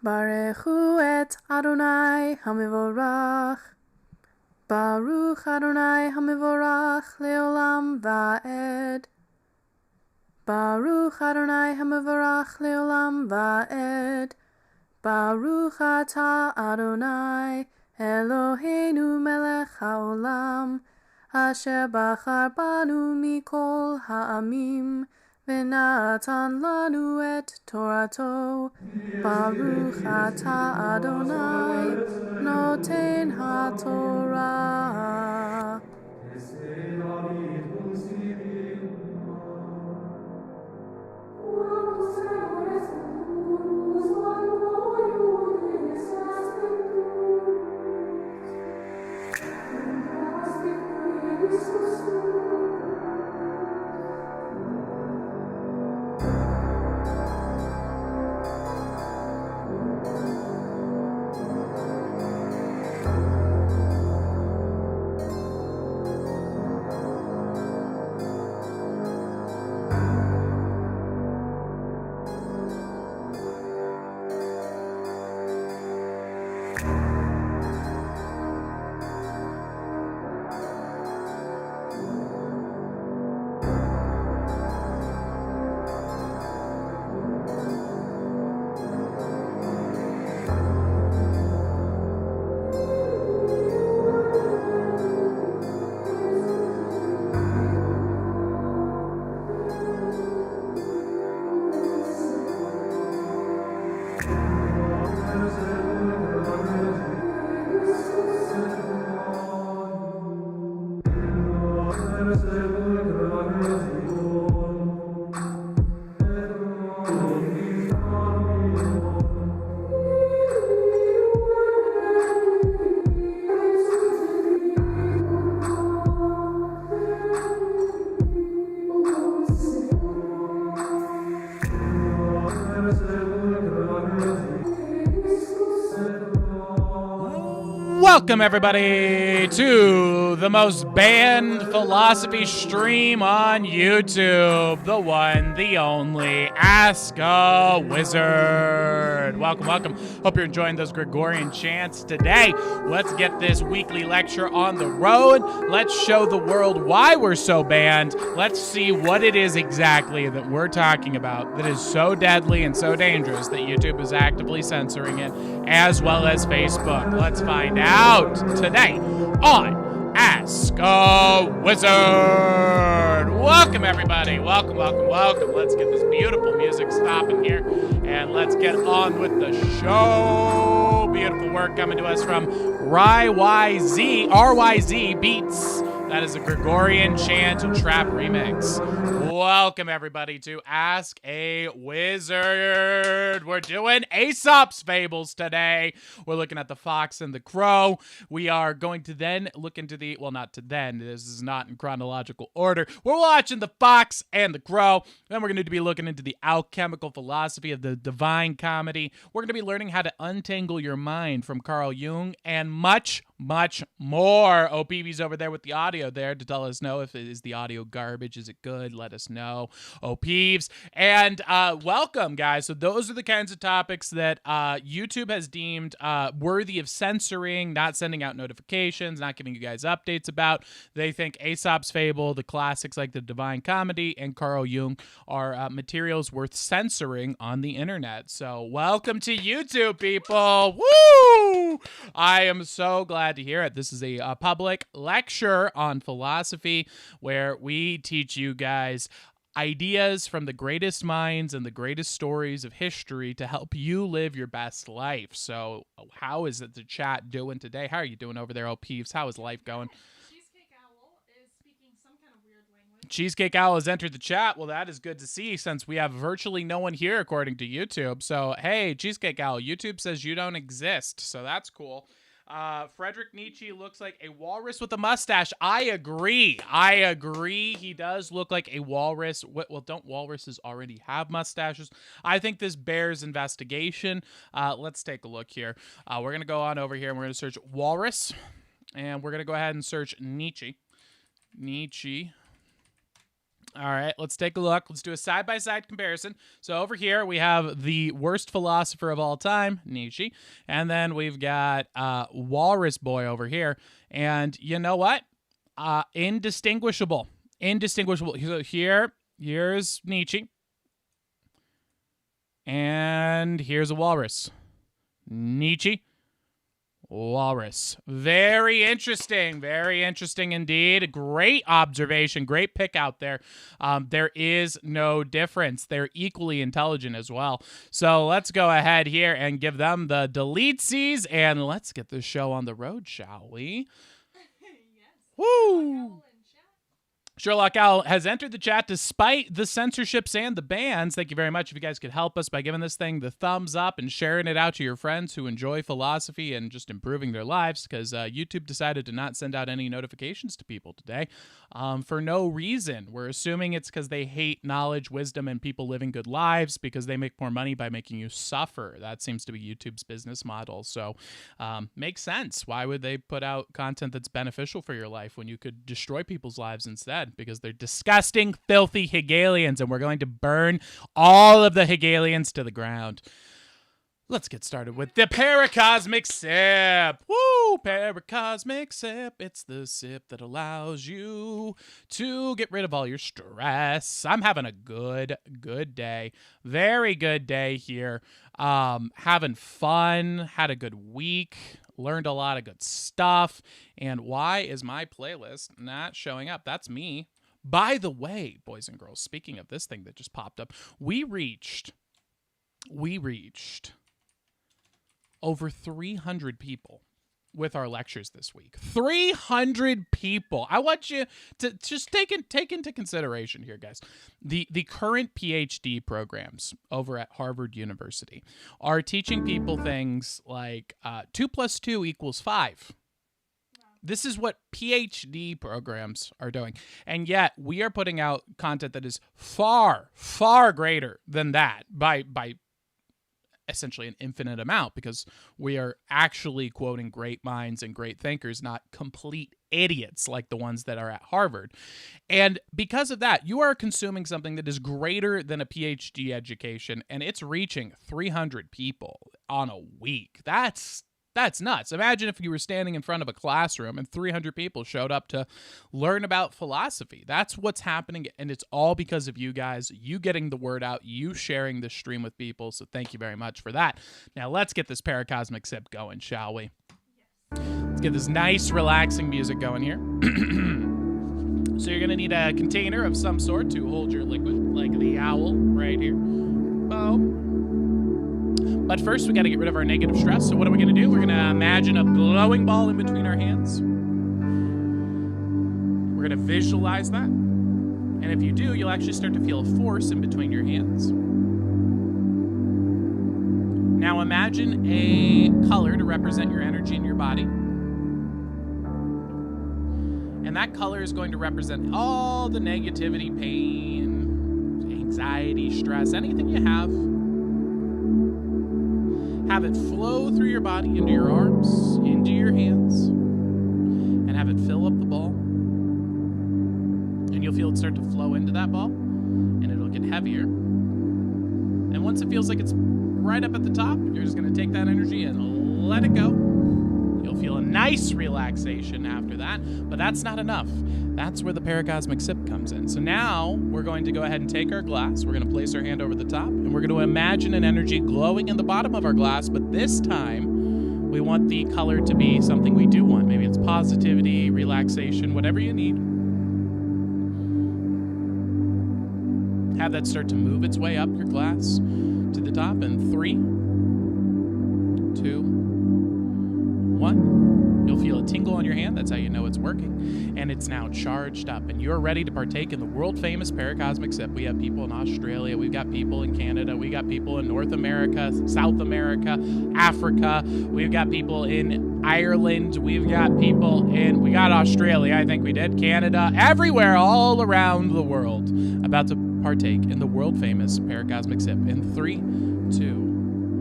Barechu et Adonai Hamivorach. Baruch Adonai Hamivorach Leolam Va'ed. Baruch Adonai Hamivorach Leolam Va'ed. Baruch Atah Adonai Eloheinu melech haolam asher bachar banu mikol ha'amim v'natan lanu et Torato. Baruch Atah Adonai noten ha'torah. Welcome, everybody, to the most banned philosophy stream on YouTube. The one, the only, Ask a Wizard. Welcome, welcome. Hope you're enjoying those Gregorian chants today. Let's get this weekly lecture on the road. Let's show the world why we're so banned. Let's see what it is exactly that we're talking about that is so deadly and so dangerous that YouTube is actively censoring it, as well as Facebook. Let's find out today on Ask a Wizard. Welcome, everybody. Welcome, welcome, welcome. Let's get this beautiful music stopping here, and let's get on with the show. Beautiful work coming to us from RYZ Beats. That is a Gregorian chant trap remix. Welcome, everybody, to Ask a Wizard. We're doing Aesop's fables today. We're looking at the fox and the crow. We are going to then look into the, well, not to then, this is not in chronological order. We're watching the fox and the crow. Then we're going to be looking into the alchemical philosophy of the divine comedy. We're going to be learning how to untangle your mind from Carl Jung, and much more. OPV's over there with the audio there to tell us know if it is the audio garbage. Is it good? Let us know. OPVs. And welcome, guys. So those are the kinds of topics that YouTube has deemed worthy of censoring, not sending out notifications, not giving you guys updates about. They think Aesop's fable, the classics like the Divine Comedy, and Carl Jung are materials worth censoring on the internet. So welcome to YouTube, people. Woo! I am so glad to hear it. This is a public lecture on philosophy where we teach you guys ideas from the greatest minds and the greatest stories of history to help you live your best life. So how is it the chat doing today? How are you doing over there, Peeves? How is life going? Cheesecake Owl is speaking some kind of weird language. Cheesecake Owl has entered the chat. Well, that is good to see since we have virtually no one here according to YouTube. So, hey, Cheesecake Owl, YouTube says you don't exist. So that's cool. Frederick Nietzsche looks like a walrus with a mustache. I agree. He does look like a walrus. Well, don't walruses already have mustaches? I think this bears investigation. Let's take a look here. We're going to go on over here and we're going to search walrus. And we're going to go ahead and search Nietzsche. All right, let's take a look. Let's do a side-by-side comparison. So over here, we have the worst philosopher of all time, Nietzsche. And then we've got Walrus Boy over here. And you know what? Indistinguishable. Indistinguishable. So here's Nietzsche. And here's a walrus. Nietzsche. Walrus. Very interesting indeed. Great observation, great pick out there. There is no difference. They're equally intelligent as well. So let's go ahead here and give them the deleteses, and let's get this show on the road, shall we? Yes. Woo! Sherlock Owl has entered the chat despite the censorships and the bans. Thank you very much. If you guys could help us by giving this thing the thumbs up and sharing it out to your friends who enjoy philosophy and just improving their lives, because YouTube decided to not send out any notifications to people today for no reason. We're assuming it's because they hate knowledge, wisdom, and people living good lives because they make more money by making you suffer. That seems to be YouTube's business model. So makes sense. Why would they put out content that's beneficial for your life when you could destroy people's lives instead? Because they're disgusting, filthy Hegelians, and we're going to burn all of the Hegelians to the ground. Let's get started with the paracosmic sip. Woo! Paracosmic sip. It's the sip that allows you to get rid of all your stress. I'm having a good day. Very good day here. Having fun. Had a good week. Learned a lot of good stuff. And why is my playlist not showing up? That's me. By the way, boys and girls, speaking of this thing that just popped up, we reached over 300 people with our lectures this week. 300 people. I want you to just take into consideration here, guys. The current PhD programs over at Harvard University are teaching people things like 2 + 2 = 5. This is what PhD programs are doing. And yet we are putting out content that is far, far greater than that by essentially an infinite amount, because we are actually quoting great minds and great thinkers, not complete idiots like the ones that are at Harvard. And because of that, you are consuming something that is greater than a PhD education, and it's reaching 300 people on a week. That's nuts. Imagine if you were standing in front of a classroom and 300 people showed up to learn about philosophy. That's what's happening, and it's all because of you guys, you getting the word out, you sharing this stream with people, so thank you very much for that. Now let's get this paracosmic sip going, shall we? Let's get this nice, relaxing music going here. So you're going to need a container of some sort to hold your liquid, like the owl right here. Boom. But first, we got to get rid of our negative stress. So what are we going to do? We're going to imagine a glowing ball in between our hands. We're going to visualize that. And if you do, you'll actually start to feel a force in between your hands. Now imagine a color to represent your energy in your body. And that color is going to represent all the negativity, pain, anxiety, stress, anything you have. Have it flow through your body, into your arms, into your hands, and have it fill up the ball. And you'll feel it start to flow into that ball, and it'll get heavier. And once it feels like it's right up at the top, you're just going to take that energy and let it go. You'll feel a nice relaxation after that, but that's not enough. That's where the paracosmic sip comes in. So now we're going to go ahead and take our glass. We're going to place our hand over the top, and we're going to imagine an energy glowing in the bottom of our glass, but this time we want the color to be something we do want. Maybe it's positivity, relaxation, whatever you need. Have that start to move its way up your glass to the top in 3, 2, 1. You'll feel a tingle on your hand. That's how you know it's working. And it's now charged up. And you're ready to partake in the world-famous paracosmic sip. We have people in Australia. We've got people in Canada. We got people in North America, South America, Africa. We've got people in Ireland. We've got people in, we got Australia, I think we did, Canada, everywhere, all around the world, about to partake in the world-famous paracosmic sip. In 3, 2,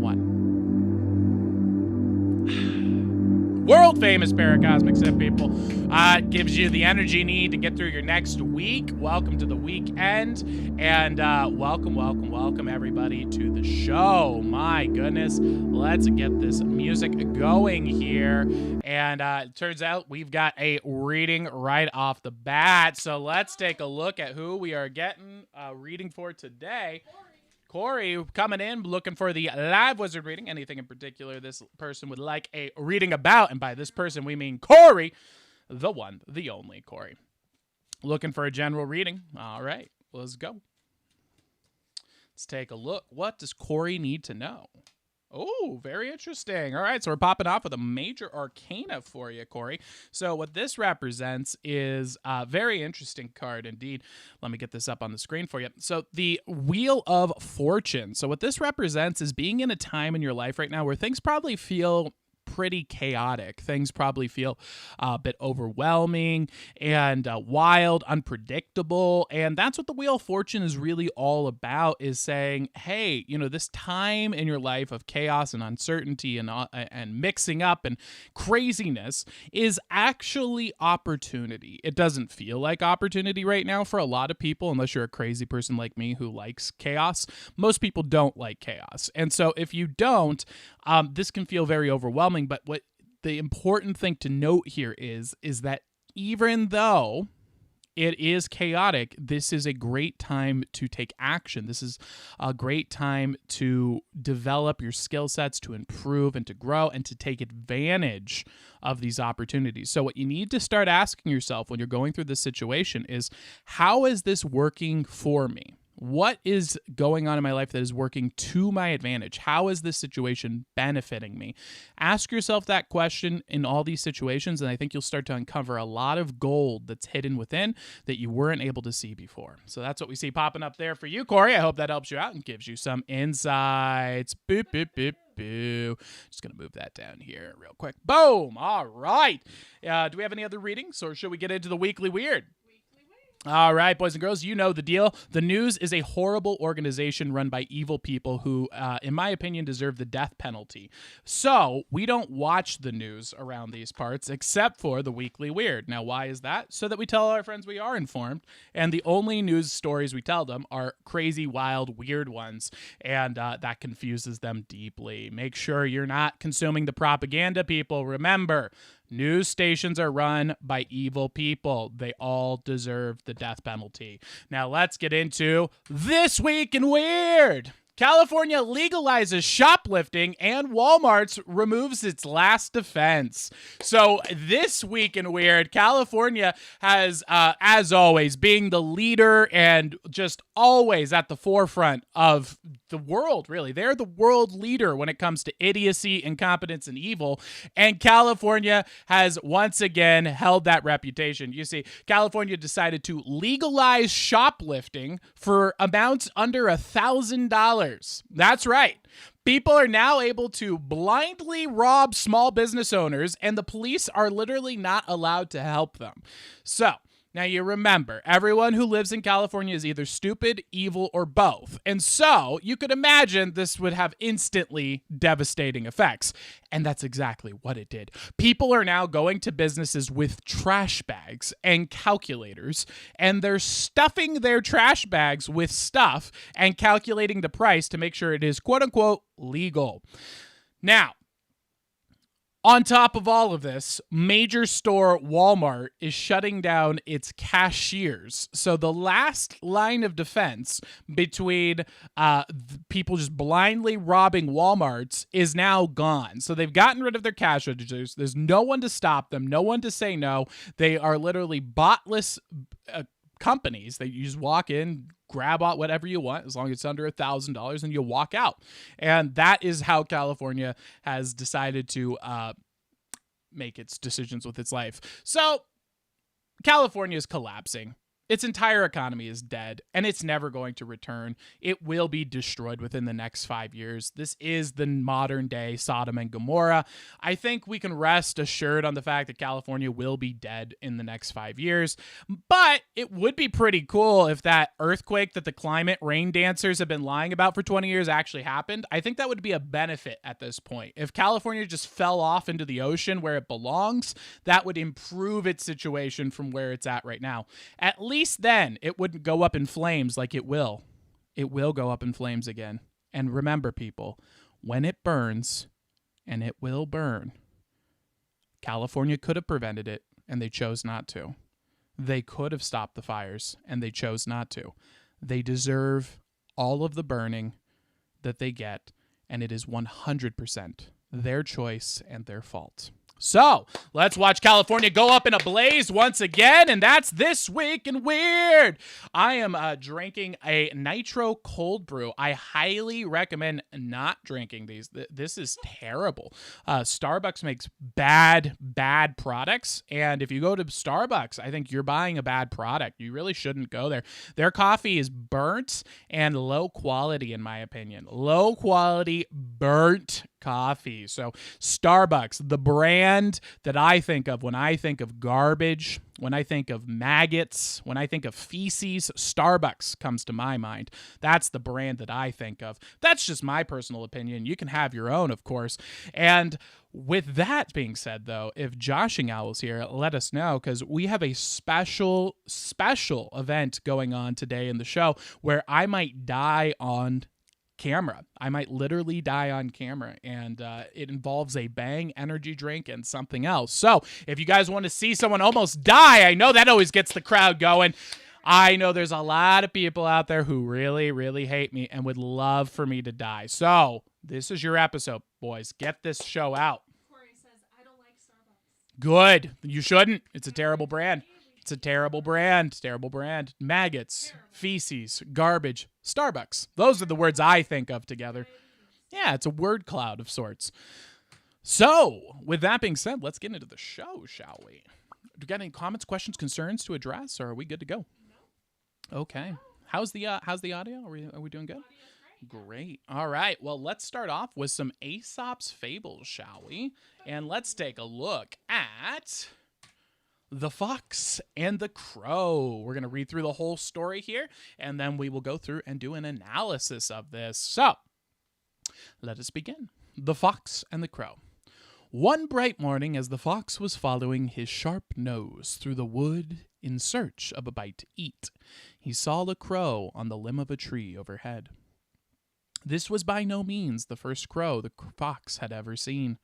1. world famous paracosmic Sith people. It gives you the energy you need to get through your next week. Welcome to the weekend, and welcome everybody to the show. My goodness, let's get this music going here. And it turns out we've got a reading right off the bat. So let's take a look at who we are getting reading for today. Corey coming in, looking for the live wizard reading. Anything in particular this person would like a reading about? And by this person, we mean Corey, the one, the only Corey. Looking for a general reading. All right, let's go. Let's take a look. What does Corey need to know? Oh, very interesting. All right, so we're popping off with a major arcana for you, Corey. So what this represents is a very interesting card indeed. Let me get this up on the screen for you. So the Wheel of Fortune. So what this represents is being in a time in your life right now where things probably feel pretty chaotic. Things probably feel a bit overwhelming and wild, unpredictable. And that's what the Wheel of Fortune is really all about, is saying, hey, you know, this time in your life of chaos and uncertainty and mixing up and craziness is actually opportunity. It doesn't feel like opportunity right now for a lot of people, unless you're a crazy person like me who likes chaos. Most people don't like chaos. And so if you don't, this can feel very overwhelming. But what the important thing to note here is that even though it is chaotic, this is a great time to take action. This is a great time to develop your skill sets, to improve and to grow and to take advantage of these opportunities. So what you need to start asking yourself when you're going through this situation is, how is this working for me? What is going on in my life that is working to my advantage? How is this situation benefiting me? Ask yourself that question in all these situations, and I think you'll start to uncover a lot of gold that's hidden within that you weren't able to see before. So that's what we see popping up there for you, Corey. I hope that helps you out and gives you some insights. Boop, boop, boop. Boo. Just going to move that down here real quick. Boom. All right. Do we have any other readings, or should we get into the Weekly Weird? All right, boys and girls, you know the deal. The news is a horrible organization run by evil people who, in my opinion, deserve the death penalty. So we don't watch the news around these parts except for the Weekly Weird. Now, why is that? So that we tell our friends we are informed, and the only news stories we tell them are crazy, wild, weird ones, and that confuses them deeply. Make sure you're not consuming the propaganda, people. Remember, news stations are run by evil people. They all deserve the death penalty. Now let's get into This Week in Weird. California legalizes shoplifting and Walmart removes its last defense. So this week in Weird, California has, as always, being the leader and just always at the forefront of the world, really. They're the world leader when it comes to idiocy, incompetence, and evil. And California has once again held that reputation. You see, California decided to legalize shoplifting for amounts under $1,000. That's right. People are now able to blindly rob small business owners, and the police are literally not allowed to help them. So, now you remember, everyone who lives in California is either stupid, evil, or both. And so, you could imagine this would have instantly devastating effects. And that's exactly what it did. People are now going to businesses with trash bags and calculators, and they're stuffing their trash bags with stuff and calculating the price to make sure it is quote-unquote legal. Now, on top of all of this, major store Walmart is shutting down its cashiers. So the last line of defense between people just blindly robbing Walmarts is now gone. So they've gotten rid of their cash registers. There's no one to stop them, no one to say no. They are literally botless companies that you just walk in, grab out whatever you want, as long as it's under $1,000, and you walk out. And that is how California has decided to make its decisions with its life. So California is collapsing. Its entire economy is dead, and it's never going to return. It will be destroyed within the next 5 years. This is the modern day Sodom and Gomorrah. I think we can rest assured on the fact that California will be dead in the next 5 years. But it would be pretty cool if that earthquake that the climate rain dancers have been lying about for 20 years actually happened. I think that would be a benefit at this point. If California just fell off into the ocean where it belongs, that would improve its situation from where it's at right now. At least then it wouldn't go up in flames like it will. It will go up in flames again. And remember, people, when it burns, and it will burn, California could have prevented it, and they chose not to. They could have stopped the fires, and they chose not to. They deserve all of the burning that they get, and it is 100% their choice and their fault. So, let's watch California go up in a blaze once again, and that's This Week in Weird. I am drinking a nitro cold brew. I highly recommend not drinking these. This is terrible. Starbucks makes bad products, and if you go to Starbucks, I think you're buying a bad product. You really shouldn't go there. Their coffee is burnt and low quality, in my opinion. Low quality, burnt coffee. So Starbucks, the brand that I think of when I think of garbage, when I think of maggots, when I think of feces, Starbucks comes to my mind. That's the brand that I think of. That's just my personal opinion. You can have your own, of course. And with that being said, though, if Joshing Owl's here, let us know, because we have a special event going on today in the show where I might die on camera. I might literally die on camera, and it involves a Bang energy drink and something else. So if you guys want to see someone almost die, I know that always gets the crowd going. I know there's a lot of people out there who really, really hate me and would love for me to die. So this is your episode, boys. Get this show out. Corey says, I don't like Starbucks. Good. You shouldn't. It's a terrible brand. It's a terrible brand. Terrible brand. Maggots, feces, garbage, Starbucks. Those are the words I think of together. Yeah, it's a word cloud of sorts. So, with that being said, let's get into the show, shall we? Do you got any comments, questions, concerns to address, or are we good to go? No. Okay. How's the audio? Are we doing good? Great. All right. Well, let's start off with some Aesop's fables, shall we? And let's take a look at The Fox and the Crow. We're going to read through the whole story here, and then we will go through and do an analysis of this. So, let us begin. The Fox and the Crow. One bright morning, as the fox was following his sharp nose through the wood in search of a bite to eat, he saw the crow on the limb of a tree overhead. This was by no means the first crow the fox had ever seen.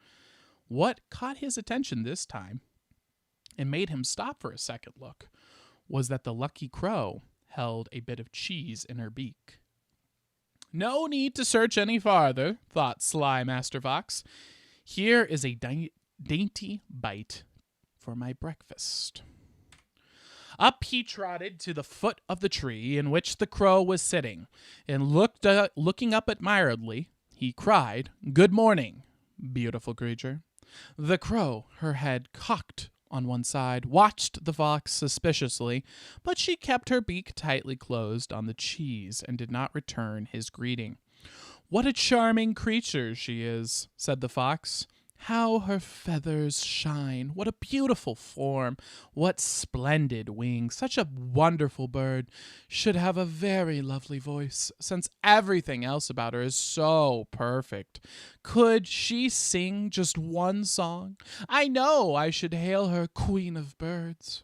What caught his attention this time and made him stop for a second look was that the lucky crow held a bit of cheese in her beak. No need to search any farther, thought sly Master Fox. Here is a dainty bite for my breakfast. Up he trotted to the foot of the tree in which the crow was sitting, and looking up admiringly, he cried, "Good morning, beautiful creature." The crow, her head cocked on one side, watched the fox suspiciously, but she kept her beak tightly closed on the cheese and did not return his greeting. "What a charming creature she is," said the fox. "How her feathers shine! What a beautiful form! What splendid wings! Such a wonderful bird! Should have a very lovely voice, since everything else about her is so perfect. Could she sing just one song? I know I should hail her Queen of Birds."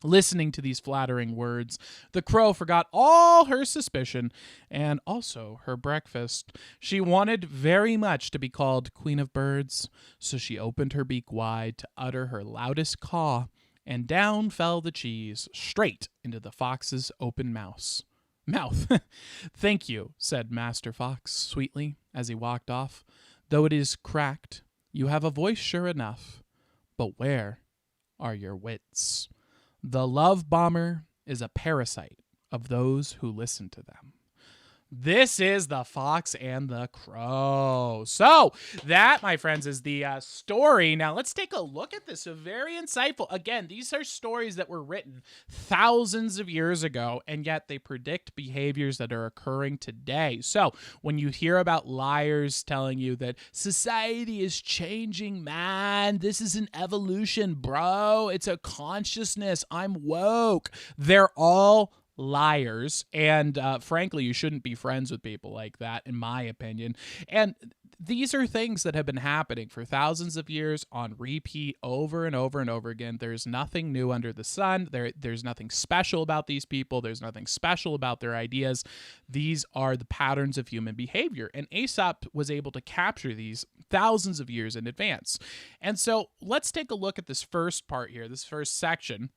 Listening to these flattering words, the crow forgot all her suspicion and also her breakfast. She wanted very much to be called Queen of Birds, so she opened her beak wide to utter her loudest caw, and down fell the cheese, straight into the fox's open mouth. "Thank you," said Master Fox sweetly as he walked off. "Though it is cracked, you have a voice sure enough. But where are your wits? The love bomber is a parasite of those who listen to them." This is the Fox and the Crow. So that, my friends, is the story. Now let's take a look at this. So very insightful. Again, these are stories that were written thousands of years ago, and yet they predict behaviors that are occurring today. So when you hear about liars telling you that society is changing, man, this is an evolution, bro. It's a consciousness. I'm woke. They're all liars, and frankly, you shouldn't be friends with people like that, in my opinion. And these are things that have been happening for thousands of years on repeat over and over and over again. There's nothing new under the sun. There's nothing special about these people. There's nothing special about their ideas. These are the patterns of human behavior, and Aesop was able to capture these thousands of years in advance. And so let's take a look at this first part here, this first section.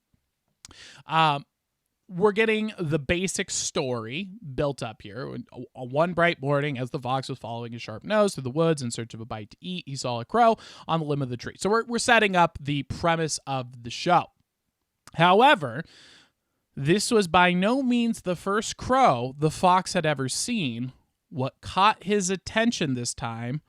We're getting the basic story built up here. One bright morning, as the fox was following his sharp nose through the woods in search of a bite to eat, he saw a crow on the limb of the tree. So we're setting up the premise of the show. However, this was by no means the first crow the fox had ever seen. What caught his attention this time,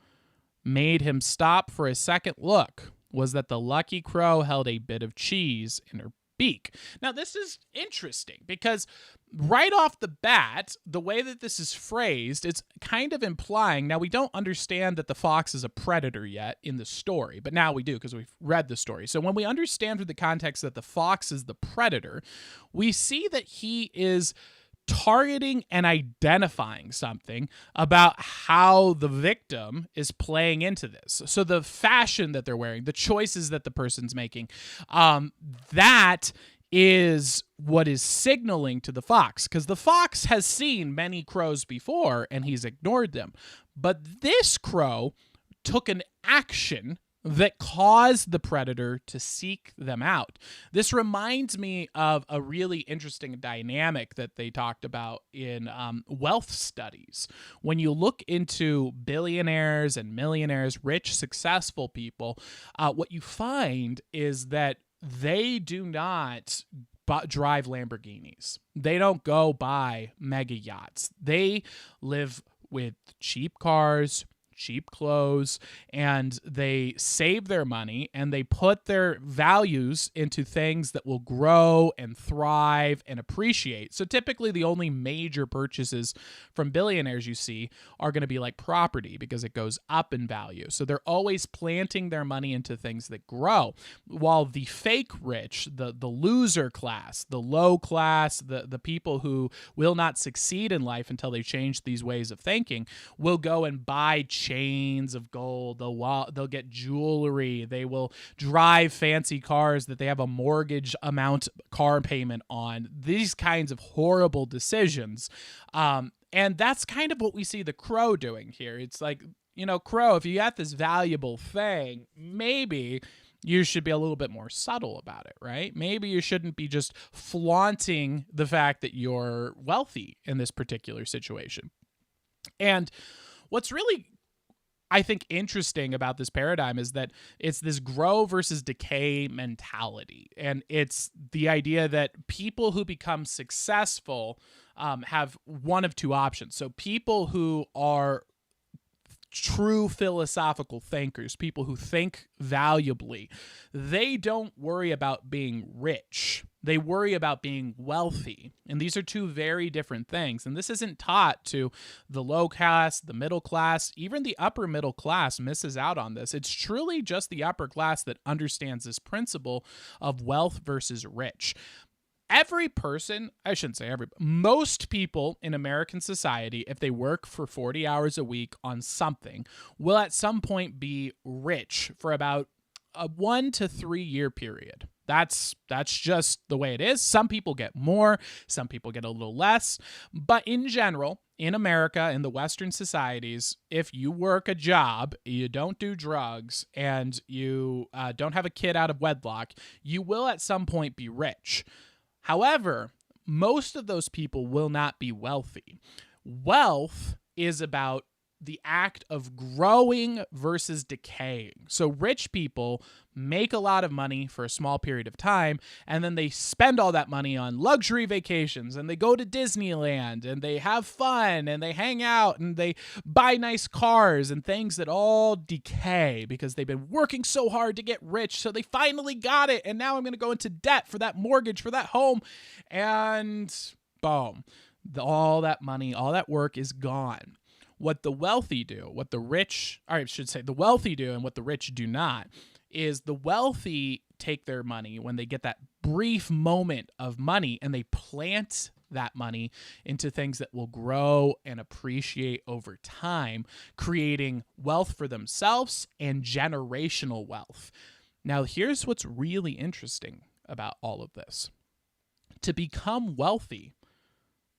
made him stop for a second look, was that the lucky crow held a bit of cheese in her beak. Now, this is interesting because right off the bat, the way that this is phrased, it's kind of implying, now we don't understand that the fox is a predator yet in the story, but now we do because we've read the story. So when we understand through the context that the fox is the predator, we see that he is targeting and identifying something about how the victim is playing into this. So the fashion that they're wearing, the choices that the person's making, that is what is signaling to the fox, because the fox has seen many crows before and he's ignored them. But this crow took an action that caused the predator to seek them out. This reminds me of a really interesting dynamic that they talked about in wealth studies. When you look into billionaires and millionaires, rich, successful people, what you find is that they do not drive Lamborghinis. They don't go buy mega yachts. They live with cheap cars, cheap clothes, and they save their money and they put their values into things that will grow and thrive and appreciate. So typically the only major purchases from billionaires you see are going to be like property because it goes up in value. So they're always planting their money into things that grow, while the fake rich, the loser class, the low class, the people who will not succeed in life until they change these ways of thinking will go and buy chains of gold. They'll get jewelry. They will drive fancy cars that they have a mortgage amount car payment on. These kinds of horrible decisions. And that's kind of what we see the crow doing here. It's like, crow, if you got this valuable thing, maybe you should be a little bit more subtle about it, right? Maybe you shouldn't be just flaunting the fact that you're wealthy in this particular situation. And what's really, I think, interesting about this paradigm is that it's this grow versus decay mentality. And it's the idea that people who become successful have one of two options. So people who are true philosophical thinkers, people who think valuably, they don't worry about being rich. They worry about being wealthy. And these are two very different things. And this isn't taught to the low class, the middle class, even the upper middle class misses out on this. It's truly just the upper class that understands this principle of wealth versus rich. Every person, I shouldn't say every, most people in American society, if they work for 40 hours a week on something, will at some point be rich for about a 1 to 3 year period. That's just the way it is. Some people get more, some people get a little less. But in general, in America, in the Western societies, if you work a job, you don't do drugs, and you don't have a kid out of wedlock, you will at some point be rich. However, most of those people will not be wealthy. Wealth is about the act of growing versus decaying. So rich people make a lot of money for a small period of time, and then they spend all that money on luxury vacations, and they go to Disneyland, and they have fun, and they hang out, and they buy nice cars and things that all decay because they've been working so hard to get rich, so they finally got it, and now I'm going to go into debt for that mortgage, for that home, and boom. All that money, all that work is gone. What the wealthy do, what the rich, or I should say the wealthy do and what the rich do not, is the wealthy take their money when they get that brief moment of money and they plant that money into things that will grow and appreciate over time, creating wealth for themselves and generational wealth. Now, here's what's really interesting about all of this. To become wealthy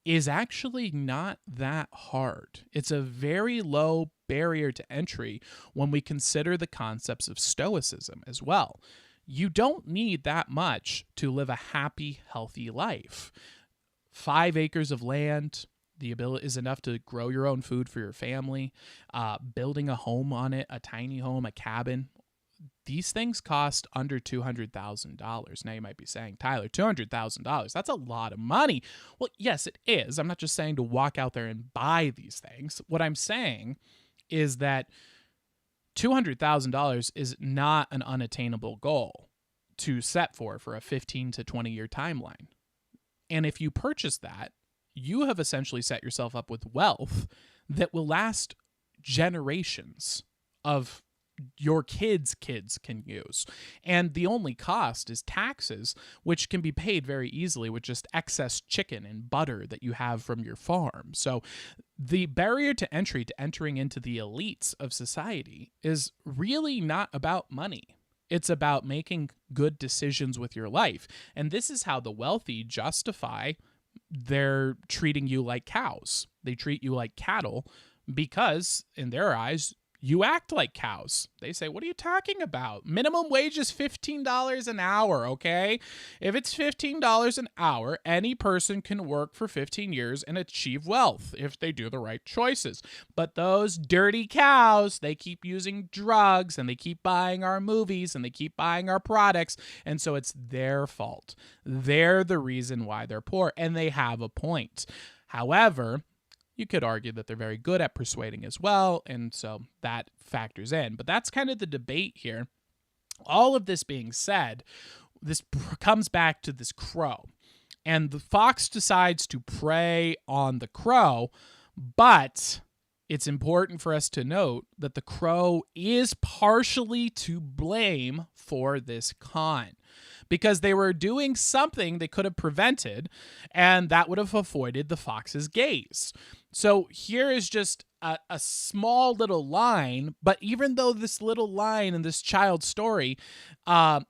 is actually not that hard. It's a very low barrier to entry when we consider the concepts of Stoicism as well. You don't need that much to live a happy, healthy life. 5 acres of land, the ability is enough to grow your own food for your family, building a home on it, a tiny home, a cabin. These things cost under $200,000. Now you might be saying, Tyler, $200,000, that's a lot of money. Well, yes, it is. I'm not just saying to walk out there and buy these things. What I'm saying is that $200,000 is not an unattainable goal to set for a 15 to 20 year timeline. And if you purchase that, you have essentially set yourself up with wealth that will last generations of your kids' kids can use. And the only cost is taxes, which can be paid very easily with just excess chicken and butter that you have from your farm. So the barrier to entry to entering into the elites of society is really not about money. It's about making good decisions with your life. And this is how the wealthy justify their treating you like cows. They treat you like cattle because, in their eyes, you act like cows. They say, what are you talking about? Minimum wage is $15 an hour, okay? If it's $15 an hour, any person can work for 15 years and achieve wealth if they do the right choices. But those dirty cows, they keep using drugs and they keep buying our movies and they keep buying our products. And so it's their fault. They're the reason why they're poor, and they have a point. However, you could argue that they're very good at persuading as well, and so that factors in. But that's kind of the debate here. All of this being said, this comes back to this crow. And the fox decides to prey on the crow, but it's important for us to note that the crow is partially to blame for this con, because they were doing something they could have prevented, and that would have avoided the fox's gaze. So here is just a small little line, but even though this little line in this child's story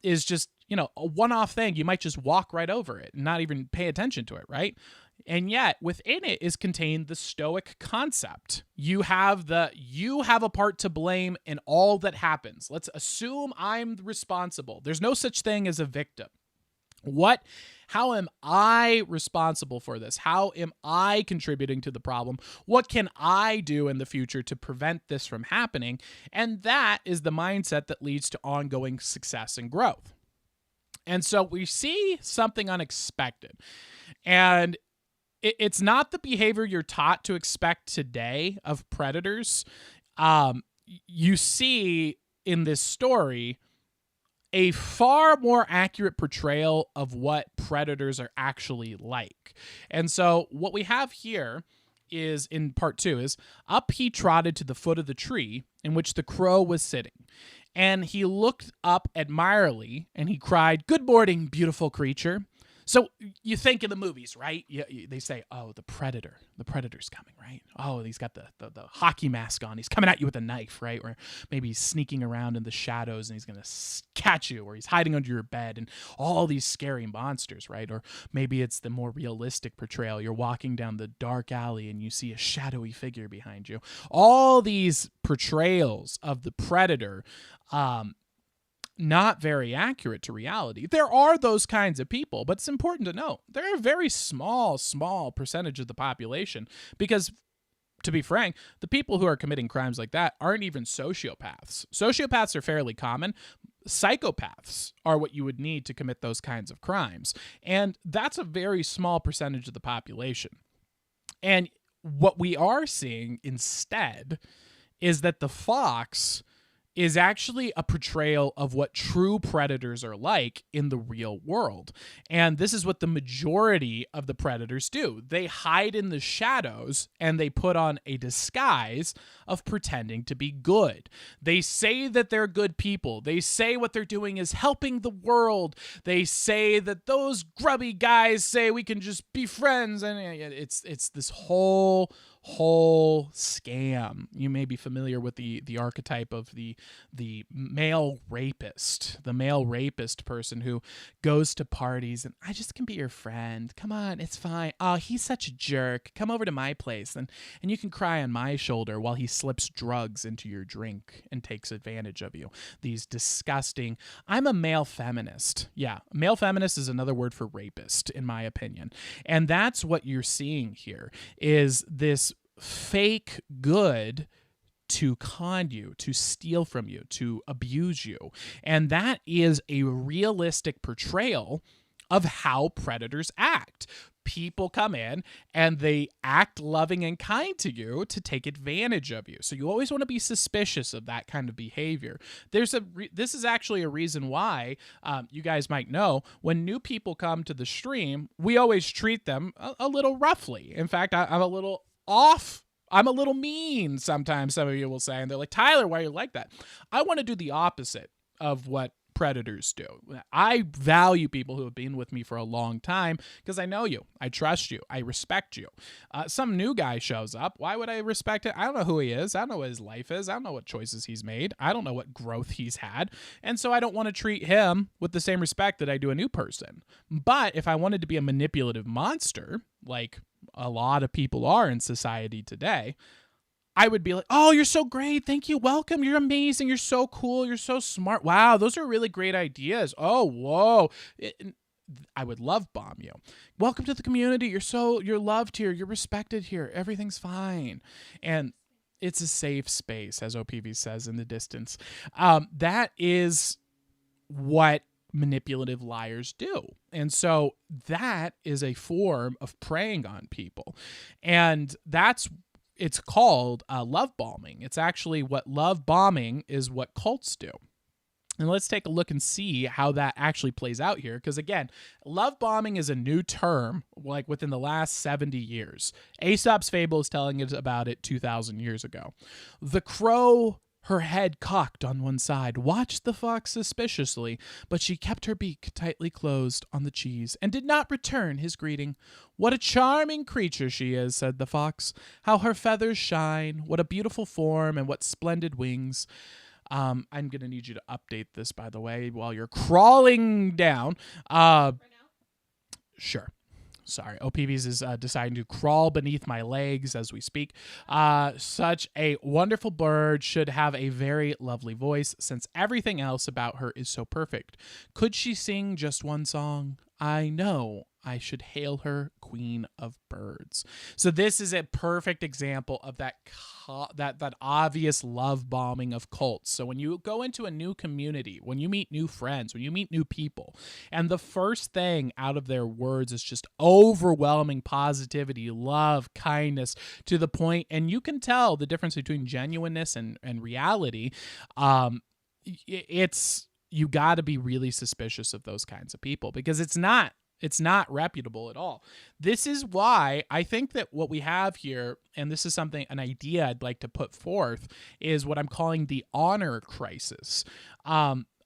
is just, a one-off thing, you might just walk right over it and not even pay attention to it, right? And yet within it is contained the Stoic concept. You have a part to blame in all that happens. Let's assume I'm responsible. There's no such thing as a victim. How am I responsible for this? How am I contributing to the problem? What can I do in the future to prevent this from happening? And that is the mindset that leads to ongoing success and growth. And so we see something unexpected. And it's not the behavior you're taught to expect today of predators. You see in this story a far more accurate portrayal of what predators are actually like. And so what we have here is, in part 2, is up he trotted to the foot of the tree in which the crow was sitting. And he looked up admiringly and he cried, "Good morning, beautiful creature." So you think in the movies, right? They say, oh, the predator's coming, right? Oh, he's got the hockey mask on. He's coming at you with a knife, right? Or maybe he's sneaking around in the shadows and he's going to catch you, or he's hiding under your bed, and all these scary monsters, right? Or maybe it's the more realistic portrayal. You're walking down the dark alley and you see a shadowy figure behind you. All these portrayals of the predator, not very accurate to reality. There are those kinds of people, but it's important to note they're a very small percentage of the population, because to be frank, the people who are committing crimes like that aren't even sociopaths. Sociopaths are fairly common. Psychopaths are what you would need to commit those kinds of crimes. And that's a very small percentage of the population. And what we are seeing instead is that the fox is actually a portrayal of what true predators are like in the real world. And this is what the majority of the predators do. They hide in the shadows and they put on a disguise of pretending to be good. They say that they're good people. They say what they're doing is helping the world. They say that those grubby guys say we can just be friends. And it's this whole scam. You may be familiar with the archetype of the male rapist, person who goes to parties and I just can be your friend. Come on, it's fine. Oh, he's such a jerk. Come over to my place and you can cry on my shoulder while he slips drugs into your drink and takes advantage of you. These disgusting, I'm a male feminist. Yeah, male feminist is another word for rapist, in my opinion. And that's what you're seeing here is this fake good to con you, to steal from you, to abuse you. And that is a realistic portrayal of how predators act. People come in and they act loving and kind to you to take advantage of you. So you always want to be suspicious of that kind of behavior. This is actually a reason why you guys might know when new people come to the stream, we always treat them a little roughly. In fact, I'm a little off. I'm a little mean sometimes, some of you will say. And they're like, Tyler, why are you like that? I want to do the opposite of what predators do. I value people who have been with me for a long time because I know you. I trust you. I respect you. Some new guy shows up. Why would I respect it? I don't know who he is. I don't know what his life is. I don't know what choices he's made. I don't know what growth he's had. And so I don't want to treat him with the same respect that I do a new person. But if I wanted to be a manipulative monster, like a lot of people are in society today, I would be like, oh, you're so great. Thank you. Welcome. You're amazing. You're so cool. You're so smart. Wow, those are really great ideas. Oh, whoa. I would love bomb you. Welcome to the community. You're loved here. You're respected here. Everything's fine. And it's a safe space, as OPV says in the distance. That is what manipulative liars do. And so that is a form of preying on people. And it's called love bombing. It's actually what love bombing is what cults do. And let's take a look and see how that actually plays out here. Because again, love bombing is a new term, like within the last 70 years. Aesop's fable is telling us about it 2,000 years ago. The crow, her head cocked on one side, watched the fox suspiciously, but she kept her beak tightly closed on the cheese and did not return his greeting. What a charming creature she is, said the fox. How her feathers shine, what a beautiful form, and what splendid wings. I'm going to need you to update this, by the way, while you're crawling down. Right now? Sure. Sorry, OPVs is deciding to crawl beneath my legs as we speak. Such a wonderful bird, should have a very lovely voice, since everything else about her is so perfect. Could she sing just one song? I know I should hail her queen of birds. So this is a perfect example of that obvious love bombing of cults. So when you go into a new community, when you meet new friends, when you meet new people, and the first thing out of their words is just overwhelming positivity, love, kindness, to the point, and you can tell the difference between genuineness and reality. You got to be really suspicious of those kinds of people because it's not reputable at all. This is why I think that what we have here, and this is an idea I'd like to put forth, is what I'm calling the honor crisis.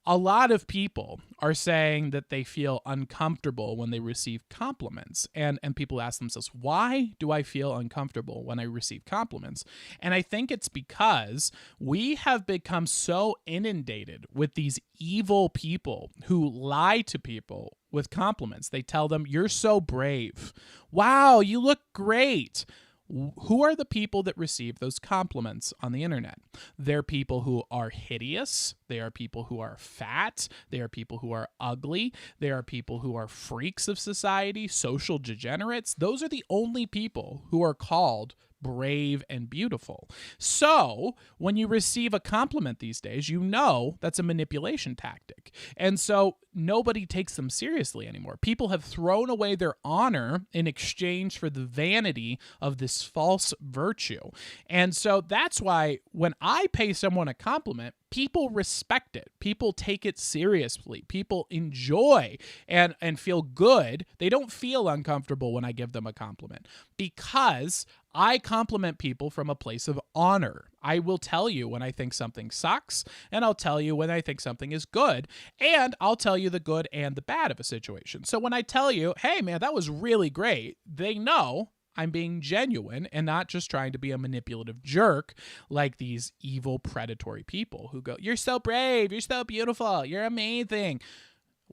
A lot of people are saying that they feel uncomfortable when they receive compliments. And people ask themselves, why do I feel uncomfortable when I receive compliments? And I think it's because we have become so inundated with these evil people who lie to people with compliments. They tell them, you're so brave. Wow, you look great. Who are the people that receive those compliments on the internet? They're people who are hideous. They are people who are fat. They are people who are ugly. They are people who are freaks of society, social degenerates. Those are the only people who are called brave and beautiful. So when you receive a compliment these days, you know that's a manipulation tactic. And so nobody takes them seriously anymore. People have thrown away their honor in exchange for the vanity of this false virtue. And so that's why when I pay someone a compliment, people respect it. People take it seriously. People enjoy and feel good. They don't feel uncomfortable when I give them a compliment because I compliment people from a place of honor. I will tell you when I think something sucks, and I'll tell you when I think something is good, and I'll tell you the good and the bad of a situation. So when I tell you, hey man, that was really great, they know I'm being genuine and not just trying to be a manipulative jerk like these evil predatory people who go, you're so brave, you're so beautiful, you're amazing.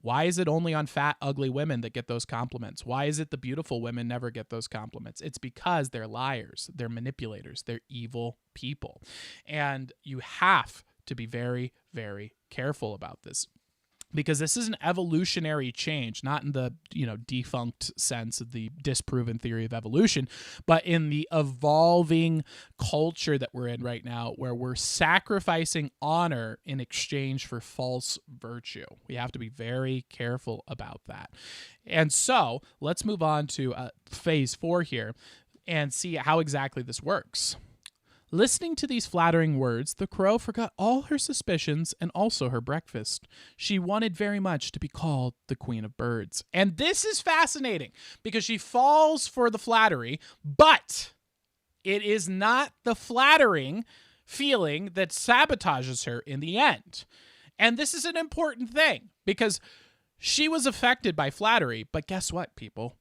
Why is it only on fat, ugly women that get those compliments? Why is it the beautiful women never get those compliments? It's because they're liars, they're manipulators, they're evil people. And you have to be very, very careful about this. Because this is an evolutionary change, not in the, defunct sense of the disproven theory of evolution, but in the evolving culture that we're in right now, where we're sacrificing honor in exchange for false virtue. We have to be very careful about that. And so let's move on to phase 4 here and see how exactly this works. Listening to these flattering words, the crow forgot all her suspicions and also her breakfast. She wanted very much to be called the Queen of Birds. And this is fascinating because she falls for the flattery, but it is not the flattering feeling that sabotages her in the end. And this is an important thing because she was affected by flattery, but guess what, people?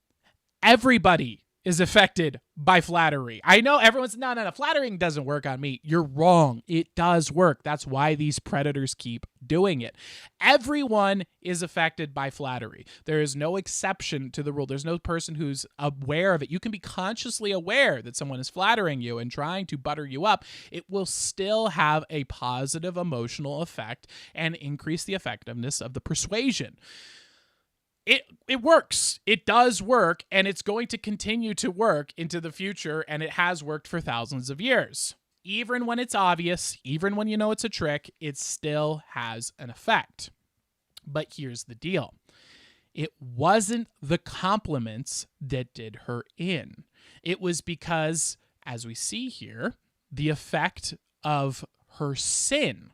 Everybody is affected by flattery. I know everyone's, no, flattering doesn't work on me. You're wrong. It does work. That's why these predators keep doing it. Everyone is affected by flattery. There is no exception to the rule. There's no person who's aware of it. You can be consciously aware that someone is flattering you and trying to butter you up. It will still have a positive emotional effect and increase the effectiveness of the persuasion. It works. It does work, and it's going to continue to work into the future, and it has worked for thousands of years. Even when it's obvious, even when you know it's a trick, it still has an effect. But here's the deal. It wasn't the compliments that did her in. It was because, as we see here, the effect of her sin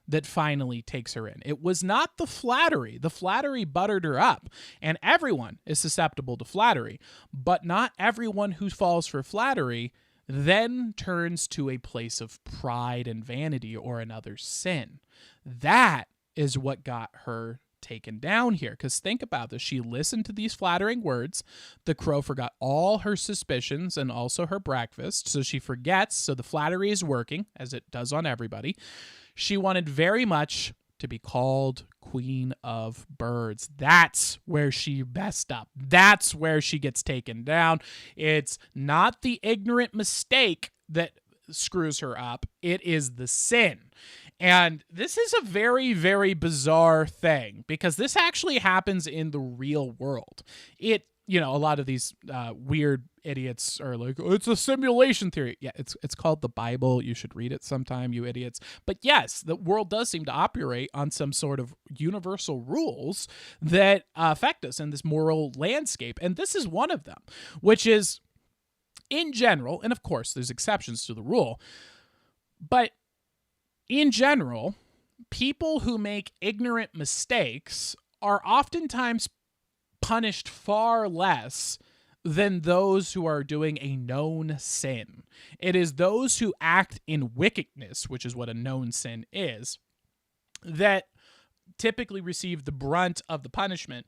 that finally takes her in. It was not the flattery. The flattery buttered her up, and everyone is susceptible to flattery, but not everyone who falls for flattery then turns to a place of pride and vanity or another sin. That is what got her taken down here, because think about this. She listened to these flattering words. The crow forgot all her suspicions and also her breakfast, so she forgets, so the flattery is working, as it does on everybody. She wanted very much to be called Queen of Birds. That's where she messed up. That's where she gets taken down. It's not the ignorant mistake that screws her up. It is the sin. And this is a very, very bizarre thing because this actually happens in the real world. A lot of these weird idiots are like, oh, it's a simulation theory. Yeah, it's called the Bible. You should read it sometime, you idiots. But yes, the world does seem to operate on some sort of universal rules that affect us in this moral landscape. And this is one of them, which is in general, and of course there's exceptions to the rule, but in general, people who make ignorant mistakes are oftentimes punished far less than those who are doing a known sin. It is those who act in wickedness, which is what a known sin is, that typically receive the brunt of the punishment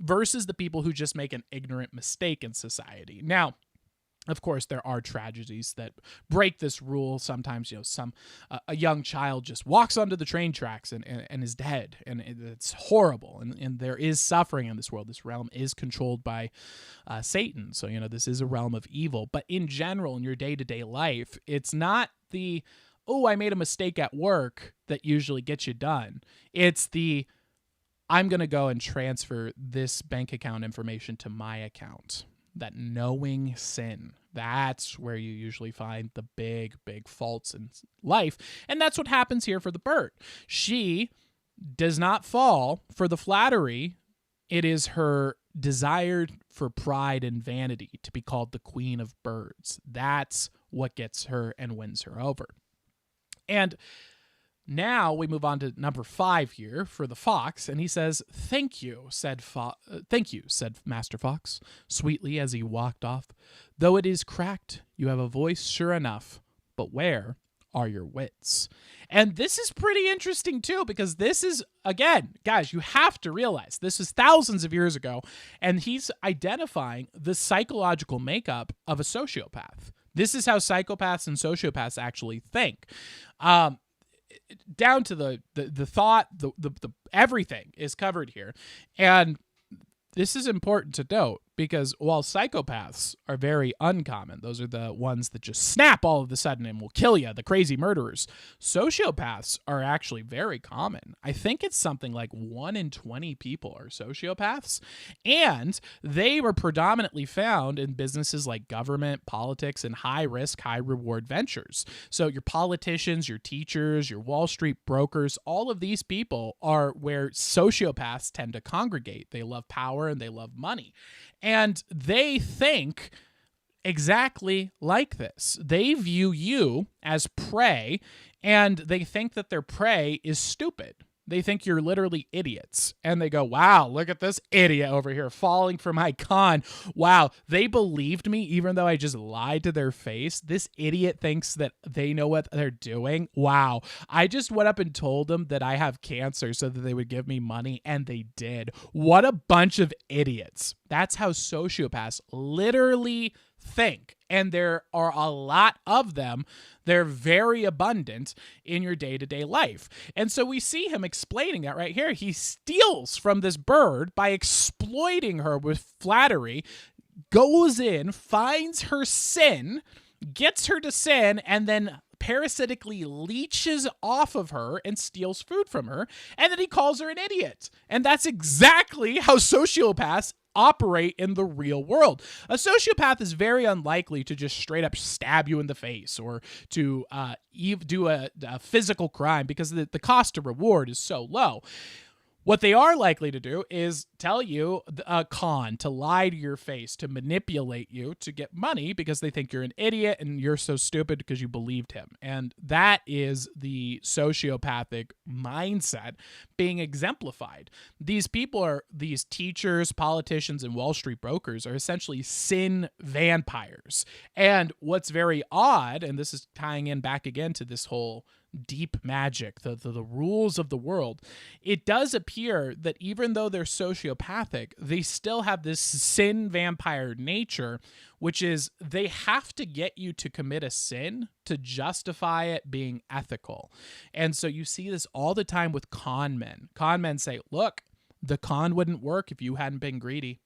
versus the people who just make an ignorant mistake in society. Now, of course, there are tragedies that break this rule. Sometimes, a young child just walks onto the train tracks and is dead, and it's horrible. And there is suffering in this world. This realm is controlled by Satan. So, this is a realm of evil. But in general, in your day-to-day life, it's not the, oh, I made a mistake at work that usually gets you done. It's the, I'm going to go and transfer this bank account information to my account. that knowing sin. That's where you usually find the big, big faults in life. And that's what happens here for the bird. She does not fall for the flattery. It is her desire for pride and vanity to be called the queen of birds. That's what gets her and wins her over. And now we move on to number 5 here for the fox, and he says, "Thank you," said Master Fox, sweetly as he walked off. "Though it is cracked, you have a voice sure enough, but where are your wits?" And this is pretty interesting too, because this is, again, guys, you have to realize this is thousands of years ago, and he's identifying the psychological makeup of a sociopath. This is how psychopaths and sociopaths actually think. Down to the thought, the everything is covered here. And this is important to note because while psychopaths are very uncommon, those are the ones that just snap all of a sudden and will kill you, the crazy murderers. Sociopaths are actually very common. I think it's something like 1 in 20 people are sociopaths, and they were predominantly found in businesses like government, politics, and high-risk, high-reward ventures. So your politicians, your teachers, your Wall Street brokers, all of these people are where sociopaths tend to congregate. They love power and they love money. And they think exactly like this. They view you as prey, and they think that their prey is stupid. They think you're literally idiots. And they go, wow, look at this idiot over here falling for my con. Wow, they believed me even though I just lied to their face. This idiot thinks that they know what they're doing. Wow, I just went up and told them that I have cancer so that they would give me money, and they did. What a bunch of idiots. That's how sociopaths literally think. And there are a lot of them. They're very abundant in your day-to-day life. And so we see him explaining that right here. He steals from this bird by exploiting her with flattery, goes in, finds her sin, gets her to sin, and then parasitically leeches off of her and steals food from her. And then he calls her an idiot. And that's exactly how sociopaths operate in the real world. A sociopath is very unlikely to just straight up stab you in the face or to do a physical crime because the cost to reward is so low. What they are likely to do is tell you a con, to lie to your face, to manipulate you, to get money because they think you're an idiot and you're so stupid because you believed him. And that is the sociopathic mindset being exemplified. These people are, these teachers, politicians, and Wall Street brokers are essentially sin vampires. And what's very odd, and this is tying in back again to this whole deep magic, the rules of the world, it does appear that even though they're sociopathic, they still have this sin vampire nature, which is they have to get you to commit a sin to justify it being ethical. And so you see this all the time with con men. Con men say, look, the con wouldn't work if you hadn't been greedy.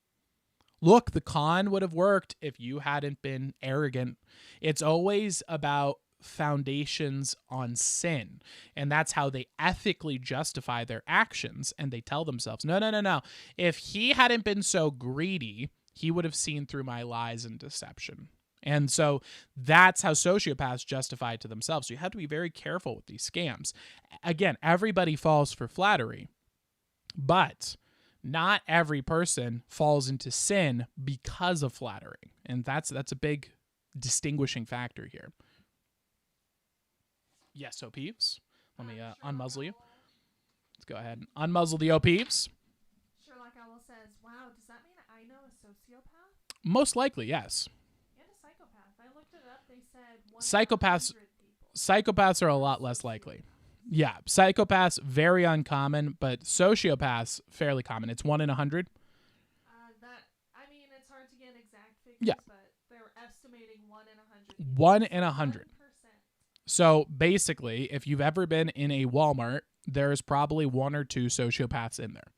Look, the con would have worked if you hadn't been arrogant. It's always about foundations on sin, and that's how they ethically justify their actions. And they tell themselves, no, if he hadn't been so greedy, he would have seen through my lies and deception. And so that's how sociopaths justify it to themselves. So you have to be very careful with these scams. Again, everybody falls for flattery, but not every person falls into sin because of flattery. And that's a big distinguishing factor here. Yes, O-Peeps. Let me unmuzzle you. Let's go ahead and unmuzzle the O-Peeps. Sherlock Owl says, wow, does that mean I know a sociopath? Most likely, yes. And a psychopath. I looked it up. They said 1 in 100 people. Psychopaths are a lot less likely. Yeah, psychopaths, very uncommon, but sociopaths, fairly common. It's 1 in 100. It's hard to get exact figures, Yeah. but they're estimating 1 in 100. 1 in 100. 1%. So basically, if you've ever been in a Walmart, there's probably 1 or 2 sociopaths in there.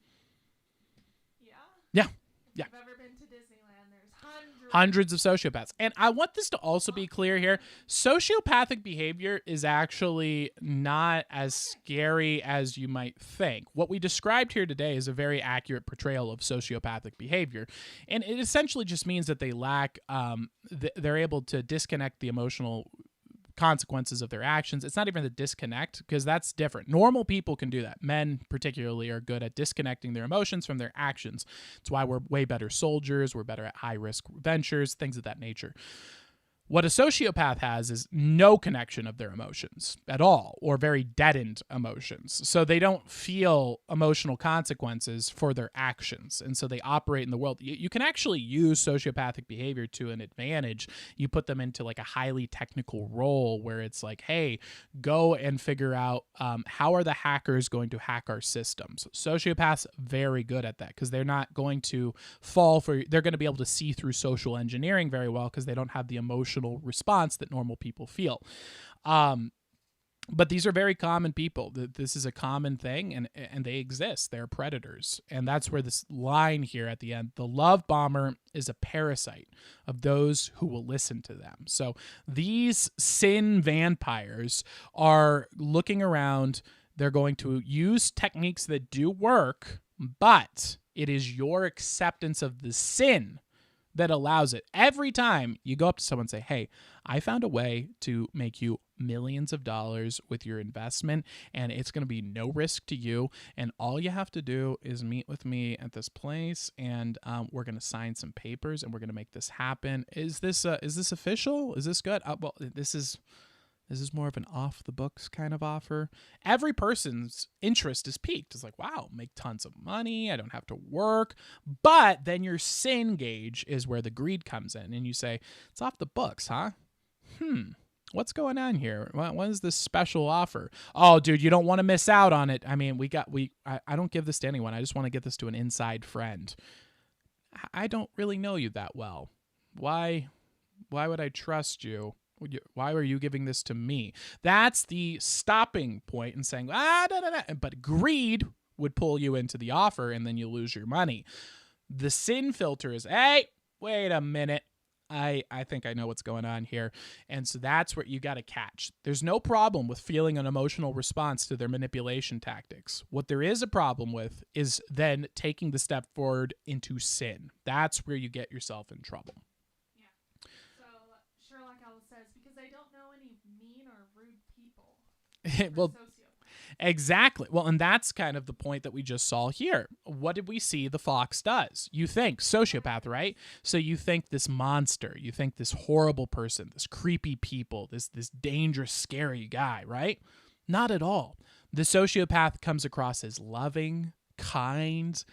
Yeah? Yeah. If you've ever been to Disneyland, there's hundreds Hundreds of sociopaths. And I want this to also be clear here. Sociopathic behavior is actually not as scary as you might think. What we described here today is a very accurate portrayal of sociopathic behavior. And it essentially just means that they lack, they're able to disconnect the emotional consequences of their actions. It's not even the disconnect, because that's different. Normal people can do that. Men particularly are good at disconnecting their emotions from their actions. It's why we're way better soldiers. We're better at high risk ventures, things of that nature. What a sociopath has is no connection of their emotions at all, or very deadened emotions. So they don't feel emotional consequences for their actions. And so they operate in the world. You can actually use sociopathic behavior to an advantage. You put them into like a highly technical role where it's like, hey, go and figure out how are the hackers going to hack our systems. Sociopaths very good at that, because they're not going to fall for, they're going to be able to see through social engineering very well, because they don't have the emotional response that normal people feel. But these are very common people. This is a common thing, and they exist. They're predators. And that's where this line here at the end, the love bomber is a parasite of those who will listen to them. So these sin vampires are looking around. They're going to use techniques that do work, but it is your acceptance of the sin that allows it. Every time you go up to someone and say, hey, I found a way to make you millions of dollars with your investment, and it's going to be no risk to you, and all you have to do is meet with me at this place, and we're going to sign some papers, and we're going to make this happen. Is this official? Is this good? Well, this is more of an off-the-books kind of offer. Every person's interest is piqued. It's like, wow, make tons of money. I don't have to work. But then your sin gauge is where the greed comes in. And you say, it's off the books, huh? What's going on here? What is this special offer? Oh, dude, you don't want to miss out on it. I mean, I don't give this to anyone. I just want to get this to an inside friend. I don't really know you that well. Why would I trust you? Why are you giving this to me? That's the stopping point and saying, but greed would pull you into the offer, and then you lose your money. The sin filter is, hey, wait a minute. I think I know what's going on here. And so that's what you got to catch. There's no problem with feeling an emotional response to their manipulation tactics. What there is a problem with is then taking the step forward into sin. That's where you get yourself in trouble. Because I don't know any mean or rude people. Well, exactly. Well, and that's kind of the point that we just saw here. What did we see the fox does? You think sociopath, right? So you think this monster, you think this horrible person, this creepy people, this dangerous, scary guy, right? Not at all. The sociopath comes across as loving, kind.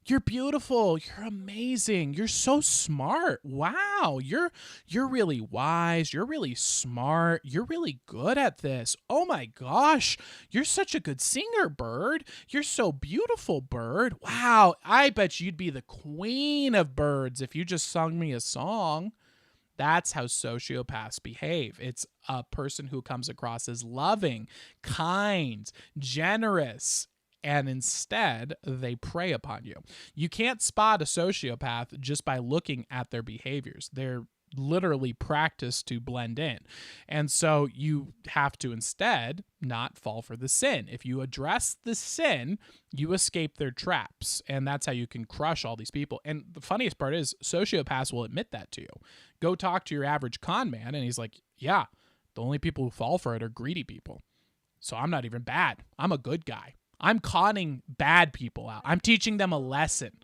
You're beautiful. You're amazing. You're so smart. Wow. You're really wise. You're really smart. You're really good at this. Oh my gosh. You're such a good singer, bird. You're so beautiful, bird. Wow. I bet you'd be the queen of birds if you just sung me a song. That's how sociopaths behave. It's a person who comes across as loving, kind, generous, and instead they prey upon you. You can't spot a sociopath just by looking at their behaviors. They're literally practiced to blend in. And so you have to instead not fall for the sin. If you address the sin, you escape their traps. And that's how you can crush all these people. And the funniest part is sociopaths will admit that to you. Go talk to your average con man and he's like, yeah, the only people who fall for it are greedy people. So I'm not even bad. I'm a good guy. I'm conning bad people out. I'm teaching them a lesson.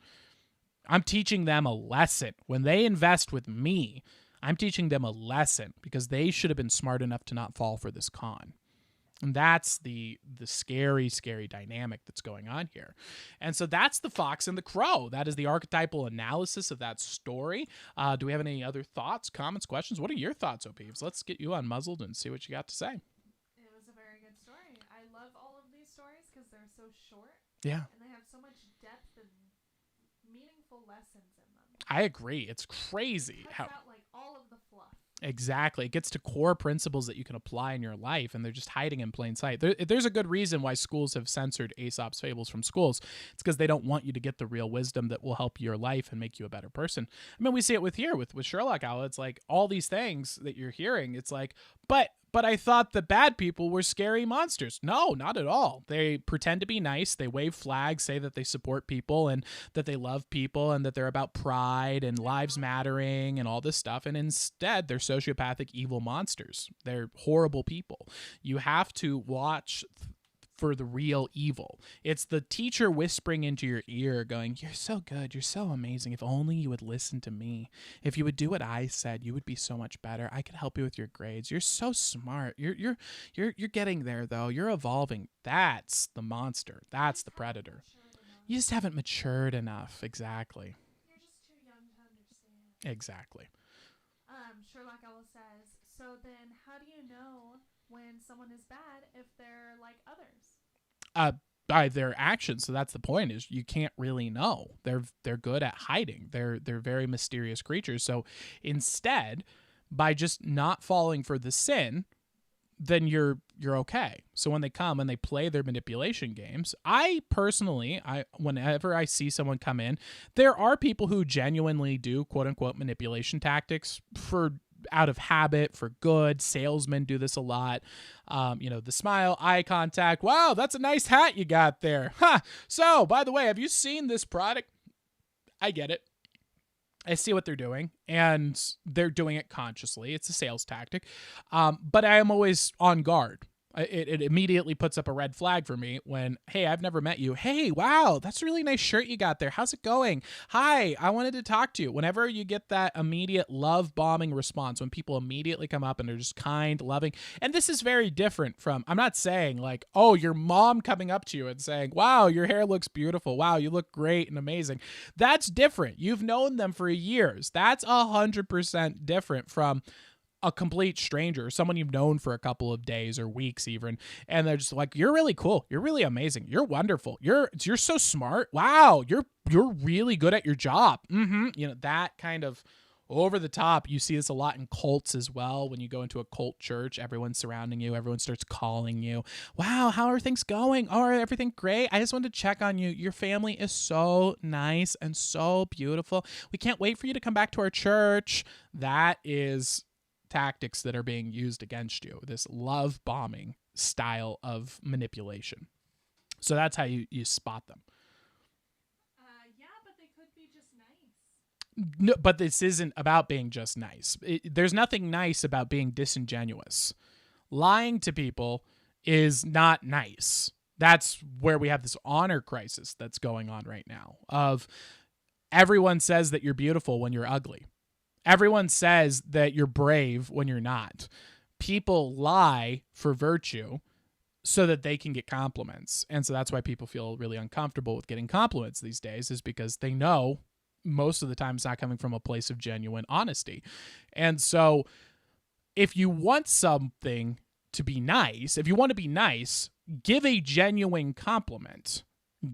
When they invest with me, I'm teaching them a lesson because they should have been smart enough to not fall for this con. And that's the scary, scary dynamic that's going on here. And so that's the fox and the crow. That is the archetypal analysis of that story. Do we have any other thoughts, comments, questions? What are your thoughts, O'Peeves? Let's get you unmuzzled and see what you got to say. It was a very good story. I love all of these stories because they're so short. Yeah. And they have so much depth and meaningful lessons in them. I agree. It's crazy It cuts out like all of the fluff. Exactly. It gets to core principles that you can apply in your life, and they're just hiding in plain sight. There's a good reason why schools have censored Aesop's fables from schools. It's because they don't want you to get the real wisdom that will help your life and make you a better person. I mean, we see it with Sherlock Owl. It's like all these things that you're hearing. It's like, but I thought the bad people were scary monsters. No, not at all. They pretend to be nice. They wave flags, say that they support people and that they love people and that they're about pride and lives mattering and all this stuff. And instead, they're sociopathic, evil monsters. They're horrible people. You have to watch for the real evil. It's the teacher whispering into your ear going, "You're so good. You're so amazing. If only you would listen to me. If you would do what I said, you would be so much better. I could help you with your grades. You're so smart. You're getting there though. You're evolving." That's the monster. That's the predator. You just haven't matured enough. Exactly. You're just too young to understand. Exactly. Sherlock Owl says, so then how do you know when someone is bad if they're like others? By their actions. So that's the point, is you can't really know. They're good at hiding. They're very mysterious creatures. So instead, by just not falling for the sin, then you're okay. So when they come and they play their manipulation games, I personally, whenever I see someone come in, there are people who genuinely do quote unquote manipulation tactics for out of habit, for good. Salesmen do this a lot. The smile, eye contact. Wow, that's a nice hat you got there. Huh. So, by the way, have you seen this product? I get it. I see what they're doing, and they're doing it consciously. It's a sales tactic. But I am always on guard. It immediately puts up a red flag for me when, hey, I've never met you. Hey, wow, that's a really nice shirt you got there. How's it going? Hi, I wanted to talk to you. Whenever you get that immediate love bombing response, when people immediately come up and they're just kind, loving, and this is very different from, I'm not saying like, oh, your mom coming up to you and saying, wow, your hair looks beautiful. Wow, you look great and amazing. That's different. You've known them for years. That's 100% different from a complete stranger, someone you've known for a couple of days or weeks even, and they're just like, you're really cool, you're really amazing, you're wonderful, you're so smart, wow, you're really good at your job. That kind of over the top. You see this a lot in cults as well. When you go into a cult church, everyone's surrounding you, everyone starts calling you, wow, how are things going? Oh, everything great, I just wanted to check on you, your family is so nice and so beautiful, we can't wait for you to come back to our church. That is tactics that are being used against you, this love bombing style of manipulation. So that's how you spot them. Yeah, but they could be just nice. No, but this isn't about being just nice. There's nothing nice about being disingenuous. Lying to people is not nice. That's where we have this honor crisis that's going on right now, of everyone says that you're beautiful when you're ugly. Everyone says that you're brave when you're not. People lie for virtue so that they can get compliments. And so that's why people feel really uncomfortable with getting compliments these days, is because they know most of the time it's not coming from a place of genuine honesty. And so if you want something to be nice, if you want to be nice, give a genuine compliment.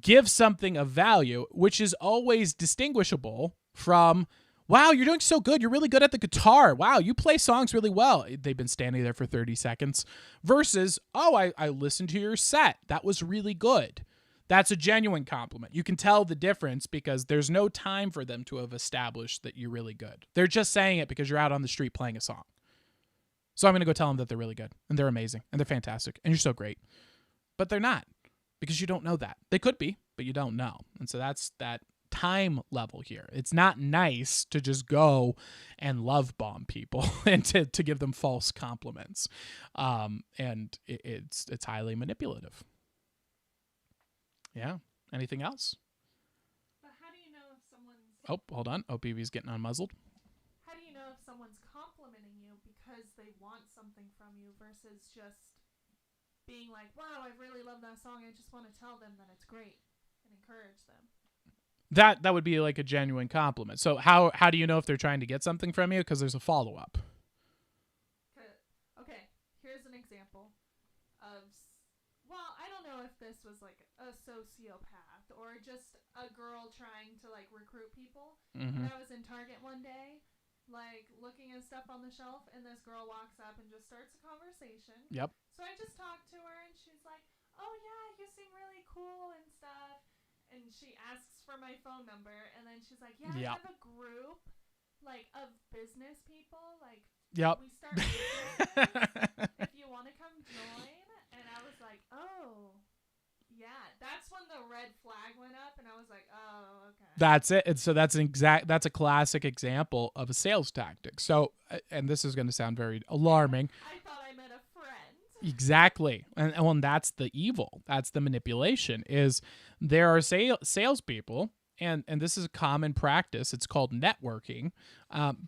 Give something of value, which is always distinguishable from, wow, you're doing so good. You're really good at the guitar. Wow, you play songs really well. They've been standing there for 30 seconds. Versus, oh, I listened to your set. That was really good. That's a genuine compliment. You can tell the difference because there's no time for them to have established that you're really good. They're just saying it because you're out on the street playing a song. So I'm going to go tell them that they're really good and they're amazing and they're fantastic and you're so great. But they're not, because you don't know that. They could be, but you don't know. And so that's that time level here. It's not nice to just go and love bomb people and to give them false compliments. And it's highly manipulative. Yeah. Anything else? But how do you know if someone's... Oh, hold on. OPV's getting unmuzzled. How do you know if someone's complimenting you because they want something from you versus just being like, wow, I really love that song, I just want to tell them that it's great and encourage them? That would be like a genuine compliment. So how do you know if they're trying to get something from you? Because there's a follow-up. Okay, here's an example of... Well, I don't know if this was like a sociopath or just a girl trying to like recruit people. Mm-hmm. But I was in Target one day like looking at stuff on the shelf, and this girl walks up and just starts a conversation. Yep. So I just talked to her, and she's like, "Oh yeah, you seem really cool and stuff." And she asks for my phone number, and then she's like, "Yeah, I Yep. have a group like of business people. Like, Yep. we start businesses. If you want to come join." And I was like, "Oh, yeah." That's when the red flag went up, and I was like, "Oh, okay." That's it. And so that's a classic example of a sales tactic. So, and this is going to sound very alarming. I thought I met a friend. Exactly. And that's the evil. That's the manipulation, is there are salespeople, and this is a common practice. It's called networking.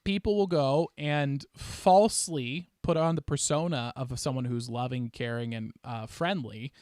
People will go and falsely put on the persona of someone who's loving, caring, and friendly,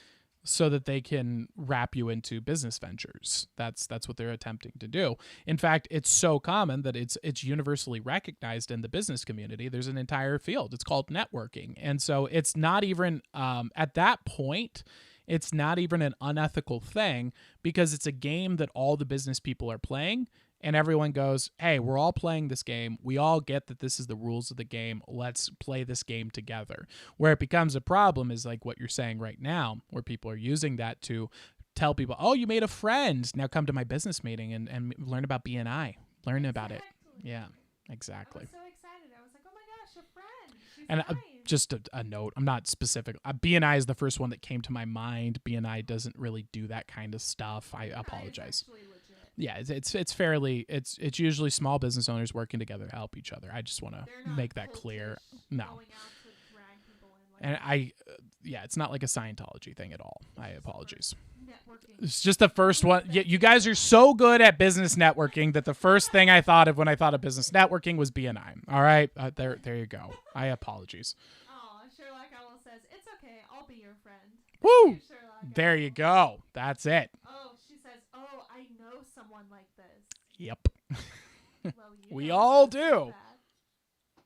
so that they can wrap you into business ventures. That's what they're attempting to do. In fact, it's so common that it's universally recognized in the business community. There's an entire field. It's called networking. And so it's not even, at that point, it's not even an unethical thing, because it's a game that all the business people are playing. And everyone goes, hey, we're all playing this game. We all get that this is the rules of the game. Let's play this game together. Where it becomes a problem is like what you're saying right now, where people are using that to tell people, oh, you made a friend. Now come to my business meeting and learn about BNI. Learn about it. Yeah, exactly. I was so excited. I was like, "Oh my gosh, a friend. She's And nice." just a note, I'm not specific. BNI is the first one that came to my mind. BNI doesn't really do that kind of stuff. I apologize. It's actually legit. Yeah, it's fairly, it's usually small business owners working together to help each other. I just want to They're not make that clear. cultish No. Going out to drag people in. And yeah, it's not like a Scientology thing at all. I apologize. Networking. It's just the first one. You guys are so good at business networking that the first thing I thought of when I thought of business networking was BNI. All right, there you go. I apologize. Oh, Sherlock Owl says, "It's okay. I'll be your friend." Woo! Thank you, Sherlock There Owl. you go. That's it. Oh, she says, "Oh, I know someone like this." Yep. Well, you We know all someone do. like that.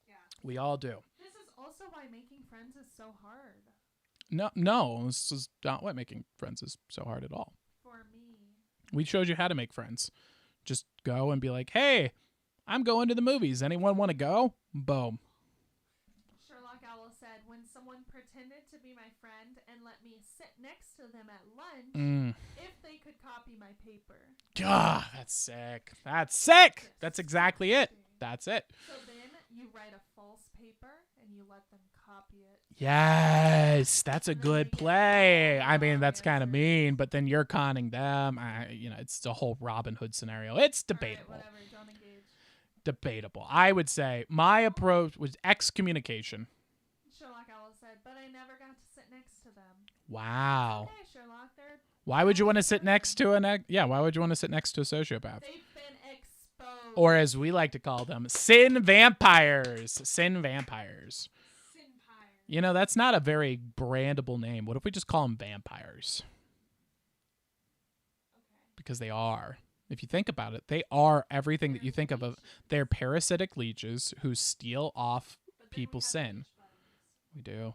Yeah. We all do. This is also why making friends is so hard No, this is not what making friends is so hard at all. for me. We showed you how to make friends. Just go and be like, hey, I'm going to the movies. Anyone want to go? Boom. Sherlock Owl said, "When someone pretended to be my friend and let me sit next to them at lunch, if they could copy my paper." God, that's sick. That's sick. That's exactly it. That's it. So then you write a false paper and you let them copy it. Yes, that's a good play. I mean, that's kind of mean, but then you're conning them. It's a whole Robin Hood scenario. It's debatable. All right, whatever. Don't engage. Debatable. I would say my approach was excommunication. Sherlock Owl said, "But I never got to sit next to them." Wow. Okay, Sherlock, they're Why would you want to sit next to why would you want to sit next to a sociopath? they've been exposed. Or as we like to call them, sin vampires. Sin vampires. Sinpire. That's not a very brandable name. What if we just call them vampires? Okay. Because they are. If you think about it, they are everything that you think of. They're parasitic leeches who steal off But then people's we have sin. leech buttons. We do.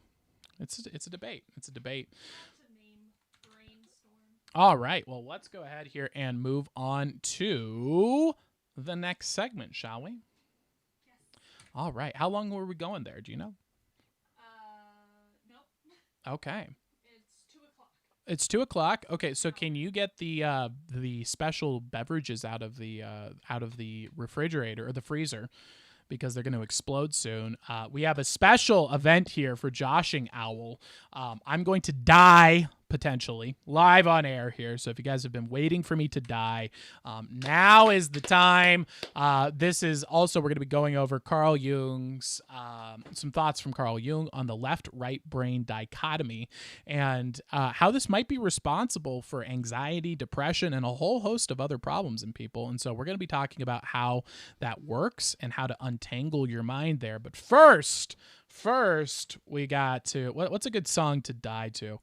It's a debate. It's a debate. Not to name brainstorm. All right. Well, let's go ahead here and move on to the next segment, shall we? Yes. All right. How long were we going there? Do you know? Nope. Okay. It's 2:00. It's 2:00. Okay, so can you get the special beverages out of the refrigerator or the freezer, because they're going to explode soon. We have a special event here for Joshing Owl. I'm going to die potentially live on air here. So if you guys have been waiting for me to die, now is the time. This is also, we're going to be going over Carl Jung's, some thoughts from Carl Jung on the left-right brain dichotomy and how this might be responsible for anxiety, depression, and a whole host of other problems in people. And so we're going to be talking about how that works and how to untangle your mind there. But first, we got to what's a good song to die to?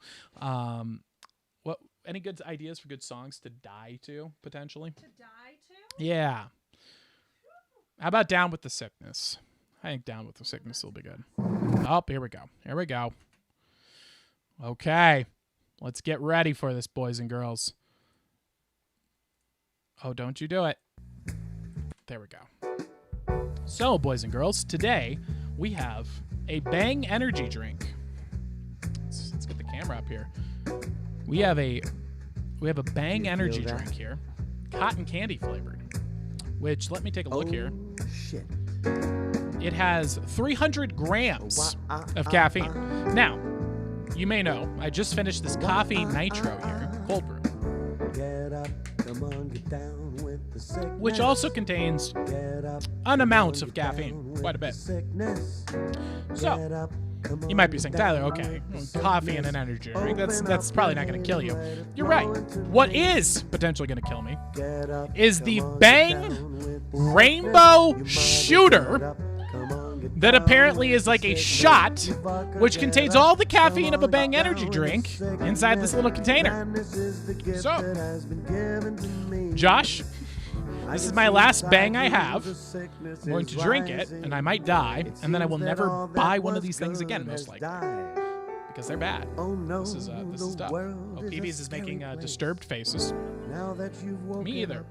Any good ideas for good songs to die to potentially? To die to? Yeah. How about Down with the Sickness? I think Down with the Sickness will be good. Oh, here we go. Okay. Let's get ready for this, boys and girls. Oh, don't you do it. There we go. So, boys and girls, today we have a Bang energy drink. Let's get the camera up here. We have a Bang energy drink here, cotton candy flavored. Which, let me take a look here. Shit. It has 300 grams of caffeine. Now, you may know, I just finished this coffee nitro here, cold brew, which also contains an amount of caffeine, quite a bit. So, you might be saying, Tyler, okay, coffee and an energy drink, that's probably not going to kill you. You're right. What is potentially going to kill me is the Bang Rainbow Shooter that apparently is like a shot, which contains all the caffeine of a Bang energy drink inside this little container. So, Josh, this is my last Bang I have. I'm going to drink it, and I might die, and then I will never buy one of these things again, most likely, because they're bad. This is tough. Oh, Peeves is making disturbed faces. Me either.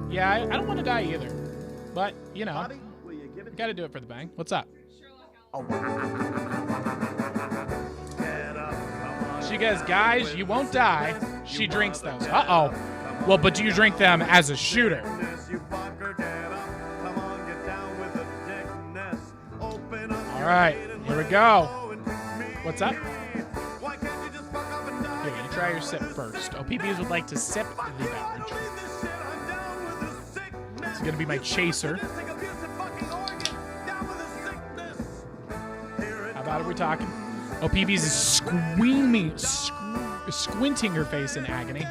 Yeah, I don't want to die either. But, you know, got to do it for the Bang. What's up? She goes, guys, you won't die. She drinks those. Uh-oh. Well, but do you drink them as a shooter? All right, here we go. What's up? Here, you try your sip first. Oh, PBs would like to sip the beverage. It's going to be my chaser. How about are we talking? Oh, PBs is squinting her face in agony.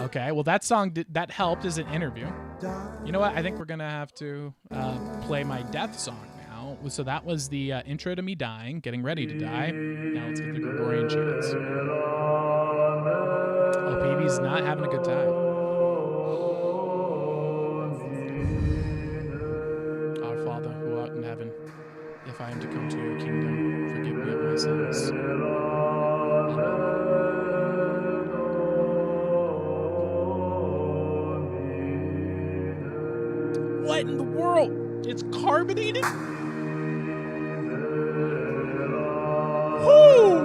Okay, well, that song, that helped as an interview. You know what? I think we're going to have to play my death song now. So that was the intro to me dying, getting ready to die. Now let's get the Gregorian chants. Oh, PB's not having a good time. Our Father, who art in heaven, if I am to come to your kingdom, forgive me of my sins. What in the world? It's carbonated? Whoo!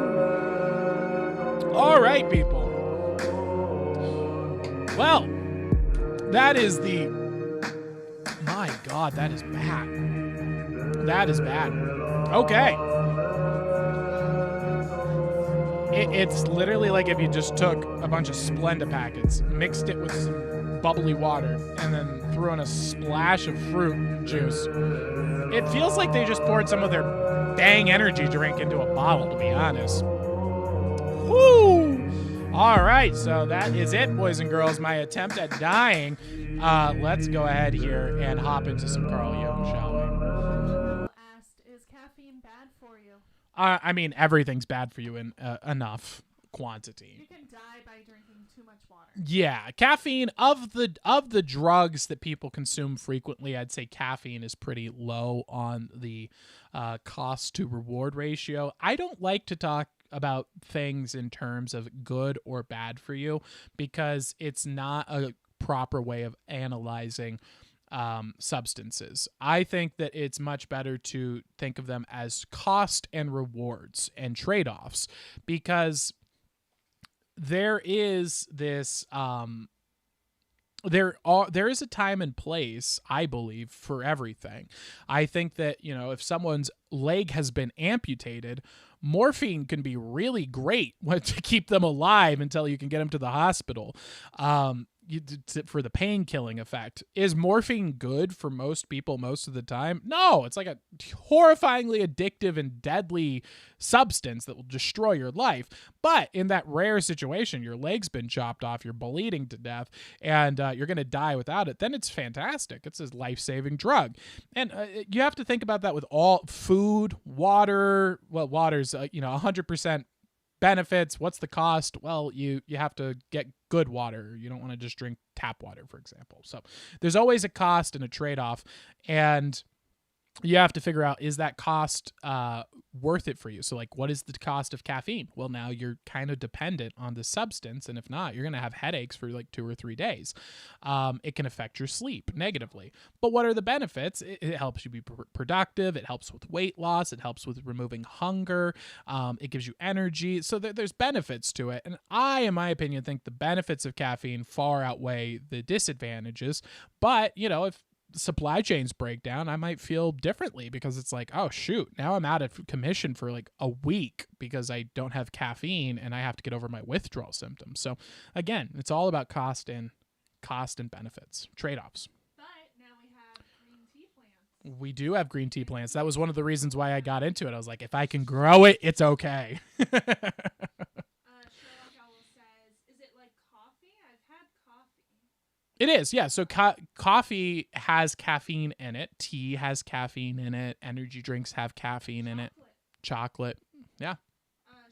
All right, people. Well, that is the... My God, that is bad. That is bad. Okay. It's literally like if you just took a bunch of Splenda packets, mixed it with some bubbly water, and then threw in a splash of fruit juice. It feels like they just poured some of their Bang energy drink into a bottle, to be honest. Woo! All right, so that is it, boys and girls. My attempt at dying. Let's go ahead here and hop into some Carl Jung, shall we? Asked, is caffeine bad for you? I mean, everything's bad for you in enough quantity. You can die by drinking too much water. Yeah, caffeine of the drugs that people consume frequently, I'd say caffeine is pretty low on the cost to reward ratio. I don't like to talk about things in terms of good or bad for you because it's not a proper way of analyzing substances. I think that it's much better to think of them as cost and rewards and trade-offs, because there is this there is a time and place, I believe, for everything. I think that, you know, if someone's leg has been amputated, morphine can be really great to keep them alive until you can get them to the hospital. For the pain killing effect. Is morphine good for most people most of the time? No, it's like a horrifyingly addictive and deadly substance that will destroy your life. But in that rare situation, your leg's been chopped off, you're bleeding to death, and you're going to die without it, then it's fantastic. It's a life-saving drug. And you have to think about that with all food, water. Well, water's 100% benefits. What's the cost? Well, you have to get good water. You don't want to just drink tap water, for example. So there's always a cost and a trade-off. And you have to figure out, is that cost worth it for you? So like, what is the cost of caffeine? Well, now you're kind of dependent on the substance, and if not, you're going to have headaches for like 2 or 3 days. It can affect your sleep negatively. But what are the benefits? It helps you be productive. It helps with weight loss. It helps with removing hunger. It gives you energy. So there's benefits to it. And I, in my opinion, think the benefits of caffeine far outweigh the disadvantages. But, you know, if supply chains break down, I might feel differently, because it's like, oh shoot, now I'm out of commission for like a week because I don't have caffeine and I have to get over my withdrawal symptoms. So again, it's all about cost and benefits, trade-offs. But now we have green tea plants. We do have green tea plants. That was one of the reasons why I got into it. I was like, if I can grow it, it's okay. Sherlock Owl says, is it like coffee? I've had coffee. It is, yeah. So coffee has caffeine in it. Tea has caffeine in it. Energy drinks have caffeine in it. Chocolate. Yeah.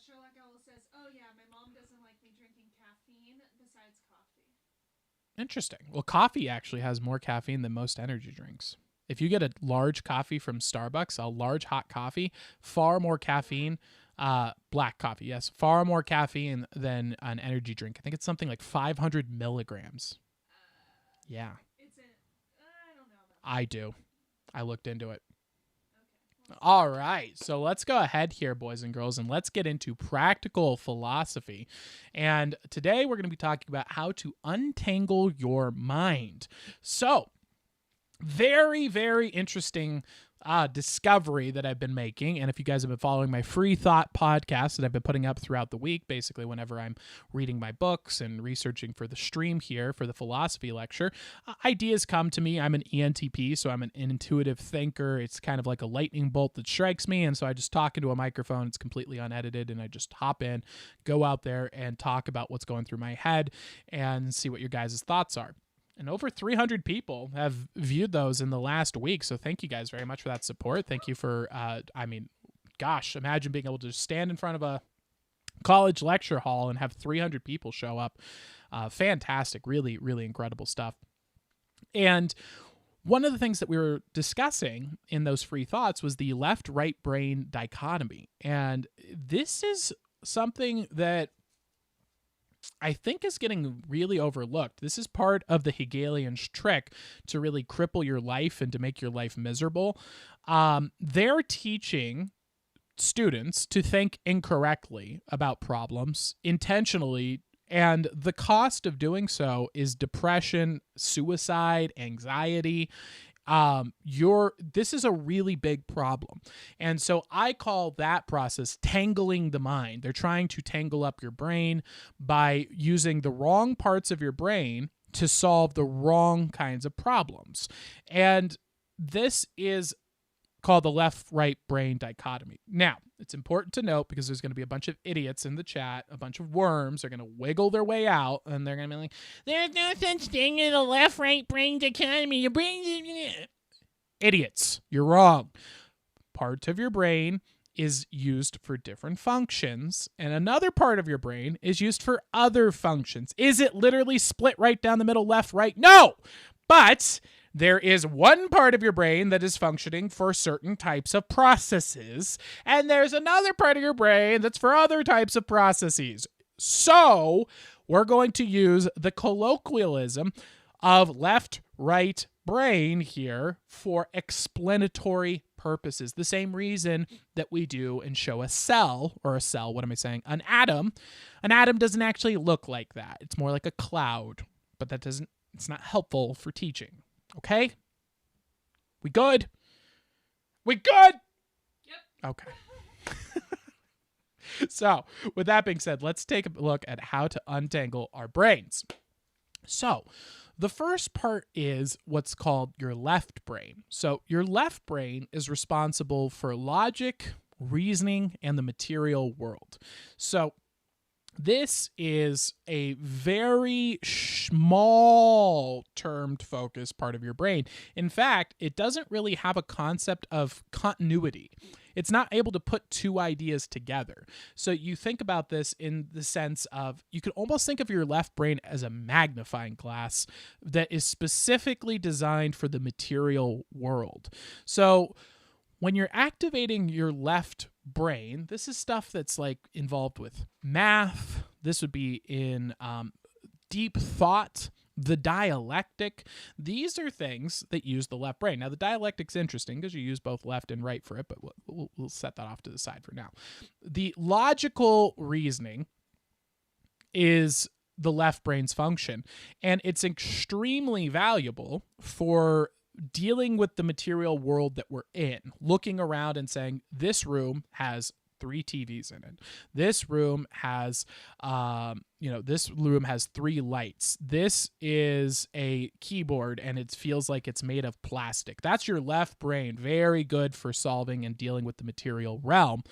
Sherlock Owl says, oh yeah, my mom doesn't like me drinking caffeine besides coffee. Interesting. Well, coffee actually has more caffeine than most energy drinks. If you get a large coffee from Starbucks, a large hot coffee, far more caffeine. Black coffee, yes. Far more caffeine than an energy drink. I think it's something like 500 milligrams. Yeah. I don't know about that. I do. I looked into it. Okay. All right. So let's go ahead here, boys and girls, and let's get into practical philosophy. And today we're going to be talking about how to untangle your mind. So, very, very interesting discovery that I've been making. And if you guys have been following my free thought podcast that I've been putting up throughout the week, basically whenever I'm reading my books and researching for the stream here for the philosophy lecture, ideas come to me. I'm an ENTP, so I'm an intuitive thinker. It's kind of like a lightning bolt that strikes me. And so I just talk into a microphone. It's completely unedited. And I just hop in, go out there and talk about what's going through my head and see what your guys' thoughts are. And over 300 people have viewed those in the last week. So thank you guys very much for that support. Thank you for, imagine being able to stand in front of a college lecture hall and have 300 people show up. Fantastic. Really, really incredible stuff. And one of the things that we were discussing in those free thoughts was the left-right brain dichotomy. And this is something that I think is getting really overlooked. This is part of the Hegelian's trick to really cripple your life and to make your life miserable. They're teaching students to think incorrectly about problems intentionally, and the cost of doing so is depression, suicide, anxiety. This is a really big problem. And so I call that process tangling the mind. They're trying to tangle up your brain by using the wrong parts of your brain to solve the wrong kinds of problems. And this is called the left-right brain dichotomy. Now, it's important to note, because there's going to be a bunch of idiots in the chat, a bunch of worms are going to wiggle their way out, and they're going to be like, there's no such thing as a left-right brain dichotomy. Your brain... Idiots. You're wrong. Part of your brain is used for different functions, and another part of your brain is used for other functions. Is it literally split right down the middle, left, right? No! But there is one part of your brain that is functioning for certain types of processes, and there's another part of your brain that's for other types of processes. So, we're going to use the colloquialism of left-right brain here for explanatory purposes. The same reason that we do and show an atom. An atom doesn't actually look like that. It's more like a cloud, but it's not helpful for teaching. Okay? We good? We good? Yep. Okay. So, with that being said, let's take a look at how to untangle our brains. So, the first part is what's called your left brain. So, your left brain is responsible for logic, reasoning, and the material world. So, this is a very small termed focus part of your brain. In fact, it doesn't really have a concept of continuity. It's not able to put two ideas together. So you think about this in the sense of, you could almost think of your left brain as a magnifying glass that is specifically designed for the material world. So when you're activating your left brain, this is stuff that's like involved with math. This would be in deep thought, the dialectic. These are things that use the left brain. Now, the dialectic's interesting because you use both left and right for it, but we'll set that off to the side for now. The logical reasoning is the left brain's function, and it's extremely valuable for dealing with the material world that we're in, looking around and saying, this room has 3 TVs in it. This room has, this room has 3 lights. This is a keyboard and it feels like it's made of plastic. That's your left brain. Very good for solving and dealing with the material realm.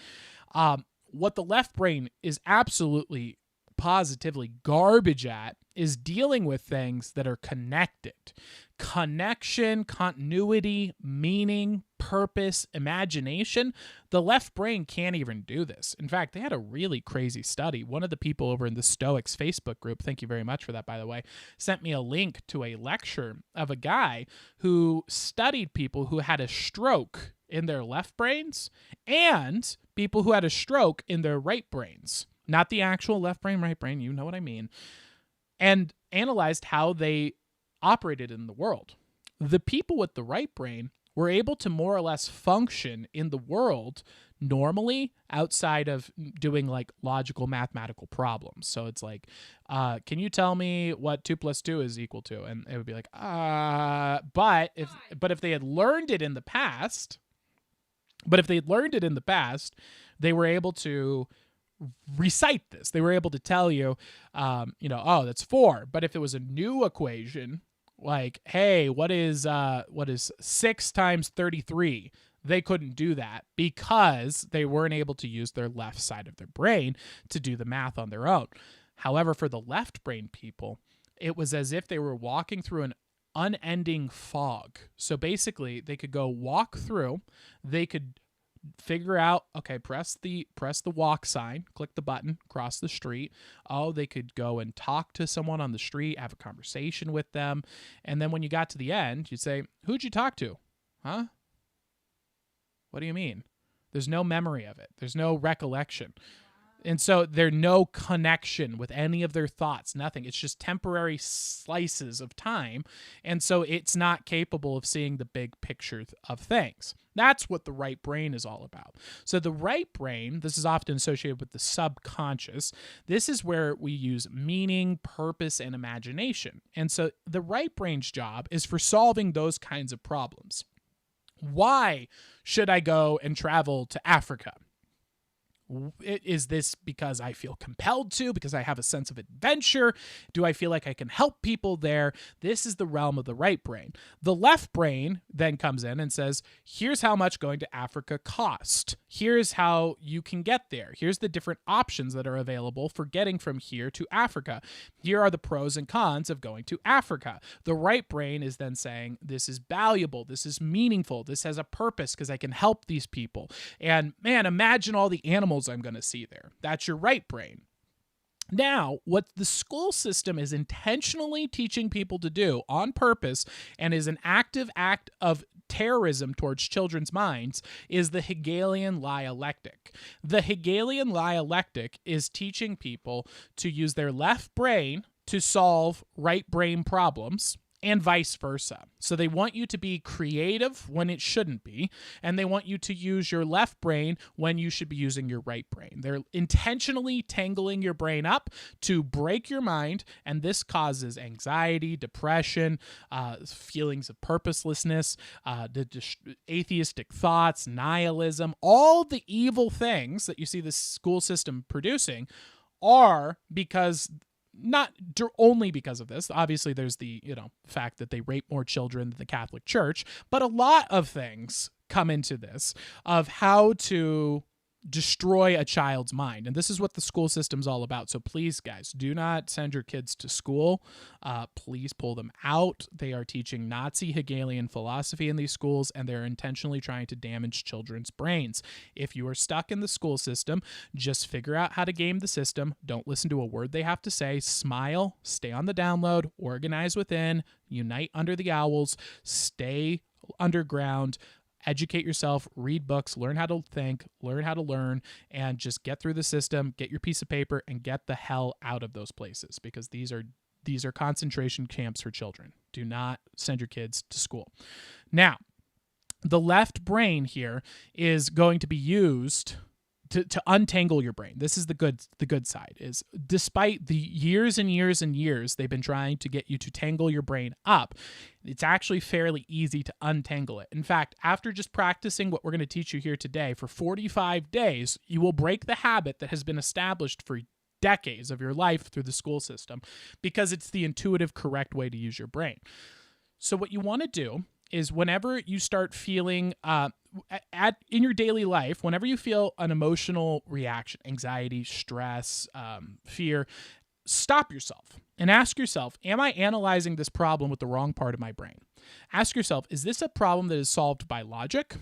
What the left brain is absolutely positively garbage at is dealing with things that are connected. Connection, continuity, meaning, purpose, imagination. The left brain can't even do this. In fact, they had a really crazy study. One of the people over in the Stoics Facebook group, thank you very much for that, by the way, sent me a link to a lecture of a guy who studied people who had a stroke in their left brains and people who had a stroke in their right brains. Not the actual left brain, right brain, you know what I mean. And analyzed how they operated in the world. The people with the right brain were able to more or less function in the world normally outside of doing like logical mathematical problems. So it's like, can you tell me what 2 + 2 is equal to? And it would be like, but if they had learned it in the past, they were able to recite this. They were able to tell you, oh, that's 4. But if it was a new equation, like, hey, what is 6 times 33? They couldn't do that because they weren't able to use their left side of their brain to do the math on their own. However, for the left brain people, it was as if they were walking through an unending fog. So basically, they could go walk through, they could figure out, okay, press the walk sign, click the button, cross the street. Oh, they could go and talk to someone on the street, have a conversation with them. And then when you got to the end, you'd say, who'd you talk to? Huh? What do you mean? There's no memory of it. There's no recollection. And so there's no connection with any of their thoughts, nothing. It's just temporary slices of time. And so it's not capable of seeing the big picture of things. That's what the right brain is all about. So the right brain, this is often associated with the subconscious. This is where we use meaning, purpose, and imagination. And so the right brain's job is for solving those kinds of problems. Why should I go and travel to Africa? Is this because I feel compelled to, because I have a sense of adventure? Do I feel like I can help people there? This is the realm of the right brain. The left brain then comes in and says, here's how much going to Africa cost. Here's how you can get there. Here's the different options that are available for getting from here to Africa. Here are the pros and cons of going to Africa. The right brain is then saying, this is valuable. This is meaningful. This has a purpose because I can help these people. And man, imagine all the animals I'm going to see there. That's your right brain. Now, what the school system is intentionally teaching people to do on purpose and is an active act of terrorism towards children's minds is the Hegelian dialectic. The Hegelian dialectic is teaching people to use their left brain to solve right brain problems, and vice versa. So they want you to be creative when it shouldn't be, and they want you to use your left brain when you should be using your right brain. They're intentionally tangling your brain up to break your mind, and this causes anxiety, depression, feelings of purposelessness, atheistic thoughts, nihilism. All the evil things that you see the school system producing are because not only because of this. Obviously, there's the fact that they rape more children than the Catholic Church, but a lot of things come into this of how to destroy a child's mind. And this is what the school system's all about. So please, guys, do not send your kids to school. Please pull them out. They are teaching Nazi Hegelian philosophy in these schools, and they're intentionally trying to damage children's brains. If you are stuck in the school system, just figure out how to game the system. Don't listen to a word they have to say. Smile, stay on the download, organize within, unite under the owls, stay underground, educate yourself, read books, learn how to think, learn how to learn, and just get through the system, get your piece of paper, and get the hell out of those places, because these are concentration camps for children. Do not send your kids to school. Now, the left brain here is going to be used to untangle your brain. This is the good side, is despite the years and years and years they've been trying to get you to tangle your brain up, it's actually fairly easy to untangle it. In fact, after just practicing what we're going to teach you here today for 45 days, you will break the habit that has been established for decades of your life through the school system, because it's the intuitive, correct way to use your brain. So what you want to do is, whenever you start feeling in your daily life, whenever you feel an emotional reaction, anxiety, stress, fear, stop yourself and ask yourself, am I analyzing this problem with the wrong part of my brain? Ask yourself, is this a problem that is solved by logic,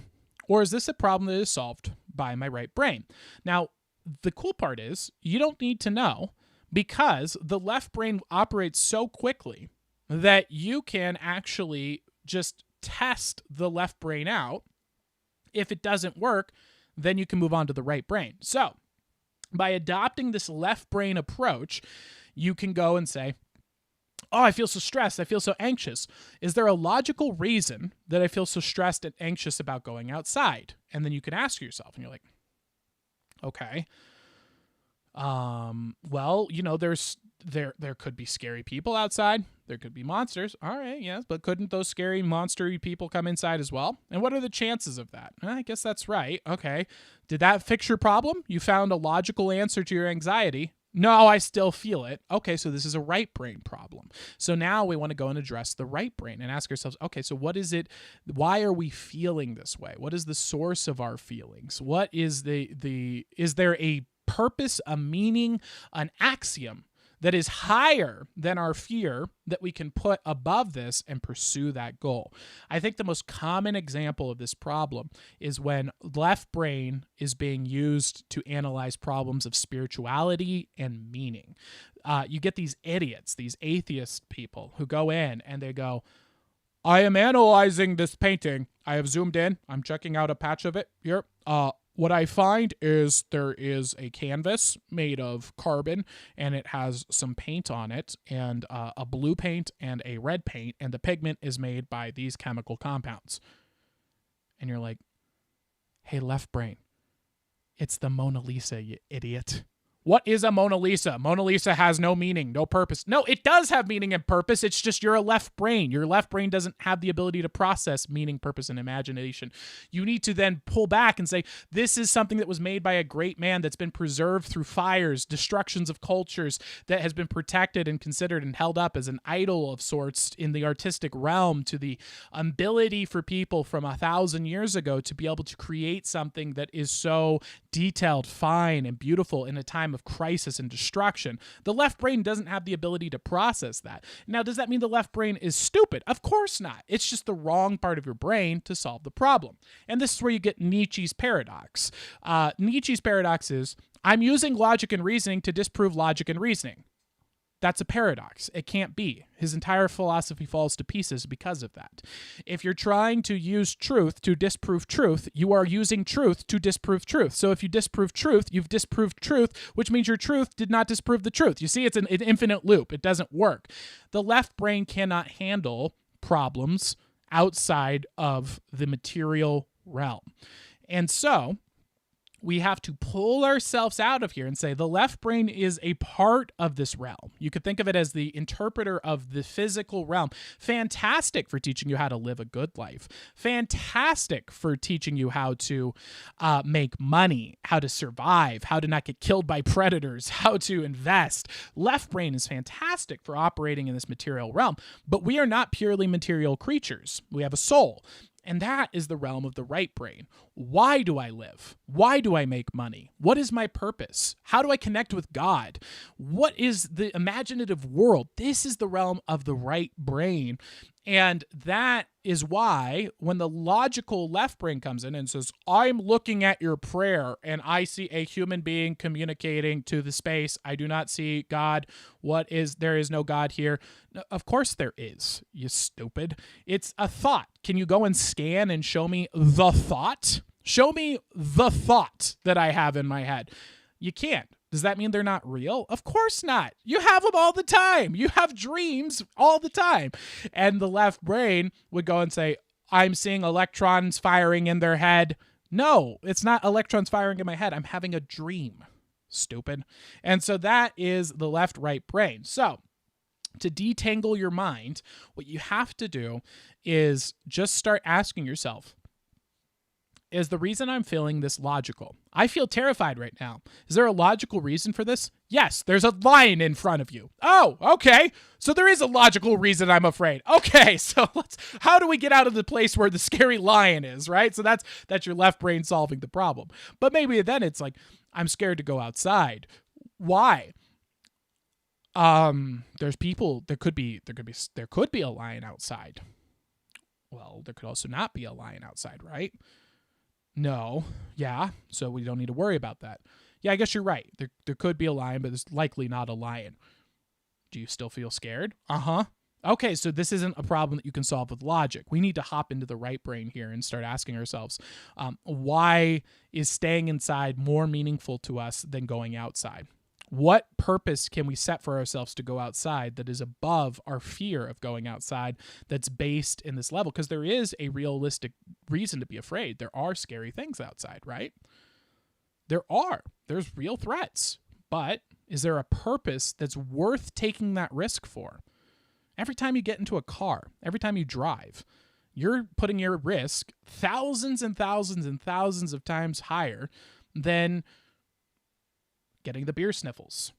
or is this a problem that is solved by my right brain? Now, the cool part is you don't need to know, because the left brain operates so quickly that you can actually just test the left brain out. If it doesn't work, then you can move on to the right brain. So by adopting this left brain approach, you can go and say, oh, I feel so stressed. I feel so anxious. Is there a logical reason that I feel so stressed and anxious about going outside? And then you can ask yourself, and you're like, okay, well, there could be scary people outside. There could be monsters. All right, yes, but couldn't those scary, monstery people come inside as well? And what are the chances of that? I guess that's right. Okay. Did that fix your problem? You found a logical answer to your anxiety. No, I still feel it. Okay, so this is a right brain problem. So now we want to go and address the right brain and ask ourselves, okay, so what is it? Why are we feeling this way? What is the source of our feelings? What is is there a purpose, a meaning, an axiom that is higher than our fear that we can put above this and pursue that goal? I think the most common example of this problem is when left brain is being used to analyze problems of spirituality and meaning. You get these idiots, these atheist people who go in and they go, I am analyzing this painting. I have zoomed in. I'm checking out a patch of it here. What I find is there is a canvas made of carbon, and it has some paint on it, and a blue paint and a red paint, and the pigment is made by these chemical compounds. And you're like, hey, left brain, it's the Mona Lisa, you idiot. What is a Mona Lisa? Mona Lisa has no meaning, no purpose. No, it does have meaning and purpose. It's just you're a left brain. Your left brain doesn't have the ability to process meaning, purpose, and imagination. You need to then pull back and say, this is something that was made by a great man that's been preserved through fires, destructions of cultures, that has been protected and considered and held up as an idol of sorts in the artistic realm, to the ability for people from 1,000 years ago to be able to create something that is so detailed, fine, and beautiful in a time of crisis and destruction. The left brain doesn't have the ability to process that. Now, does that mean the left brain is stupid? Of course not. It's just the wrong part of your brain to solve the problem. And this is where you get Nietzsche's paradox. Nietzsche's paradox is, I'm using logic and reasoning to disprove logic and reasoning. That's a paradox. It can't be. His entire philosophy falls to pieces because of that. If you're trying to use truth to disprove truth, you are using truth to disprove truth. So if you disprove truth, you've disproved truth, which means your truth did not disprove the truth. You see, it's an infinite loop. It doesn't work. The left brain cannot handle problems outside of the material realm. And so we have to pull ourselves out of here and say the left brain is a part of this realm. You could think of it as the interpreter of the physical realm. Fantastic for teaching you how to live a good life. Fantastic for teaching you how to make money, how to survive, how to not get killed by predators, how to invest. Left brain is fantastic for operating in this material realm, but we are not purely material creatures. We have a soul. And that is the realm of the right brain. Why do I live? Why do I make money? What is my purpose? How do I connect with God? What is the imaginative world? This is the realm of the right brain. And that is why when the logical left brain comes in and says, I'm looking at your prayer and I see a human being communicating to the space. I do not see God. There is no God here. Of course there is, you stupid. It's a thought. Can you go and scan and show me the thought? Show me the thought that I have in my head. You can't. Does that mean they're not real? Of course not. You have them all the time. You have dreams all the time. And the left brain would go and say, I'm seeing electrons firing in their head. No, it's not electrons firing in my head. I'm having a dream. Stupid. And so that is the left-right brain. So to detangle your mind, what you have to do is just start asking yourself, is the reason I'm feeling this logical? I feel terrified right now. Is there a logical reason for this? Yes, there's a lion in front of you. Oh, okay. So there is a logical reason I'm afraid. Okay, so how do we get out of the place where the scary lion is, right? So that's your left brain solving the problem. But maybe then it's like, I'm scared to go outside. Why? There's people, there could be a lion outside. Well, there could also not be a lion outside, right? No. Yeah. So we don't need to worry about that. Yeah, I guess you're right. There could be a lion, but there's likely not a lion. Do you still feel scared? Uh-huh. Okay, so this isn't a problem that you can solve with logic. We need to hop into the right brain here and start asking ourselves, why is staying inside more meaningful to us than going outside? What purpose can we set for ourselves to go outside that is above our fear of going outside, that's based in this level? Because there is a realistic reason to be afraid. There are scary things outside, right? There's real threats. But is there a purpose that's worth taking that risk for? Every time you get into a car, every time you drive, you're putting your risk thousands and thousands and thousands of times higher than getting the beer sniffles.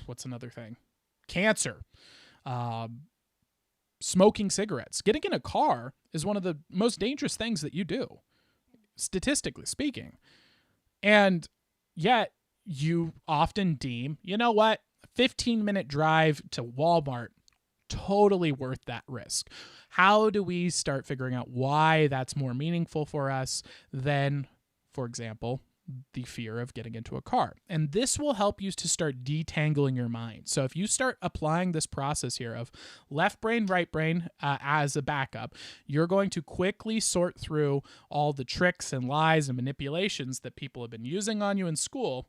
What's another thing? Cancer. Smoking cigarettes. Getting in a car is one of the most dangerous things that you do, statistically speaking. And yet you often deem, you know what? 15-minute drive to Walmart, totally worth that risk. How do we start figuring out why that's more meaningful for us than, for example, the fear of getting into a car? And this will help you to start detangling your mind. So if you start applying this process here of left brain, right brain as a backup, you're going to quickly sort through all the tricks and lies and manipulations that people have been using on you in school.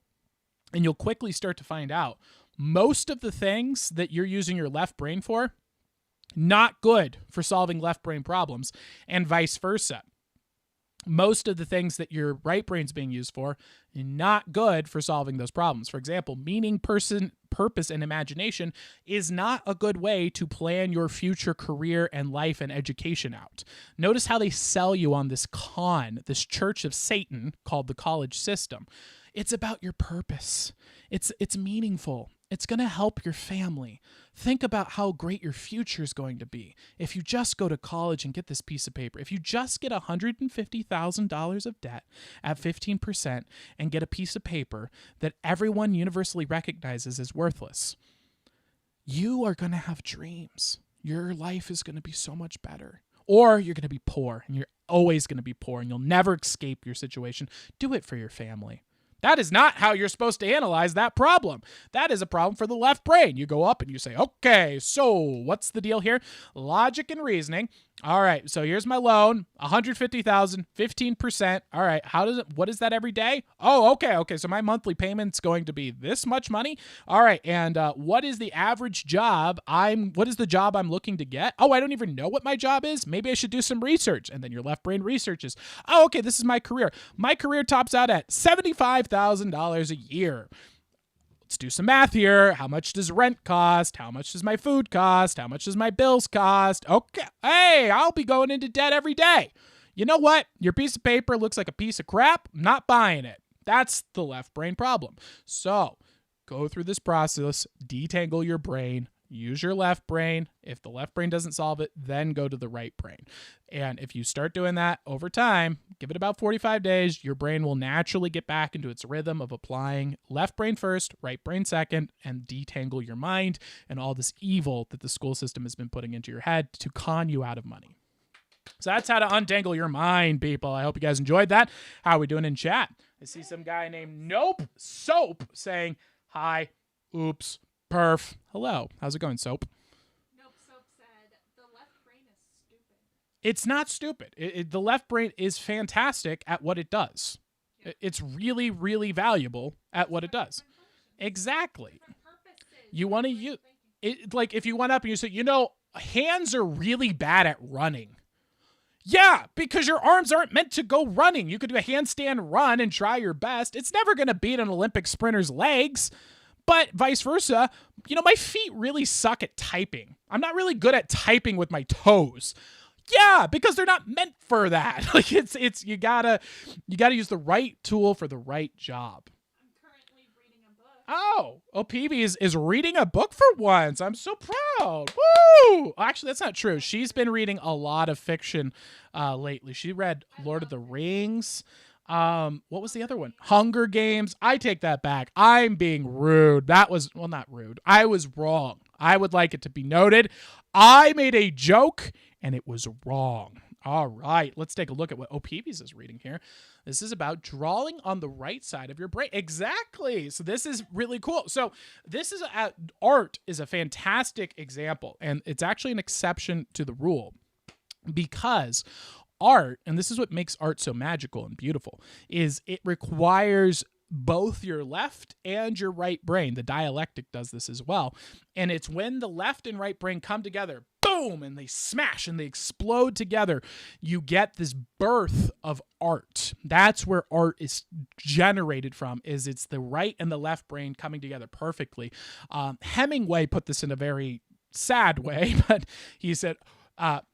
And you'll quickly start to find out most of the things that you're using your left brain for, not good for solving left brain problems, and vice versa. Most of the things that your right brain's being used for, not good for solving those problems. For example, meaning, purpose, and imagination is not a good way to plan your future career and life and education out. Notice how they sell you on this this church of Satan called the college system. It's about your purpose. It's meaningful. It's going to help your family. Think about how great your future is going to be if you just go to college and get this piece of paper. If you just get $150,000 of debt at 15% and get a piece of paper that everyone universally recognizes as worthless, you are going to have dreams. Your life is going to be so much better. Or you're going to be poor, and you're always going to be poor, and you'll never escape your situation. Do it for your family. That is not how you're supposed to analyze that problem. That is a problem for the left brain. You go up and you say, okay, so what's the deal here? Logic and reasoning. All right, so here's my loan, $150,000, 15%. All right, what is that every day? Oh, okay. So my monthly payment's going to be this much money. All right, and what is the average job what is the job I'm looking to get? Oh, I don't even know what my job is. Maybe I should do some research. And then your left brain researches. Oh, okay, this is my career. My career tops out at $75,000 a year. Let's do some math here. How much does rent cost? How much does my food cost? How much does my bills cost? Okay. Hey, I'll be going into debt every day. You know what? Your piece of paper looks like a piece of crap. I'm not buying it. That's the left brain problem. So go through this process, detangle your brain, use your left brain. If the left brain doesn't solve it, then go to the right brain. And if you start doing that over time, give it about 45 days, your brain will naturally get back into its rhythm of applying left brain first, right brain second, and detangle your mind and all this evil that the school system has been putting into your head to con you out of money. So that's how to untangle your mind, people. I hope you guys enjoyed that. How are we doing in chat? I see some guy named Nope Soap saying, hi, oops, perf. Hello. How's it going, Soap? Nope, Soap said, the left brain is stupid. It's not stupid. The left brain is fantastic at what it does. It's really, really valuable at what it does. Exactly. You want to use it, like if you went up and you said, hands are really bad at running. Yeah, because your arms aren't meant to go running. You could do a handstand run and try your best. It's never going to beat an Olympic sprinter's legs. But vice versa, my feet really suck at typing. I'm not really good at typing with my toes. Yeah, because they're not meant for that. Like it's you gotta use the right tool for the right job. I'm currently reading a book. Oh, Peavy is reading a book for once. I'm so proud. Woo! Actually, that's not true. She's been reading a lot of fiction lately. She read Lord of the Rings. What was the other one? Hunger Games. I take that back. I'm being rude. That was, well, not rude. I was wrong. I would like it to be noted. I made a joke and it was wrong. All right, let's take a look at what O'Peavy's is reading here. This is about drawing on the right side of your brain. Exactly. So this is really cool. So this is art is a fantastic example, and it's actually an exception to the rule because art, and this is what makes art so magical and beautiful, is it requires both your left and your right brain. The dialectic does this as well. And it's when the left and right brain come together, boom, and they smash and they explode together, you get this birth of art. That's where art is generated from, is it's the right and the left brain coming together perfectly. Hemingway put this in a very sad way, but he said,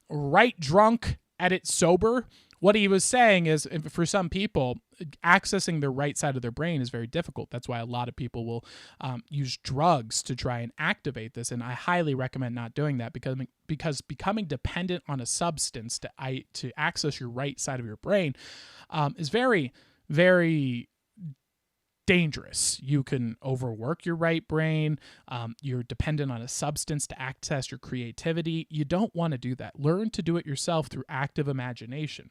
write drunk, edit sober. What he was saying is, for some people, accessing the right side of their brain is very difficult. That's why a lot of people will use drugs to try and activate this. And I highly recommend not doing that because becoming dependent on a substance to access your right side of your brain is very, very dangerous. You can overwork your right brain. You're dependent on a substance to access your creativity. You don't want to do that. Learn to do it yourself through active imagination.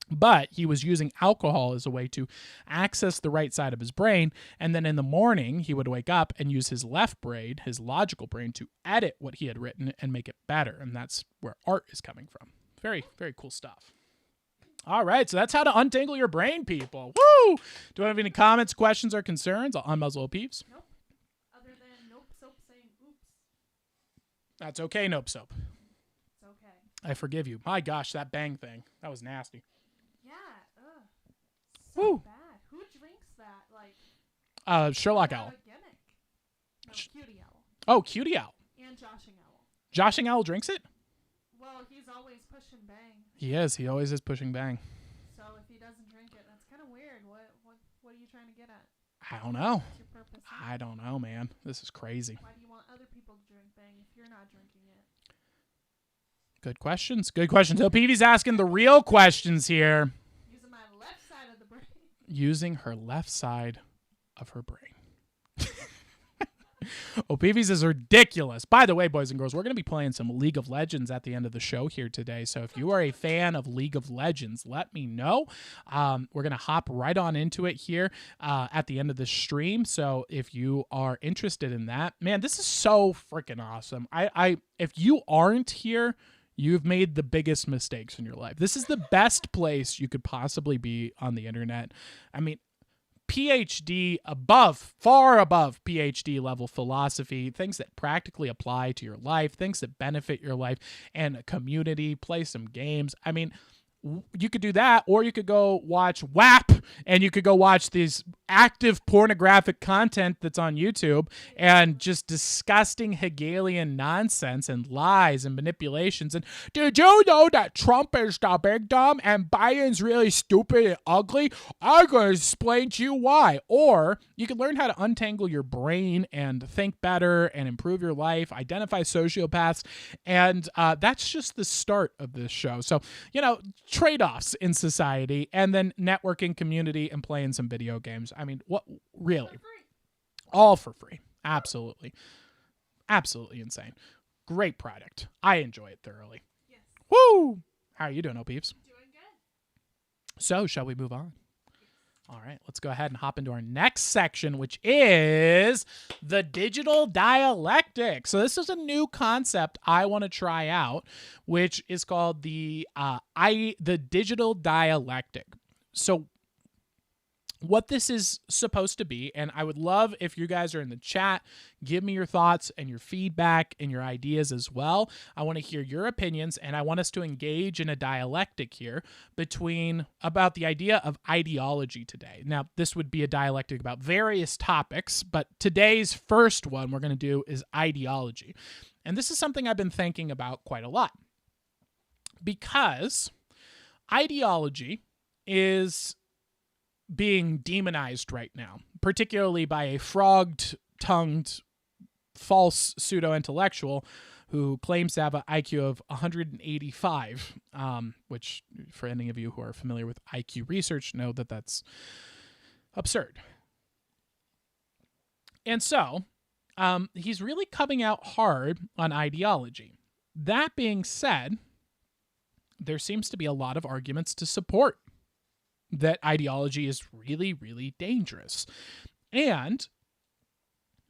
But he was using alcohol as a way to access the right side of his brain. And then in the morning, he would wake up and use his left brain, his logical brain, to edit what he had written and make it better. And that's where art is coming from. Very, very cool stuff. All right, so that's how to untangle your brain, people. Woo! Do I have any comments, questions, or concerns? I'll unmuzzle Peeves. Nope. Other than Nope Soap saying oops. That's okay, Nope Soap. It's okay. I forgive you. My gosh, that bang thing. That was nasty. Yeah, ugh. So Woo. bad. Who drinks that? Like, Sherlock without Owl. a gimmick? No, Cutie Owl. Oh, Cutie Owl. And Joshing Owl. Joshing Owl drinks it? Well, he's always pushing bang. He is. He always is pushing bang. So if he doesn't drink it, that's kind of weird. What are you trying to get at? I don't know. What's your purpose? I don't know, man. This is crazy. Why do you want other people to drink bang if you're not drinking it? Good questions. Good questions. So Peavy's asking the real questions here. Using my left side of the brain. Using her left side of her brain. Peavy's is ridiculous. By the way, boys and girls, we're going to be playing some League of Legends at the end of the show here today. So if you are a fan of League of Legends, let me know. We're going to hop right on into it here at the end of the stream. So if you are interested in that, man, this is so freaking awesome. If you aren't here, you've made the biggest mistakes in your life. This is the best place you could possibly be on the internet. I mean, PhD far above PhD level philosophy, things that practically apply to your life, things that benefit your life and a community, play some games. I mean, you could do that, or you could go watch WAP, and you could go watch these active pornographic content that's on YouTube and just disgusting Hegelian nonsense and lies and manipulations. And did you know that Trump is the big dumb and Biden's really stupid and ugly? I'm going to explain to you why. Or you can learn how to untangle your brain and think better and improve your life, identify sociopaths. And that's just the start of this show. So, trade-offs in society, and then networking, community, and playing some video games. I mean, what really? All for free. Absolutely. Absolutely insane. Great product. I enjoy it thoroughly. Yes. Woo! How are you doing, peeps? Doing good. So, shall we move on? All right, let's go ahead and hop into our next section, which is the digital dialectic. So this is a new concept I want to try out, which is called the digital dialectic. So what this is supposed to be, and I would love if you guys are in the chat, give me your thoughts and your feedback and your ideas as well. I want to hear your opinions, and I want us to engage in a dialectic here about the idea of ideology today. Now, this would be a dialectic about various topics, but today's first one we're going to do is ideology. And this is something I've been thinking about quite a lot, because ideology is being demonized right now, particularly by a frog-tongued false pseudo-intellectual who claims to have an IQ of 185, which, for any of you who are familiar with IQ research, know that that's absurd. And so he's really coming out hard on ideology. That being said, there seems to be a lot of arguments to support that ideology is really, really dangerous. And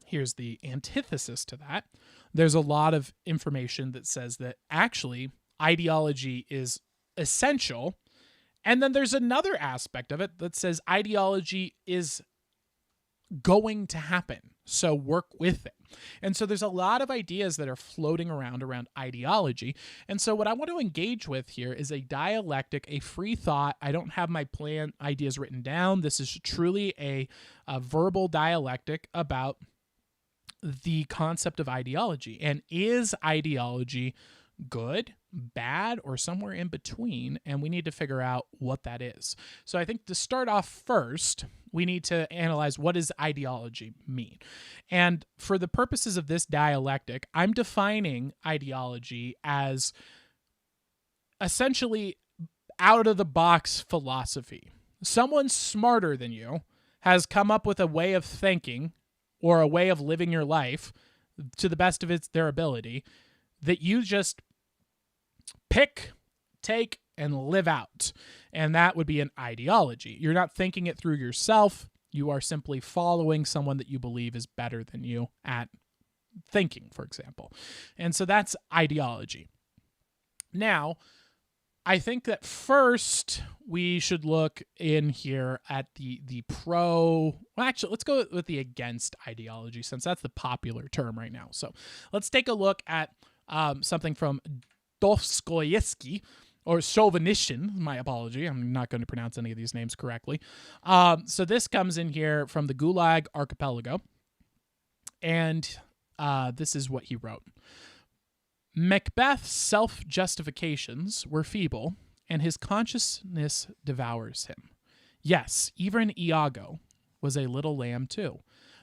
here's the antithesis to that. There's a lot of information that says that actually ideology is essential. And then there's another aspect of it that says ideology is going to happen, so work with it. And so there's a lot of ideas that are floating around ideology. And so what I want to engage with here is a dialectic, a free thought. I don't have my ideas written down. This is truly a verbal dialectic about the concept of ideology. And is ideology good, bad, or somewhere in between? And we need to figure out what that is. So I think to start off first, we need to analyze, what does ideology mean? And for the purposes of this dialectic, I'm defining ideology as essentially out-of-the-box philosophy. Someone smarter than you has come up with a way of thinking or a way of living your life to the best of their ability that you just pick, take, and live out. And that would be an ideology. You're not thinking it through yourself. You are simply following someone that you believe is better than you at thinking, for example. And so that's ideology. Now, I think that first we should look in here at the pro. Well, actually, let's go with the against ideology, since that's the popular term right now. So let's take a look at something from Dostoevsky, or Chauvinishin, my apology. I'm not going to pronounce any of these names correctly. So this comes in here from the Gulag Archipelago. And this is what he wrote. Macbeth's self-justifications were feeble, and his consciousness devours him. Yes, even Iago was a little lamb too.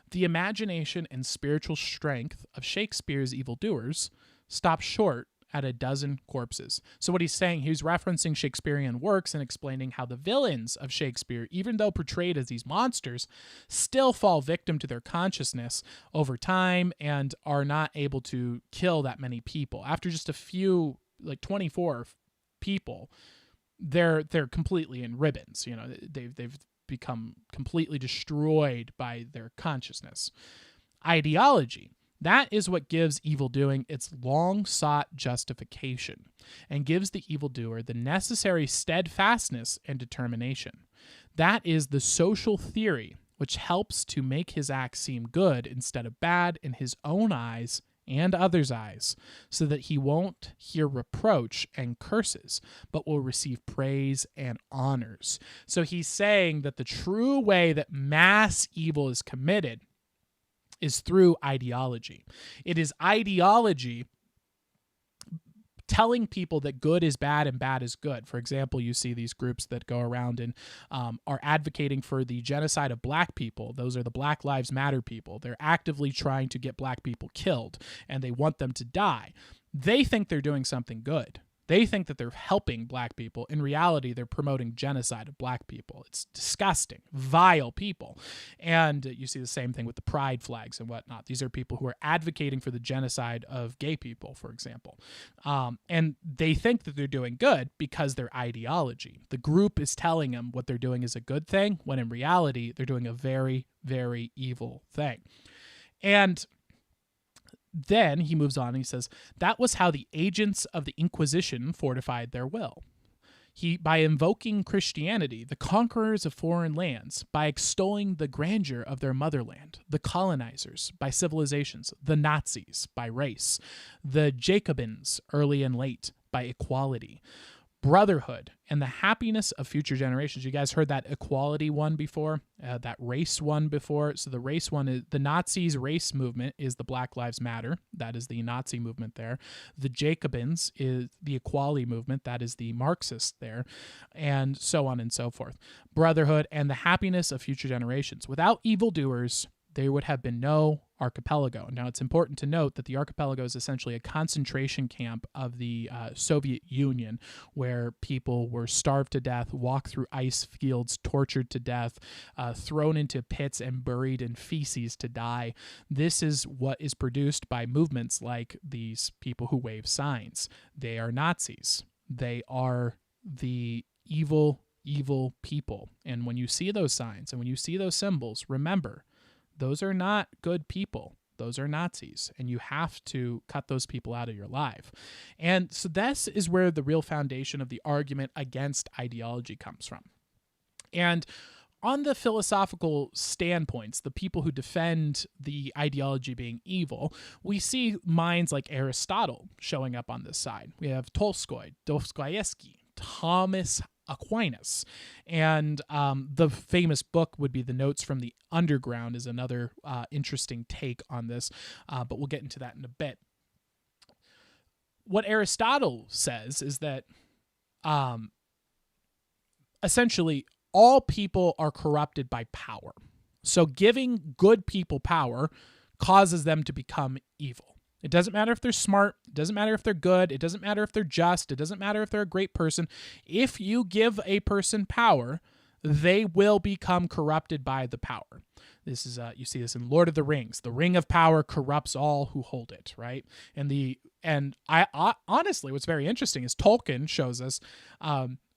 The imagination and spiritual strength of Shakespeare's evildoers stopped short at a dozen corpses. So what he's saying, he's referencing Shakespearean works and explaining how the villains of Shakespeare, even though portrayed as these monsters, still fall victim to their consciousness over time and are not able to kill that many people. After just a few, like 24 people, they're completely in ribbons. You know, they've become completely destroyed by their consciousness. Ideology. That is what gives evildoing its long-sought justification and gives the evildoer the necessary steadfastness and determination. That is the social theory which helps to make his acts seem good instead of bad in his own eyes and others' eyes, so that he won't hear reproach and curses, but will receive praise and honors. So he's saying that the true way that mass evil is committed is through ideology. It is ideology telling people that good is bad and bad is good. For example, you see these groups that go around and are advocating for the genocide of black people. Those are the Black Lives Matter people. They're actively trying to get black people killed, and they want them to die. They think they're doing something good. They think that they're helping black people. In reality, they're promoting genocide of black people. It's disgusting, vile people. And you see the same thing with the pride flags and whatnot. These are people who are advocating for the genocide of gay people, for example. And they think that they're doing good because their ideology. The group is telling them what they're doing is a good thing, when in reality, they're doing a very, very evil thing. And then he moves on and he says, that was how the agents of the Inquisition fortified their will. By invoking Christianity, the conquerors of foreign lands, by extolling the grandeur of their motherland, the colonizers by civilizations, the Nazis by race, the Jacobins, early and late, by equality, brotherhood, and the happiness of future generations. You guys heard that equality one before, that race one before. So the race one is the Nazis' race movement is the Black Lives Matter. That is the Nazi movement there. The Jacobins is the equality movement. That is the Marxist there, and so on and so forth. Brotherhood and the happiness of future generations. Without evildoers, there would have been no archipelago. Now, it's important to note that the archipelago is essentially a concentration camp of the Soviet Union, where people were starved to death, walked through ice fields, tortured to death, thrown into pits and buried in feces to die. This is what is produced by movements like these people who wave signs. They are Nazis. They are the evil people. And when you see those signs and when you see those symbols, remember, those are not good people. Those are Nazis, and you have to cut those people out of your life. And so this is where the real foundation of the argument against ideology comes from. And on the philosophical standpoints, the people who defend the ideology being evil, we see minds like Aristotle showing up on this side. We have Tolstoy, Dostoevsky, Thomas Aquinas, and the famous book would be The Notes from the Underground is another interesting take on this, but we'll get into that in a bit. What Aristotle says is that essentially all people are corrupted by power. So giving good people power causes them to become evil. It doesn't matter if they're smart. It doesn't matter if they're good. It doesn't matter if they're just. It doesn't matter if they're a great person. If you give a person power, they will become corrupted by the power. This is you see this in Lord of the Rings. The ring of power corrupts all who hold it, right? And I honestly, what's very interesting is Tolkien shows us.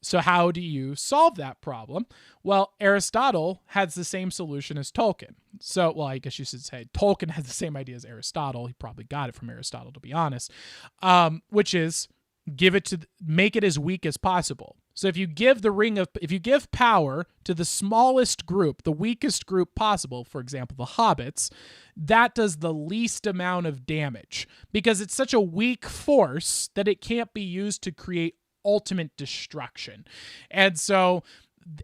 So how do you solve that problem? Well, Aristotle has the same solution as Tolkien. So, well, I guess you should say Tolkien has the same idea as Aristotle. He probably got it from Aristotle, to be honest, which is make it as weak as possible. So if you give power to the smallest group, the weakest group possible, for example, the hobbits, that does the least amount of damage because it's such a weak force that it can't be used to create ultimate destruction. And so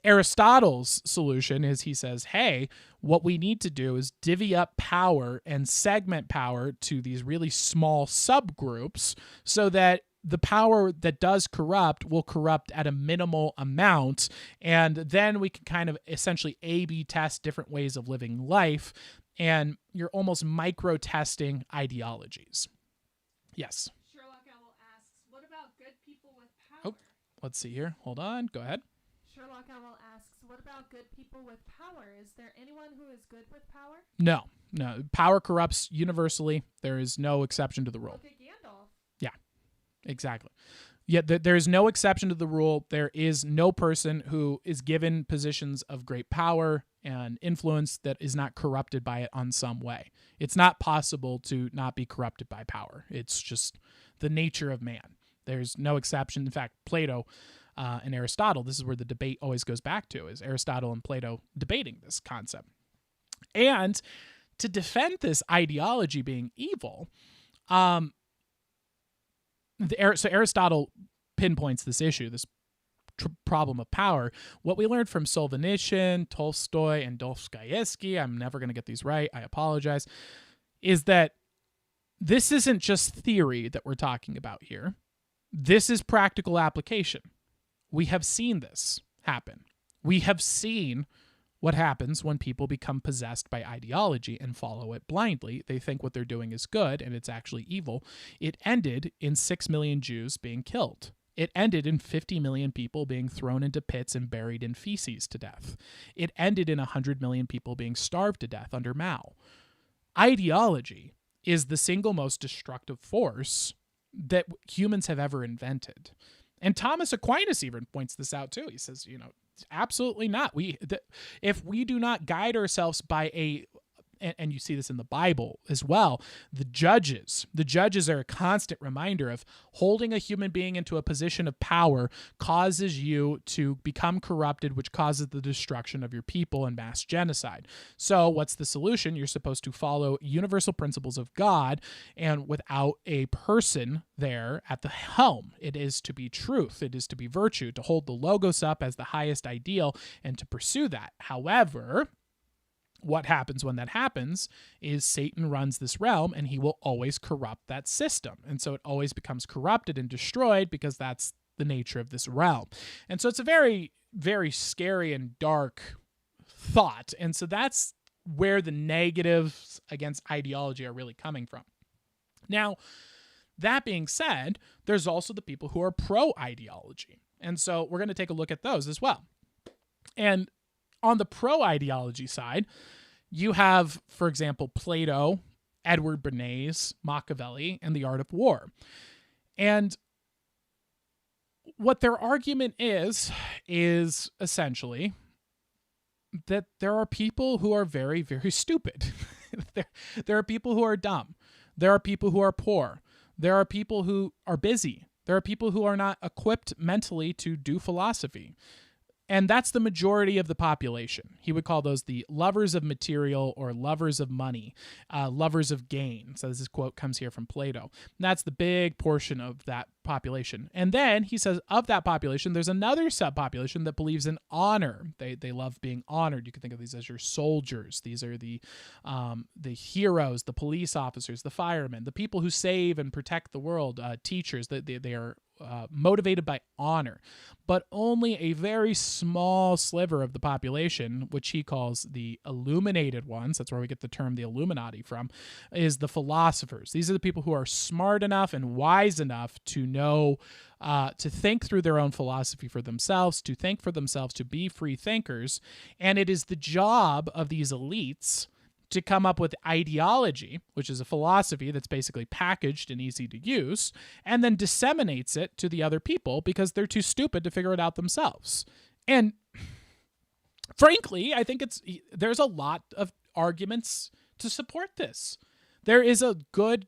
Aristotle's solution is he says, hey, what we need to do is divvy up power and segment power to these really small subgroups so that the power that does corrupt will corrupt at a minimal amount. And then we can kind of essentially A/B test different ways of living life. And you're almost micro-testing ideologies. Yes. Let's see here. Hold on. Go ahead. Sherlock Owl asks, what about good people with power? Is there anyone who is good with power? No. Power corrupts universally. There is no exception to the rule. Look at Gandalf. Yeah, exactly. Yet there is no exception to the rule. There is no person who is given positions of great power and influence that is not corrupted by it on some way. It's not possible to not be corrupted by power. It's just the nature of man. There's no exception. In fact, Plato and Aristotle, this is where the debate always goes back to, is Aristotle and Plato debating this concept. And to defend this ideology being evil, So Aristotle pinpoints this issue, this problem of power. What we learned from Solzhenitsyn, Tolstoy, and Dostoevsky, I'm never going to get these right, I apologize, is that this isn't just theory that we're talking about here. This is practical application. We have seen this happen. We have seen what happens when people become possessed by ideology and follow it blindly. They think what they're doing is good, and it's actually evil. It ended in 6 million Jews being killed. It ended in 50 million people being thrown into pits and buried in feces to death. It ended in 100 million people being starved to death under Mao. Ideology is the single most destructive force that humans have ever invented. And Thomas Aquinas even points this out too. He says, absolutely not. If we do not guide ourselves by and you see this in the Bible as well, the judges are a constant reminder of holding a human being into a position of power causes you to become corrupted, which causes the destruction of your people and mass genocide. So what's the solution? You're supposed to follow universal principles of God, and without a person there at the helm, it is to be truth, it is to be virtue, to hold the logos up as the highest ideal and to pursue that. However, what happens when that happens is Satan runs this realm and he will always corrupt that system. And so it always becomes corrupted and destroyed because that's the nature of this realm. And so it's a very, very scary and dark thought. And so that's where the negatives against ideology are really coming from. Now, that being said, there's also the people who are pro-ideology. And so we're going to take a look at those as well. And on the pro-ideology side, you have, for example, Plato, Edward Bernays, Machiavelli, and The Art of War. And what their argument is essentially that there are people who are very, very stupid. There are people who are dumb. There are people who are poor. There are people who are busy. There are people who are not equipped mentally to do philosophy. And that's the majority of the population. He would call those the lovers of material or lovers of money, lovers of gain. So this quote comes here from Plato. And that's the big portion of that population. And then he says of that population, there's another subpopulation that believes in honor. They love being honored. You can think of these as your soldiers. These are the heroes, the police officers, the firemen, the people who save and protect the world, teachers. They are motivated by honor, but only a very small sliver of the population, which he calls the illuminated ones, that's where we get the term the Illuminati from, is the philosophers. These are the people who are smart enough and wise enough to know, to think through their own philosophy for themselves, to think for themselves, to be free thinkers. And it is the job of these elites to come up with ideology, which is a philosophy that's basically packaged and easy to use, and then disseminates it to the other people because they're too stupid to figure it out themselves. And frankly, I think there's a lot of arguments to support this. There is a good,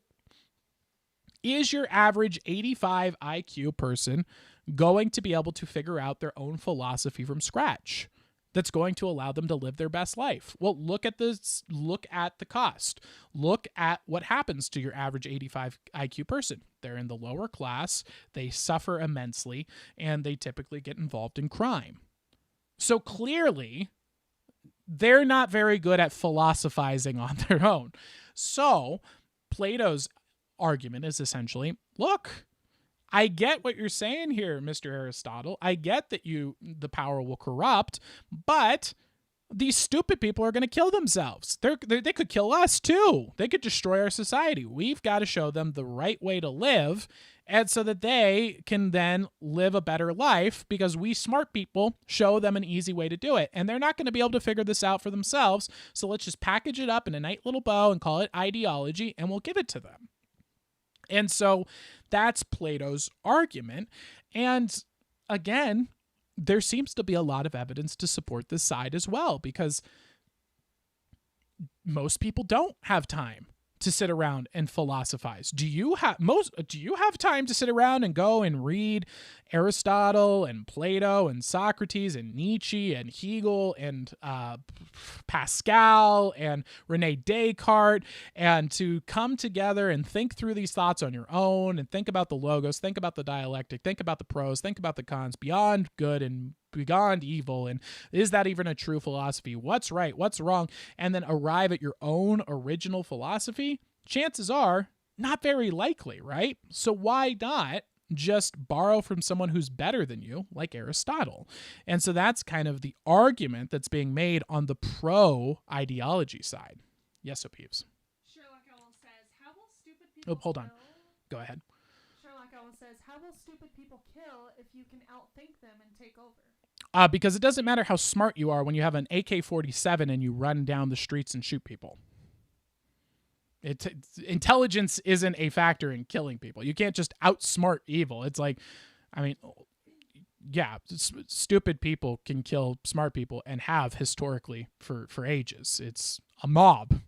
is your average 85 IQ person going to be able to figure out their own philosophy from scratch that's going to allow them to live their best life? Well, look at this. Look at the cost. Look at what happens to your average 85 IQ person. They're in the lower class. They suffer immensely, and they typically get involved in crime. So clearly, they're not very good at philosophizing on their own. So Plato's argument is essentially, look, I get what you're saying here, Mr. Aristotle. I get that the power will corrupt, but these stupid people are going to kill themselves. They could kill us too. They could destroy our society. We've got to show them the right way to live, and so that they can then live a better life, because we smart people show them an easy way to do it, and they're not going to be able to figure this out for themselves. So let's just package it up in a nice little bow and call it ideology, and we'll give it to them. And so that's Plato's argument. And again, there seems to be a lot of evidence to support this side as well, because most people don't have time to sit around and philosophize? Do you have time to sit around and go and read Aristotle and Plato and Socrates and Nietzsche and Hegel and Pascal and Rene Descartes, and to come together and think through these thoughts on your own and think about the logos, think about the dialectic, think about the pros, think about the cons, beyond good and beyond evil, and is that even a true philosophy? What's right? What's wrong? And then arrive at your own original philosophy? Chances are not very likely, right? So why not just borrow from someone who's better than you, like Aristotle? And so that's kind of the argument that's being made on the pro-ideology side. Yes, so Peeves. Sherlock Owl says, how will stupid people Hold on. kill? Go ahead. Sherlock Owl says, how will stupid people kill if you can outthink them and take over? Because it doesn't matter how smart you are when you have an AK-47 and you run down the streets and shoot people. Intelligence isn't a factor in killing people. You can't just outsmart evil. It's like, I mean, yeah, stupid people can kill smart people and have historically for ages. It's a mob.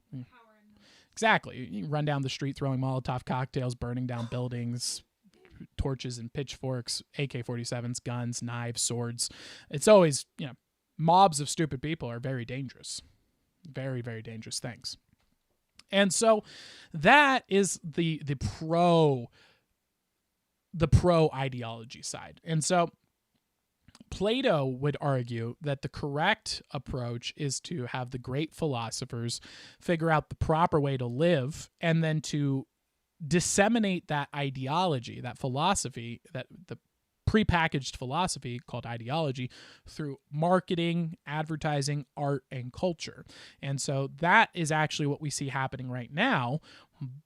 Exactly. You run down the street throwing Molotov cocktails, burning down buildings, torches and pitchforks, AK-47s, guns, knives, swords. It's always, mobs of stupid people are very dangerous. Very, very dangerous things. And so that is the pro ideology side. And so Plato would argue that the correct approach is to have the great philosophers figure out the proper way to live, and then to disseminate that ideology, that philosophy, that the prepackaged philosophy called ideology, through marketing, advertising, art, and culture. And so that is actually what we see happening right now.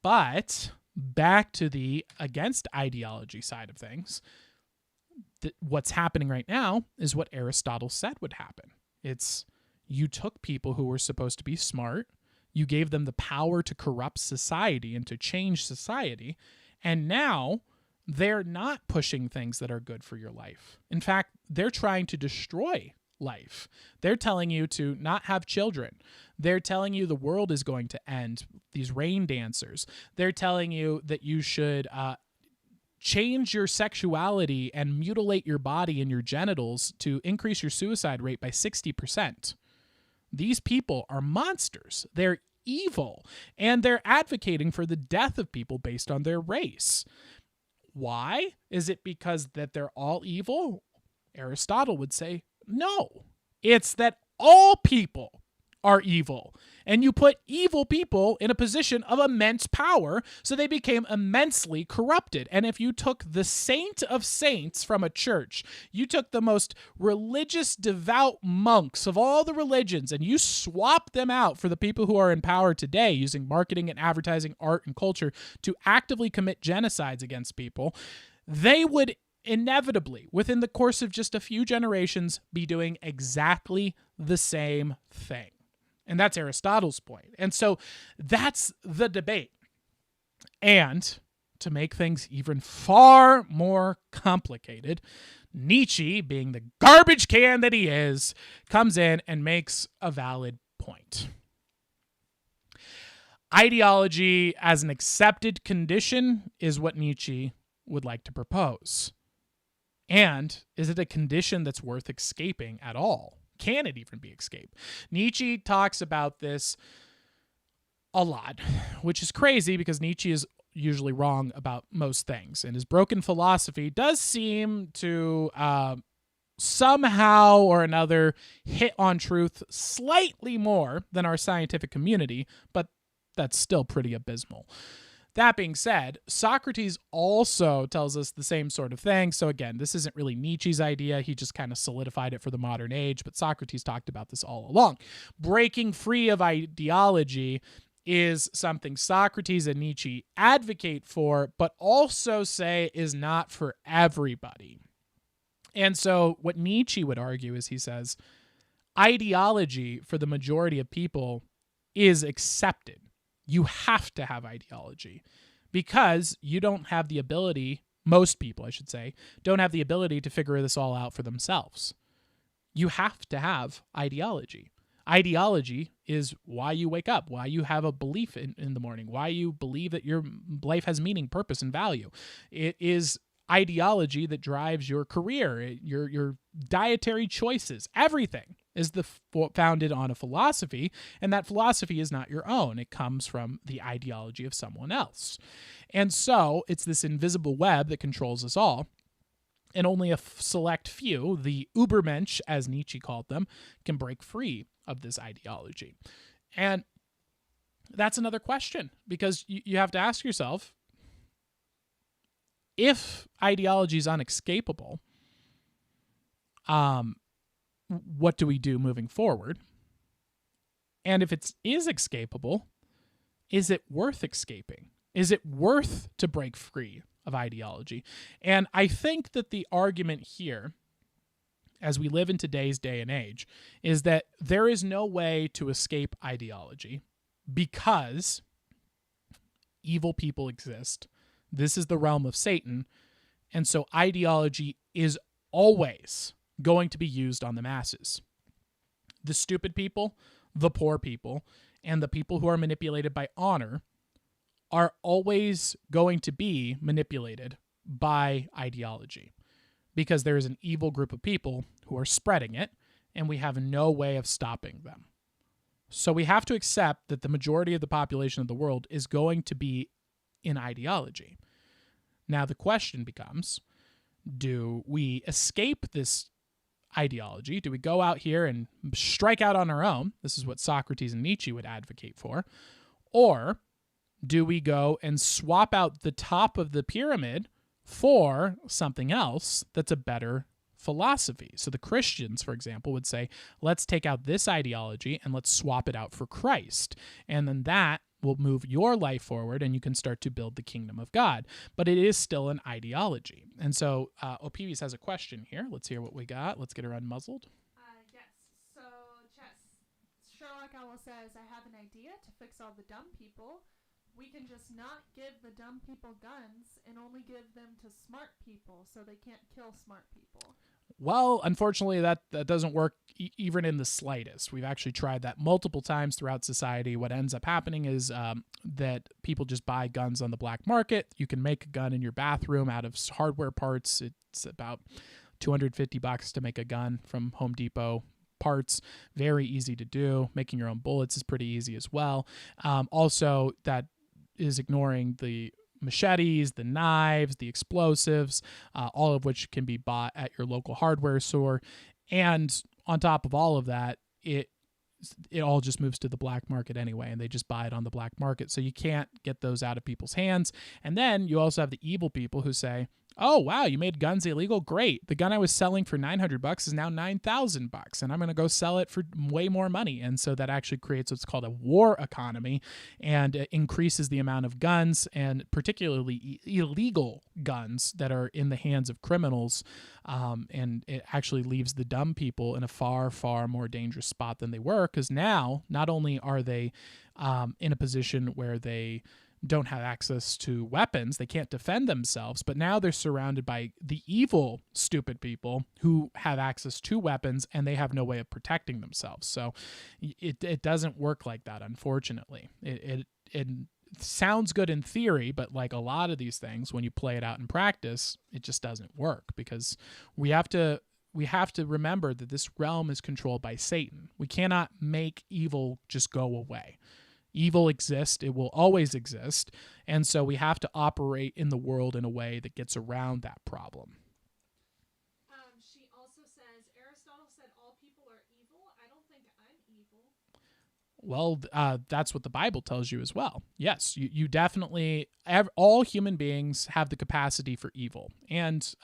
But back to the against ideology side of things, what's happening right now is what Aristotle said would happen. It's, you took people who were supposed to be smart, you gave them the power to corrupt society and to change society, and now they're not pushing things that are good for your life. In fact, they're trying to destroy life. They're telling you to not have children. They're telling you the world is going to end, these rain dancers. They're telling you that you should change your sexuality and mutilate your body and your genitals to increase your suicide rate by 60%. These people are monsters. They're evil, and they're advocating for the death of people based on their race. Why? Is it because that they're all evil? Aristotle would say, no. It's that all people are evil, and you put evil people in a position of immense power, so they became immensely corrupted. And if you took the saint of saints from a church, you took the most religious, devout monks of all the religions, and you swapped them out for the people who are in power today using marketing and advertising, art and culture to actively commit genocides against people, they would inevitably, within the course of just a few generations, be doing exactly the same thing. And that's Aristotle's point. And so that's the debate. And to make things even far more complicated, Nietzsche, being the garbage can that he is, comes in and makes a valid point. Ideology as an accepted condition is what Nietzsche would like to propose. And is it a condition that's worth escaping at all? Can it even be escaped? Nietzsche talks about this a lot, which is crazy because Nietzsche is usually wrong about most things. And his broken philosophy does seem to somehow or another hit on truth slightly more than our scientific community, but that's still pretty abysmal. That being said, Socrates also tells us the same sort of thing. So again, this isn't really Nietzsche's idea. He just kind of solidified it for the modern age, but Socrates talked about this all along. Breaking free of ideology is something Socrates and Nietzsche advocate for, but also say is not for everybody. And so what Nietzsche would argue is, he says, ideology for the majority of people is accepted. You have to have ideology because you don't have the ability, most people, I should say, don't have the ability to figure this all out for themselves. You have to have ideology. Ideology is why you wake up, why you have a belief in the morning, why you believe that your life has meaning, purpose, and value. It is ideology that drives your career, your dietary choices. Everything is founded on a philosophy, and that philosophy is not your own. It comes from the ideology of someone else. And so it's this invisible web that controls us all. And only a select few, the Übermensch, as Nietzsche called them, can break free of this ideology. And that's another question, because you have to ask yourself, if ideology is unescapable, what do we do moving forward? And if it is escapable, is it worth escaping? Is it worth to break free of ideology? And I think that the argument here, as we live in today's day and age, is that there is no way to escape ideology because evil people exist. This is the realm of Satan. And so ideology is always going to be used on the masses. The stupid people, the poor people, and the people who are manipulated by honor are always going to be manipulated by ideology because there is an evil group of people who are spreading it, and we have no way of stopping them. So we have to accept that the majority of the population of the world is going to be in ideology. Now the question becomes, do we escape this ideology? Do we go out here and strike out on our own? This is what Socrates and Nietzsche would advocate for. Or do we go and swap out the top of the pyramid for something else that's a better philosophy? So the Christians, for example, would say, let's take out this ideology and let's swap it out for Christ. And then that will move your life forward and you can start to build the kingdom of God. But it is still an ideology. And so Opives has a question here. Let's hear what we got. Let's get her unmuzzled. Yes. So, Sherlock Owl says, I have an idea to fix all the dumb people. We can just not give the dumb people guns and only give them to smart people so they can't kill smart people. Well, unfortunately, that doesn't work even in the slightest. We've actually tried that multiple times throughout society. What ends up happening is that people just buy guns on the black market. You can make a gun in your bathroom out of hardware parts. It's about $250 to make a gun from Home Depot parts. Very easy to do. Making your own bullets is pretty easy as well. Also, that is ignoring the machetes, the knives, the explosives, all of which can be bought at your local hardware store. And on top of all of that, it all just moves to the black market anyway, and they just buy it on the black market. So you can't get those out of people's hands. And then you also have the evil people who say, oh, wow, you made guns illegal? Great. The gun I was selling for $900 is now $9,000, and I'm going to go sell it for way more money. And so that actually creates what's called a war economy and increases the amount of guns, and particularly illegal guns that are in the hands of criminals. And it actually leaves the dumb people in a far, far more dangerous spot than they were, because now not only are they in a position where they don't have access to weapons, they can't defend themselves, but now they're surrounded by the evil, stupid people who have access to weapons and they have no way of protecting themselves. So it doesn't work like that, unfortunately. It sounds good in theory, but like a lot of these things, when you play it out in practice, it just doesn't work, because we have to remember that this realm is controlled by Satan. We cannot make evil just go away. Evil exists. It will always exist. And so we have to operate in the world in a way that gets around that problem. She also says, Aristotle said all people are evil. I don't think I'm evil. Well, that's what the Bible tells you as well. Yes, you definitely, all human beings have the capacity for evil, and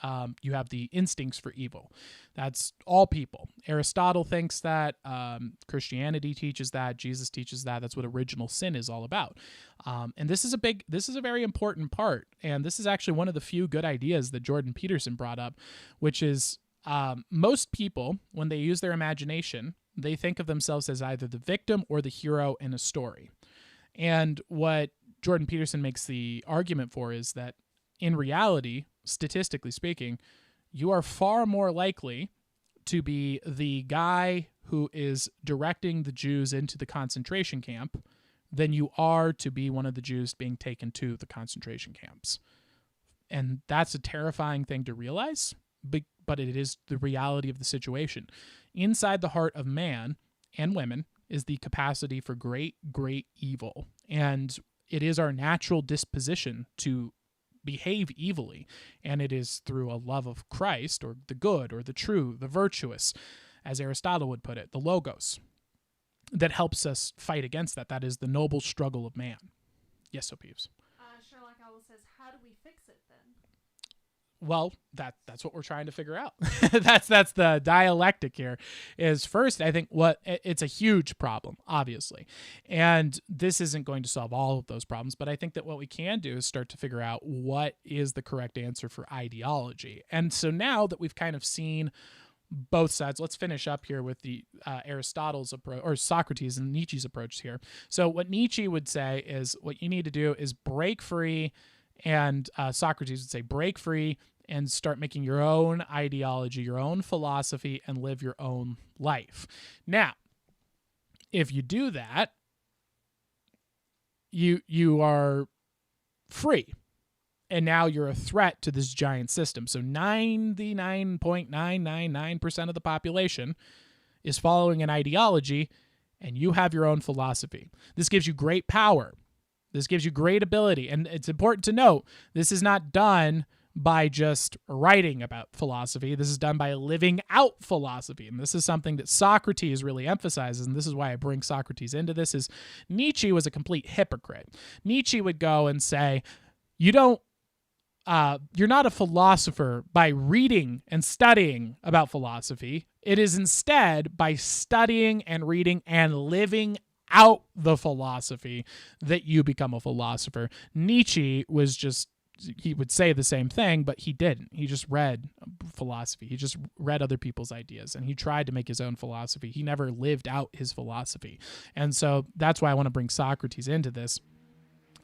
you have the instincts for evil. That's all people. Aristotle thinks that, Christianity teaches that, Jesus teaches that. That's what original sin is all about. And this is a very important part. And this is actually one of the few good ideas that Jordan Peterson brought up, which is most people, when they use their imagination, they think of themselves as either the victim or the hero in a story. And what Jordan Peterson makes the argument for is that in reality, statistically speaking, you are far more likely to be the guy who is directing the Jews into the concentration camp than you are to be one of the Jews being taken to the concentration camps. And that's a terrifying thing to realize, but it is the reality of the situation. Inside the heart of man and women is the capacity for great, great evil. And it is our natural disposition to behave evilly. And it is through a love of Christ, or the good, or the true, the virtuous, as Aristotle would put it, the logos, that helps us fight against that. That is the noble struggle of man. Yes, so Peeves. Sherlock Owl says, how do we fix it then? Well, that's what we're trying to figure out. that's the dialectic here. Is first, I think it's a huge problem, obviously, and this isn't going to solve all of those problems. But I think that what we can do is start to figure out what is the correct answer for ideology. And so now that we've kind of seen both sides, let's finish up here with the Aristotle's approach, or Socrates and Nietzsche's approach here. So what Nietzsche would say is what you need to do is break free, and Socrates would say break free and start making your own ideology, your own philosophy, and live your own life. Now, if you do that, you are free. And now you're a threat to this giant system. So 99.999% of the population is following an ideology, and you have your own philosophy. This gives you great power. This gives you great ability. And it's important to note, this is not done by just writing about philosophy. This is done by living out philosophy. And this is something that Socrates really emphasizes. And this is why I bring Socrates into this, is Nietzsche was a complete hypocrite. Nietzsche would go and say, you're not a philosopher by reading and studying about philosophy. It is instead by studying and reading and living out the philosophy that you become a philosopher. Nietzsche was just, he would say the same thing, but he didn't. He just read philosophy. He just read other people's ideas, and he tried to make his own philosophy. He never lived out his philosophy. And so that's why I want to bring Socrates into this.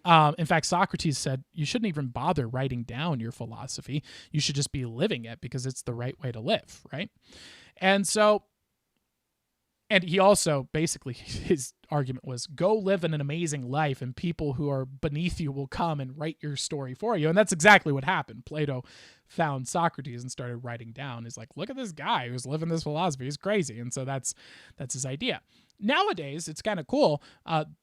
In fact, Socrates said you shouldn't even bother writing down your philosophy. You should just be living it, because it's the right way to live, right? And he also, basically, his argument was, go live an amazing life, and people who are beneath you will come and write your story for you. And that's exactly what happened. Plato found Socrates and started writing down. He's like, look at this guy who's living this philosophy. He's crazy. And so that's his idea. Nowadays, it's kind of cool.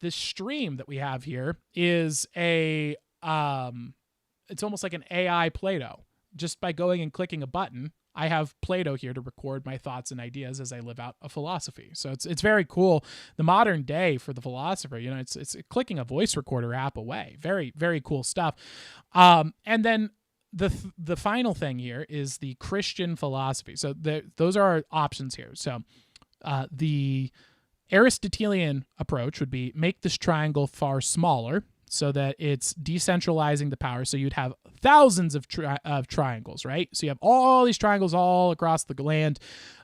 This stream that we have here is it's almost like an AI Plato. Just by going and clicking a button, I have Plato here to record my thoughts and ideas as I live out a philosophy. So it's very cool. The modern day for the philosopher, it's clicking a voice recorder app away. Very, very cool stuff. And then the final thing here is the Christian philosophy. So those are our options here. So the Aristotelian approach would be make this triangle far smaller so that it's decentralizing the power. So you'd have thousands of triangles, right? So you have all these triangles all across the land,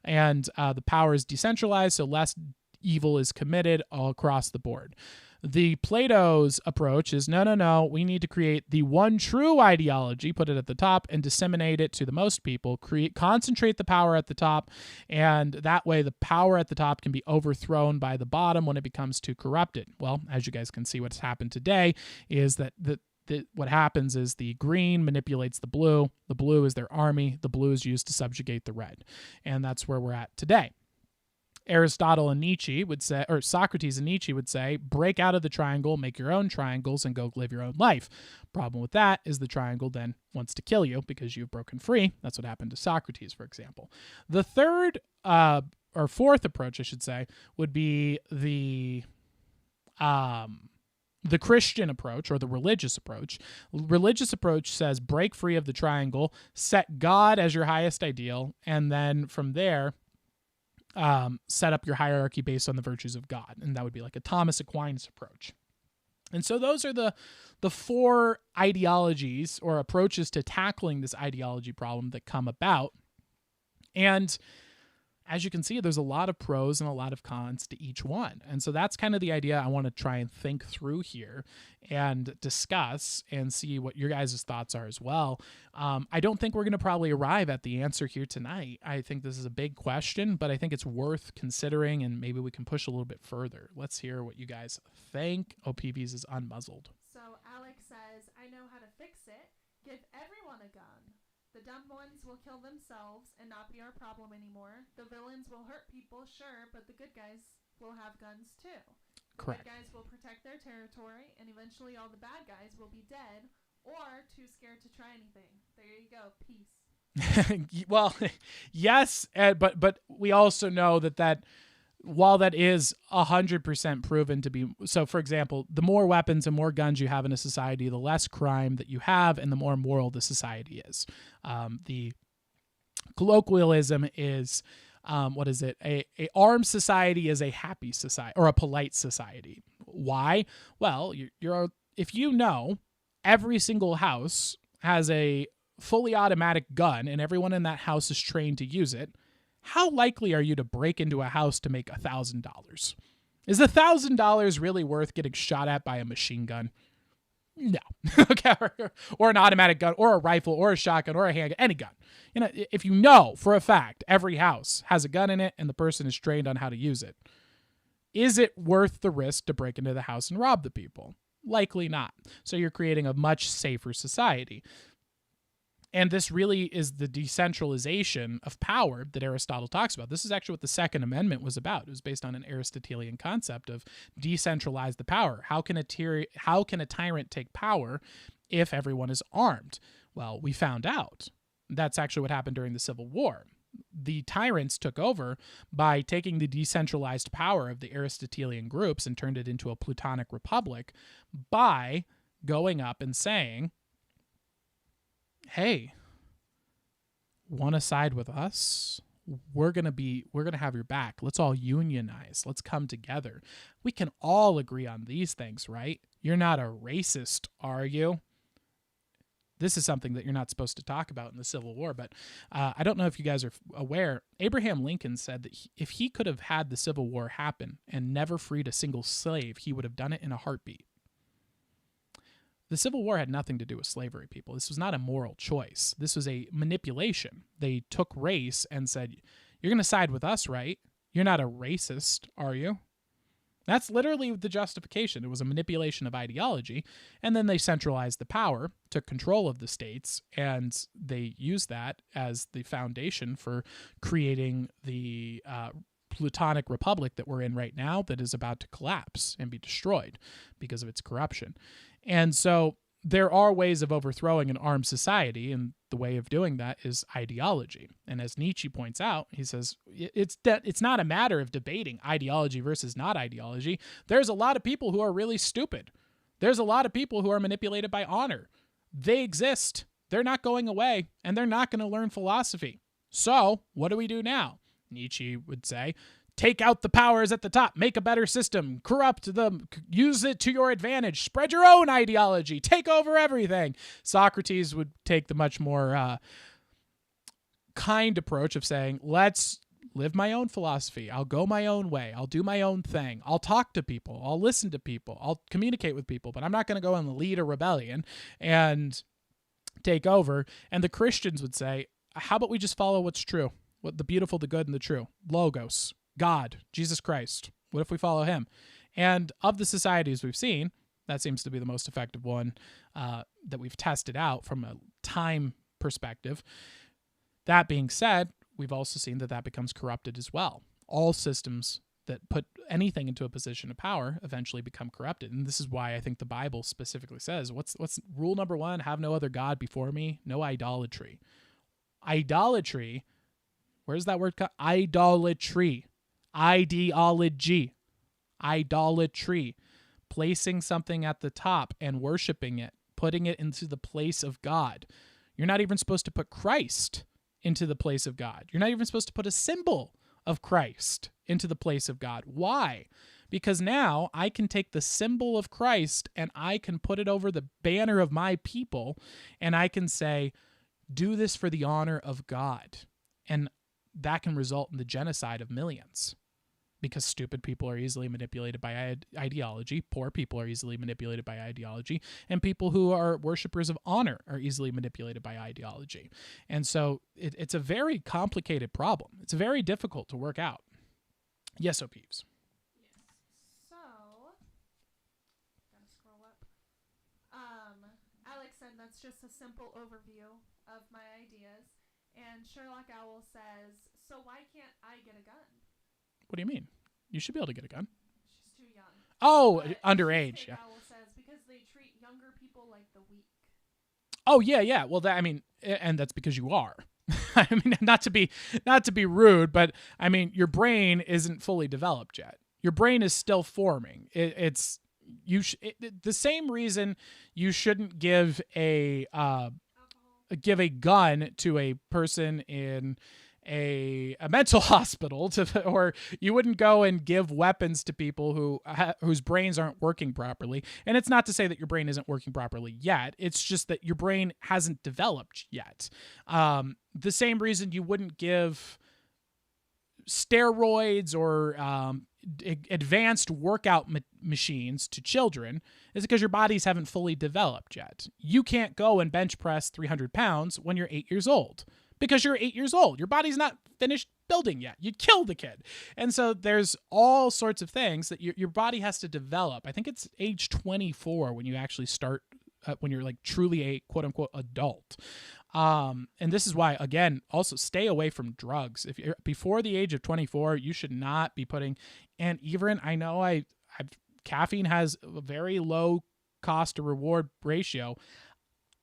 and the power is decentralized, so less evil is committed all across the board. The Plato's approach is no, we need to create the one true ideology, put it at the top, and disseminate it to the most people, concentrate the power at the top, and that way the power at the top can be overthrown by the bottom when it becomes too corrupted. Well, as you guys can see, what's happened today is that what happens is the green manipulates the blue is their army, the blue is used to subjugate the red, and that's where we're at today. Aristotle and Nietzsche would say, or Socrates and Nietzsche would say, break out of the triangle, make your own triangles, and go live your own life. Problem with that is the triangle then wants to kill you because you've broken free. That's what happened to Socrates, for example. The third, or fourth approach, I should say, would be the Christian approach, or the religious approach. Religious approach says break free of the triangle, set God as your highest ideal, and then from there, set up your hierarchy based on the virtues of God. And that would be like a Thomas Aquinas approach. And so those are the four ideologies or approaches to tackling this ideology problem that come about. And as you can see, there's a lot of pros and a lot of cons to each one. And so that's kind of the idea I want to try and think through here and discuss and see what your guys' thoughts are as well. I don't think we're going to probably arrive at the answer here tonight. I think this is a big question, but I think it's worth considering, and maybe we can push a little bit further. Let's hear what you guys think. OPVs is unmuzzled. So Alex says, I know how to fix it. Give everyone a gun. The dumb ones will kill themselves and not be our problem anymore. The villains will hurt people, sure, but the good guys will have guns too. The Correct. good guys will protect their territory, and eventually all the bad guys will be dead or too scared to try anything. There you go. Peace. Well, yes, but we also know that while that is 100% proven to be so, for example, the more weapons and more guns you have in a society, the less crime that you have and the more moral the society is. The colloquialism is, what is it? A armed society is a happy society or a polite society. Why? Well, if you know every single house has a fully automatic gun and everyone in that house is trained to use it, how likely are you to break into a house to make $1,000? Is $1,000 really worth getting shot at by a machine gun? No. Okay. Or an automatic gun or a rifle or a shotgun or a handgun, any gun. If you know for a fact every house has a gun in it and the person is trained on how to use it, is it worth the risk to break into the house and rob the people? Likely not. So you're creating a much safer society. And this really is the decentralization of power that Aristotle talks about. This is actually what the Second Amendment was about. It was based on an Aristotelian concept of decentralize the power. How can a tyrant take power if everyone is armed? Well, we found out. That's actually what happened during the Civil War. The tyrants took over by taking the decentralized power of the Aristotelian groups and turned it into a Platonic republic by going up and saying, hey, want to side with us? We're going to have your back. Let's all unionize. Let's come together. We can all agree on these things, right? You're not a racist, are you? This is something that you're not supposed to talk about in the Civil War, but I don't know if you guys are aware. Abraham Lincoln said that if he could have had the Civil War happen and never freed a single slave, he would have done it in a heartbeat. The Civil War had nothing to do with slavery, people. This was not a moral choice. This was a manipulation. They took race and said, you're going to side with us, right? You're not a racist, are you? That's literally the justification. It was a manipulation of ideology. And then they centralized the power, took control of the states, and they used that as the foundation for creating the Platonic republic that we're in right now that is about to collapse and be destroyed because of its corruption. And so there are ways of overthrowing an armed society, and the way of doing that is ideology. And as Nietzsche points out, he says, it's not a matter of debating ideology versus not ideology. There's a lot of people who are really stupid. There's a lot of people who are manipulated by honor. They exist. They're not going away, and they're not going to learn philosophy. So what do we do now? Nietzsche would say, take out the powers at the top, make a better system, corrupt them, use it to your advantage, spread your own ideology, take over everything. Socrates would take the much more kind approach of saying, let's live my own philosophy. I'll go my own way. I'll do my own thing. I'll talk to people. I'll listen to people. I'll communicate with people, but I'm not going to go and lead a rebellion and take over. And the Christians would say, how about we just follow what's true? What the beautiful, the good, and the true. Logos. God, Jesus Christ. What if we follow him? And of the societies we've seen, that seems to be the most effective one that we've tested out from a time perspective. That being said, we've also seen that becomes corrupted as well. All systems that put anything into a position of power eventually become corrupted. And this is why I think the Bible specifically says, what's rule number 1? Have no other God before me. No idolatry. Idolatry, where's that word? Idolatry. Ideology. Idolatry. Placing something at the top and worshiping it, putting it into the place of God. You're not even supposed to put Christ into the place of God. You're not even supposed to put a symbol of Christ into the place of God. Why? Because now I can take the symbol of Christ and I can put it over the banner of my people, and I can say, do this for the honor of God. And that can result in the genocide of millions. Because stupid people are easily manipulated by ideology, poor people are easily manipulated by ideology, and people who are worshipers of honor are easily manipulated by ideology. And so it's a very complicated problem. It's very difficult to work out. Yes, O'Peeves. Yes. So, gotta scroll up. Alex said that's just a simple overview of my ideas. And Sherlock Owl says, so why can't I get a gun? What do you mean? You should be able to get a gun. She's too young. Oh, But underage. Cheesecake Yeah. Owl says because they treat younger people like the weak. Oh, yeah. Well, and that's because you are. I mean, not to be rude, but I mean, your brain isn't fully developed yet. Your brain is still forming. It's the same reason you shouldn't give a gun to a person in a mental hospital or you wouldn't go and give weapons to people whose brains aren't working properly. And it's not to say that your brain isn't working properly yet. It's just that your brain hasn't developed yet. The same reason you wouldn't give steroids or advanced workout machines to children is because your bodies haven't fully developed yet. You can't go and bench press 300 pounds when you're 8 years old. Because you're 8 years old. Your body's not finished building yet. You'd kill the kid. And so there's all sorts of things that your body has to develop. I think it's age 24 when you actually start, when you're like truly a quote unquote adult. And this is why, again, also stay away from drugs. If you're before the age of 24, you should not be putting, and even I know caffeine has a very low cost to reward ratio.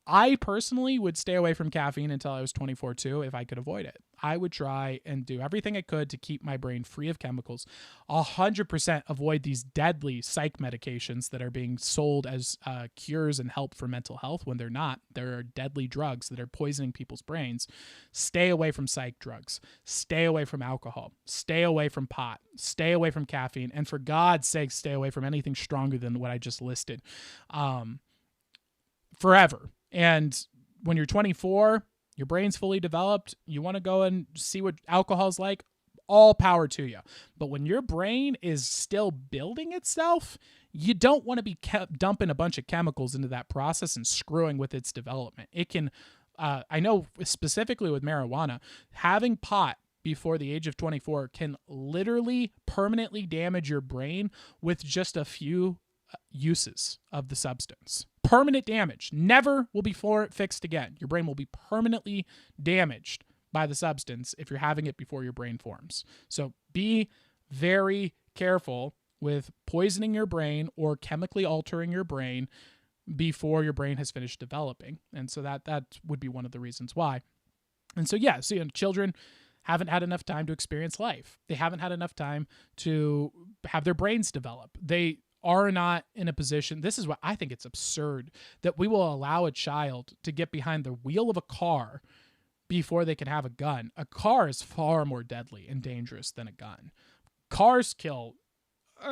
I personally would stay away from caffeine until I was 24 too, if I could avoid it. I would try and do everything I could to keep my brain free of chemicals. 100% avoid these deadly psych medications that are being sold as cures and help for mental health when they're not. There are deadly drugs that are poisoning people's brains. Stay away from psych drugs. Stay away from alcohol. Stay away from pot. Stay away from caffeine. And for God's sake, stay away from anything stronger than what I just listed. Forever. And when you're 24, your brain's fully developed, you want to go and see what alcohol's like, all power to you. But when your brain is still building itself, you don't want to be dumping a bunch of chemicals into that process and screwing with its development. It can, I know specifically with marijuana, having pot before the age of 24 can literally permanently damage your brain with just a few uses of the substance. Permanent damage. Never will be fixed again. Your brain will be permanently damaged by the substance if you're having it before your brain forms. So be very careful with poisoning your brain or chemically altering your brain before your brain has finished developing. And so that would be one of the reasons why. And so, yeah, so children haven't had enough time to experience life. They haven't had enough time to have their brains develop. They are not in a position. This is what I think it's absurd that we will allow a child to get behind the wheel of a car before they can have a gun. A car is far more deadly and dangerous than a gun. Cars kill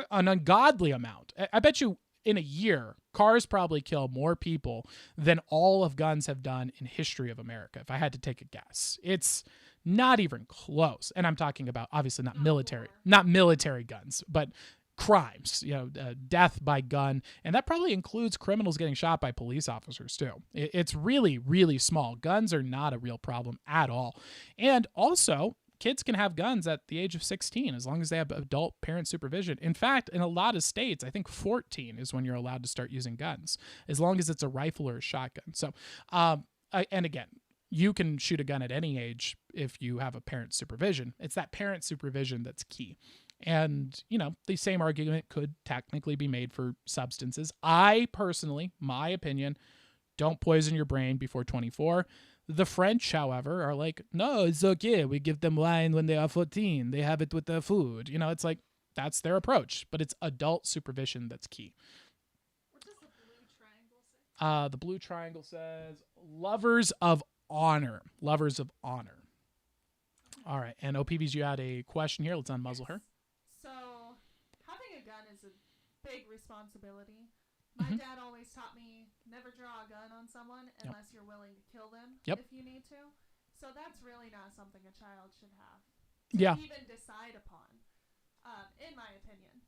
an ungodly amount. I bet you in a year, cars probably kill more people than all of guns have done in history of America, if I had to take a guess. It's not even close. And I'm talking about obviously not military guns, but crimes, death by gun. And that probably includes criminals getting shot by police officers too. It's really, really small. Guns are not a real problem at all. And also, kids can have guns at the age of 16 as long as they have adult parent supervision. In fact, in a lot of states, I think 14 is when you're allowed to start using guns, as long as it's a rifle or a shotgun. So, and again, you can shoot a gun at any age if you have a parent supervision. It's that parent supervision that's key. And, the same argument could technically be made for substances. I personally, my opinion, don't poison your brain before 24. The French, however, are like, no, it's okay. We give them wine when they are 14. They have it with their food. It's like, that's their approach. But it's adult supervision that's key. What does the blue triangle say? The blue triangle says, lovers of honor. Lovers of honor. All right. And OPVs, you had a question here. Let's unmuzzle her. So, having a gun is a big responsibility. My dad always taught me never draw a gun on someone unless you're willing to kill them if you need to. So that's really not something a child should have. Yeah. even decide upon, in my opinion.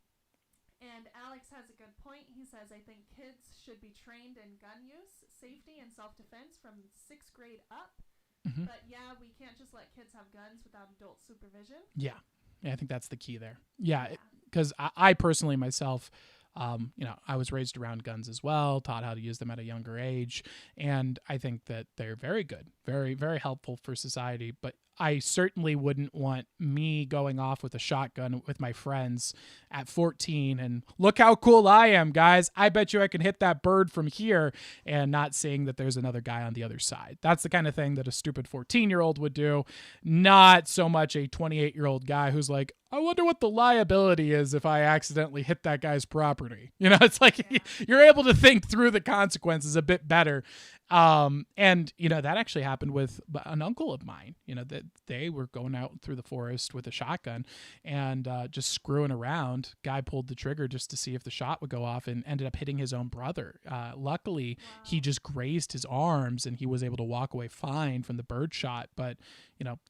And Alex has a good point. He says, I think kids should be trained in gun use, safety, and self-defense from 6th grade up. Mm-hmm. But yeah, we can't just let kids have guns without adult supervision. Yeah. I think that's the key there. Yeah. Because I personally myself, I was raised around guns as well, taught how to use them at a younger age. And I think that they're very good, very, very helpful for society. But I certainly wouldn't want me going off with a shotgun with my friends at 14 and look how cool I am, guys. I bet you I can hit that bird from here, and not seeing that there's another guy on the other side. That's the kind of thing that a stupid 14-year-old would do, not so much a 28-year-old guy who's like, I wonder what the liability is if I accidentally hit that guy's property. It's like you're able to think through the consequences a bit better. And that actually happened with an uncle of mine, that they were going out through the forest with a shotgun and just screwing around. Guy pulled the trigger just to see if the shot would go off and ended up hitting his own brother. Luckily, he just grazed his arms and he was able to walk away fine from the bird shot, but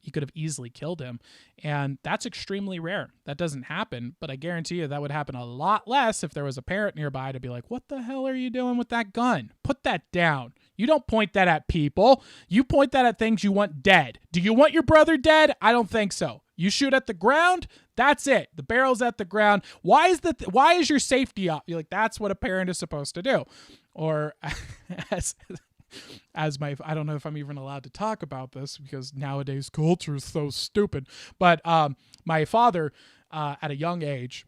he could have easily killed him. And that's extremely rare. That doesn't happen, but I guarantee you that would happen a lot less if there was a parent nearby to be like, what the hell are you doing with that gun? Put that down. You don't point that at people. You point that at things you want dead. Do you want your brother dead? I don't think so. You shoot at the ground. That's it. The barrel's at the ground. Why is your safety up? You're like, that's what a parent is supposed to do. Or as I don't know if I'm even allowed to talk about this because nowadays culture is so stupid. But my father, at a young age,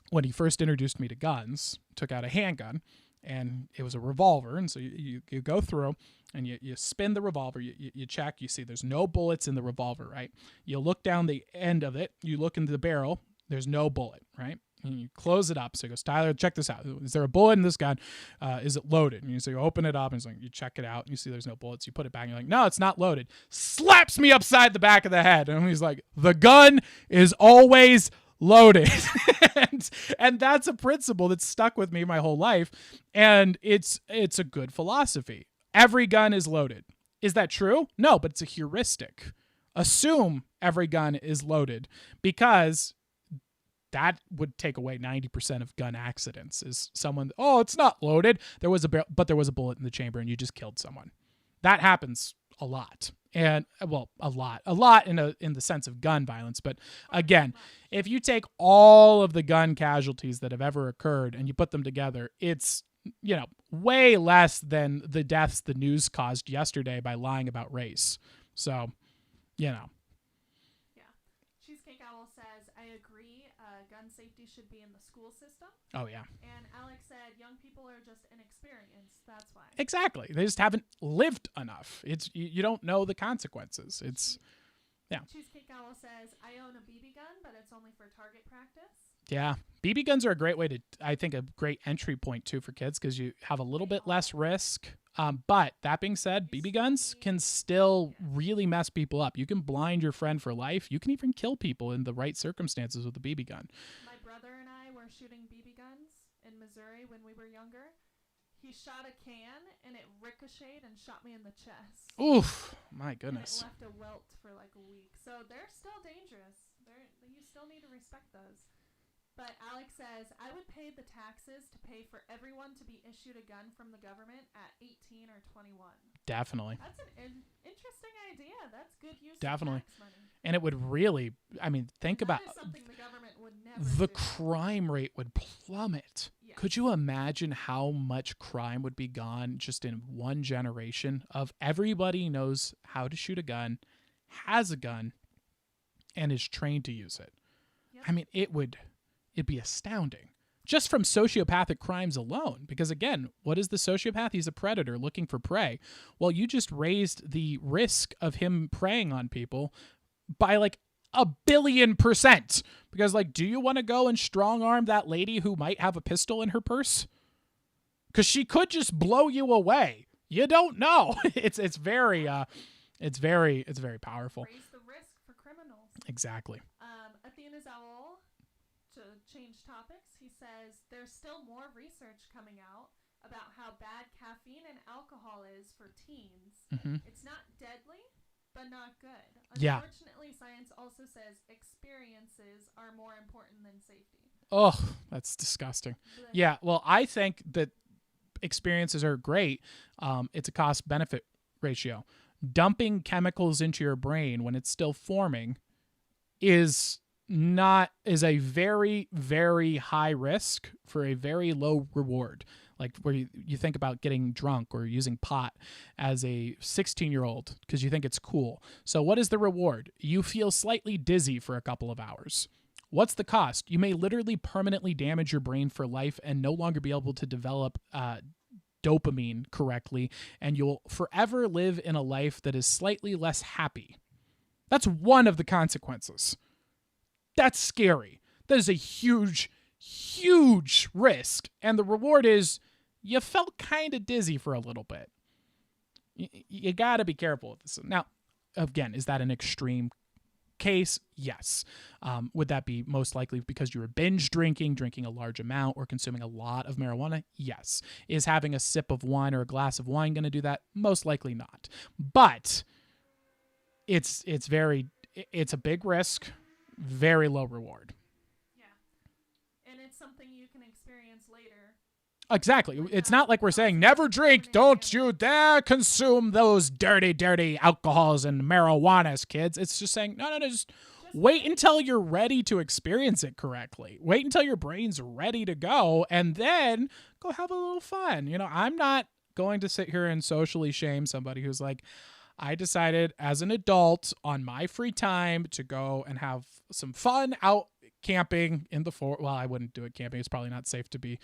when he first introduced me to guns, took out a handgun. And it was a revolver. And so you go through and you spin the revolver. You check. You see there's no bullets in the revolver, right? You look down the end of it. You look into the barrel. There's no bullet, right? And you close it up. So he goes, Tyler, check this out. Is there a bullet in this gun? Is it loaded? And you open it up and it's like, you check it out. And you see there's no bullets. You put it back. And you're like, no, it's not loaded. Slaps me upside the back of the head. And he's like, the gun is always loaded. and that's a principle that's stuck with me my whole life. And it's a good philosophy. Every gun is loaded. Is that true? No, but it's a heuristic. Assume every gun is loaded because that would take away 90% of gun accidents. Is someone, it's not loaded. But there was a bullet in the chamber and you just killed someone. That happens a lot. And a lot in the sense of gun violence. But again, if you take all of the gun casualties that have ever occurred and you put them together, it's, way less than the deaths the news caused yesterday by lying about race. So, Yeah. Cheesecake Owl says, I agree. Gun safety should be in the school system. Oh, yeah. And Alex said, young people are just inexperienced. That's why. Exactly. They just haven't lived enough. It's you don't know the consequences. It's, yeah. Cheesecake Owl says, I own a BB gun, but it's only for target practice. Yeah. BB guns are a great way I think a great entry point too for kids because you have a little bit less risk. But that being said, BB guns can still really mess people up. You can blind your friend for life. You can even kill people in the right circumstances with a BB gun. My brother and I were shooting BB guns in Missouri when we were younger. He shot a can and it ricocheted and shot me in the chest. Oof, my goodness. And it left a welt for like a week. So they're still dangerous. You still need to respect those. But Alex says, I would pay the taxes to pay for everyone to be issued a gun from the government at 18 or 21. Definitely. That's an interesting idea. That's good use Definitely. of tax money. And it would really, think about That is something the government would never the do. crime rate would plummet. Yes. Could you imagine how much crime would be gone just in one generation of everybody knows how to shoot a gun, has a gun, and is trained to use it? Yep. It'd be astounding just from sociopathic crimes alone. Because again, what is the sociopath? He's a predator looking for prey. Well, you just raised the risk of him preying on people by like 1,000,000,000%. Because do you want to go and strong arm that lady who might have a pistol in her purse? Because she could just blow you away. You don't know. It's very powerful. Raise the risk for criminals. Exactly. Athena's Owl, to change topics, he says there's still more research coming out about how bad caffeine and alcohol is for teens. Mm-hmm. It's not deadly, but not good. Yeah. Unfortunately, science also says experiences are more important than safety. Oh, that's disgusting. Blech. Yeah, well, I think that experiences are great. It's a cost-benefit ratio. Dumping chemicals into your brain when it's still forming is a very, very high risk for a very low reward. Like where you think about getting drunk or using pot as a 16-year-old because you think it's cool. So what is the reward? You feel slightly dizzy for a couple of hours. What's the cost? You may literally permanently damage your brain for life and no longer be able to develop dopamine correctly, and you'll forever live in a life that is slightly less happy. That's one of the consequences. That's scary. That is a huge, huge risk. And the reward is you felt kind of dizzy for a little bit. You got to be careful with this. Now, again, is that an extreme case? Yes. Would that be most likely because you were binge drinking a large amount, or consuming a lot of marijuana? Yes. Is having a sip of wine or a glass of wine going to do that? Most likely not. But it's a big risk, very low reward. Yeah. And it's something you can experience later. Exactly. It's not like we're saying never drink, don't you dare consume those dirty, dirty alcohols and marijuanas, kids. It's just saying, no, just wait until you're ready to experience it correctly. Wait until your brain's ready to go, and then go have a little fun. You know, I'm not going to sit here and socially shame somebody who's like, I decided as an adult on my free time to go and have some fun out camping in the forest. Well, I wouldn't do it camping. It's probably not safe to be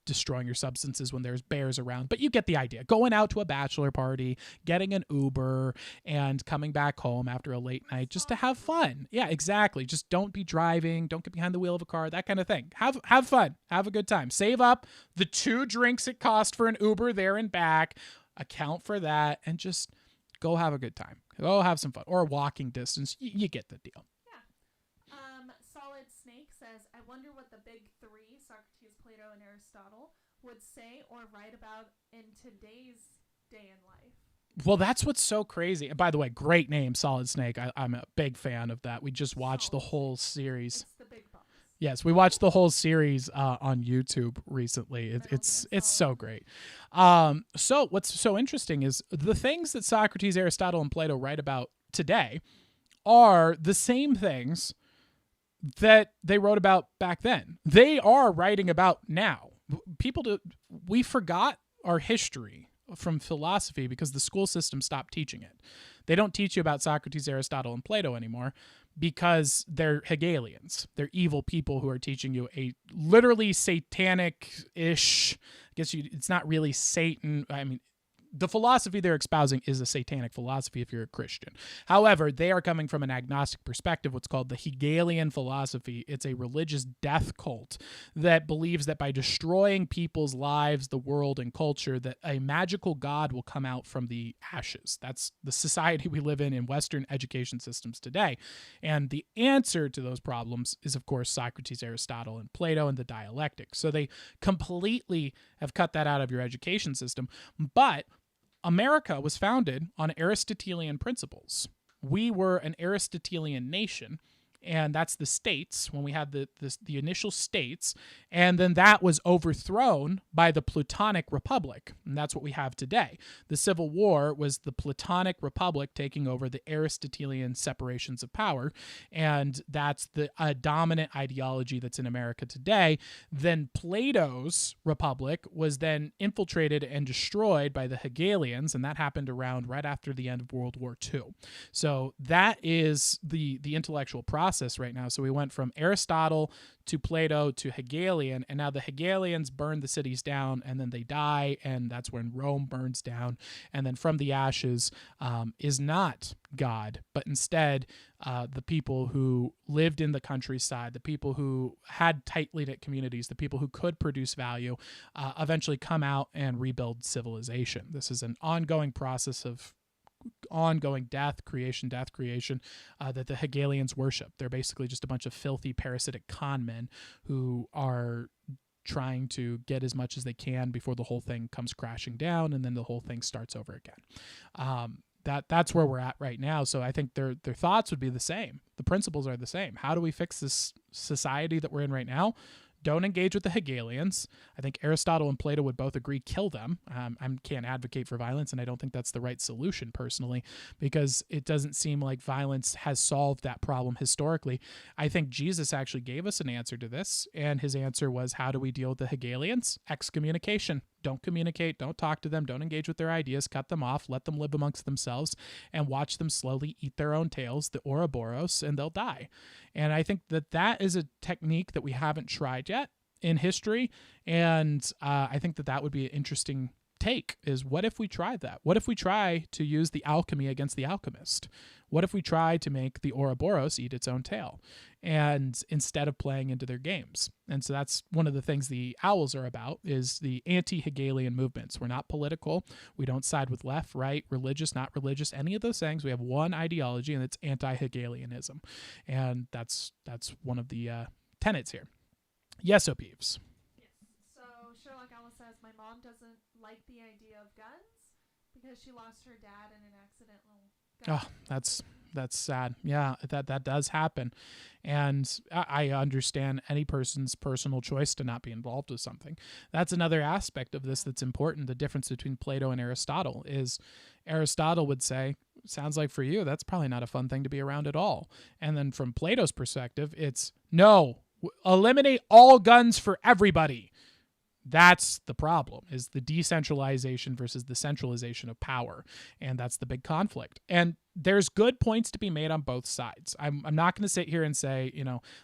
destroying your substances when there's bears around, but you get the idea. Going out to a bachelor party, getting an Uber, and coming back home after a late night just to have fun. Yeah, exactly. Just don't be driving. Don't get behind the wheel of a car, that kind of thing. Have fun. Have a good time. Save up the 2 drinks it cost for an Uber there and back. Account for that and just go have a good time. Go have some fun. Or a walking distance. You get the deal. Solid Snake says, I wonder what the big 3, Socrates, Plato, and Aristotle, would say or write about in today's day in life. Well, that's what's so crazy. And by the way, great name, Solid Snake. I'm a big fan of that. We just watched the whole series. It's the big boss. Yes, we watched the whole series on YouTube recently. It's so great. So what's so interesting is the things that Socrates, Aristotle, and Plato write about today are the same things that they wrote about back then. They are writing about now. We forgot our history from philosophy because the school system stopped teaching it. They don't teach you about Socrates, Aristotle, and Plato anymore because they're Hegelians. They're evil people who are teaching you a literally satanic-ish, it's not really Satan. I mean, the philosophy they're espousing is a satanic philosophy if you're a Christian. However, they are coming from an agnostic perspective, what's called the Hegelian philosophy. It's a religious death cult that believes that by destroying people's lives, the world, and culture, that a magical god will come out from the ashes. That's the society we live in Western education systems today. And the answer to those problems is, of course, Socrates, Aristotle, and Plato, and the dialectic. So they completely have cut that out of your education system. But America was founded on Aristotelian principles. We were an Aristotelian nation, and that's the states, when we had the initial states, and then that was overthrown by the Platonic Republic, and that's what we have today. The Civil War was the Platonic Republic taking over the Aristotelian separations of power, and that's the dominant ideology that's in America today. Then Plato's Republic was then infiltrated and destroyed by the Hegelians, and that happened around right after the end of World War II. So that is the intellectual process right now. So we went from Aristotle to Plato to Hegelian, and now the Hegelians burn the cities down, and then they die, and that's when Rome burns down. And then from the ashes is not God, but instead the people who lived in the countryside, the people who had tightly knit communities, the people who could produce value, eventually come out and rebuild civilization. This is an ongoing process of ongoing death creation, that the Hegelians worship. They're basically just a bunch of filthy, parasitic con men who are trying to get as much as they can before the whole thing comes crashing down, and then the whole thing starts over again. that's where we're at right now. So I think their thoughts would be the same. The principles are the same. How do we fix this society that we're in right now? Don't engage with the Hegelians. I think Aristotle and Plato would both agree, kill them. I can't advocate for violence, and I don't think that's the right solution personally, because it doesn't seem like violence has solved that problem historically. I think Jesus actually gave us an answer to this, and his answer was, how do we deal with the Hegelians? Excommunication. Don't communicate, don't talk to them, don't engage with their ideas, cut them off, let them live amongst themselves, and watch them slowly eat their own tails, the Ouroboros, and they'll die. And I think that is a technique that we haven't tried yet in history, and I think that would be an interesting take, is what if we tried that? What if we try to use the alchemy against the alchemist? What if we try to make the Ouroboros eat its own tail, and instead of playing into their games? And so that's one of the things the owls are about, is the anti-Hegelian movements. We're not political. We don't side with left, right, religious, not religious, any of those things. We have one ideology, and it's anti-Hegelianism. And that's one of the tenets here. Yes, O'Peeves. Yes. So Sherlock Alice says, my mom doesn't like the idea of guns because she lost her dad in an accidental gun. Oh, that's sad. Yeah, that does happen. And I understand any person's personal choice to not be involved with something. That's another aspect of this that's important. The difference between Plato and Aristotle is Aristotle would say, sounds like for you, that's probably not a fun thing to be around at all. And then from Plato's perspective, it's no, eliminate all guns for everybody. That's the problem, is the decentralization versus the centralization of power. And that's the big conflict. And there's good points to be made on both sides. I'm not going to sit here and say,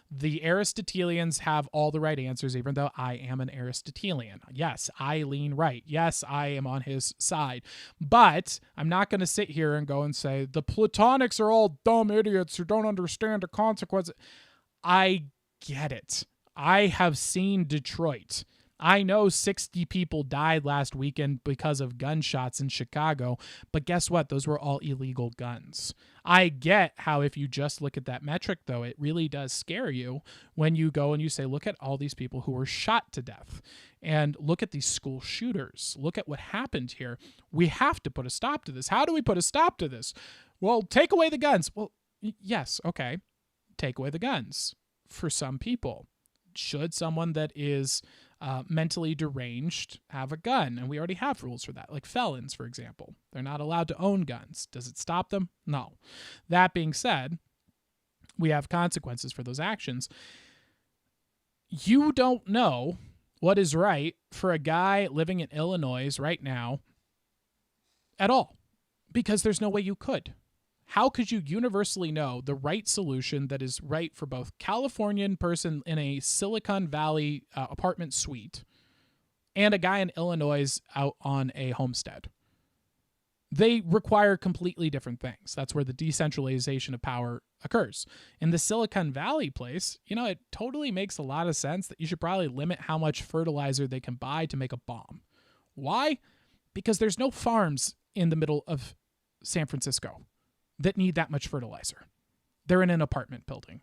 the Aristotelians have all the right answers, even though I am an Aristotelian. Yes, I lean right. Yes, I am on his side. But I'm not going to sit here and go and say the Platonics are all dumb idiots who don't understand the consequences. I get it. I have seen Detroit. I know 60 people died last weekend because of gunshots in Chicago, but guess what? Those were all illegal guns. I get how if you just look at that metric, though, it really does scare you when you go and you say, look at all these people who were shot to death, and look at these school shooters. Look at what happened here. We have to put a stop to this. How do we put a stop to this? Well, take away the guns. Well, yes, okay. Take away the guns for some people. Should someone that is mentally deranged have a gun? And we already have rules for that, like felons, for example. They're not allowed to own guns. Does it stop them? No. That being said, we have consequences for those actions. You don't know what is right for a guy living in Illinois right now at all, because there's no way you could. How could you universally know the right solution that is right for both Californian person in a Silicon Valley apartment suite and a guy in Illinois out on a homestead? They require completely different things. That's where the decentralization of power occurs. In the Silicon Valley place, it totally makes a lot of sense that you should probably limit how much fertilizer they can buy to make a bomb. Why? Because there's no farms in the middle of San Francisco that need that much fertilizer. They're in an apartment building.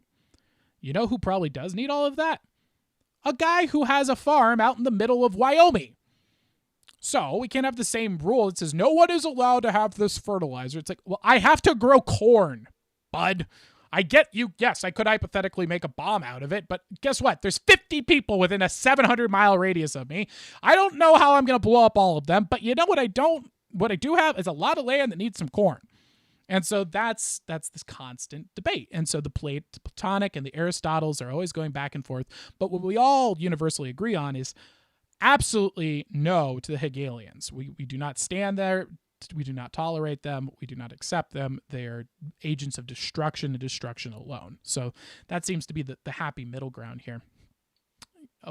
You know who probably does need all of that? A guy who has a farm out in the middle of Wyoming. So we can't have the same rule that says no one is allowed to have this fertilizer. It's like, well, I have to grow corn, bud. I get you. Yes, I could hypothetically make a bomb out of it, but guess what? There's 50 people within a 700-mile radius of me. I don't know how I'm going to blow up all of them, but you know what I do have is a lot of land that needs some corn. And so that's this constant debate. And so the Platonic and the Aristotles are always going back and forth. But what we all universally agree on is absolutely no to the Hegelians. We do not stand there. We do not tolerate them. We do not accept them. They are agents of destruction and destruction alone. So that seems to be the happy middle ground here.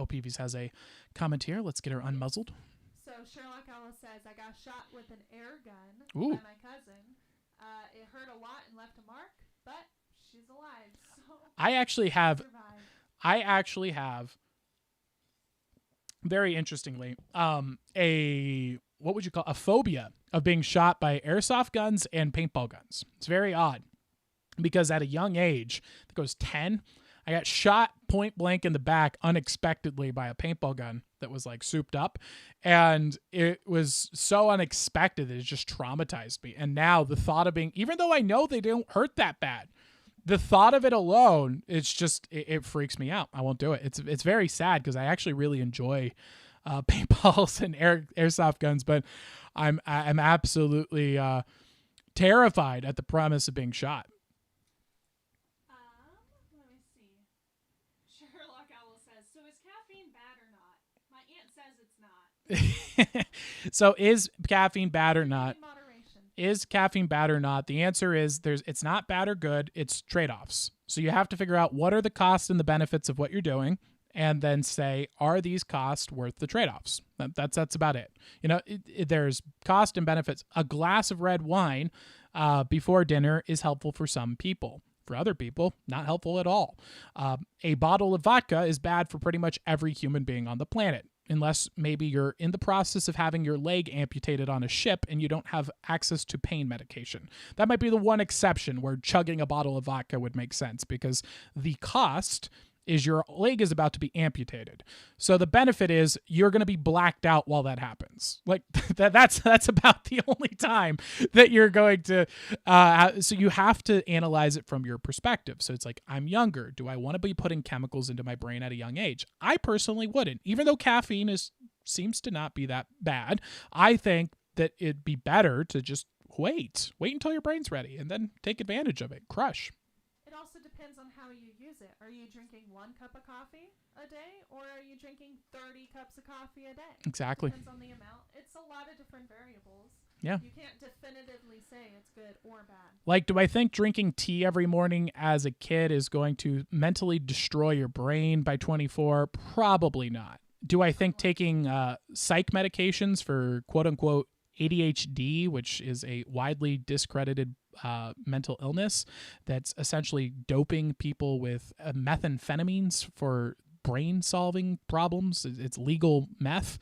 Peavies has a comment here. Let's get her unmuzzled. So Sherlock Alice says, I got shot with an air gun Ooh. by my cousin. It hurt a lot and left a mark, but she's alive. So I actually have, very interestingly, what would you call a phobia of being shot by airsoft guns and paintball guns. It's very odd because at a young age, I think it was 10, I got shot point blank in the back unexpectedly by a paintball gun that was like souped up. And it was so unexpected that it just traumatized me. And now the thought of being, even though I know they don't hurt that bad, the thought of it alone, it's just, it freaks me out. I won't do it. It's very sad because I actually really enjoy paintballs and airsoft guns, but I'm absolutely terrified at the premise of being shot. Let me see. Sherlock Owl says, so is caffeine bad or not? My aunt says it's not. So is caffeine bad or not? In moderation. Is caffeine bad or not? The answer is it's not bad or good. It's trade-offs. So you have to figure out what are the costs and the benefits of what you're doing, and then say, are these costs worth the trade-offs? That's about it. You know, there's cost and benefits. A glass of red wine before dinner is helpful for some people. For other people, not helpful at all. A bottle of vodka is bad for pretty much every human being on the planet, unless maybe you're in the process of having your leg amputated on a ship and you don't have access to pain medication. That might be the one exception where chugging a bottle of vodka would make sense, because the cost is your leg is about to be amputated. So the benefit is you're going to be blacked out while that happens. Like that's about the only time that you're going to, so you have to analyze it from your perspective. So it's like, I'm younger. Do I want to be putting chemicals into my brain at a young age? I personally wouldn't, even though caffeine seems to not be that bad. I think that it'd be better to just wait until your brain's ready and then take advantage of it. Crush. It also depends on how you use it. Are you drinking 1 cup of coffee a day, or are you drinking 30 cups of coffee a day? Exactly. Depends on the amount. It's a lot of different variables. Yeah. You can't definitively say it's good or bad. Like, do I think drinking tea every morning as a kid is going to mentally destroy your brain by 24? Probably not. Do I think taking psych medications for quote-unquote ADHD, which is a widely discredited mental illness that's essentially doping people with methamphetamines for brain-solving problems, it's legal meth.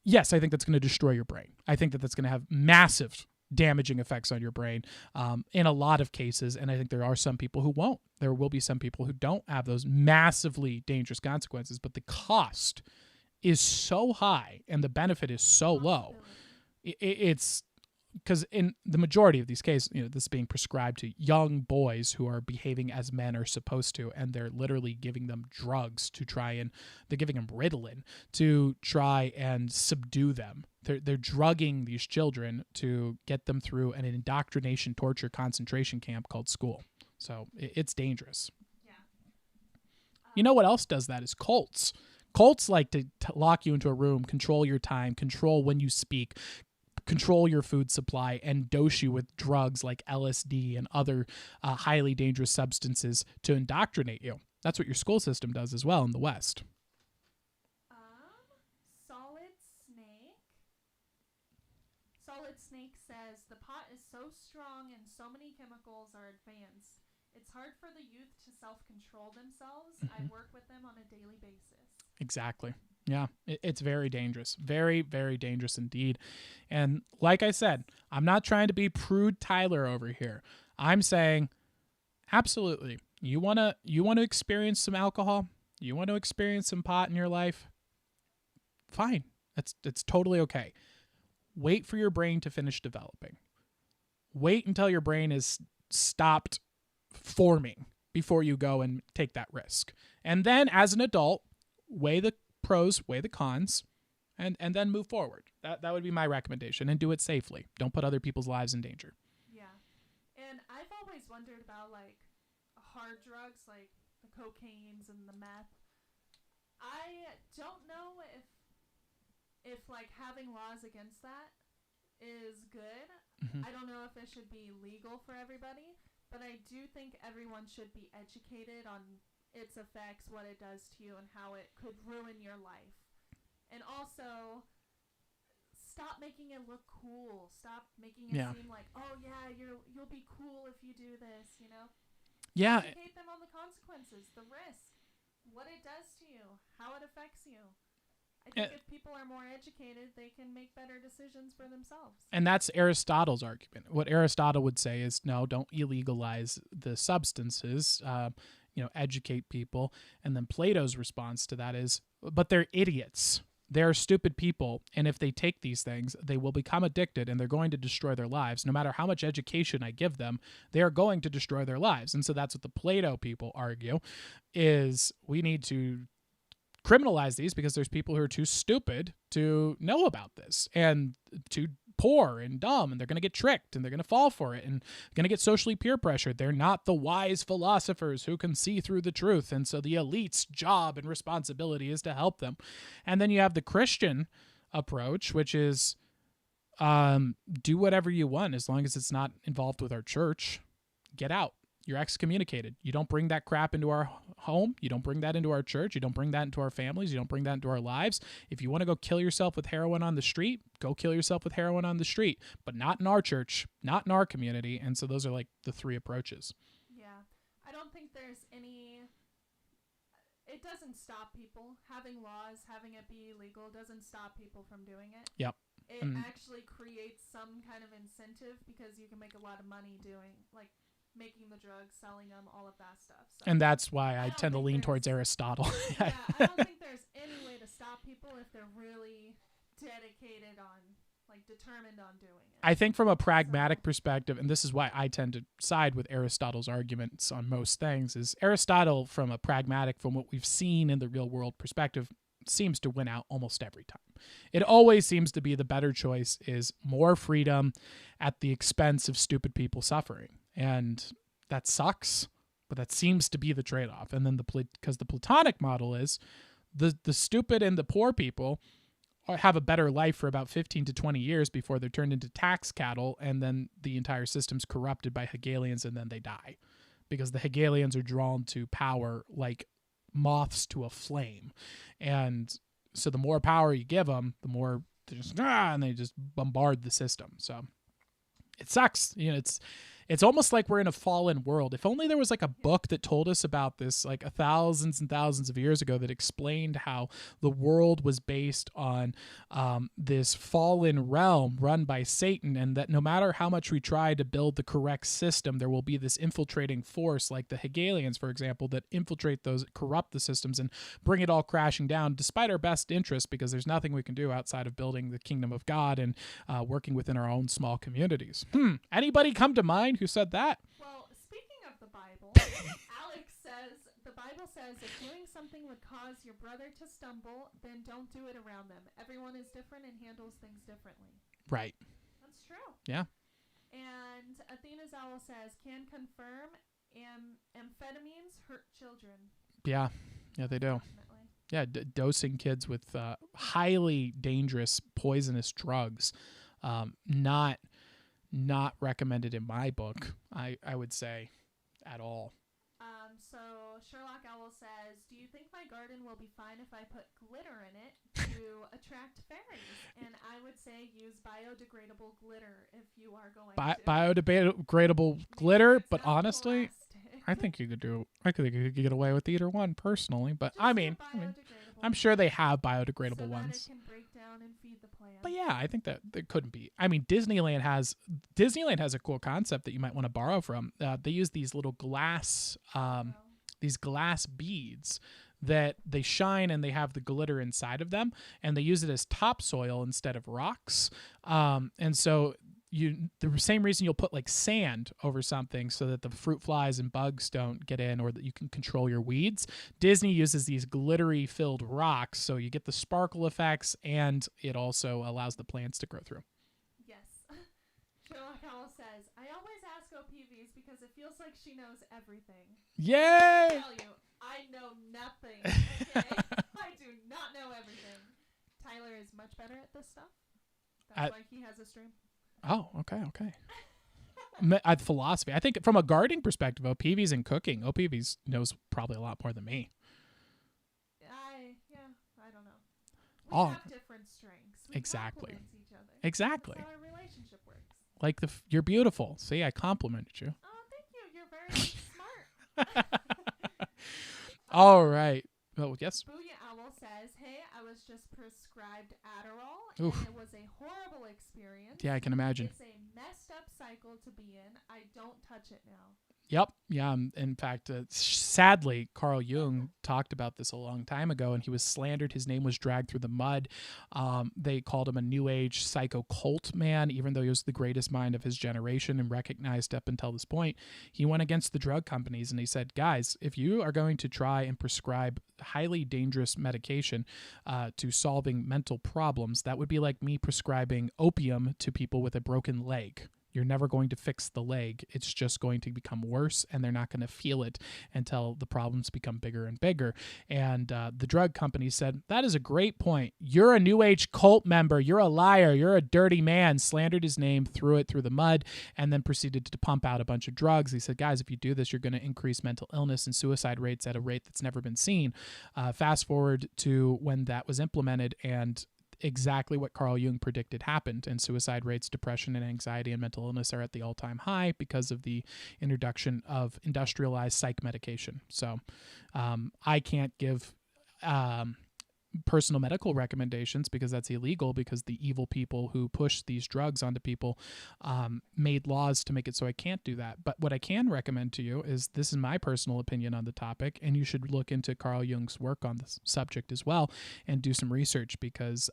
Yes, I think that's going to destroy your brain. I think that's going to have massive damaging effects on your brain in a lot of cases, and I think there are some people who won't. There will be some people who don't have those massively dangerous consequences, but the cost is so high and the benefit is so low. It's because in the majority of these cases, you know, this is being prescribed to young boys who are behaving as men are supposed to, and they're literally giving them drugs to try and they're giving them Ritalin to try and subdue them. They're drugging these children to get them through an indoctrination, torture, concentration camp called school. So it's dangerous. Yeah. You know what else does that is cults. Cults like to lock you into a room, control your time, control when you speak, control your food supply, and dose you with drugs like LSD and other highly dangerous substances to indoctrinate you. That's what your school system does as well in the West. Solid Snake says, the pot is so strong and so many chemicals are advanced. It's hard for the youth to self-control themselves. I work with them on a daily basis. Exactly. Yeah, it's very dangerous. Very, very dangerous indeed. And like I said, I'm not trying to be prude Tyler over here. I'm saying, absolutely, you want to experience some alcohol? You want to experience some pot in your life? Fine. It's totally okay. Wait for your brain to finish developing. Wait until your brain is stopped forming before you go and take that risk. And then as an adult, weigh the pros, weigh the cons, and then move forward. That would be my recommendation, and do it safely. Don't put other people's lives in danger. Yeah. And I've always wondered about like hard drugs like the cocaines and the meth. I don't know if like having laws against that is good. I don't know if it should be legal for everybody, but I do think everyone should be educated on its effects, what it does to you, and how it could ruin your life. And also, stop making it look cool. Stop making it seem like, oh yeah, you'll be cool if you do this, you know? Yeah. Educate them on the consequences, the risk, what it does to you, how it affects you. I think if people are more educated, they can make better decisions for themselves. And that's Aristotle's argument. What Aristotle would say is, no, don't illegalize the substances. educate people. And then Plato's response to that is, but they're idiots. They're stupid people, and if they take these things, they will become addicted, and they're going to destroy their lives. No matter how much education I give them, they are going to destroy their lives. And so that's what the Plato people argue, is we need to criminalize these because there's people who are too stupid to know about this, and too poor and dumb, and they're going to get tricked, and they're going to fall for it, and going to get socially peer pressured. They're not the wise philosophers who can see through the truth. And so the elite's job and responsibility is to help them. And then you have the Christian approach, which is do whatever you want as long as it's not involved with our church. Get out. You're excommunicated. You don't bring that crap into our home. You don't bring that into our church. You don't bring that into our families. You don't bring that into our lives. If you want to go kill yourself with heroin on the street, go kill yourself with heroin on the street, but not in our church, not in our community. And so those are like the three approaches. Yeah. I don't think there's any... It doesn't stop people. Having laws, having it be illegal doesn't stop people from doing it. Yep. It actually creates some kind of incentive because you can make a lot of money doing, like, making the drugs, selling them, all of that stuff. So and that's why I tend to lean towards Aristotle. Yeah, I don't think there's any way to stop people if they're really dedicated on, like, determined on doing it. I think from a pragmatic perspective, and this is why I tend to side with Aristotle's arguments on most things, is Aristotle, from a pragmatic, from what we've seen in the real world perspective, seems to win out almost every time. It always seems to be the better choice is more freedom at the expense of stupid people suffering. And that sucks, but that seems to be the trade-off. And then because the Platonic model is the stupid and the poor people have a better life for about 15 to 20 years before they're turned into tax cattle, and then the entire system's corrupted by Hegelians, and then they die. Because the Hegelians are drawn to power like moths to a flame. And so the more power you give them, the more and they just bombard the system. So it sucks. It's almost like we're in a fallen world. If only there was like a book that told us about this like thousands and thousands of years ago that explained how the world was based on this fallen realm run by Satan, and that no matter how much we try to build the correct system, there will be this infiltrating force like the Hegelians, for example, that infiltrate those, corrupt the systems and bring it all crashing down despite our best interest, because there's nothing we can do outside of building the kingdom of God and working within our own small communities. Anybody come to mind who said that? Well, speaking of the Bible, Alex says, the Bible says if doing something would cause your brother to stumble, then don't do it around them. Everyone is different and handles things differently. Right. That's true. Yeah. And Athena's Owl says, can confirm amphetamines hurt children. Yeah. Yeah, they do. Definitely. Yeah, dosing kids with highly dangerous, poisonous drugs, not recommended in my book, I would say, at all. So Sherlock Owl says, do you think my garden will be fine if I put glitter in it to attract fairies? And I would say use biodegradable glitter if you are going to. Biodegradable glitter, but honestly, plastic. I think you could get away with either one personally, but Just I mean, I'm sure they have biodegradable so ones. that it can break down and feed the plants. But yeah, I think that there couldn't be. I mean, Disneyland has a cool concept that you might want to borrow from. They use these little glass beads that they shine, and they have the glitter inside of them, and they use it as topsoil instead of rocks. And so the same reason you'll put like sand over something so that the fruit flies and bugs don't get in, or that you can control your weeds. Disney uses these glittery filled rocks so you get the sparkle effects, and it also allows the plants to grow through. Yes. Sherlock Owl says, I always ask OPVs because it feels like she knows everything. Yay! I tell you, I know nothing. Okay? I do not know everything. Tyler is much better at this stuff. That's why he has a stream. Oh, okay. Philosophy. I think from a gardening perspective, OPVs and cooking, OPVs knows probably a lot more than me. I don't know. We have different strengths. We Exactly. complement each other. Exactly. That's how our relationship works. Like you're beautiful. See, I complimented you. Oh, thank you. You're very smart. All right. Oh, yes. Booyah Owl says, hey, I was just prescribed Adderall, Oof. and it was a horrible experience. Yeah, I can imagine. It's a messed up cycle to be in. I don't touch it now. Yep. Yeah. In fact, sadly, Carl Jung talked about this a long time ago, and he was slandered. His name was dragged through the mud. They called him a New Age psycho cult man, even though he was the greatest mind of his generation and recognized up until this point. He went against the drug companies and he said, guys, if you are going to try and prescribe highly dangerous medication to solving mental problems, that would be like me prescribing opium to people with a broken leg. You're never going to fix the leg. It's just going to become worse, and they're not going to feel it until the problems become bigger and bigger. And the drug company said, that is a great point. You're a New Age cult member. You're a liar. You're a dirty man. Slandered his name, threw it through the mud, and then proceeded to pump out a bunch of drugs. He said, guys, if you do this, you're going to increase mental illness and suicide rates at a rate that's never been seen. Fast forward to when that was implemented, and exactly what Carl Jung predicted happened, and suicide rates, depression, and anxiety and mental illness are at the all-time high because of the introduction of industrialized psych medication. So I can't give personal medical recommendations because that's illegal, because the evil people who push these drugs onto people made laws to make it so I can't do that. But what I can recommend to you is, this is my personal opinion on the topic, and you should look into Carl Jung's work on this subject as well and do some research, because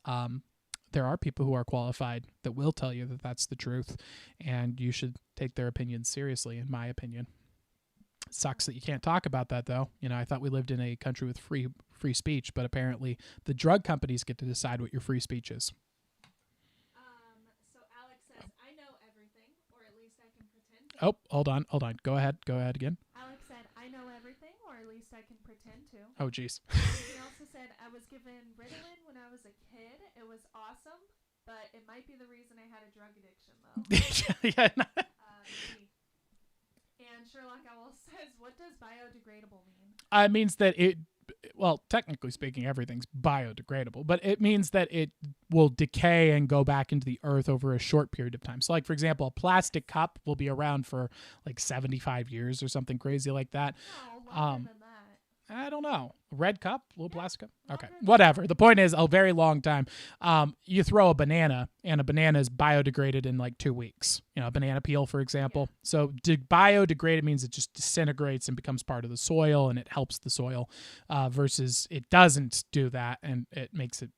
there are people who are qualified that will tell you that that's the truth, and you should take their opinions seriously, in my opinion. Sucks that you can't talk about that, though. You know, I thought we lived in a country with free speech, but apparently the drug companies get to decide what your free speech is. So Alex says, I know everything, or at least I can pretend to. Oh, hold on. Go ahead again. Alex said, I know everything, or at least I can pretend to. Oh, geez. He also said, I was given Ritalin when I was a kid. It was awesome, but it might be the reason I had a drug addiction, though. Yeah. Maybe. And Sherlock Owl says, what does biodegradable mean? It means that well, technically speaking, everything's biodegradable, but it means that it will decay and go back into the earth over a short period of time. So, like, for example, a plastic cup will be around for like 75 years or something crazy like that. No, longer than that. I don't know. Red cup? Little plastic cup? Okay. Longer. Whatever. The point is, a very long time. You throw a banana, and a banana is biodegraded in like 2 weeks. You know, a banana peel, for example. Yeah. So biodegraded means it just disintegrates and becomes part of the soil, and it helps the soil, versus it doesn't do that, and it makes it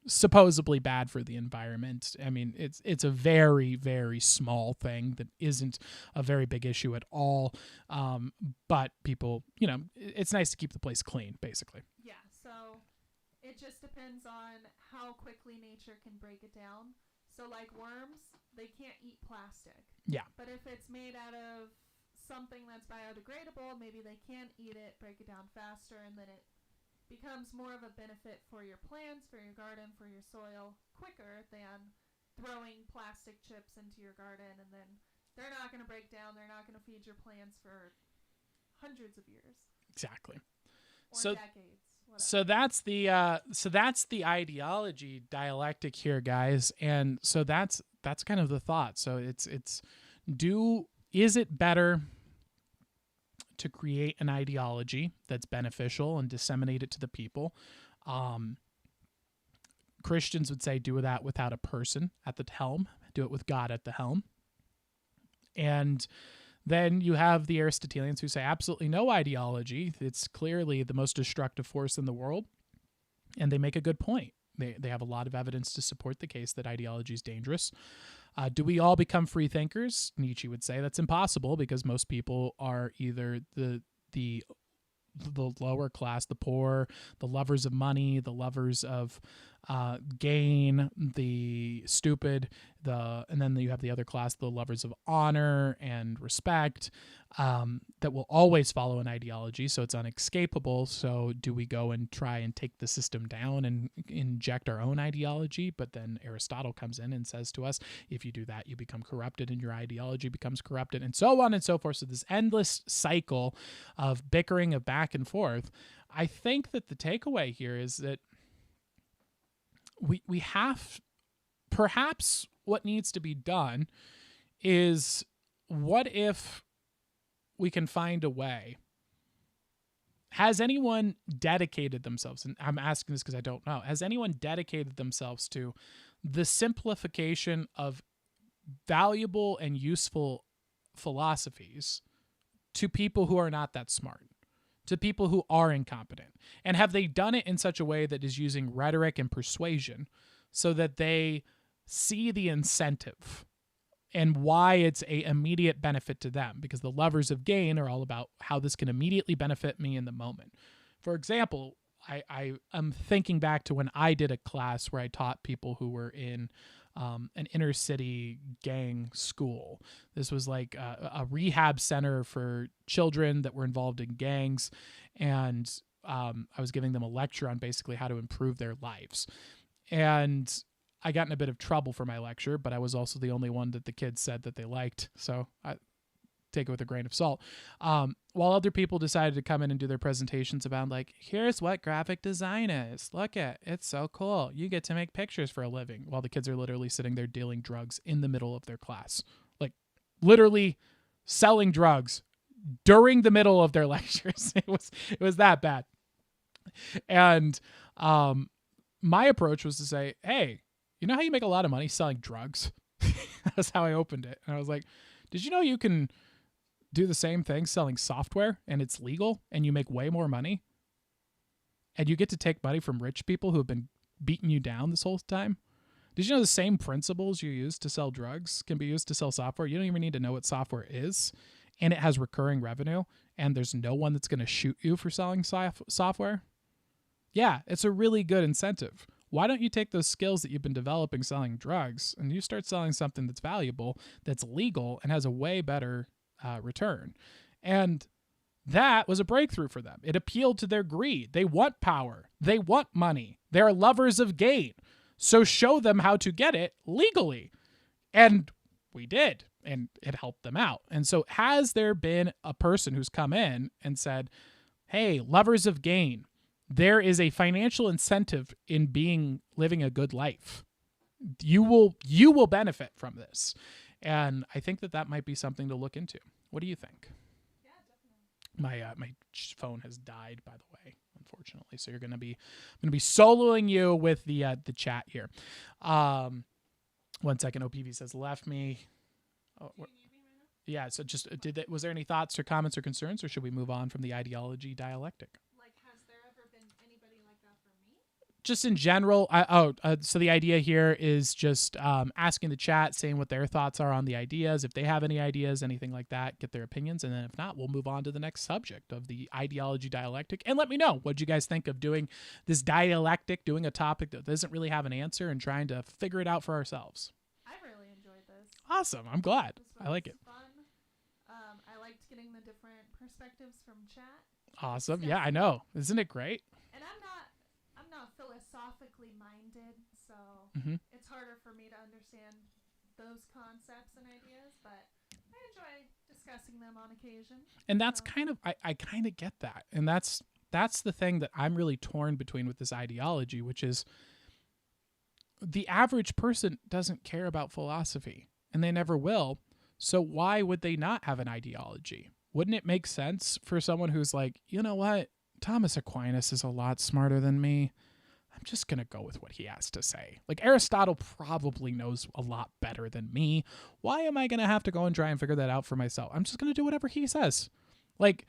supposedly bad for the environment. I mean, it's a very, very small thing that isn't a very big issue at all. But people, you know, it's nice to keep the place clean, basically. Yeah, so it just depends on how quickly nature can break it down. So like worms, they can't eat plastic. Yeah. But if it's made out of something that's biodegradable, maybe they can eat it, break it down faster, and then it becomes more of a benefit for your plants, for your garden, for your soil, quicker than throwing plastic chips into your garden, and then they're not going to break down, they're not going to feed your plants for hundreds of years. Exactly. Or decades. Whatever. So that's the ideology dialectic here, guys. And so that's kind of the thought. So is it better to create an ideology that's beneficial and disseminate it to the people? Christians would say do that without a person at the helm. Do it with God at the helm. And then you have the Aristotelians who say absolutely no ideology. It's clearly the most destructive force in the world. And they make a good point. They have a lot of evidence to support the case that ideology is dangerous. Do we all become free thinkers? Nietzsche would say that's impossible, because most people are either the lower class, the poor, the lovers of money, the lovers of gain, the stupid, and then you have the other class, the lovers of honor and respect, that will always follow an ideology, so it's unescapable. So do we go and try and take the system down and inject our own ideology? But then Aristotle comes in and says to us, if you do that, you become corrupted and your ideology becomes corrupted, and so on and so forth. So this endless cycle of bickering, of back and forth. I think that the takeaway here is that we have, perhaps what needs to be done is, what if we can find a way? Has anyone dedicated themselves, and I'm asking this because I don't know, has anyone dedicated themselves to the simplification of valuable and useful philosophies to people who are not that smart, to people who are incompetent? And have they done it in such a way that is using rhetoric and persuasion so that they see the incentive and why it's a immediate benefit to them? Because the lovers of gain are all about how this can immediately benefit me in the moment. For example, I am thinking back to when I did a class where I taught people who were in an inner city gang school. This was like a rehab center for children that were involved in gangs. And I was giving them a lecture on basically how to improve their lives. And I got in a bit of trouble for my lecture, but I was also the only one that the kids said that they liked. So I take it with a grain of salt. While other people decided to come in and do their presentations about like, here's what graphic design is. Look at it. It's so cool. You get to make pictures for a living, while the kids are literally sitting there dealing drugs in the middle of their class. Like literally selling drugs during the middle of their lectures. It was that bad. And my approach was to say, hey, you know how you make a lot of money selling drugs? That's how I opened it. And I was like, did you know you can do the same thing selling software and it's legal and you make way more money? And you get to take money from rich people who have been beating you down this whole time? Did you know the same principles you use to sell drugs can be used to sell software? You don't even need to know what software is, and it has recurring revenue, and there's no one that's going to shoot you for selling software? Yeah, it's a really good incentive. Why don't you take those skills that you've been developing selling drugs and you start selling something that's valuable, that's legal, and has a way better return? And that was a breakthrough for them. It appealed to their greed. They want power. They want money. They are lovers of gain. So show them how to get it legally. And we did, and it helped them out. And so has there been a person who's come in and said, hey, lovers of gain, there is a financial incentive in living a good life. You will benefit from this. And I think that might be something to look into. What do you think? Yeah, definitely. My phone has died, by the way, unfortunately. So I'm going to be soloing you with the chat here. 1 second. OPV says left me. Oh, Do you need me right now? yeah. So just was there any thoughts or comments or concerns, or should we move on from the ideology dialectic? Like, has there ever been anybody like that for me? Just in general, so the idea here is just asking the chat, saying what their thoughts are on the ideas. If they have any ideas, anything like that, get their opinions. And then if not, we'll move on to the next subject of the ideology dialectic. And let me know what you guys think of doing this dialectic, doing a topic that doesn't really have an answer and trying to figure it out for ourselves. I really enjoyed this. Awesome. I'm glad. This I like was it. fun. I liked getting the different perspectives from chat. Awesome. Yeah, I know. Isn't it great? And I'm not philosophically minded, so Mhm. it's harder for me to understand those concepts and ideas, but I enjoy discussing them on occasion. And that's kind of, I kind of get that. And that's the thing that I'm really torn between with this ideology, which is the average person doesn't care about philosophy, and they never will. So why would they not have an ideology? Wouldn't it make sense for someone who's like, you know what? Thomas Aquinas is a lot smarter than me. I'm just going to go with what he has to say. Like, Aristotle probably knows a lot better than me. Why am I going to have to go and try and figure that out for myself? I'm just going to do whatever he says. Like,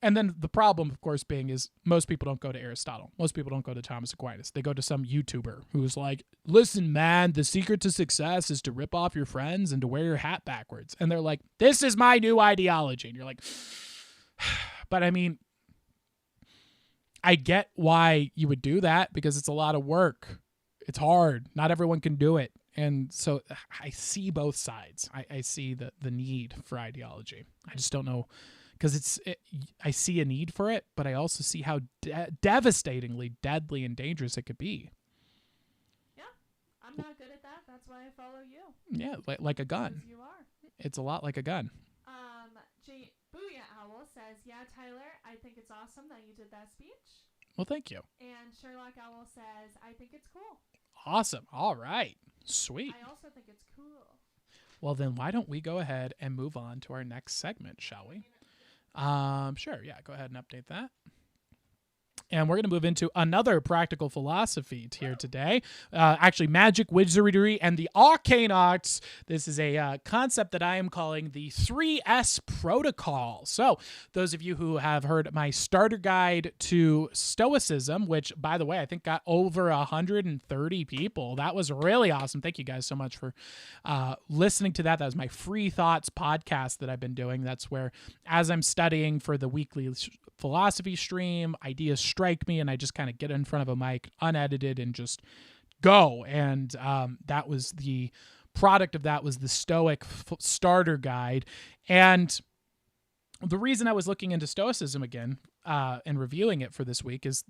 and then the problem, of course, being is most people don't go to Aristotle. Most people don't go to Thomas Aquinas. They go to some YouTuber who's like, listen, man, the secret to success is to rip off your friends and to wear your hat backwards. And they're like, this is my new ideology. And you're like, but I mean, I get why you would do that because it's a lot of work. It's hard. Not everyone can do it. And so I see both sides. I see the need for ideology. I just don't know, because I see a need for it, but I also see how devastatingly deadly and dangerous it could be. Yeah, I'm not good at that. That's why I follow you. Yeah, like a gun. Because you are. It's a lot like a gun. Booyah Owl says, yeah, Tyler, I think it's awesome that you did that speech. Well, thank you. And Sherlock Owl says, I think it's cool. Awesome. All right. Sweet. I also think it's cool. Well, then why don't we go ahead and move on to our next segment, shall we? Sure. Yeah, go ahead and update that. And we're going to move into another practical philosophy here today. Actually, magic, wizardry, and the arcane arts. This is a concept that I am calling the 3S protocol. So those of you who have heard my starter guide to Stoicism, which, by the way, I think got over 130 people. That was really awesome. Thank you guys so much for listening to that. That was my Free Thoughts podcast that I've been doing. That's where, as I'm studying for the weekly philosophy stream, ideas strike me and I just kind of get in front of a mic unedited and just go. And that was the product of that was the Stoic starter guide. And the reason I was looking into Stoicism again and reviewing it for this week is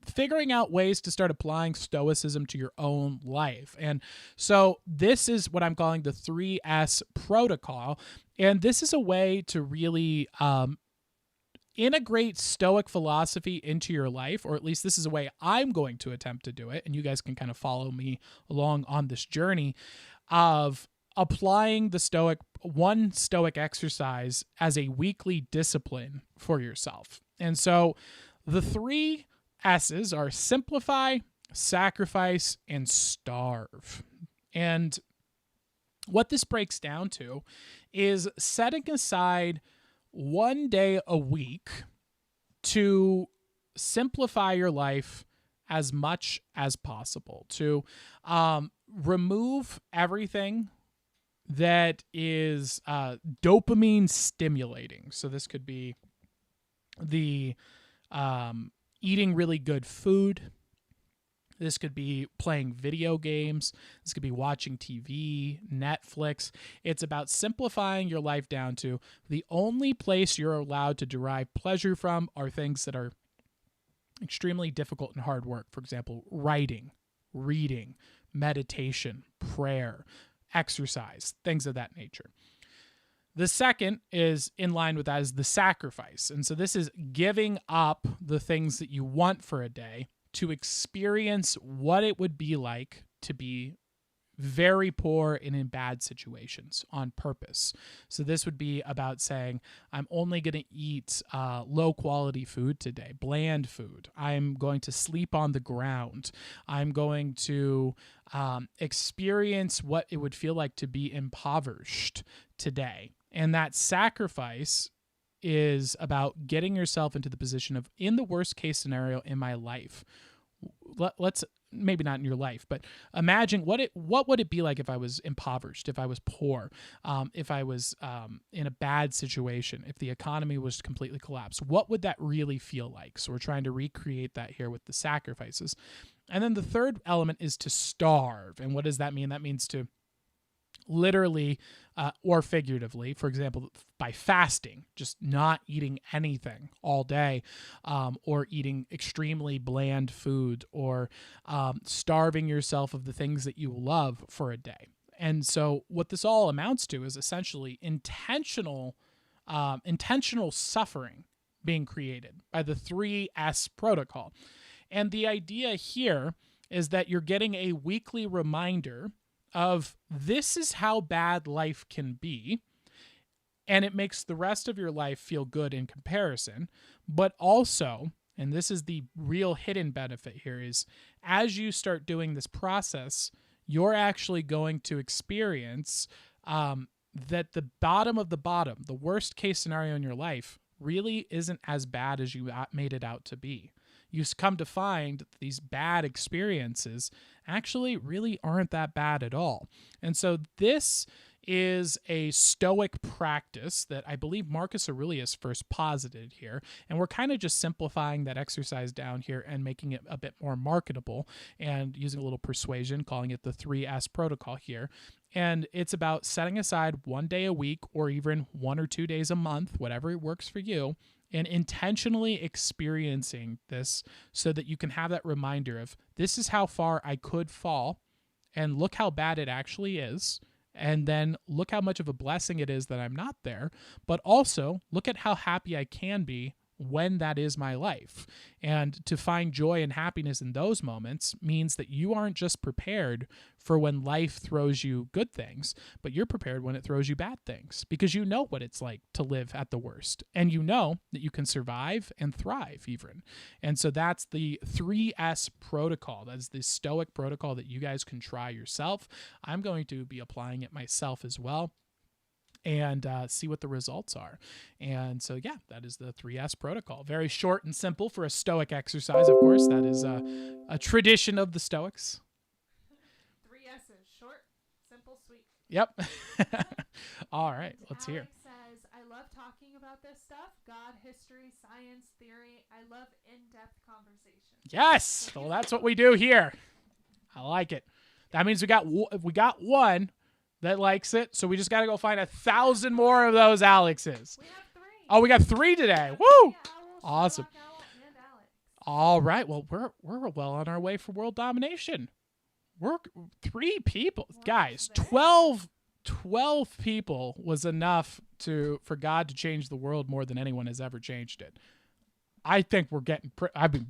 figuring out ways to start applying Stoicism to your own life. And so this is what I'm calling the 3S protocol. And this is a way to really integrate Stoic philosophy into your life, or at least this is a way I'm going to attempt to do it, and you guys can kind of follow me along on this journey of applying the one Stoic exercise as a weekly discipline for yourself. And so the 3 S's are simplify, sacrifice, and starve. And what this breaks down to is setting aside one day a week to simplify your life as much as possible, to remove everything that is dopamine stimulating. So this could be the eating really good food. This could be playing video games. This could be watching TV, Netflix. It's about simplifying your life down to the only place you're allowed to derive pleasure from are things that are extremely difficult and hard work. For example, writing, reading, meditation, prayer, exercise, things of that nature. The second is in line with that is the sacrifice. And so this is giving up the things that you want for a day to experience what it would be like to be very poor and in bad situations on purpose. So this would be about saying, I'm only going to eat low quality food today, bland food. I'm going to sleep on the ground. I'm going to experience what it would feel like to be impoverished today. And that sacrifice is about getting yourself into the position of, in the worst case scenario in my life, let's maybe not in your life, but imagine what would it be like if I was impoverished, if I was poor, if I was in a bad situation, if the economy was completely collapsed. What would that really feel like? So we're trying to recreate that here with the sacrifices. And then the third element is to starve. And what does that mean? That means to literally or figuratively, for example, by fasting, just not eating anything all day, or eating extremely bland food, or starving yourself of the things that you love for a day. And so what this all amounts to is essentially intentional suffering being created by the 3S protocol. And the idea here is that you're getting a weekly reminder of this is how bad life can be, and it makes the rest of your life feel good in comparison. But also, and this is the real hidden benefit here, is as you start doing this process, you're actually going to experience that the bottom of the bottom, the worst case scenario in your life, really isn't as bad as you made it out to be. You come to find that these bad experiences actually really aren't that bad at all. And so this is a Stoic practice that I believe Marcus Aurelius first posited here. And we're kind of just simplifying that exercise down here and making it a bit more marketable and using a little persuasion, calling it the 3S protocol here. And it's about setting aside one day a week or even 1 or 2 days a month, whatever works for you, and intentionally experiencing this so that you can have that reminder of this is how far I could fall and look how bad it actually is. And then look how much of a blessing it is that I'm not there, but also look at how happy I can be when that is my life. And to find joy and happiness in those moments means that you aren't just prepared for when life throws you good things, but you're prepared when it throws you bad things, because you know what it's like to live at the worst. And you know that you can survive and thrive even. And so that's the 3S protocol. That is the Stoic protocol that you guys can try yourself. I'm going to be applying it myself as well, and see what the results are. And so, yeah, that is the 3S protocol. Very short and simple for a Stoic exercise, of course. That is a tradition of the Stoics. 3 S's, short, simple, sweet. Yep. All right, let's hear. Alex says, I love talking about this stuff. God, history, science, theory. I love in-depth conversation. Yes! Well, that's what we do here. I like it. That means we got one that likes it, so we just got to go find 1,000 more of those Alexes. We have 3. Oh, we got 3 today. Woo! Owl, Awesome. Sherlock, Owl, and Alex. All right. Well, we're well on our way for world domination. We're 3 people. Guys, 12 people was enough for God to change the world more than anyone has ever changed it. I think we're getting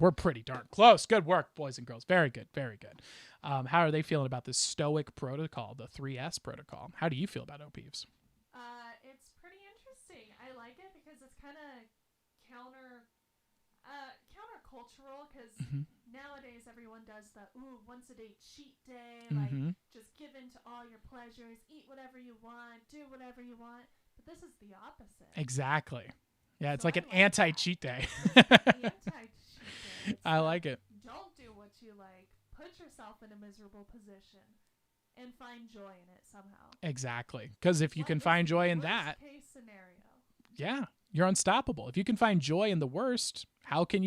we're pretty darn close. Good work, boys and girls. Very good. Very good. How are they feeling about this Stoic protocol, the 3S protocol? How do you feel about OPs? It's pretty interesting. I like it because it's kind of countercultural, because nowadays everyone does the once a day cheat day, like just give in to all your pleasures, eat whatever you want, do whatever you want. But this is the opposite. Exactly. Yeah, it's So like an I like anti-cheat day. Anti-cheat day. I like it. Don't do what you like. Put yourself in a miserable position and find joy in it somehow. Exactly. Because if you can find joy in that, worst case scenario. yeah, you're unstoppable. If you can find joy in the worst, how can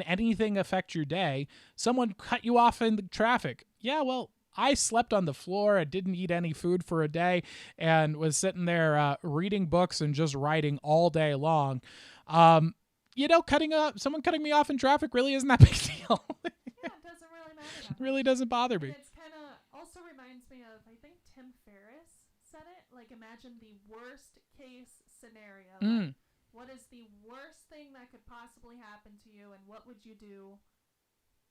anything affect your day? Someone cut you off in the traffic. Yeah, well, I slept on the floor. I didn't eat any food for a day and was sitting there reading books and just writing all day long. Someone cutting me off in traffic really isn't that big deal. Yeah, it doesn't really matter. It really doesn't bother me. And it's kind of also reminds me of, I think Tim Ferriss said it, like imagine the worst case scenario. Like, what is the worst thing that could possibly happen to you, and what would you do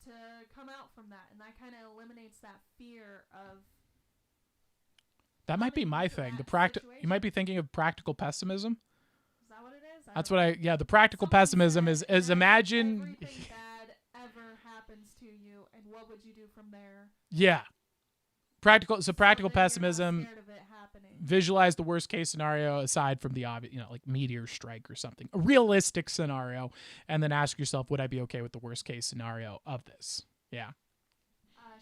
to come out from that? And that kind of eliminates that fear of. That might be my thing. You might be thinking of practical pessimism. Is that what it is? That's what the practical pessimism is imagine everything bad ever happens to you, and what would you do from there? Yeah. Practical So pessimism, you're not scared of it happening. visualize the worst case scenario aside from the obvious, like meteor strike or something, a realistic scenario, and then ask yourself, would I be okay with the worst case scenario of this? Yeah.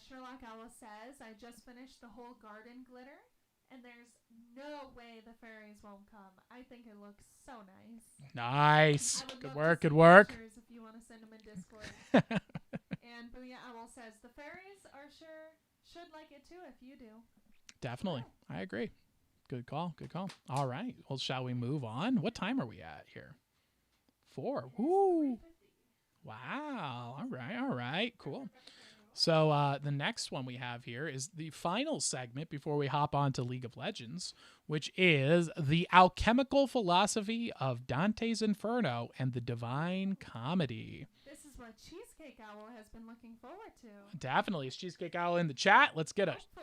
Sherlock Owl says, I just finished the whole garden glitter, and there's no way the fairies won't come. I think it looks so nice. Nice. I would Good love work. to Good see work. pictures if you want to send them in Discord. And Booyah Owl says, the fairies should like it too if you do. Definitely. I agree. Good call. Good call. All right. Well, shall we move on? What time are we at here? 4. Woo. Wow. All right. All right. Cool. So the next one we have here is the final segment before we hop on to League of Legends, which is the alchemical philosophy of Dante's Inferno and the Divine Comedy. This is what Cheesecake Owl has been looking forward to. Definitely. Is Cheesecake Owl in the chat? Let's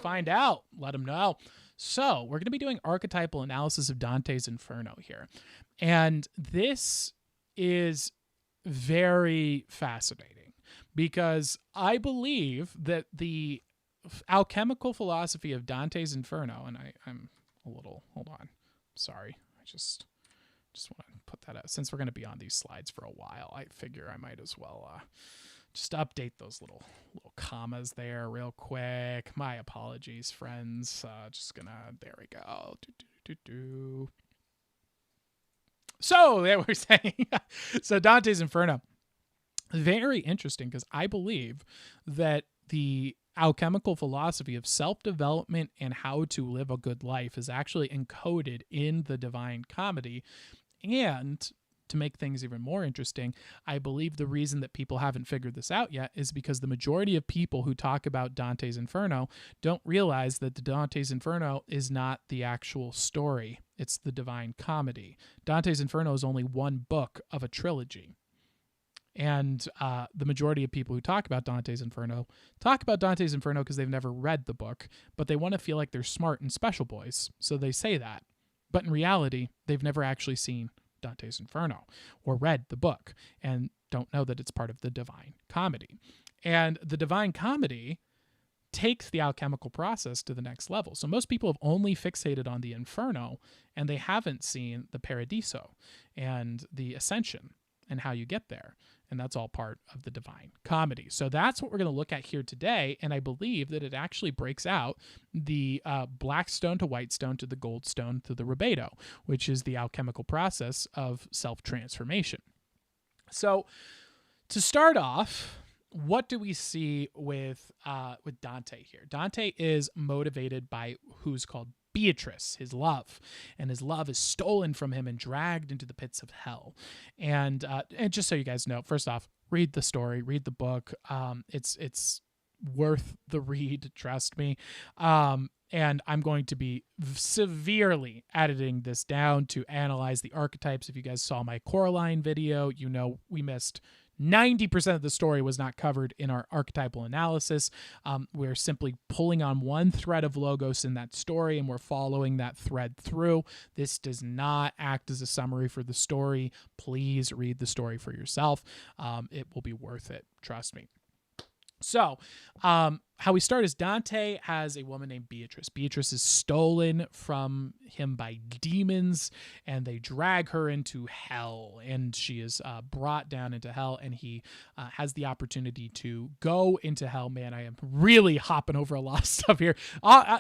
find out. Let him know. So we're going to be doing archetypal analysis of Dante's Inferno here. And this is very fascinating because I believe that the alchemical philosophy of Dante's Inferno, and I'm a little, hold on. Sorry. I just want to put that out. Since we're going to be on these slides for a while, I figure I might as well just update those little commas there real quick. My apologies, friends. There we go. So there we're saying. So Dante's Inferno. Very interesting because I believe that the alchemical philosophy of self-development and how to live a good life is actually encoded in the Divine Comedy. And to make things even more interesting, I believe the reason that people haven't figured this out yet is because the majority of people who talk about Dante's Inferno don't realize that the Dante's Inferno is not the actual story. It's the Divine Comedy. Dante's Inferno is only one book of a trilogy. And the majority of people who talk about Dante's Inferno because they've never read the book, but they want to feel like they're smart and special boys, so they say that. But in reality, they've never actually seen Dante's Inferno or read the book and don't know that it's part of the Divine Comedy. And the Divine Comedy takes the alchemical process to the next level. So most people have only fixated on the Inferno, and they haven't seen the Paradiso and the Ascension and how you get there. And that's all part of the Divine Comedy. So that's what we're going to look at here today. And I believe that it actually breaks out the black stone to white stone to the gold stone to the rubedo, which is the alchemical process of self-transformation. So to start off, what do we see with Dante here? Dante is motivated by who's called Beatrice, his love, and his love is stolen from him and dragged into the pits of hell. And just so you guys know, first off, read the story, read the book. It's worth the read, trust me. And I'm going to be severely editing this down to analyze the archetypes. If you guys saw my Coraline video, you know we missed 90% of the story was not covered in our archetypal analysis. We're simply pulling on one thread of logos in that story, and we're following that thread through. This does not act as a summary for the story. Please read the story for yourself. It will be worth it. Trust me. So, how we start is Dante has a woman named Beatrice. Beatrice is stolen from him by demons, and they drag her into hell, and she is brought down into hell, and he has the opportunity to go into hell. Man, I am really hopping over a lot of stuff here.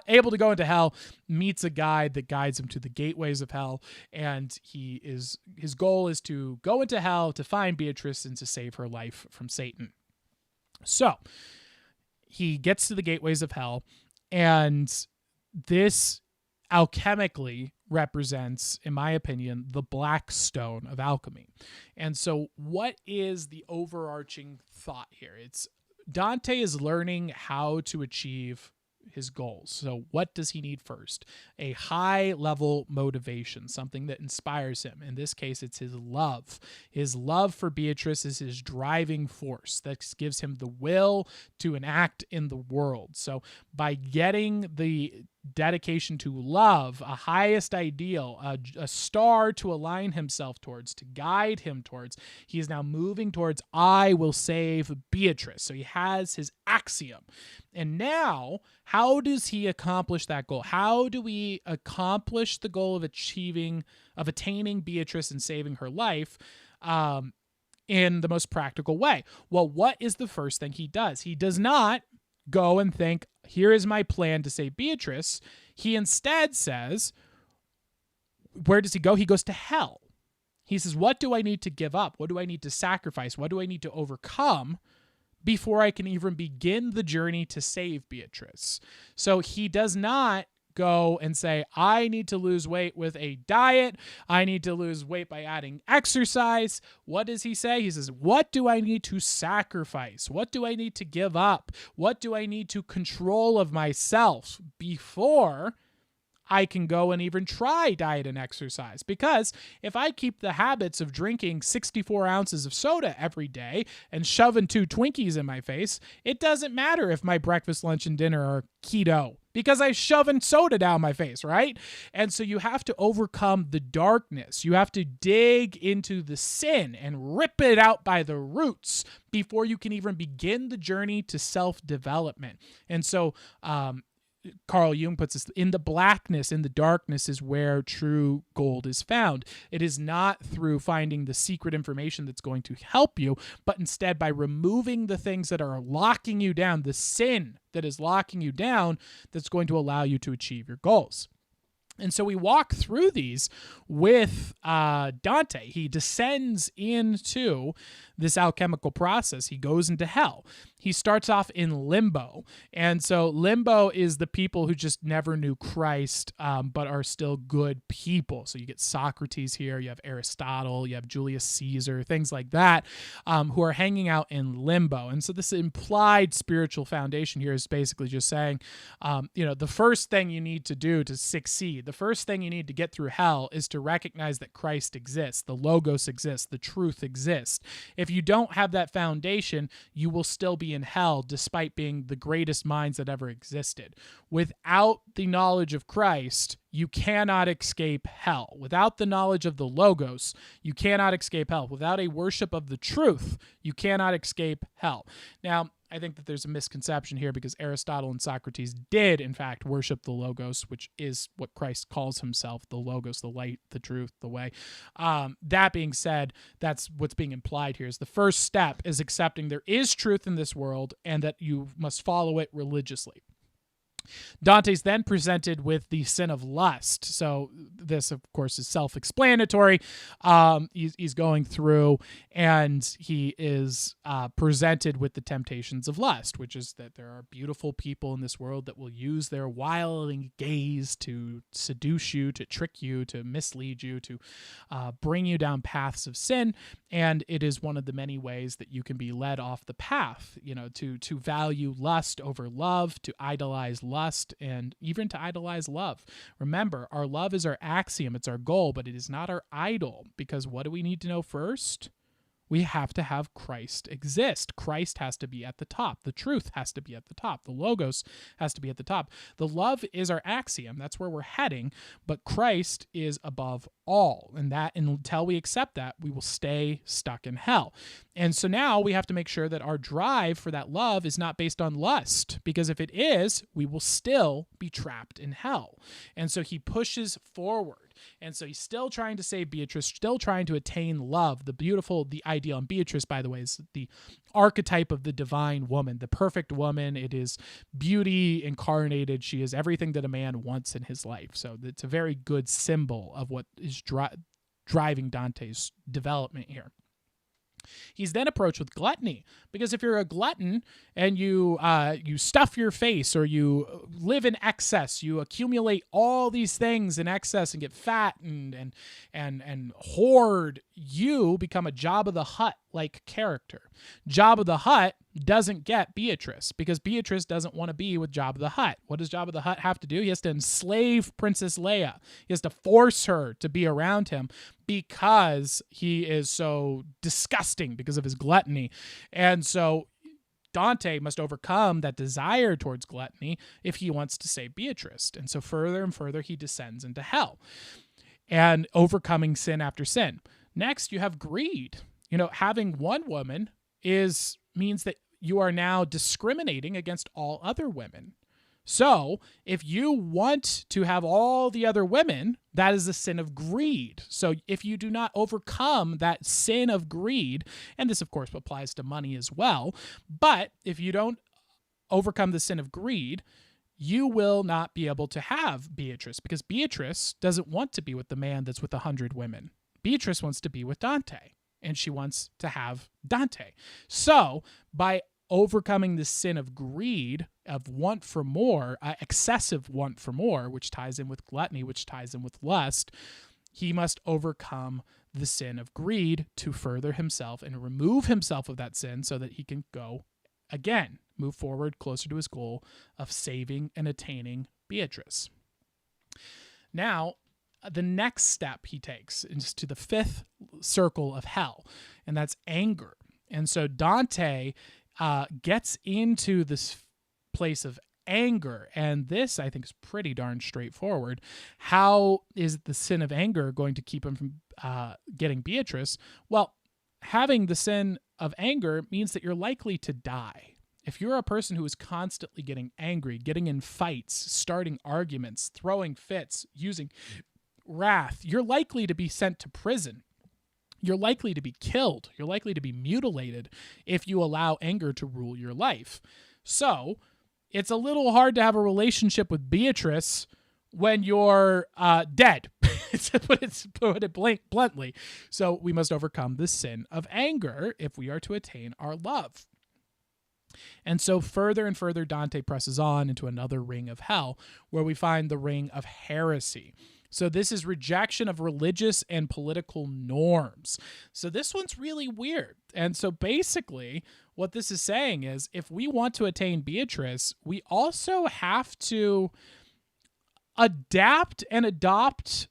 Able to go into hell, meets a guide that guides him to the gateways of hell, and his goal is to go into hell to find Beatrice and to save her life from Satan. So he gets to the gateways of hell, and this alchemically represents, in my opinion, the black stone of alchemy. And so what is the overarching thought here? It's Dante is learning how to achieve his goals. So what does he need first? A high level motivation, something that inspires him. In this case, it's his love. His love for Beatrice is his driving force that gives him the will to enact in the world. So by getting the dedication to love, a highest ideal, a star to align himself towards, to guide him towards, he is now moving towards, I will save Beatrice. So he has his axiom. And now, how does he accomplish that goal? How do we accomplish the goal of attaining Beatrice and saving her life in the most practical way? Well, what is the first thing he does? He does not go and think, here is my plan to save Beatrice. He instead says, where does he go? He goes to hell. He says, what do I need to give up? What do I need to sacrifice? What do I need to overcome before I can even begin the journey to save Beatrice? So he does not go and say, I need to lose weight with a diet. I need to lose weight by adding exercise. What does he say? He says, what do I need to sacrifice? What do I need to give up? What do I need to control of myself before I can go and even try diet and exercise? Because if I keep the habits of drinking 64 ounces of soda every day and shoving 2 Twinkies in my face, it doesn't matter if my breakfast, lunch, and dinner are keto, because I shoving soda down my face, right? And so you have to overcome the darkness. You have to dig into the sin and rip it out by the roots before you can even begin the journey to self-development. And so, Carl Jung puts this, in the blackness, in the darkness is where true gold is found. It is not through finding the secret information that's going to help you, but instead by removing the things that are locking you down, the sin that is locking you down, that's going to allow you to achieve your goals. And so we walk through these with Dante. He descends into this alchemical process. He goes into hell. he starts off in limbo. And so limbo is the people who just never knew Christ, but are still good people. So you get Socrates here, you have Aristotle, you have Julius Caesar, things like that, who are hanging out in limbo. And so this implied spiritual foundation here is basically just saying, the first thing you need to do to succeed, the first thing you need to get through hell is to recognize that Christ exists, the Logos exists, the truth exists. If you don't have that foundation, you will still be in hell despite being the greatest minds that ever existed. Without the knowledge of Christ, you cannot escape hell. Without the knowledge of the Logos, you cannot escape hell. Without a worship of the truth, you cannot escape hell. Now, I think that there's a misconception here because Aristotle and Socrates did, in fact, worship the Logos, which is what Christ calls himself, the Logos, the light, the truth, the way. That being said, that's what's being implied here is the first step is accepting there is truth in this world and that you must follow it religiously. Dante's then presented with the sin of lust. So this, of course, is self-explanatory. He's going through and he is presented with the temptations of lust, which is that there are beautiful people in this world that will use their wilding gaze to seduce you, to trick you, to mislead you, to bring you down paths of sin. And it is one of the many ways that you can be led off the path, to value lust over love, to idolize lust, and even to idolize love. Remember, our love is our axiom, it's our goal, but it is not our idol, because what do we need to know first? We have to have Christ exist. Christ has to be at the top. The truth has to be at the top. The Logos has to be at the top. The love is our axiom. That's where we're heading, but Christ is above all. And that until we accept that, we will stay stuck in hell. And so now we have to make sure that our drive for that love is not based on lust, because if it is, we will still be trapped in hell. And so he pushes forward. And so he's still trying to save Beatrice, still trying to attain love, the ideal. And Beatrice, by the way, is the archetype of the divine woman, the perfect woman. It is beauty incarnated. She is everything that a man wants in his life. So it's a very good symbol of what is driving Dante's development here. He's then approached with gluttony, because if you're a glutton and you stuff your face or you live in excess, you accumulate all these things in excess and get fat and hoard, you become a Jabba the Hutt like character. Jabba the Hutt doesn't get Beatrice because Beatrice doesn't want to be with Jabba the Hutt. What does Jabba the Hutt have to do? He has to enslave Princess Leia. He has to force her to be around him because he is so disgusting because of his gluttony. And so Dante must overcome that desire towards gluttony if he wants to save Beatrice. And so further and further he descends into hell and overcoming sin after sin. Next, you have greed. Having one woman means that you are now discriminating against all other women. So if you want to have all the other women, that is a sin of greed. So if you do not overcome that sin of greed, and this of course applies to money as well, but if you don't overcome the sin of greed, you will not be able to have Beatrice, because Beatrice doesn't want to be with the man that's with 100 women. Beatrice wants to be with Dante, and she wants to have Dante. So by overcoming the sin of greed, of want for more, excessive want for more, which ties in with gluttony, which ties in with lust, he must overcome the sin of greed to further himself and remove himself of that sin so that he can go again, move forward closer to his goal of saving and attaining Beatrice. Now, the next step he takes is to the fifth circle of hell, and that's anger. And so Dante gets into this place of anger, and this, I think, is pretty darn straightforward. How is the sin of anger going to keep him from getting Beatrice? Well, having the sin of anger means that you're likely to die. If you're a person who is constantly getting angry, getting in fights, starting arguments, throwing fits, using wrath, you're likely to be sent to prison. You're likely to be killed. You're likely to be mutilated if you allow anger to rule your life. So it's a little hard to have a relationship with Beatrice when you're dead, to put it bluntly. So we must overcome the sin of anger if we are to attain our love. And so further and further, Dante presses on into another ring of hell, where we find the ring of heresy. So this is rejection of religious and political norms. So this one's really weird. And so basically what this is saying is if we want to attain Beatrice, we also have to adapt and adopt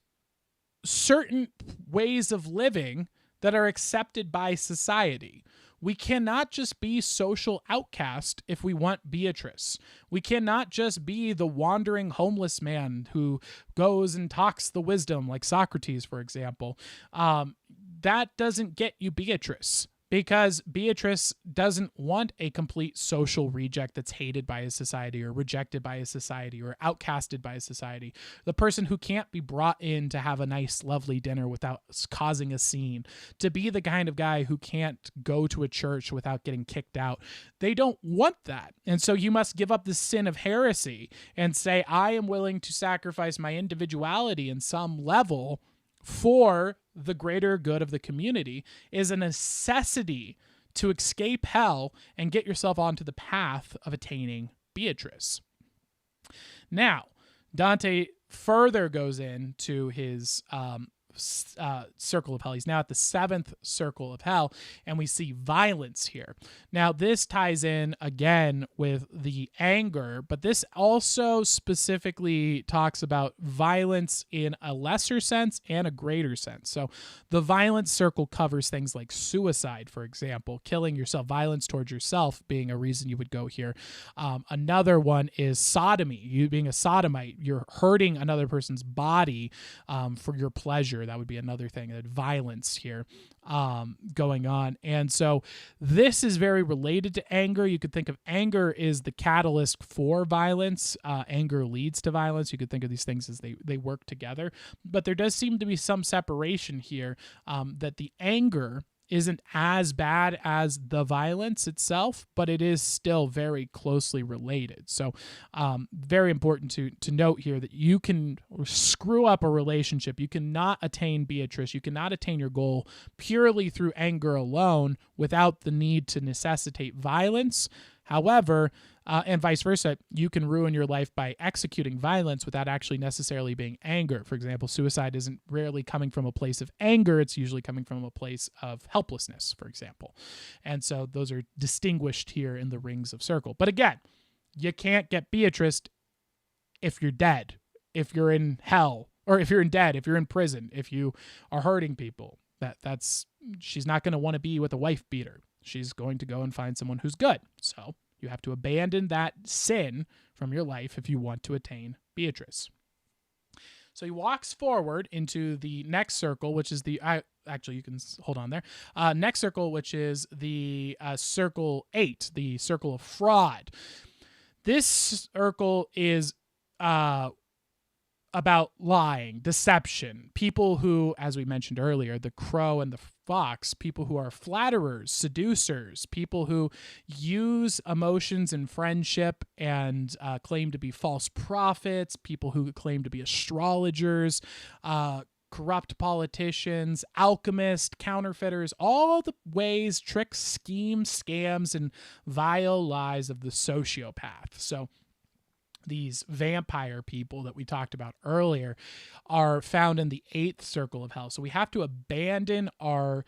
certain ways of living that are accepted by society. We cannot just be social outcast if we want Beatrice. We cannot just be the wandering homeless man who goes and talks the wisdom, like Socrates, for example. That doesn't get you Beatrice, because Beatrice doesn't want a complete social reject that's hated by his society or rejected by his society or outcasted by his society. The person who can't be brought in to have a nice, lovely dinner without causing a scene, to be the kind of guy who can't go to a church without getting kicked out. They don't want that. And so you must give up the sin of heresy and say, I am willing to sacrifice my individuality in some level for the greater good of the community, is a necessity to escape hell and get yourself onto the path of attaining Beatrice. Now, Dante further goes into his circle of hell. He's now at the 7th circle of hell, and we see violence here. Now, this ties in again with the anger, but this also specifically talks about violence in a lesser sense and a greater sense. So the violence circle covers things like suicide, for example, killing yourself, violence towards yourself being a reason you would go here. Another one is sodomy. You being a sodomite, you're hurting another person's body for your pleasure. That would be another thing, that violence here going on. And so this is very related to anger. You could think of anger is the catalyst for violence. Anger leads to violence. You could think of these things as they work together. But there does seem to be some separation here, that the anger isn't as bad as the violence itself, but it is still very closely related. So very important to note here that you can screw up a relationship. You cannot attain Beatrice. You cannot attain your goal purely through anger alone without the need to necessitate violence. However, and vice versa, you can ruin your life by executing violence without actually necessarily being anger. For example, suicide isn't rarely coming from a place of anger. It's usually coming from a place of helplessness, for example. And so those are distinguished here in the rings of circle. But again, you can't get Beatrice if you're dead, if you're in hell, or if you're dead, if you're in prison, if you are hurting people. She's not going to want to be with a wife beater. She's going to go and find someone who's good. So you have to abandon that sin from your life if you want to attain Beatrice. So he walks forward into the next circle, which is actually, you can hold on there. Next circle, which is the circle 8, the circle of fraud. This circle is about lying, deception, people who, as we mentioned earlier, the crow and the fox, people who are flatterers, seducers, people who use emotions in friendship and claim to be false prophets, people who claim to be astrologers, corrupt politicians, alchemists, counterfeiters, all the ways, tricks, schemes, scams, and vile lies of the sociopath. So these vampire people that we talked about earlier are found in the 8th circle of hell. So we have to abandon our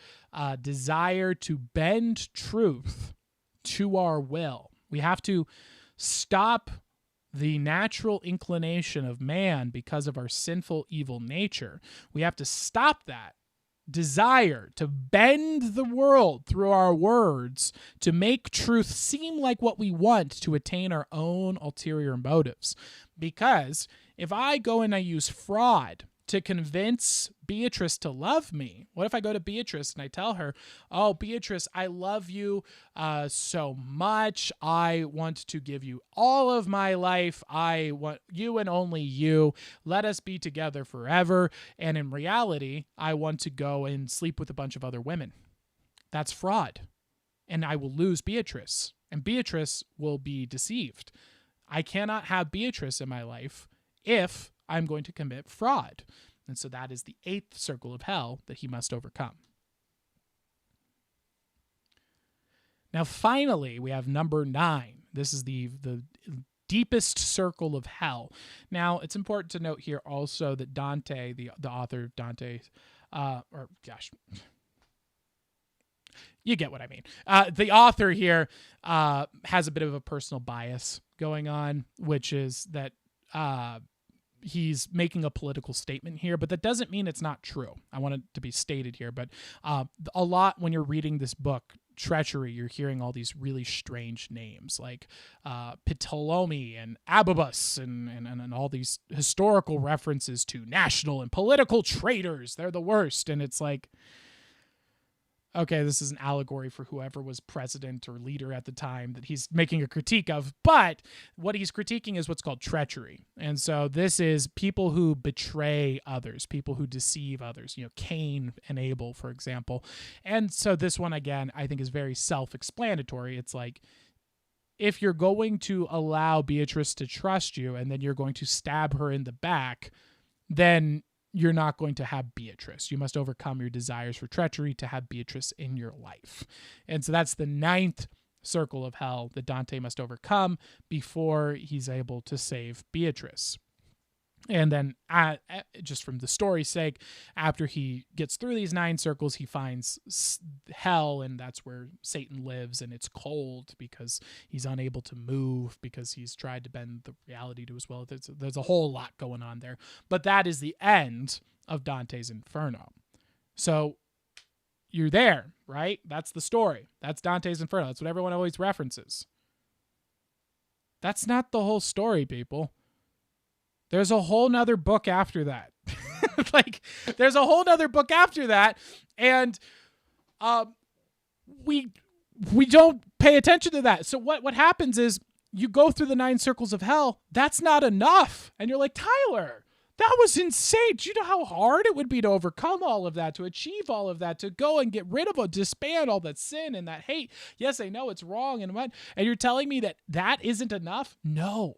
desire to bend truth to our will. We have to stop the natural inclination of man because of our sinful, evil nature. We have to stop that desire to bend the world through our words to make truth seem like what we want to attain our own ulterior motives. Because if I go and I use fraud to convince Beatrice to love me, what if I go to Beatrice and I tell her, oh, Beatrice, I love you so much. I want to give you all of my life. I want you and only you. Let us be together forever. And in reality, I want to go and sleep with a bunch of other women. That's fraud. And I will lose Beatrice. And Beatrice will be deceived. I cannot have Beatrice in my life if I'm going to commit fraud. And so that is the 8th circle of hell that he must overcome. Now, finally, we have number 9. This is the deepest circle of hell. Now, it's important to note here also that Dante, the author of Dante, you get what I mean. The author here has a bit of a personal bias going on, which is that he's making a political statement here, but that doesn't mean it's not true. I want it to be stated here, but a lot when you're reading this book, Treachery, you're hearing all these really strange names like Ptolemy and Abybus and all these historical references to national and political traitors. They're the worst. And it's like, okay, this is an allegory for whoever was president or leader at the time that he's making a critique of. But what he's critiquing is what's called treachery. And so this is people who betray others, people who deceive others, Cain and Abel, for example. And so this one, again, I think is very self-explanatory. It's like, if you're going to allow Beatrice to trust you and then you're going to stab her in the back, then you're not going to have Beatrice. You must overcome your desires for treachery to have Beatrice in your life. And so that's the 9th circle of hell that Dante must overcome before he's able to save Beatrice. And then, just from the story's sake, after he gets through these 9 circles, he finds hell, and that's where Satan lives, and it's cold because he's unable to move because he's tried to bend the reality to his will. There's a whole lot going on there. But that is the end of Dante's Inferno. So you're there, right? That's the story. That's Dante's Inferno. That's what everyone always references. That's not the whole story, people. There's a whole nother book after that. There's a whole nother book after that. And we don't pay attention to that. So what happens is you go through the 9 circles of hell. That's not enough. And you're like, Tyler, that was insane. Do you know how hard it would be to overcome all of that, to achieve all of that, to go and get rid of or disband all that sin and that hate? Yes, I know it's wrong. And you're telling me that isn't enough? No,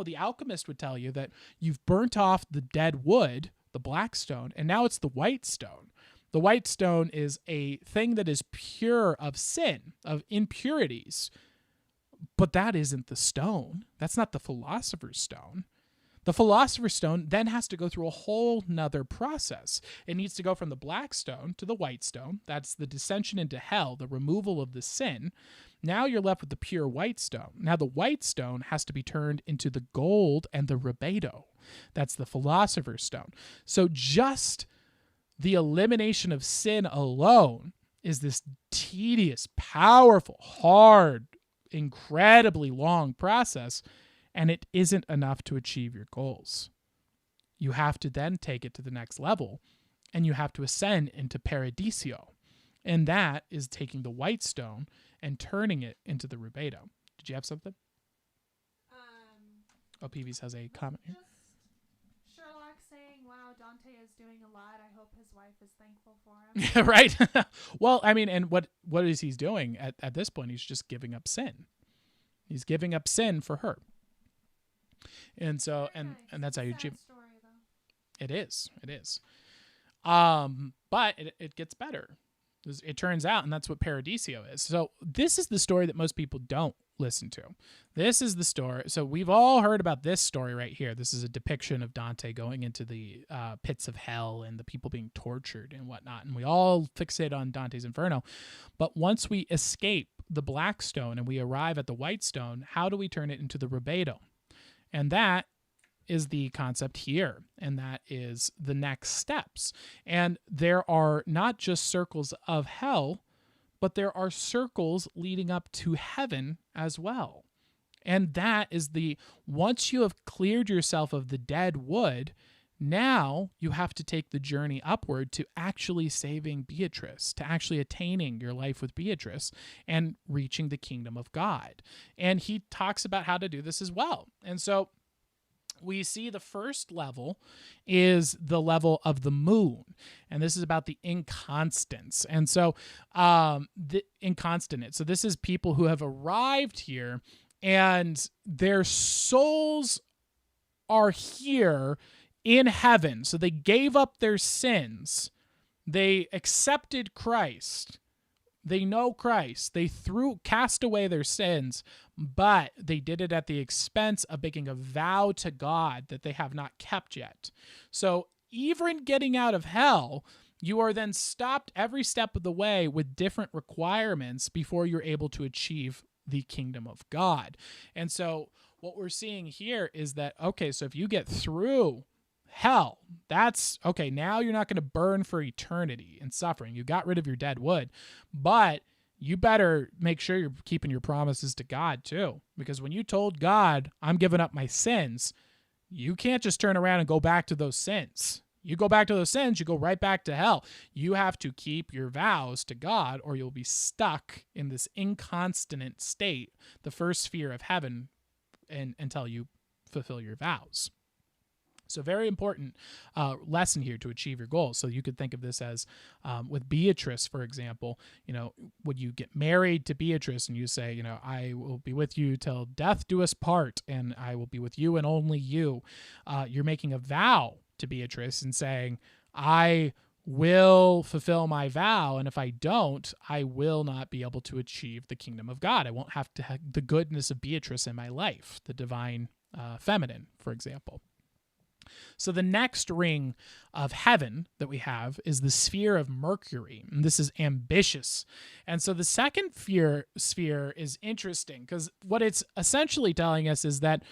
the alchemist would tell you that you've burnt off the dead wood, the black stone, and now it's the white stone. The white stone is a thing that is pure of sin, of impurities. But that isn't the stone. That's not the philosopher's stone. The philosopher's stone then has to go through a whole nother process. It needs to go from the black stone to the white stone. That's the descension into hell, the removal of the sin. Now you're left with the pure white stone. Now the white stone has to be turned into the gold and the rubedo. That's the philosopher's stone. So just the elimination of sin alone is this tedious, powerful, hard, incredibly long process, and it isn't enough to achieve your goals. You have to then take it to the next level, and you have to ascend into paradiso. And that is taking the white stone and turning it into the rubedo. Did you have something? Peavy's has a comment here. Just Sherlock saying, wow, Dante is doing a lot. I hope his wife is thankful for him. Right? Well, I mean, and what is he doing at this point? He's just giving up sin. He's giving up sin for her. And so, and that's how you achieve. It is. But it gets better. It turns out, and that's what Paradiso is. So this is the story that most people don't listen to. This is the story. So we've all heard about this story right here. This is a depiction of Dante going into the pits of hell and the people being tortured and whatnot. And we all fixate on Dante's Inferno. But once we escape the black stone and we arrive at the white stone, how do we turn it into the rubedo? And that is the concept here, and that is the next steps. And there are not just circles of hell, but there are circles leading up to heaven as well. And that is once you have cleared yourself of the dead wood, now you have to take the journey upward to actually saving Beatrice, to actually attaining your life with Beatrice and reaching the kingdom of God. And he talks about how to do this as well. And so we see the first level is the level of the moon. And this is about the inconstants. And so the inconstant. So this is people who have arrived here and their souls are here in heaven. So they gave up their sins. They accepted Christ. They know Christ. They cast away their sins, but they did it at the expense of making a vow to God that they have not kept yet. So even getting out of hell, you are then stopped every step of the way with different requirements before you're able to achieve the kingdom of God. And so what we're seeing here is that, okay, so if you get through hell, that's okay. Now you're not going to burn for eternity in suffering. You got rid of your dead wood, but you better make sure you're keeping your promises to God too. Because when you told God, I'm giving up my sins, you can't just turn around and go back to those sins. You go back to those sins, you go right back to hell. You have to keep your vows to God, or you'll be stuck in this inconstant state, the first sphere of heaven, until you fulfill your vows. So very important lesson here to achieve your goals. So you could think of this as with Beatrice, for example, would you get married to Beatrice and you say, I will be with you till death do us part, and I will be with you and only you. You're making a vow to Beatrice and saying, I will fulfill my vow, and if I don't, I will not be able to achieve the kingdom of God. I won't have to have the goodness of Beatrice in my life, the divine feminine, for example. So the next ring of heaven that we have is the sphere of Mercury, and this is ambitious. And so the second sphere is interesting because what it's essentially telling us is that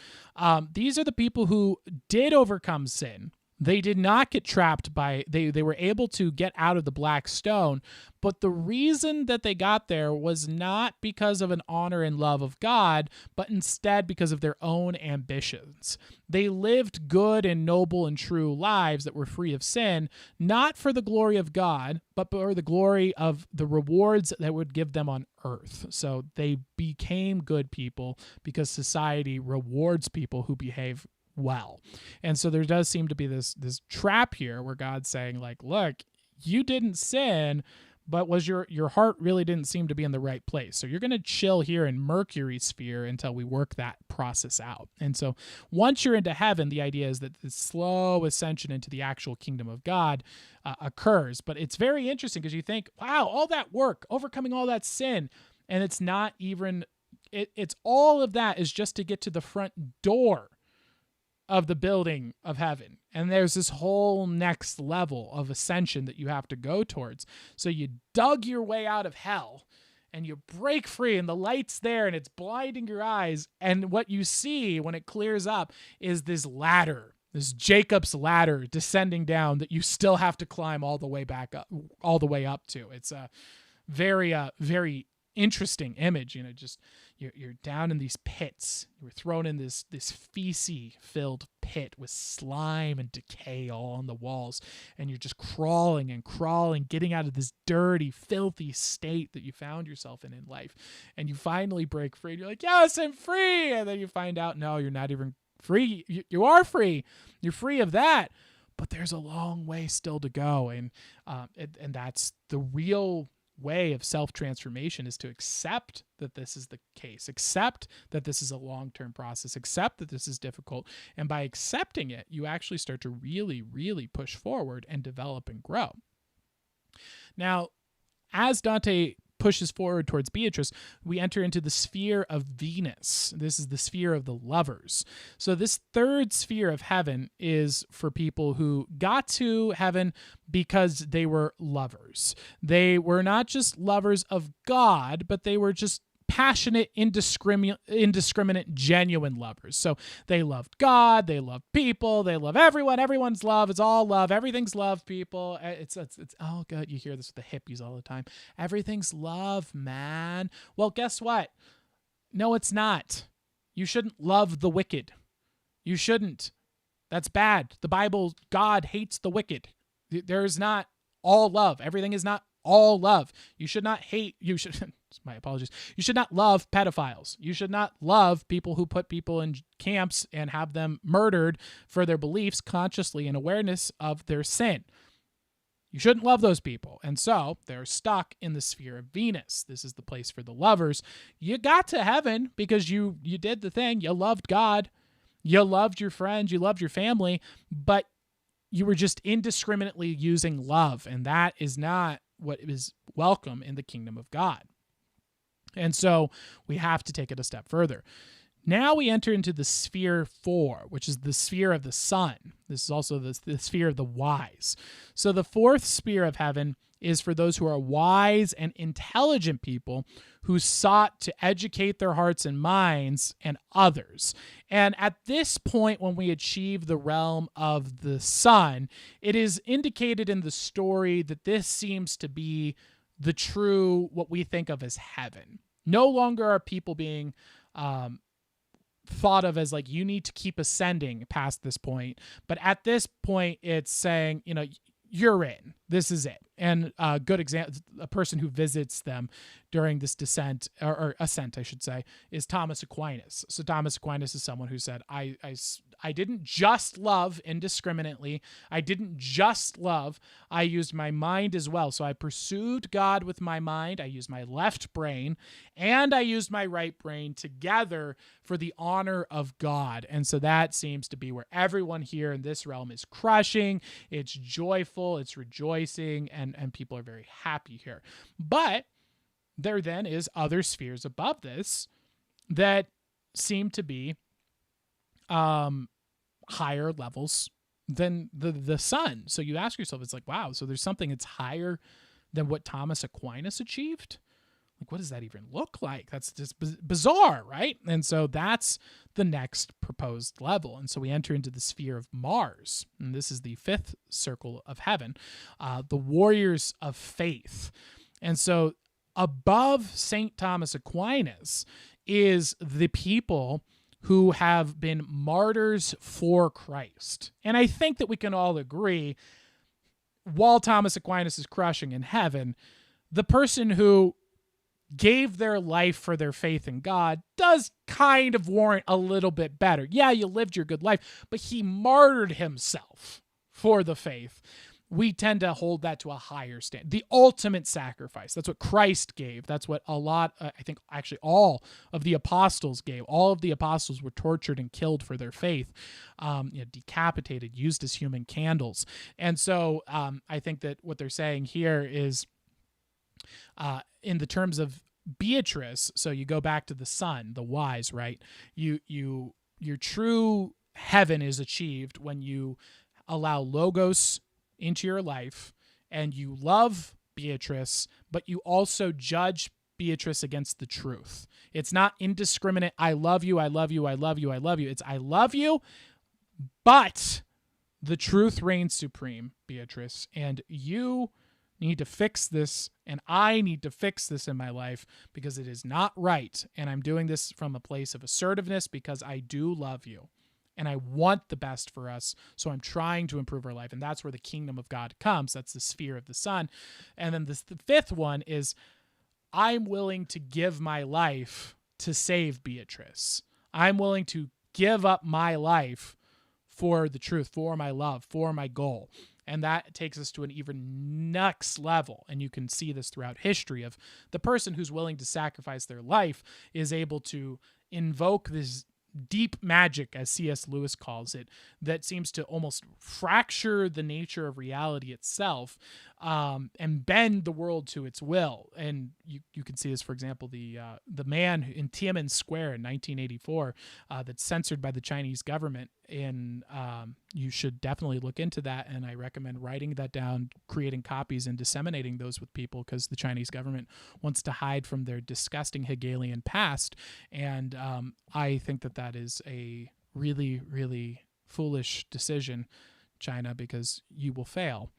these are the people who did overcome sin. They did not get trapped they were able to get out of the black stone, but the reason that they got there was not because of an honor and love of God, but instead because of their own ambitions. They lived good and noble and true lives that were free of sin, not for the glory of God, but for the glory of the rewards that would give them on earth. So they became good people because society rewards people who behave well. And so there does seem to be this trap here where God's saying, like, look, you didn't sin, but was your heart really didn't seem to be in the right place. So you're going to chill here in Mercury's sphere until we work that process out. And so once you're into heaven, the idea is that the slow ascension into the actual kingdom of God occurs. But it's very interesting because you think, wow, all that work, overcoming all that sin, and it's not even, it's all of that is just to get to the front door of the building of heaven. And there's this whole next level of ascension that you have to go towards. So you dug your way out of hell and you break free and the light's there and it's blinding your eyes. And what you see when it clears up is this ladder, this Jacob's ladder descending down that you still have to climb all the way back up, all the way up to. It's a very, very interesting image. Just you're down in these pits. You're thrown in this feces-filled pit with slime and decay all on the walls, and you're just crawling and crawling, getting out of this dirty, filthy state that you found yourself in life. And you finally break free. And you're like, yes, I'm free. And then you find out, no, you're not even free. You are free. You're free of that. But there's a long way still to go. And that's the real way of self-transformation, is to accept that this is the case, accept that this is a long-term process, accept that this is difficult. And by accepting it, you actually start to really, really push forward and develop and grow. Now, as Dante pushes forward towards Beatrice, we enter into the sphere of Venus. This is the sphere of the lovers. So this third sphere of heaven is for people who got to heaven because they were lovers. They were not just lovers of God, but they were just passionate, indiscriminate, genuine lovers. So they loved God, they love people, they love everyone. Everyone's love is all love. Everything's love, people. It's all good. You hear this with the hippies all the time. Everything's love, man. Well, guess what? No, it's not. You shouldn't love the wicked. You shouldn't. That's bad. The Bible, God hates the wicked. There is not all love. Everything is not all love. You should not hate. My apologies. You should not love pedophiles. You should not love people who put people in camps and have them murdered for their beliefs consciously in awareness of their sin. You shouldn't love those people. And so they're stuck in the sphere of Venus. This is the place for the lovers. You got to heaven because you did the thing. You loved God. You loved your friends. You loved your family. But you were just indiscriminately using love. And that is not what is welcome in the kingdom of God. And so we have to take it a step further. Now we enter into the sphere 4, which is the sphere of the sun. This is also the sphere of the wise. So the fourth sphere of heaven is for those who are wise and intelligent people who sought to educate their hearts and minds and others. And at this point, when we achieve the realm of the sun, it is indicated in the story that this seems to be the true, what we think of as heaven. No longer are people being thought of as like, you need to keep ascending past this point. But at this point, it's saying, you're in. This is it. And a good example, a person who visits them during this descent, or ascent, I should say, is Thomas Aquinas. So Thomas Aquinas is someone who said, I didn't just love indiscriminately. I didn't just love. I used my mind as well. So I pursued God with my mind. I used my left brain and I used my right brain together for the honor of God. And so that seems to be where everyone here in this realm is crushing. It's joyful. It's rejoicing. And people are very happy here. But there then is other spheres above this that seem to be higher levels than the sun. So you ask yourself, it's like, wow, so there's something that's higher than what Thomas Aquinas achieved? Like, what does that even look like? That's just bizarre, right? And so that's the next proposed level. And so we enter into the sphere of Mars. And this is the fifth circle of heaven, the warriors of faith. And so above St. Thomas Aquinas is the people who have been martyrs for Christ. And I think that we can all agree, while Thomas Aquinas is crushing in heaven, the person who gave their life for their faith in God does kind of warrant a little bit better. Yeah, you lived your good life, but he martyred himself for the faith. We tend to hold that to a higher standard. The ultimate sacrifice. That's what Christ gave. That's what I think actually all of the apostles gave. All of the apostles were tortured and killed for their faith, decapitated, used as human candles. And so I think that what they're saying here is, in the terms of Beatrice, so you go back to the sun, the wise, right? Your true heaven is achieved when you allow Logos into your life and you love Beatrice, but you also judge Beatrice against the truth. It's not indiscriminate, I love you, I love you, I love you, I love you. It's I love you, but the truth reigns supreme, Beatrice, and you need to fix this, and I need to fix this in my life because it is not right. And I'm doing this from a place of assertiveness because I do love you and I want the best for us. So I'm trying to improve our life. And that's where the kingdom of God comes. That's the sphere of the sun. And then the fifth one is I'm willing to give my life to save Beatrice. I'm willing to give up my life for the truth, for my love, for my goal. And that takes us to an even next level. And you can see this throughout history of the person who's willing to sacrifice their life is able to invoke this deep magic, as C.S. Lewis calls it, that seems to almost fracture the nature of reality itself, and bend the world to its will. And you can see this, for example, the man in Tiananmen Square in 1984 that's censored by the Chinese government. And you should definitely look into that. And I recommend writing that down, creating copies, and disseminating those with people because the Chinese government wants to hide from their disgusting Hegelian past. And I think that is a really, really foolish decision, China, because you will fail.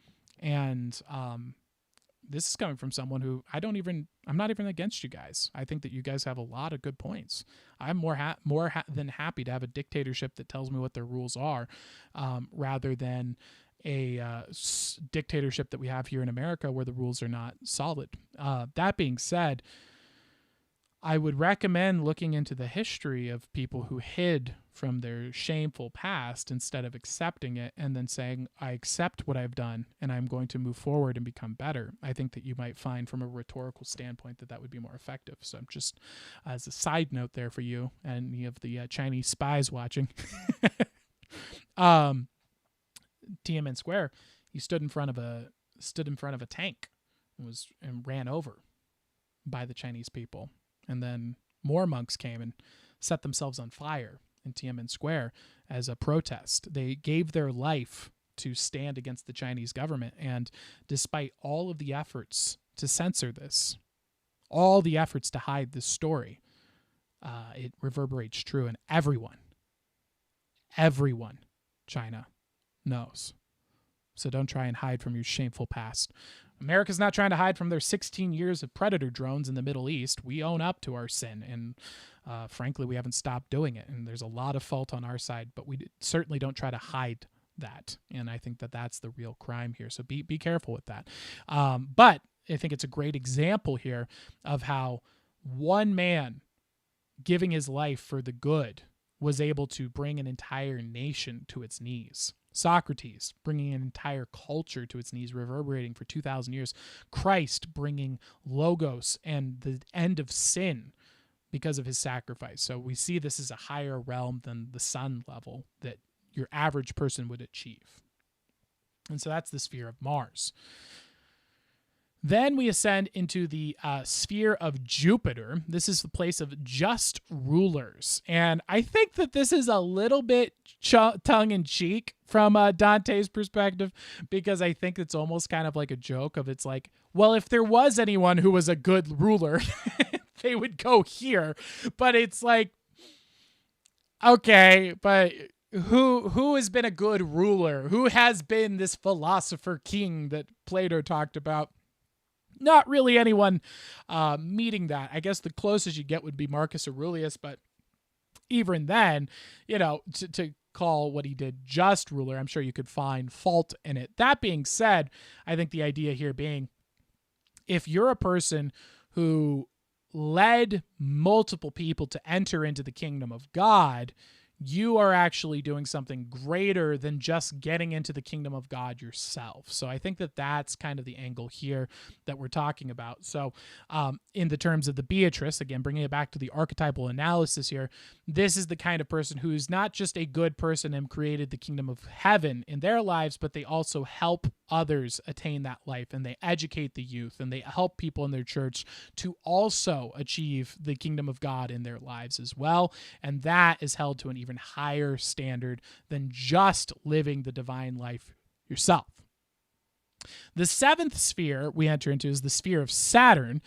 And this is coming from someone who I'm not even against you guys. I think that you guys have a lot of good points. I'm more than happy to have a dictatorship that tells me what their rules are, rather than a dictatorship that we have here in America where the rules are not solid. That being said, I would recommend looking into the history of people who hid from their shameful past instead of accepting it and then saying, I accept what I've done and I'm going to move forward and become better. I think that you might find from a rhetorical standpoint that would be more effective. So just as a side note there for you and any of the Chinese spies watching, Tiananmen Square, he stood in front of a tank. and ran over by the Chinese people. And then more monks came and set themselves on fire in Tiananmen Square as a protest. They gave their life to stand against the Chinese government. And despite all of the efforts to censor this, all the efforts to hide this story, it reverberates true. And everyone, China knows. So don't try and hide from your shameful past. America's not trying to hide from their 16 years of predator drones in the Middle East. We own up to our sin, and frankly, we haven't stopped doing it. And there's a lot of fault on our side, but we certainly don't try to hide that. And I think that that's the real crime here. So be careful with that. But I think it's a great example here of how one man giving his life for the good was able to bring an entire nation to its knees. Socrates bringing an entire culture to its knees, reverberating for 2,000 years. Christ bringing logos and the end of sin because of his sacrifice. So we see this as a higher realm than the sun level that your average person would achieve. And so that's the sphere of Mars. Then we ascend into the sphere of Jupiter. This is the place of just rulers. And I think that this is a little bit tongue-in-cheek from Dante's perspective, because I think it's almost kind of like a joke of, it's like, well, if there was anyone who was a good ruler, they would go here. But it's like, okay, but who has been a good ruler? Who has been this philosopher king that Plato talked about? Not really anyone meeting that. I guess the closest you get would be Marcus Aurelius, but even then, to call what he did just ruler, I'm sure you could find fault in it. That being said, I think the idea here being, if you're a person who led multiple people to enter into the kingdom of God, you are actually doing something greater than just getting into the kingdom of God yourself. So I think that that's kind of the angle here that we're talking about. So in the terms of the Beatrice, again, bringing it back to the archetypal analysis here, this is the kind of person who's not just a good person and created the kingdom of heaven in their lives, but they also help others attain that life, and they educate the youth, and they help people in their church to also achieve the kingdom of God in their lives as well. And that is held to an even higher standard than just living the divine life yourself. The seventh sphere we enter into is the sphere of Saturn.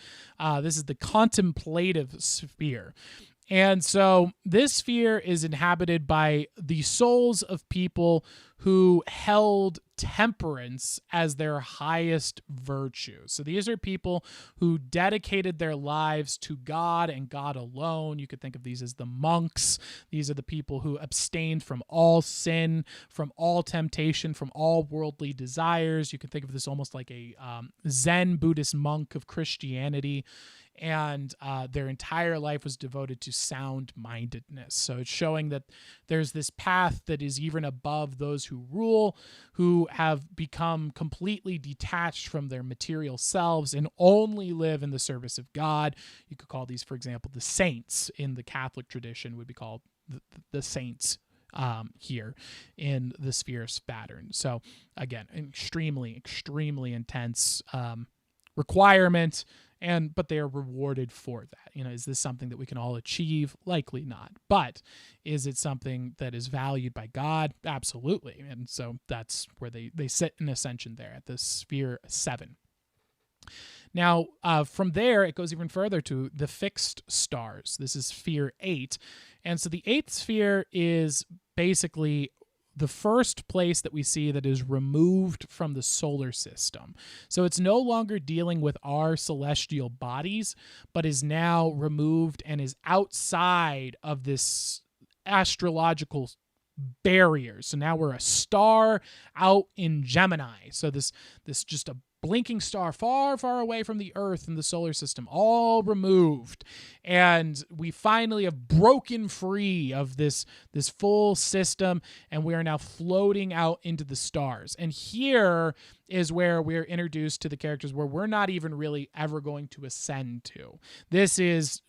This is the contemplative sphere. And so this sphere is inhabited by the souls of people who held temperance as their highest virtue. So these are people who dedicated their lives to God and God alone. You could think of these as the monks. These are the people who abstained from all sin, from all temptation, from all worldly desires. You could think of this almost like a Zen Buddhist monk of Christianity. And their entire life was devoted to sound-mindedness. So it's showing that there's this path that is even above those who rule, who have become completely detached from their material selves and only live in the service of God. You could call these, for example, the saints in the Catholic tradition would be called the saints here in the sphere of Saturn. So again, extremely, extremely intense requirement. But they are rewarded for that. Is this something that we can all achieve? Likely not. But is it something that is valued by God? Absolutely. And so that's where they sit in ascension there at the sphere 7. Now, from there, it goes even further to the fixed stars. This is sphere 8. And so the 8th sphere is basically the first place that we see that is removed from the solar system. So it's no longer dealing with our celestial bodies, but is now removed and is outside of this astrological barrier. So now we're a star out in Gemini. So this just a blinking star far, far away from the Earth and the solar system, all removed. And we finally have broken free of this full system, and we are now floating out into the stars. And here is where we're introduced to the characters where we're not even really ever going to ascend to. This is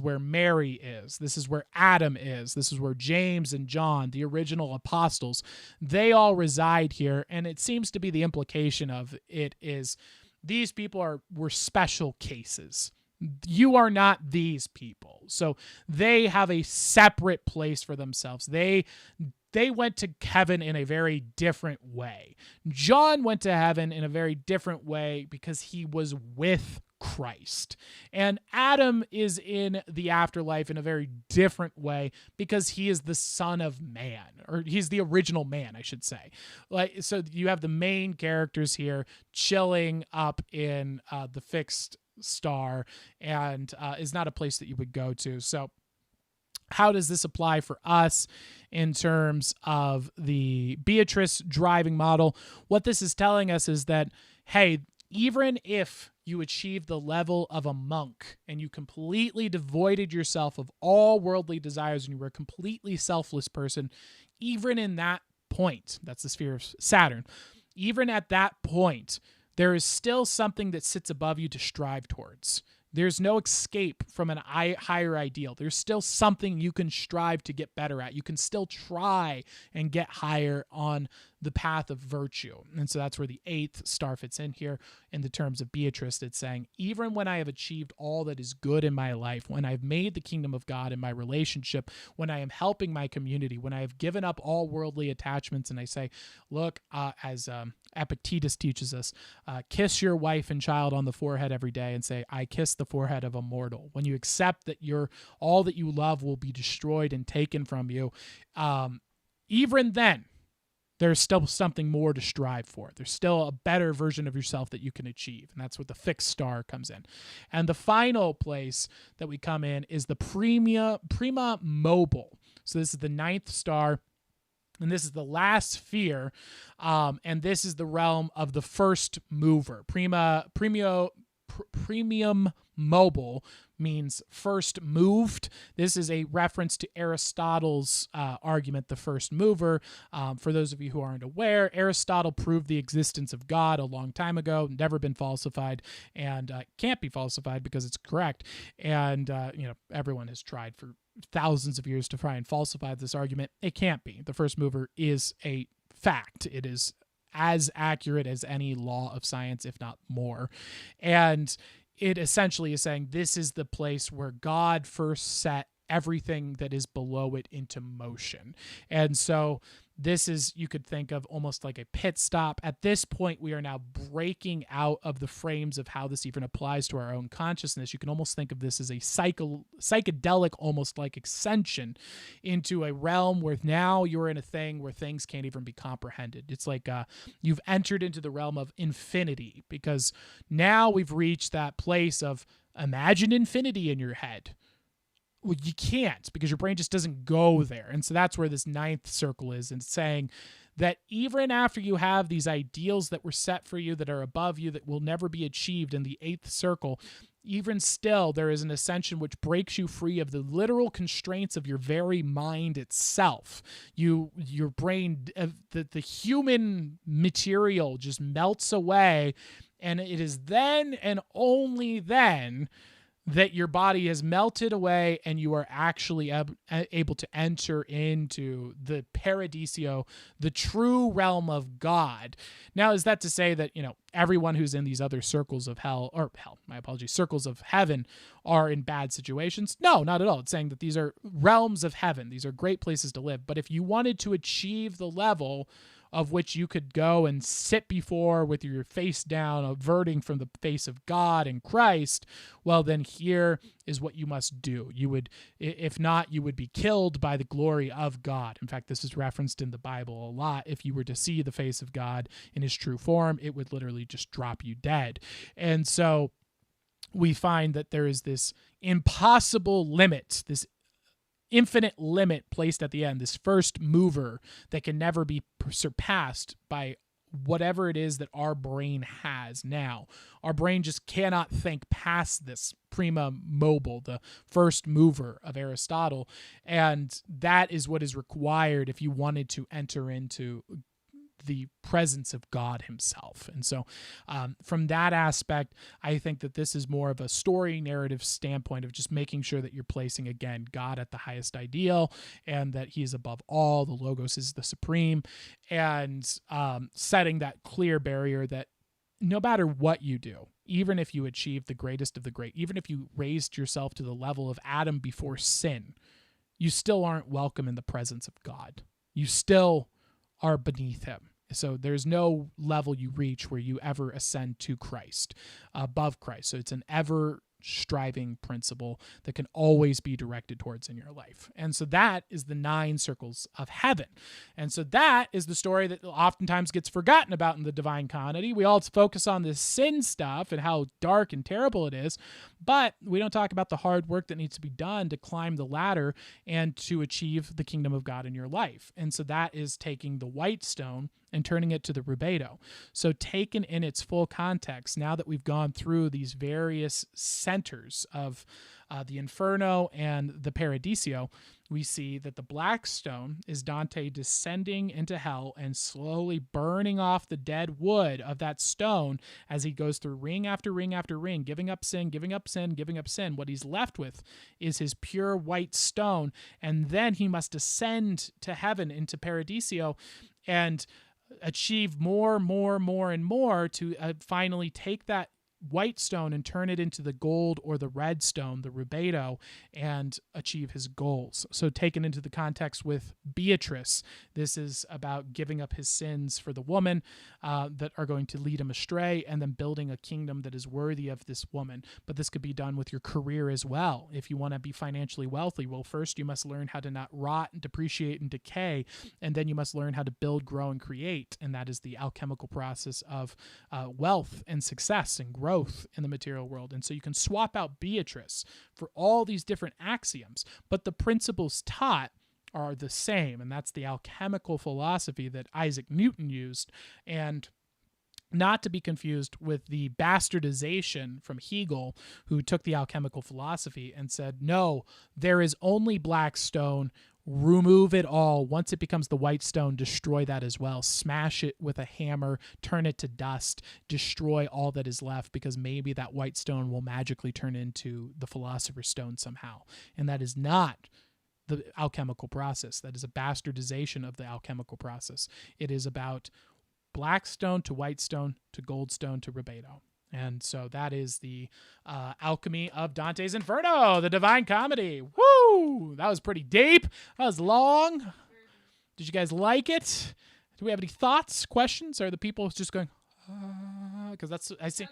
where Mary is. This is where Adam is. This is where James and John, the original apostles, they all reside here. And it seems to be the implication of it is these people were special cases. You are not these people. So they have a separate place for themselves. They went to heaven in a very different way. John went to heaven in a very different way because he was with Christ. And Adam is in the afterlife in a very different way because he is the son of man, or he's the original man, I should say. Like, so you have the main characters here chilling up in the fixed star, and is not a place that you would go to. So how does this apply for us in terms of the Beatrice driving model? What this is telling us is that, hey, even if you achieved the level of a monk and you completely devoided yourself of all worldly desires and you were a completely selfless person, even in that point, that's the sphere of Saturn, even at that point, there is still something that sits above you to strive towards. There's no escape from an higher ideal. There's still something you can strive to get better at. You can still try and get higher on the path of virtue. And so that's where the 8th star fits in here in the terms of Beatrice. It's saying, even when I have achieved all that is good in my life, when I've made the kingdom of God in my relationship, when I am helping my community, when I have given up all worldly attachments, and I say, look, as Epictetus teaches us, kiss your wife and child on the forehead every day and say, I kiss the forehead of a mortal. When you accept that all that you love will be destroyed and taken from you, even then, there's still something more to strive for. There's still a better version of yourself that you can achieve. And that's what the fixed star comes in. And the final place that we come in is the prima mobile. So this is the 9th star. And this is the last sphere. And this is the realm of the first mover. Premium mobile means first moved. This is a reference to Aristotle's argument, the first mover. For those of you who aren't aware, Aristotle proved the existence of God a long time ago, never been falsified, and can't be falsified because it's correct. And everyone has tried for thousands of years to try and falsify this argument. It can't be. The first mover is a fact. It is as accurate as any law of science, if not more. And it essentially is saying this is the place where God first set everything that is below it into motion. And so this is, you could think of almost like a pit stop. At this point, we are now breaking out of the frames of how this even applies to our own consciousness. You can almost think of this as a psychedelic, almost like ascension into a realm where now you're in a thing where things can't even be comprehended. It's like you've entered into the realm of infinity, because now we've reached that place of imagine infinity in your head. Well, you can't, because your brain just doesn't go there. And so that's where this 9th circle is, and saying that even after you have these ideals that were set for you that are above you that will never be achieved in the 8th circle, even still there is an ascension which breaks you free of the literal constraints of your very mind itself. Your brain, the human material just melts away, and it is then and only then that your body has melted away and you are actually able to enter into the paradisio, the true realm of God. Now, is that to say that, everyone who's in these other circles of circles of heaven are in bad situations? No, not at all. It's saying that these are realms of heaven. These are great places to live. But if you wanted to achieve the level of which you could go and sit before with your face down, averting from the face of God and Christ, well, then here is what you must do. You would, if not, you would be killed by the glory of God. In fact, this is referenced in the Bible a lot. If you were to see the face of God in his true form, it would literally just drop you dead. And so we find that there is this impossible limit, this infinite limit placed at the end, this first mover that can never be surpassed by whatever it is that our brain has now. Our brain just cannot think past this prima mobile, the first mover of Aristotle, and that is what is required if you wanted to enter into the presence of God himself. And so from that aspect, I think that this is more of a story narrative standpoint of just making sure that you're placing, again, God at the highest ideal and that he is above all. The Logos is the supreme, and setting that clear barrier that no matter what you do, even if you achieve the greatest of the great, even if you raised yourself to the level of Adam before sin, you still aren't welcome in the presence of God. You still are beneath him. So there's no level you reach where you ever ascend to Christ, above Christ. So it's an ever striving principle that can always be directed towards in your life. And so that is the 9 circles of heaven. And so that is the story that oftentimes gets forgotten about in the Divine Comedy. We all focus on this sin stuff and how dark and terrible it is, but we don't talk about the hard work that needs to be done to climb the ladder and to achieve the kingdom of God in your life. And so that is taking the white stone and turning it to the rubedo. So taken in its full context, now that we've gone through these various centers of the Inferno and the Paradiso, we see that the black stone is Dante descending into hell and slowly burning off the dead wood of that stone as he goes through ring after ring after ring, giving up sin, giving up sin, giving up sin. What he's left with is his pure white stone, and then he must ascend to heaven into Paradiso and achieve more and more to finally take that white stone and turn it into the gold or the red stone, the rubedo, and achieve his goals. So taken into the context with Beatrice, this is about giving up his sins for the woman that are going to lead him astray, and then building a kingdom that is worthy of this woman. But this could be done with your career as well. If you want to be financially wealthy, well, first you must learn how to not rot and depreciate and decay, and then you must learn how to build, grow, and create. And that is the alchemical process of wealth and success and growth in the material world. And so you can swap out Beatrice for all these different axioms, but the principles taught are the same. And that's the alchemical philosophy that Isaac Newton used, and not to be confused with the bastardization from Hegel, who took the alchemical philosophy and said, no, there is only black stone. Remove it all. Once it becomes the white stone, destroy that as well. Smash it with a hammer, turn it to dust, destroy all that is left, because maybe that white stone will magically turn into the philosopher's stone somehow. And that is not the alchemical process. That is a bastardization of the alchemical process. It is about black stone to white stone to gold stone to rubedo. And so that is the alchemy of Dante's Inferno, the Divine Comedy. Woo! That was pretty deep. That was long. Did you guys like it? Do we have any thoughts, questions? Are the people just going, because that's I see.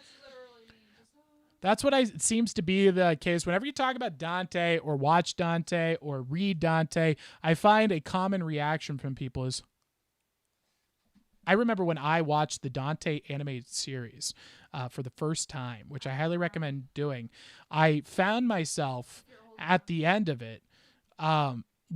That's what it seems to be the case. Whenever you talk about Dante or watch Dante or read Dante, I find a common reaction from people is, I remember when I watched the Dante animated series for the first time, which I highly recommend doing, I found myself at the end of it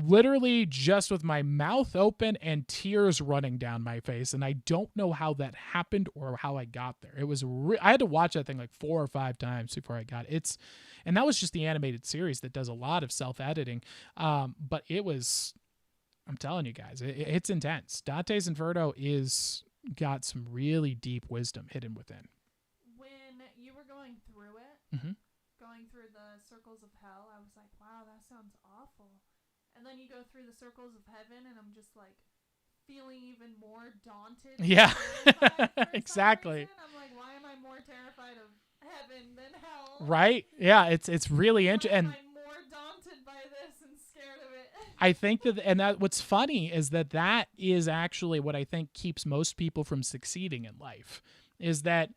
literally just with my mouth open and tears running down my face. And I don't know how that happened or how I got there. It was I had to watch that thing like 4 or 5 times before I got it. And that was just the animated series that does a lot of self-editing. But it was... I'm telling you guys, it's intense. Dante's Inferno is got some really deep wisdom hidden within. When you were going through it, going through the circles of hell, I was like, wow, that sounds awful. And then you go through the circles of heaven, and I'm just like feeling even more daunted. Yeah, exactly. I'm like, why am I more terrified of heaven than hell? Right? Yeah, it's really interesting. I'm more daunted by this and scared of it. I think that what's funny is that is actually what I think keeps most people from succeeding in life, is that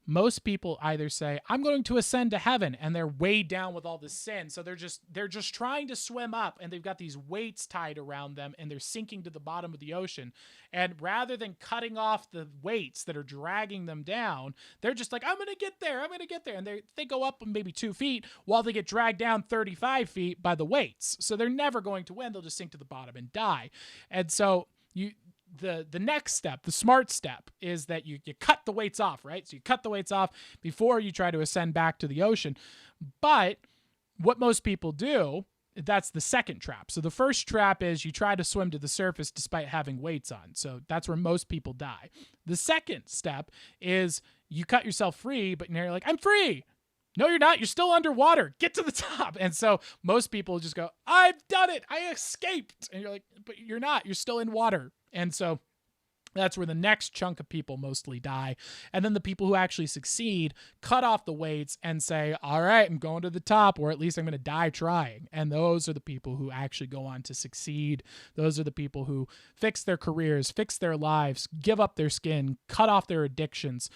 most people either say, I'm going to ascend to heaven, and they're weighed down with all this sin. So they're just trying to swim up, and they've got these weights tied around them, and they're sinking to the bottom of the ocean. And rather than cutting off the weights that are dragging them down, they're just like, I'm going to get there. I'm going to get there. And they go up maybe 2 feet while they get dragged down 35 feet by the weights. So they're never going to win. They'll just sink to the bottom and die. And so the next step, the smart step, is that you cut the weights off, right? So you cut the weights off before you try to ascend back to the ocean. But what most people do, that's the second trap. So the first trap is you try to swim to the surface despite having weights on. So that's where most people die. The second step is you cut yourself free, but you're like, I'm free. No, you're not. You're still underwater. Get to the top. And so most people just go, I've done it. I escaped. And you're like, but you're not. You're still in water. And so That's where the next chunk of people mostly die. And then the people who actually succeed cut off the weights and say, all right, I'm going to the top, or at least I'm going to die trying. And those are the people who actually go on to succeed. Those are the people who fix their careers, fix their lives, give up their skin, cut off their addictions,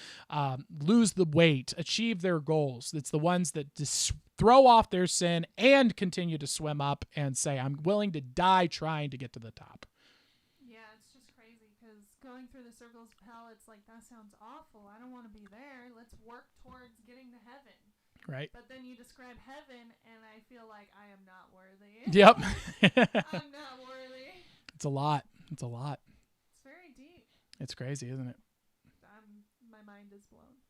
lose the weight, achieve their goals. It's the ones that just throw off their sin and continue to swim up and say, I'm willing to die trying to get to the top. Going through the circles of hell, it's like, that sounds awful. I don't want to be there. Let's work towards getting to heaven. Right. But then you describe heaven, and I feel like I am not worthy. Yep. I'm not worthy. It's a lot. It's a lot. It's very deep. It's crazy, isn't it? My mind is blown.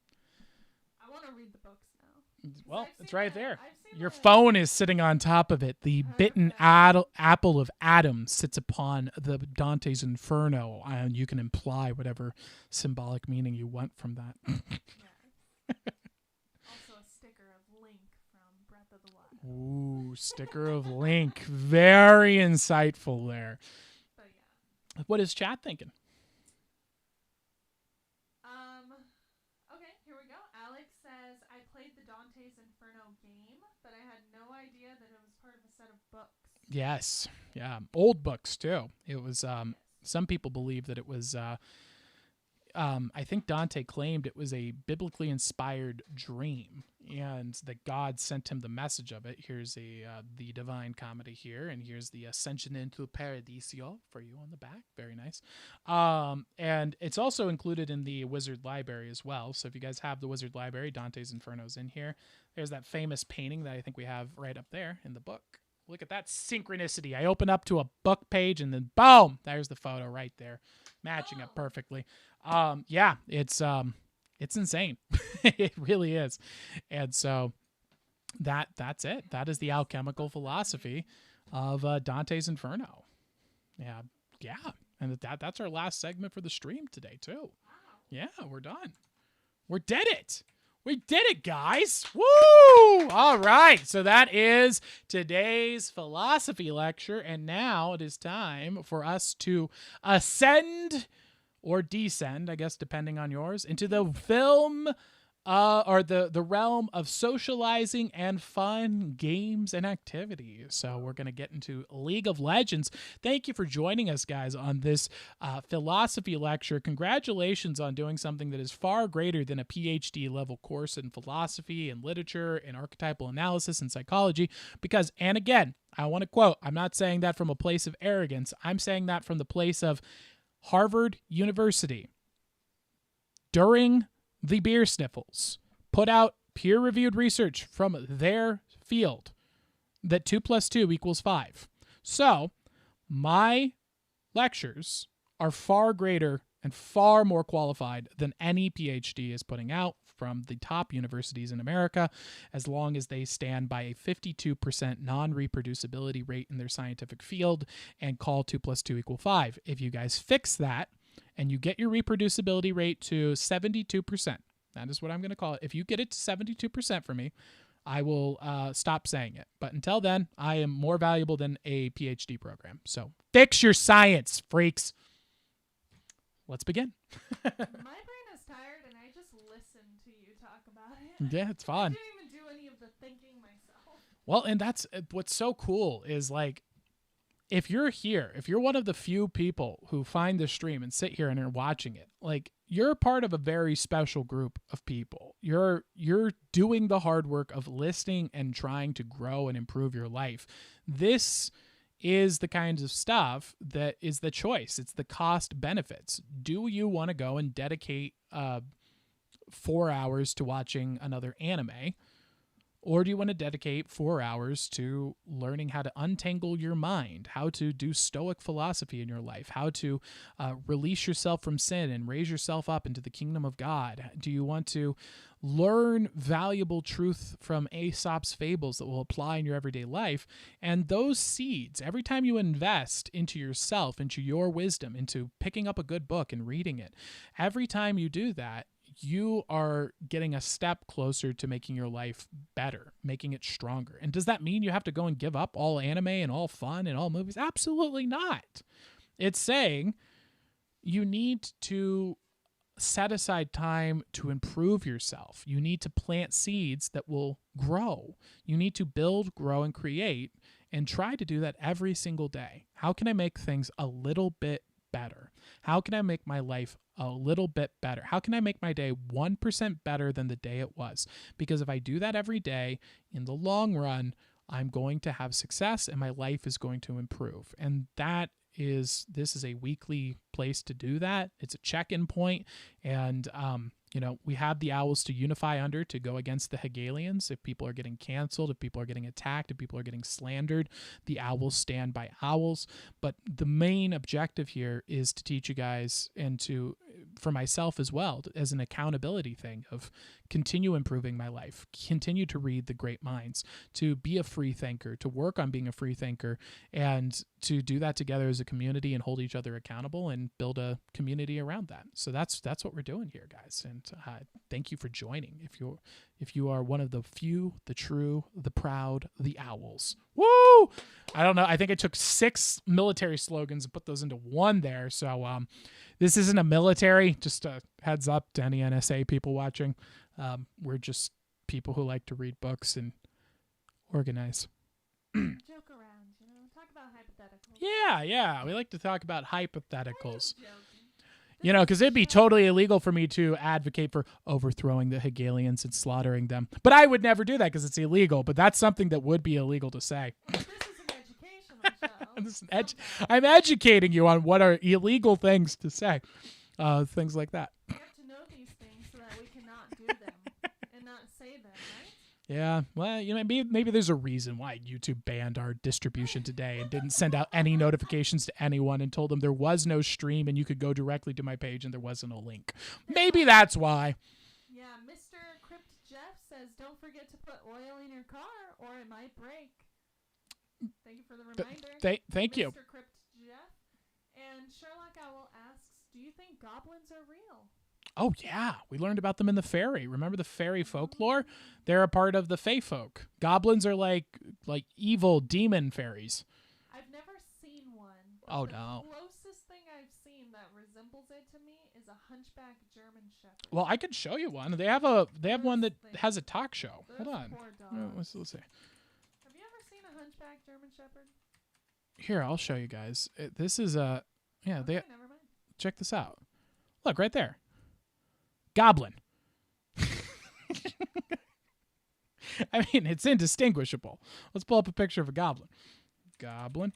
I want to read the books now. Well, it's right there. Your phone phone is sitting on top of it. The bitten apple of Adam sits upon the Dante's Inferno, and you can imply whatever symbolic meaning you want from that. Also a sticker of Link from Breath of the Wild. Ooh, sticker of Link. Very insightful there. But yeah. What is chat thinking? Okay, here we go. Alex says, I played the Dante's Inferno game, but I had no idea that it was part of a set of books. Yes. Yeah. Old books, too. It was, some people believe that it was, I think Dante claimed it was a biblically inspired dream and that God sent him the message of it. Here's the Divine Comedy here, and here's the Ascension into Paradiso for you on the back. Very nice. And it's also included in the Wizard Library as well. So if you guys have the Wizard Library, Dante's Inferno's in here. There's that famous painting that I think we have right up there in the book. Look at that synchronicity. I open up to a book page and then boom, there's the photo right there, matching up perfectly. Yeah, it's insane. It really is. And so that's it. That is the alchemical philosophy of Dante's Inferno. Yeah. And that's our last segment for the stream today too. Yeah, we're done. We did it. We did it, guys. Woo! All right. So that is today's philosophy lecture. And now it is time for us to ascend or descend, I guess, depending on yours, into the film or the realm of socializing and fun games and activities. So we're going to get into League of Legends. Thank you for joining us, guys, on this philosophy lecture. Congratulations on doing something that is far greater than a PhD level course in philosophy and literature and archetypal analysis and psychology. Because, and again, I want to quote, I'm not saying that from a place of arrogance. I'm saying that from the place of Harvard University, during the beer sniffles, put out peer-reviewed research from their field that 2 + 2 = 5. So my lectures are far greater and far more qualified than any PhD is putting out from the top universities in America, as long as they stand by a 52% non-reproducibility rate in their scientific field and call 2 + 2 = 5. If you guys fix that and you get your reproducibility rate to 72%, that is what I'm going to call it. If you get it to 72% for me, I will stop saying it. But until then, I am more valuable than a PhD program. So fix your science, freaks. Let's begin. My brain is tired, and I just listen to you talk about it. Yeah, it's fun. I didn't even do any of the thinking myself. Well, and that's what's so cool is, like, if you're here, if you're one of the few people who find the stream and sit here and are watching it, like, you're part of a very special group of people. You're doing the hard work of listening and trying to grow and improve your life. This is the kinds of stuff that is the choice. It's the cost benefits. Do you want to go and dedicate 4 hours to watching another anime? Or do you want to dedicate 4 hours to learning how to untangle your mind, how to do Stoic philosophy in your life, how to release yourself from sin and raise yourself up into the kingdom of God? Do you want to learn valuable truth from Aesop's fables that will apply in your everyday life? And those seeds, every time you invest into yourself, into your wisdom, into picking up a good book and reading it, every time you do that, you are getting a step closer to making your life better, making it stronger. And does that mean you have to go and give up all anime and all fun and all movies? Absolutely not. It's saying you need to set aside time to improve yourself. You need to plant seeds that will grow. You need to build, grow, and create, and try to do that every single day. How can I make things a little bit better? How can I make my life a little bit better? How can I make my day 1% better than the day it was? Because if I do that every day, in the long run, I'm going to have success and my life is going to improve. And this is a weekly place to do that. It's a check-in point. And, we have the owls to unify under to go against the Hegelians. If people are getting canceled, if people are getting attacked, if people are getting slandered, the owls stand by owls. But the main objective here is to teach you guys, and for myself as well, as an accountability thing of continue improving my life, continue to read the great minds, to be a free thinker, to work on being a free thinker, and to do that together as a community and hold each other accountable and build a community around that. So that's what we're doing here, guys. And thank you for joining. If you are one of the few, the true, the proud, the owls. Woo! I don't know. I think I took 6 military slogans and put those into one there. So this isn't a military, just a heads up to any NSA people watching. We're just people who like to read books and organize. Joke around, talk about hypotheticals. Yeah. We like to talk about hypotheticals. Because it'd be totally illegal for me to advocate for overthrowing the Hegelians and slaughtering them. But I would never do that because it's illegal. But that's something that would be illegal to say. This is an educational show. I'm educating you on what are illegal things to say. Things like that. We have to know these things so that we cannot do them and not say them, right? Yeah, well, maybe there's a reason why YouTube banned our distribution today and didn't send out any notifications to anyone and told them there was no stream and you could go directly to my page and there wasn't a link. Maybe that's why. Yeah, Mr. Crypt Jeff says, don't forget to put oil in your car or it might break. Thank you for the reminder. Thank you. Mr. Crypt Jeff. And Sherlock Owl asks, do you think goblins are real? Oh, yeah. We learned about them in the fairy. Remember the fairy folklore? They're a part of the fae folk. Goblins are like evil demon fairies. I've never seen one. Oh, the no. The closest thing I've seen that resembles it to me is a hunchback German shepherd. Well, I could show you one. They have one that has a talk show. Those Hold on. poor dogs. Let's see. Have you ever seen a hunchback German shepherd? Here, I'll show you guys. This is Okay, never mind. check this out. Look, right there. Goblin. I mean, it's indistinguishable. Let's pull up a picture of a goblin. Goblin.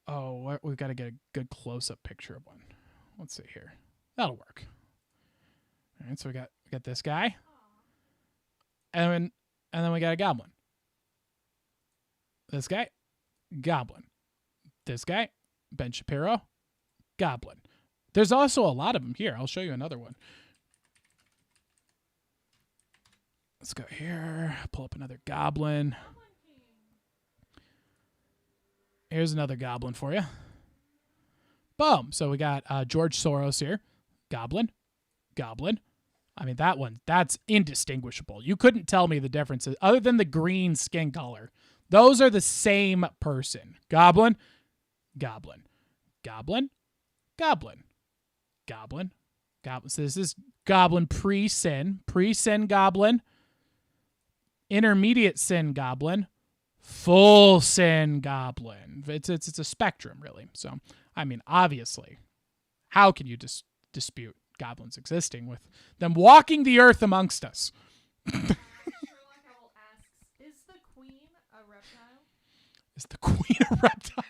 Oh, we've got to get a good close-up picture of one. Let's see here. That'll work. All right, so we got this guy. And then we got a goblin. This guy, goblin. This guy, Ben Shapiro, goblin. There's also a lot of them here. I'll show you another one. Let's go here. Pull up another goblin. Here's another goblin for you. Boom. So we got George Soros here. Goblin. Goblin. I mean, that's indistinguishable. You couldn't tell me the differences other than the green skin color. Those are the same person. Goblin. Goblin. Goblin. Goblin. Goblin. Goblin. So this is goblin pre-sin. Pre-sin goblin. Intermediate sin goblin. Full sin goblin. It's a spectrum, really. So, I mean, obviously, how can you dispute goblins existing with them walking the earth amongst us? Sherlock Owl asks, is the queen a reptile? Is the queen a reptile?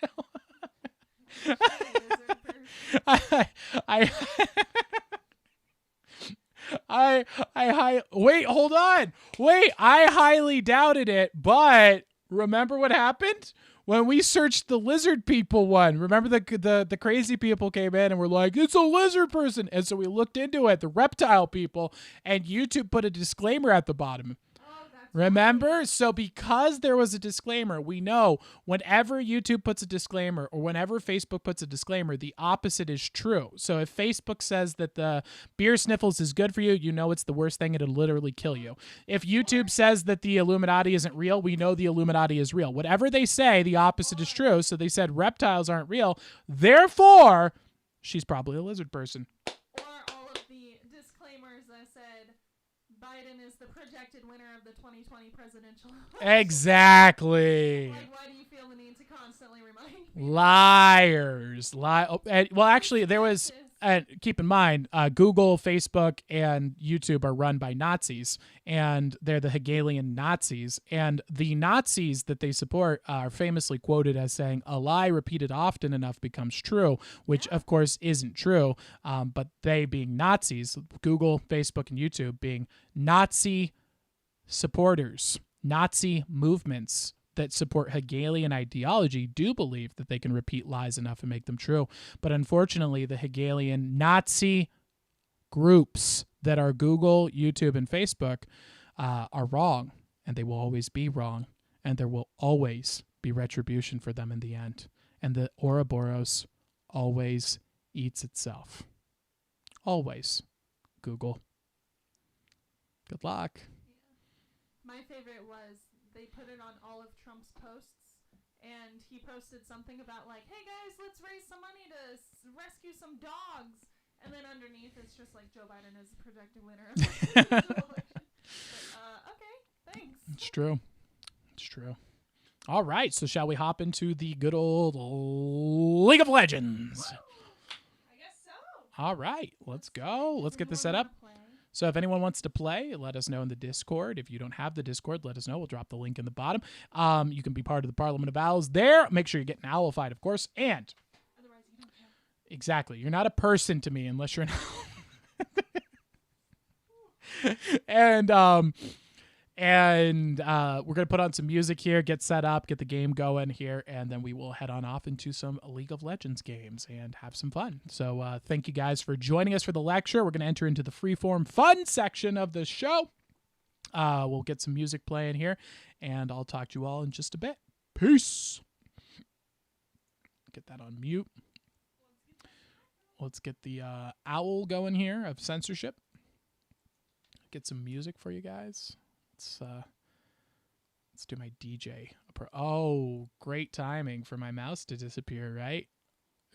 Wait, hold on. Wait, I highly doubted it, but remember what happened? When we searched the lizard people one, remember the crazy people came in and were like, it's a lizard person. And so we looked into it, the reptile people, and YouTube put a disclaimer at the bottom. Oh, that's Remember? So because there was a disclaimer, we know whenever YouTube puts a disclaimer or whenever Facebook puts a disclaimer, the opposite is true. So if Facebook says that the beer sniffles is good for you, you know it's the worst thing. It'll literally kill you. If YouTube says that the Illuminati isn't real, we know the Illuminati is real. Whatever they say, the opposite is true. So they said reptiles aren't real. Therefore, she's probably a lizard person. Or all of the disclaimers that said Biden is the projected winner of the 2020 presidential election. Exactly. Like, why do you feel the need to constantly remind me? Liars. Well, actually, there was... keep in mind, Google, Facebook, and YouTube are run by Nazis, and they're the Hegelian Nazis. And the Nazis that they support are famously quoted as saying, a lie repeated often enough becomes true, which, of course, isn't true. But they being Nazis, Google, Facebook, and YouTube being Nazi supporters, Nazi movements that support Hegelian ideology do believe that they can repeat lies enough and make them true. But unfortunately, the Hegelian Nazi groups that are Google, YouTube, and Facebook are wrong, and they will always be wrong, and there will always be retribution for them in the end. And the Ouroboros always eats itself. Always. Google. Good luck. My favorite was they put it on all of Trump's posts, and he posted something about like, hey guys, let's raise some money to rescue some dogs. And then underneath it's just like Joe Biden is the projected winner of the presidential election. But, okay, thanks. It's true. It's true. All right, so shall we hop into the good old League of Legends? I guess so. All right, let's go. Let's get this set up. So if anyone wants to play, let us know in the Discord. If you don't have the Discord, let us know. We'll drop the link in the bottom. You can be part of the Parliament of Owls there. Make sure you're getting owlified, of course. And Otherwise, you don't care. exactly, you're not a person to me unless you're an owl. And we're going to put on some music here, get set up, get the game going here, and then we will head on off into some League of Legends games and have some fun. So thank you guys for joining us for the lecture. We're going to enter into the freeform fun section of the show. We'll get some music playing here, and I'll talk to you all in just a bit. Peace. Get that on mute. Let's get the owl going here of censorship. Get some music for you guys. Let's do my DJ. Oh, great timing for my mouse to disappear, right?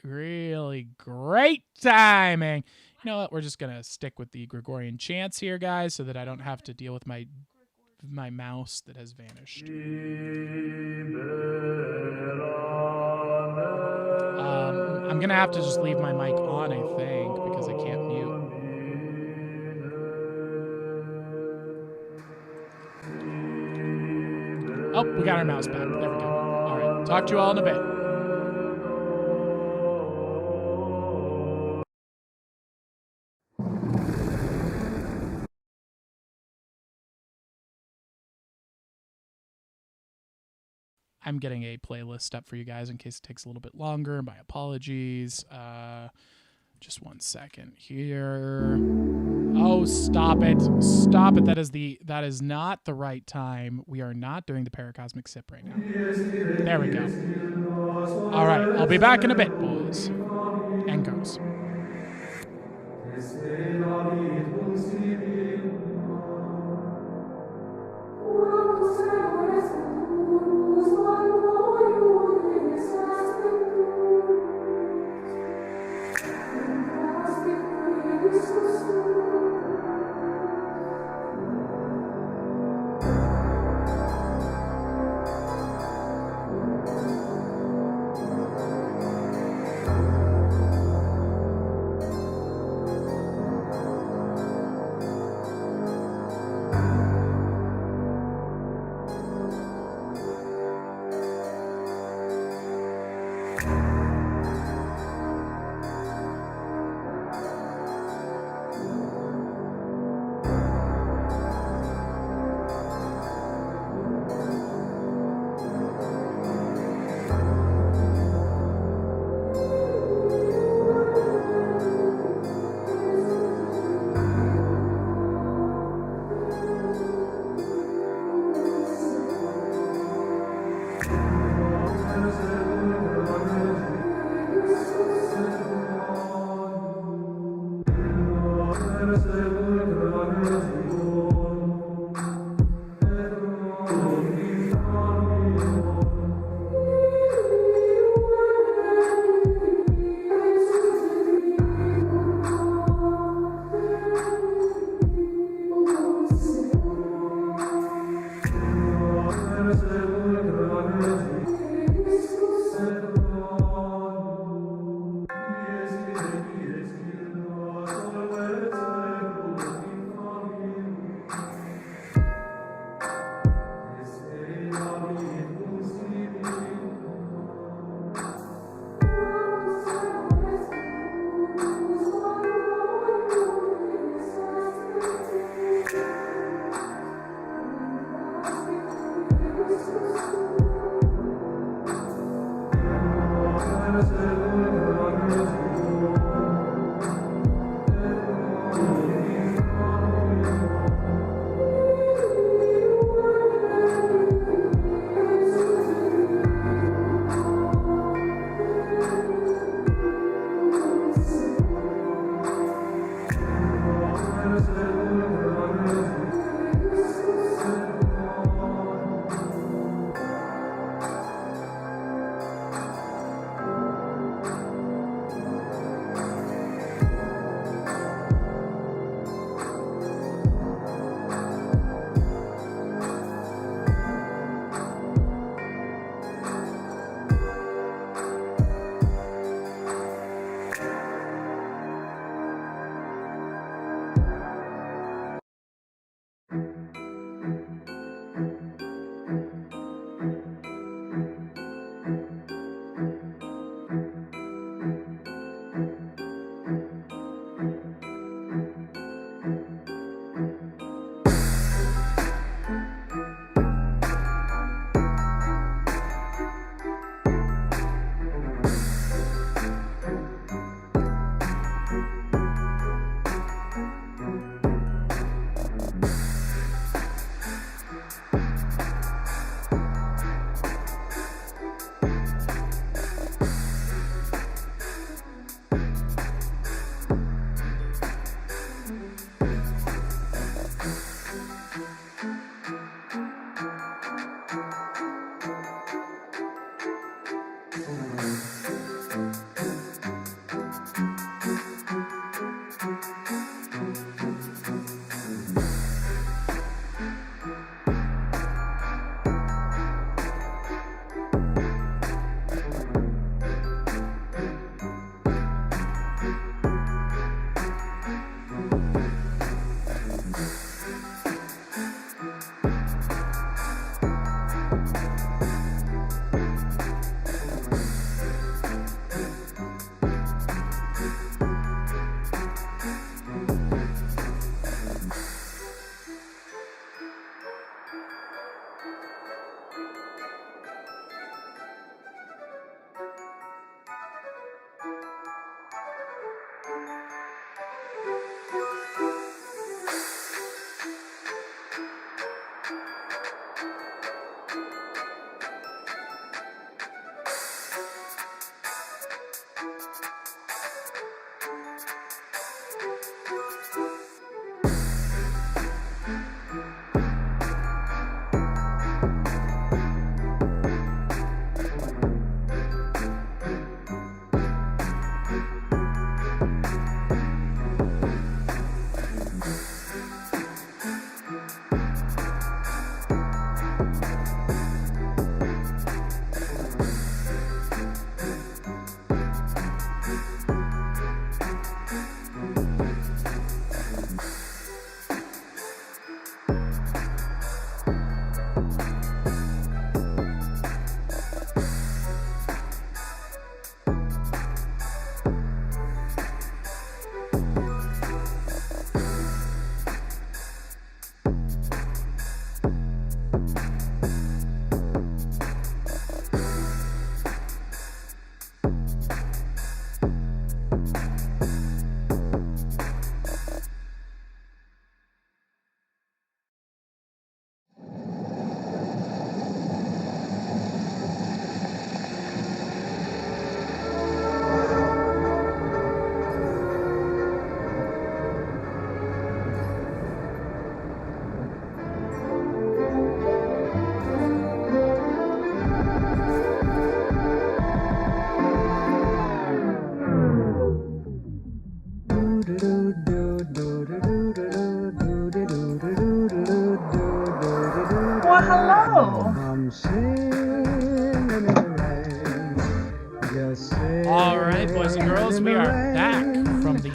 Really great timing. You know what? We're just going to stick with the Gregorian chants here, guys, so that I don't have to deal with my mouse that has vanished. I'm going to have to just leave my mic on, I think, because I can't mute. Oh, we got our mouse back. There we go. All right. Talk to you all in a bit. I'm getting a playlist up for you guys in case it takes a little bit longer. My apologies. Just 1 second here. Oh, stop it. Stop it. That is not the right time. We are not doing the paracosmic sip right now. There we go. All right. I'll be back in a bit, boys and girls.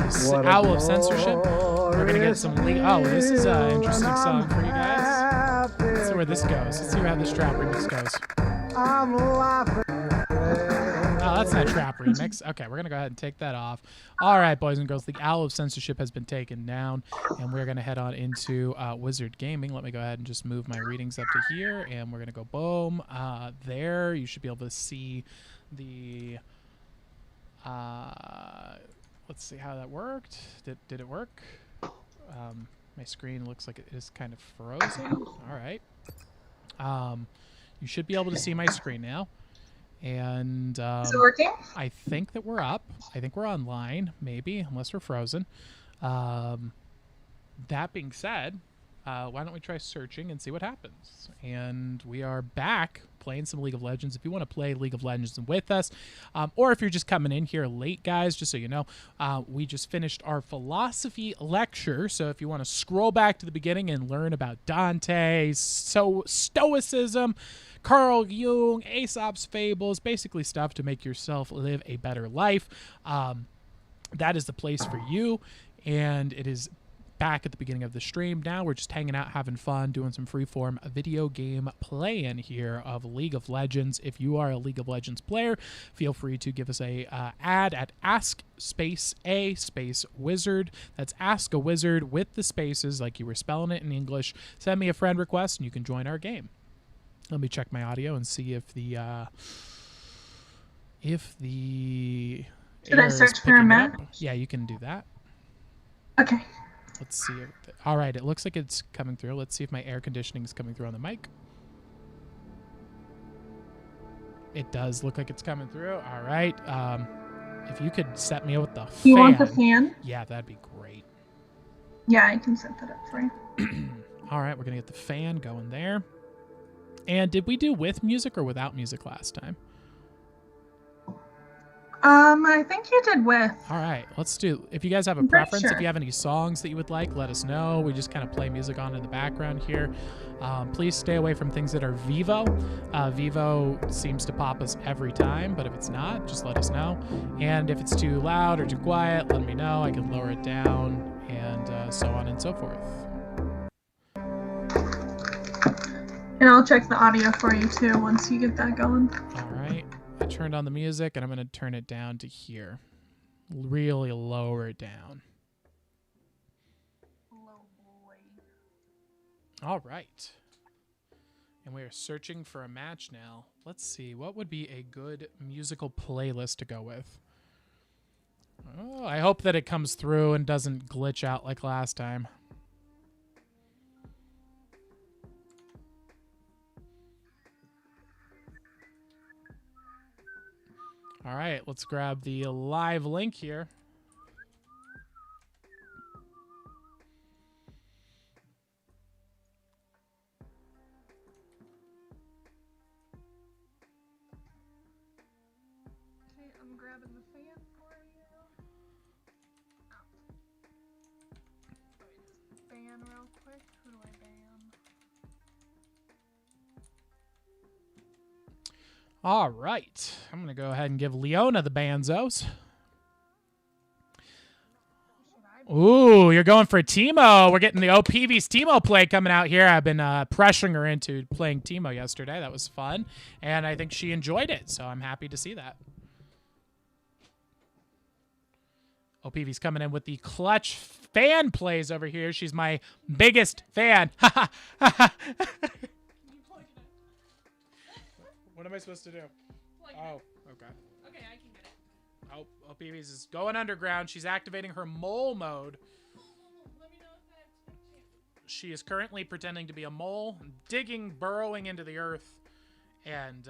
Owl of Censorship. We're going to get some oh, this is an interesting song for you guys. Let's see where this goes. Let's see how this trap remix goes. Oh, that's not trap remix. Okay, we're going to go ahead and take that off. All right, boys and girls, the Owl of Censorship has been taken down, and we're going to head on into Wizard Gaming. Let me go ahead and just move my readings up to here, and we're going to go boom. There, you should be able to see the... let's see how that worked. Did it work? My screen looks like it is kind of frozen. All right. You should be able to see my screen now. And is it working? I think that we're up. I think we're online, maybe, unless we're frozen. That being said, why don't we try searching and see what happens? And we are back playing some League of Legends. If you want to play League of Legends with us, or if you're just coming in here late, guys, just so you know, we just finished our philosophy lecture. So if you want to scroll back to the beginning and learn about Dante, Stoicism, Carl Jung, Aesop's fables, basically stuff to make yourself live a better life, that is the place for you. And it is back at the beginning of the stream. Now we're just hanging out, having fun, doing some freeform video game play-in here of League of Legends. If you are a League of Legends player, feel free to give us a ad at ask_a_wizard. That's Ask a Wizard with the spaces like you were spelling it in English. Send me a friend request and you can join our game. Let me check my audio and see if the should I search for a map? Yeah, you can do that. Okay. Let's see. All right, it looks like it's coming through. Let's see if my air conditioning is coming through on the mic. It does look like it's coming through. All right. If you could set me up with the fan. You want the fan? Yeah, that'd be great. Yeah, I can set that up for you. All right, we're going to get the fan going there. And did we do with music or without music last time? I think you did with. All right, let's do. If you guys have a preference, if you have any songs that you would like, let us know. We just kind of play music on in the background here. Please stay away from things that are Vivo. Vivo seems to pop us every time, but if it's not, just let us know. And if it's too loud or too quiet, let me know. I can lower it down and so on and so forth. And I'll check the audio for you too once you get that going. All right. I turned on the music and I'm going to turn it down to here. Really lower it down. Low boy. All right. And we are searching for a match now. Let's see. What would be a good musical playlist to go with? Oh, I hope that it comes through and doesn't glitch out like last time. All right, let's grab the live link here. Okay, I'm grabbing the fan for you. Ban real quick. Who do I ban? All right. I'm going to go ahead and give Leona the banzos. Ooh, you're going for Teemo. We're getting the OPV's Teemo play coming out here. I've been pressuring her into playing Teemo yesterday. That was fun, and I think she enjoyed it, so I'm happy to see that. OPV's coming in with the clutch fan plays over here. She's my biggest fan. What am I supposed to do? Oh, okay. Okay, I can get it. Oh, OPV's is going underground. She's activating her mole mode. Let me know if that's... She is currently pretending to be a mole, digging, burrowing into the earth, and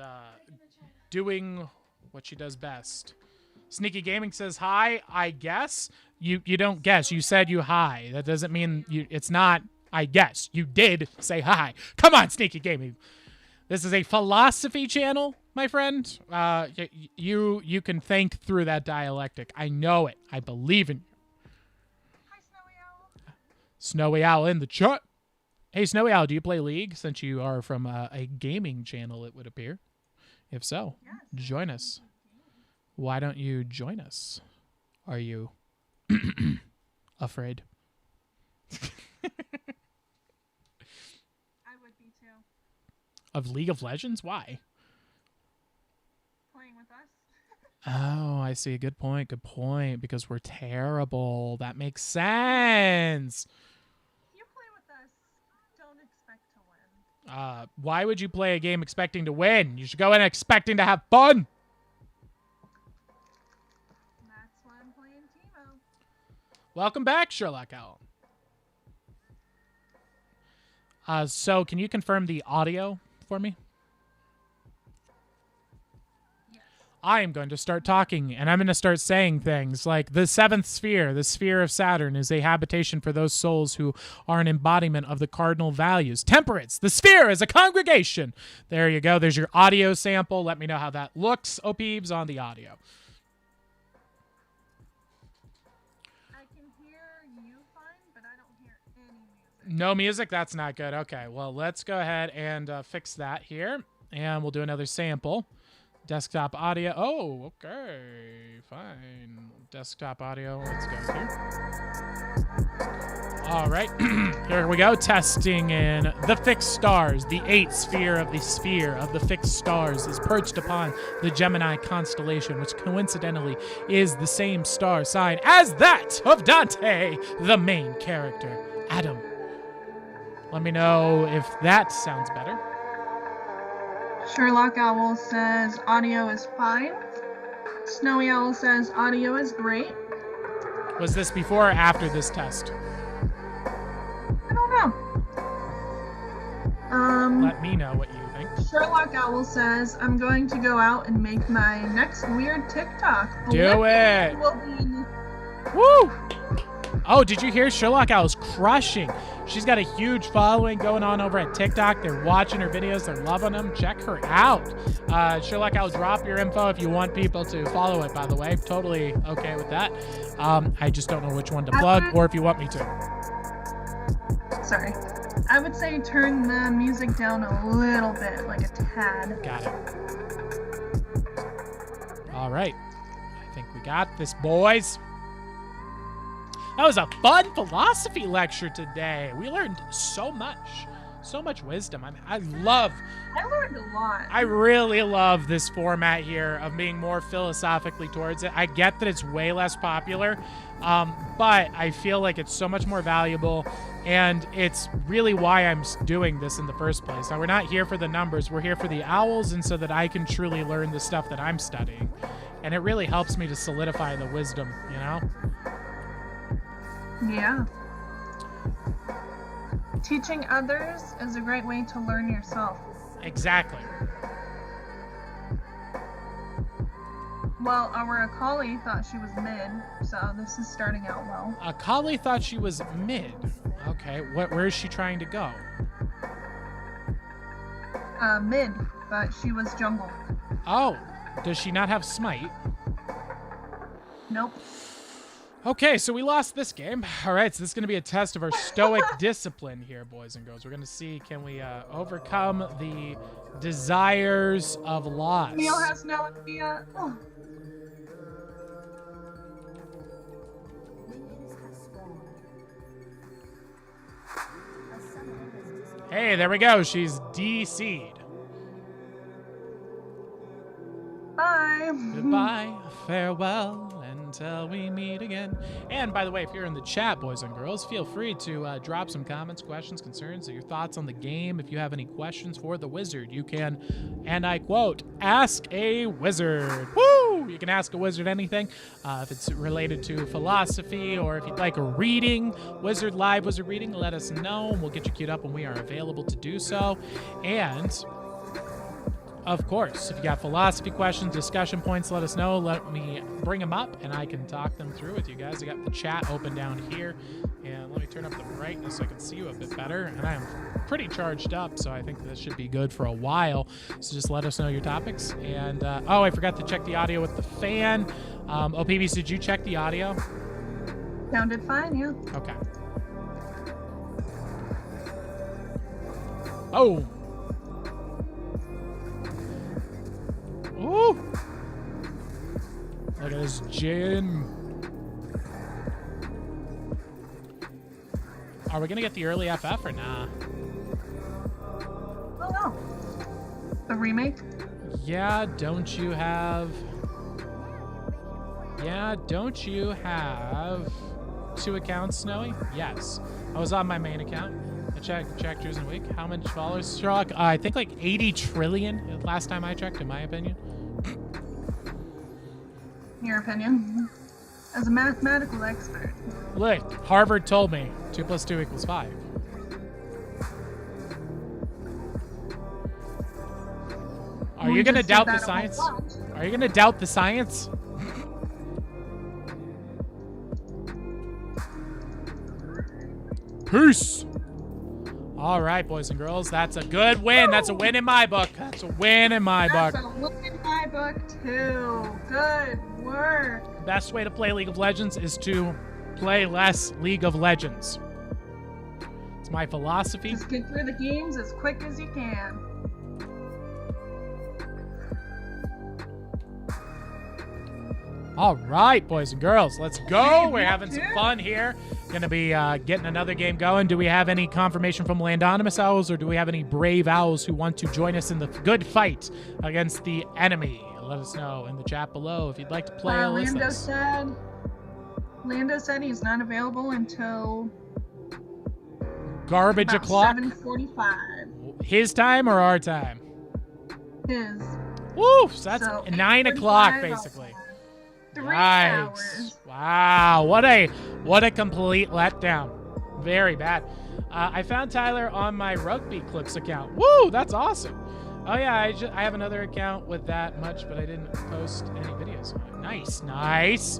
doing what she does best. Sneaky Gaming says hi, I guess. You don't guess. You said you hi. That doesn't mean you. It's not, I guess. You did say hi. Come on, Sneaky Gaming. This is a philosophy channel, my friend. You can think through that dialectic. I know it. I believe in you. Hi, Snowy Owl. Snowy Owl in the chat. Hey, Snowy Owl, do you play League? Since you are from a gaming channel, it would appear. If so, Yes, join us. Why don't you join us? Are you Afraid. I would be too. Of League of Legends? Why? Playing with us. Oh, I see. Good point. Good point. Because we're terrible. That makes sense. You play with us. Don't expect to win. Why would you play a game expecting to win? You should go in expecting to have fun. That's why I'm playing Teemo. Welcome back, Sherlock Owl. So can you confirm the audio for me? Yes. I am going to start talking, and I'm going to start saying things like the seventh sphere, the sphere of Saturn, is a habitation for those souls who are an embodiment of the cardinal values. Temperance, the sphere is a congregation. There you go. There's your audio sample. Let me know how that looks, Opeebs, on the audio. I can hear you fine, but I don't hear any music. No music? That's not good. Okay, well, let's go ahead and fix that here, and we'll do another sample. Desktop audio. Oh, okay. Fine. Desktop audio. Let's go here. All right. Here we go. Testing in the fixed stars. The eighth sphere of the fixed stars is perched upon the Gemini constellation, which coincidentally is the same star sign as that of Dante, the main character, Adam. Let me know if that sounds better. Sherlock Owl says audio is fine. Snowy Owl says audio is great. Was this before or after this test? I don't know. Let me know what you think. Sherlock Owl says I'm going to go out and make my next weird TikTok. Do it. Will be... Woo! Oh, did you hear? Sherlock Owl's crushing. She's got a huge following going on over at TikTok. They're watching her videos. They're loving them. Check her out. Sherlock Owl, drop your info if you want people to follow it, by the way. Totally okay with that. I just don't know which one to plug or if you want me to. Sorry. I would say turn the music down a little bit, like a tad. Got it. All right. I think we got this, boys. That was a fun philosophy lecture today. We learned so much wisdom. I learned a lot. I really love this format here of being more philosophically towards it. I get that it's way less popular, but I feel like it's so much more valuable, and it's really why I'm doing this in the first place. Now, we're not here for the numbers. We're here for the owls, and so that I can truly learn the stuff that I'm studying. And it really helps me to solidify the wisdom, you know? Yeah. Teaching others is a great way to learn yourself. Exactly. Well, our Akali thought she was mid, so this is starting out well. Akali thought she was mid. Okay, where is she trying to go? Mid, but she was jungle. Oh, does she not have smite? Nope. Okay, so we lost this game. All right, so this is going to be a test of our stoic discipline here, boys and girls. We're going to see, can we overcome the desires of loss? Neil has no idea. Oh. Hey, there we go. She's DC'd. Bye. Goodbye, farewell, until we meet again. And by the way, if you're in the chat, boys and girls, feel free to drop some comments, questions, concerns, or your thoughts on the game. If you have any questions for the wizard, you can, and I quote, ask a wizard. Woo! You can ask a wizard anything. If it's related to philosophy, or if you'd like a reading, live wizard reading, let us know, and we'll get you queued up when we are available to do so. And of course, if you got philosophy questions, discussion points, let us know. Let me bring them up, and I can talk them through with you guys. I got the chat open down here, and let me turn up the brightness so I can see you a bit better. And I am pretty charged up, so I think this should be good for a while. So just let us know your topics. And, oh, I forgot to check the audio with the fan. OPBs, did you check the audio? Sounded fine, yeah. Okay. Oh! Ooh! Look at this gin. Are we going to get the early FF or nah? Oh no. The remake? Yeah, don't you have 2 accounts, Snowy? Yes. I was on my main account. I checked yours in a week. How much followers, Sherlock? I think like 80 trillion last time I checked, in my opinion. Your opinion? As a mathematical expert. Look, Harvard told me 2 + 2 = 5. Are you going to doubt the science? Are you going to doubt the science? Peace. All right, boys and girls. That's a good win. That's a win in my book. That's a win in my book. That's a win in my book, too. Good work. The best way to play League of Legends is to play less League of Legends. It's my philosophy. Just get through the games as quick as you can. All right, boys and girls, let's go. We're having some fun here. Going to be getting another game going. Do we have any confirmation from Landonymous Owls, or do we have any brave owls who want to join us in the good fight against the enemy? Let us know in the chat below if you'd like to play Lando said he's not available until garbage o'clock. 7:45. His time or our time? His. Woo! So that's 9 o'clock basically. 3 hours. Wow, what a complete letdown. Very bad. I found Tyler on my Rugby Clips account. Woo, that's awesome. Oh yeah, I have another account with that much, but I didn't post any videos on it. Nice.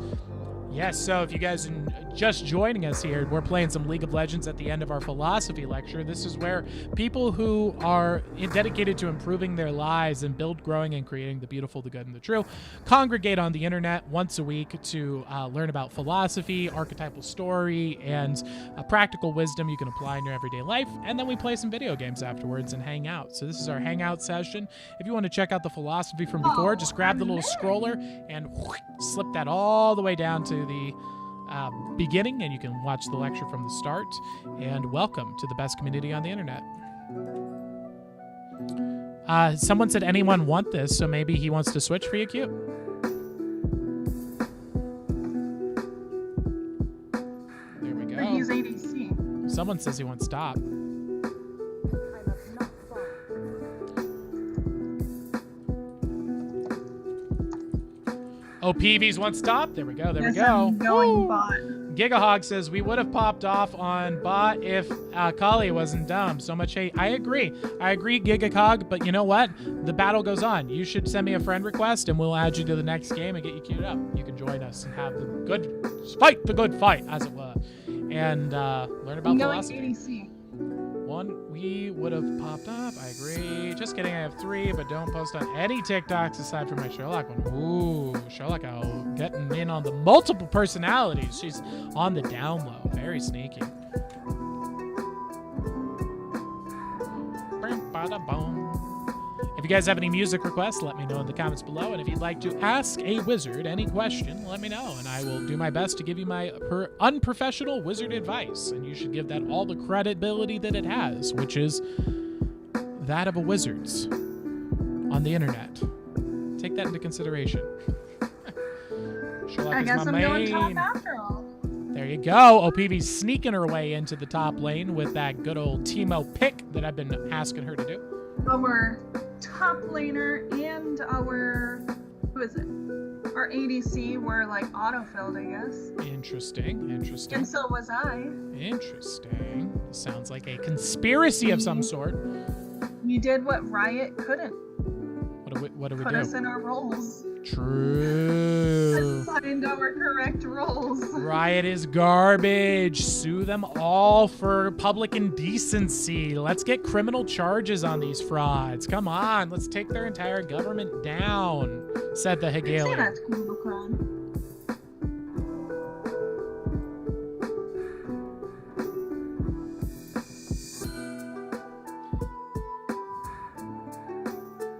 Yes, so if you guys are just joining us here, we're playing some League of Legends at the end of our philosophy lecture. This is where people who are dedicated to improving their lives and growing and creating the beautiful, the good, and the true congregate on the internet once a week to learn about philosophy, archetypal story, and practical wisdom you can apply in your everyday life. And then we play some video games afterwards and hang out. So this is our hangout session. If you want to check out the philosophy from before, just grab the little scroller and slip that all the way down to the beginning, and you can watch the lecture from the start. And welcome to the best community on the internet. Someone said anyone want this, so maybe he wants to switch for you, Cute. There we go. But he's ADC. Someone says he wants stop. Oh, PV's one stop. There we go. There we go. Going bot. Gigahog says we would have popped off on bot if Kali wasn't dumb. So much hate. I agree, Gigahog. But you know what? The battle goes on. You should send me a friend request, and we'll add you to the next game and get you queued up. You can join us and have the good fight, as it were, and learn about philosophy. ADC. One, we would have popped up. I agree. Just kidding. I have 3, but don't post on any TikToks aside from my Sherlock one. Ooh, Sherlock Owl getting in on the multiple personalities. She's on the down low. Very sneaky. If you guys have any music requests, let me know in the comments below. And if you'd like to ask a wizard any question, let me know. And I will do my best to give you my unprofessional wizard advice. And you should give that all the credibility that it has, which is that of a wizard's on the internet. Take that into consideration. Sherlock I is guess my I'm going main. top after all. There you go. OPV's sneaking her way into the top lane with that good old Teemo pick that I've been asking her to do. Our top laner and our, who is it? Our ADC were like autofilled, I guess. Interesting. And so was I. Interesting. Sounds like a conspiracy of some sort. We did what Riot couldn't. What do we Put do? us in our roles. True. Assigned our correct roles. Riot is garbage. Sue them all for public indecency. Let's get criminal charges on these frauds. Come on, let's take their entire government down, said the Say Hegelian. that's criminal crime.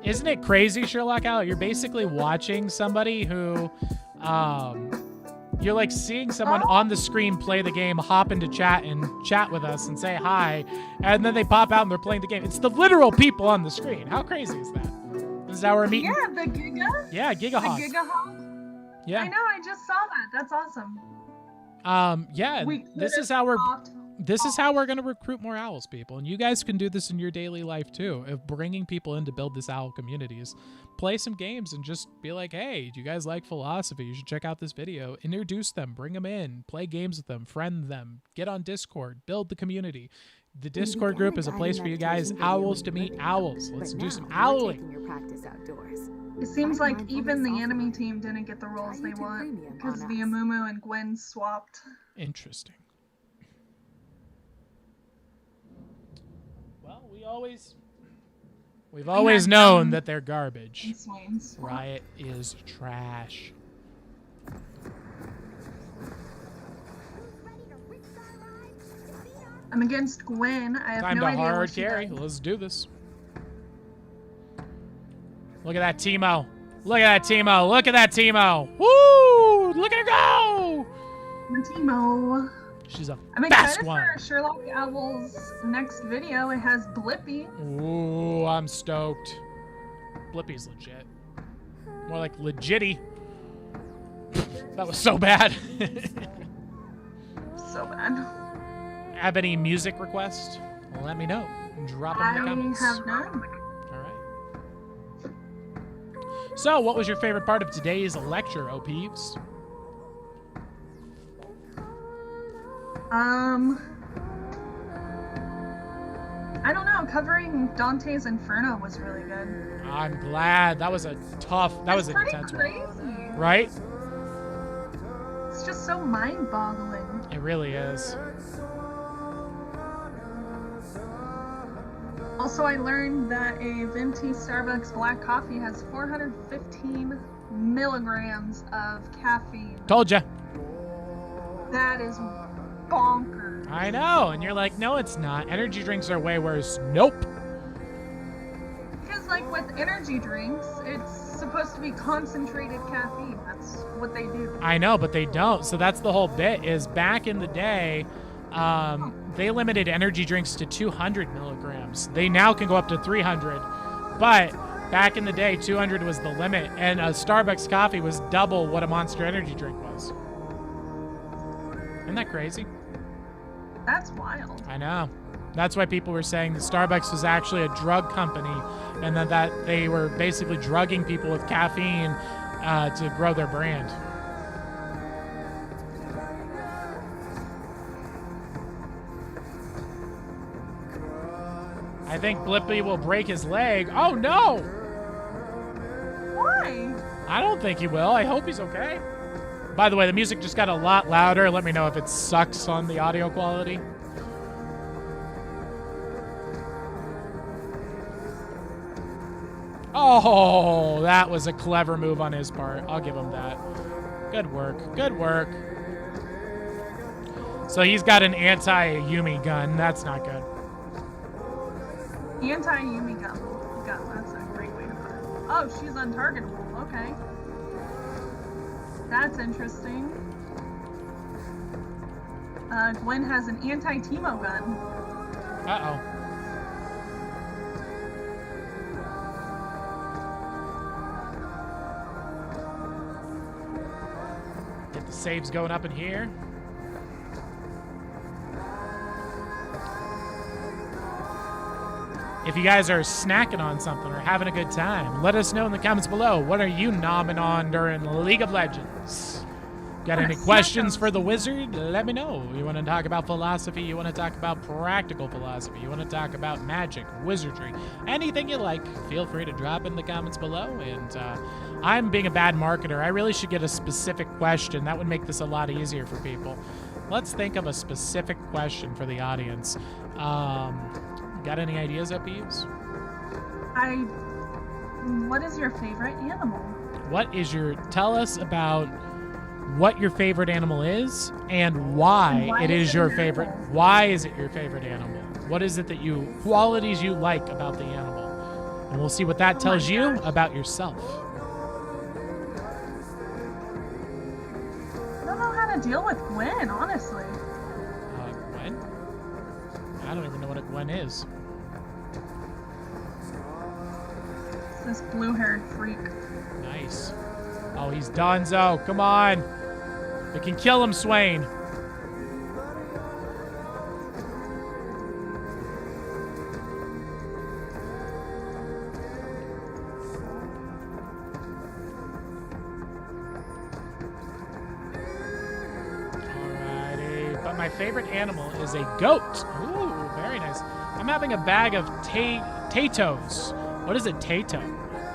Isn't it crazy, Sherlock Owl? You're basically watching somebody who You're like seeing someone on the screen play the game, hop into chat and chat with us and say hi, and then they pop out and they're playing the game. It's the literal people on the screen. How crazy is that? This is how we're meeting. Yeah, the Giga. Yeah, Gigahawk. The Gigahawk. Yeah. I know, I just saw that. That's awesome. Yeah, this is how we're going to recruit more owls, people. And you guys can do this in your daily life too, of bringing people in to build this owl communities. Play some games and just be like, hey, do you guys like philosophy? You should check out this video. Introduce them, bring them in, play games with them, friend them, get on Discord, build the community. The Discord group is a place for you guys, owls to meet owls. Let's do some owling. It seems like even the enemy team didn't get the roles they want because the Amumu and Gwen swapped. Interesting. Well, we've always known that they're garbage. Riot is trash. I'm against Gwen. I have Time no to idea hard what she carry. does. Let's do this. Look at that Teemo. Look at that Teemo. Look at that Teemo. Woo! Look at her go! Timo. She's a I'm fast excited one. for Sherlock Owl's next video. It has Blippi. Ooh, I'm stoked. Blippi's legit. More like legitty. That was so bad. So bad. Have any music requests? Well, let me know. Drop them in the comments. I have none. All right. So, what was your favorite part of today's lecture, O-Peeves? I don't know. Covering Dante's Inferno was really good. I'm glad. That was a tough, that was an intense one. Right? It's just so mind-boggling. It really is. Also, I learned that a venti Starbucks black coffee has 415 milligrams of caffeine. Told ya. That is bonkers. I know. And you're like, no, it's not. Energy drinks are way worse. Nope. Because, like, with energy drinks, it's supposed to be concentrated caffeine. That's what they do. I know, but they don't. So that's the whole bit, is back in the day, they limited energy drinks to 200 milligrams. They now can go up to 300. But back in the day, 200 was the limit. And a Starbucks coffee was double what a Monster Energy drink was. Isn't that crazy? That's wild. I know. That's why people were saying that Starbucks was actually a drug company and that they were basically drugging people with caffeine to grow their brand. I think Blippi will break his leg. Oh, no! Why? I don't think he will. I hope he's okay. By the way, the music just got a lot louder. Let me know if it sucks on the audio quality. Oh, that was a clever move on his part. I'll give him that. Good work. Good work. So he's got an anti-Yumi gun. That's not good. Anti-Yumi gun. That's a great way to put it. Oh, she's untargetable. Okay. That's interesting. Gwen has an anti-Teemo gun. Uh-oh. Get the saves going up in here. If you guys are snacking on something or having a good time, let us know in the comments below. What are you nomming on during League of Legends? Got any questions for the wizard? Let me know. You want to talk about philosophy? You want to talk about practical philosophy? You want to talk about magic, wizardry? Anything you like, feel free to drop in the comments below. And I'm being a bad marketer. I really should get a specific question. That would make this a lot easier for people. Let's think of a specific question for the audience. Got any ideas, O-Peeves? What is your favorite animal? Tell us about what your favorite animal is and why it is your favorite. Why is it your favorite animal? What is it that qualities you like about the animal? And we'll see what that tells you about yourself. I don't know to deal with Gwen, honestly. Gwen? I don't even know what a Gwen is. It's this blue-haired freak. Nice. Oh, he's donezo. Come on. We can kill him, Swain. Alrighty. But my favorite animal is a goat. Ooh, very nice. I'm having a bag of potatoes. What is a tato?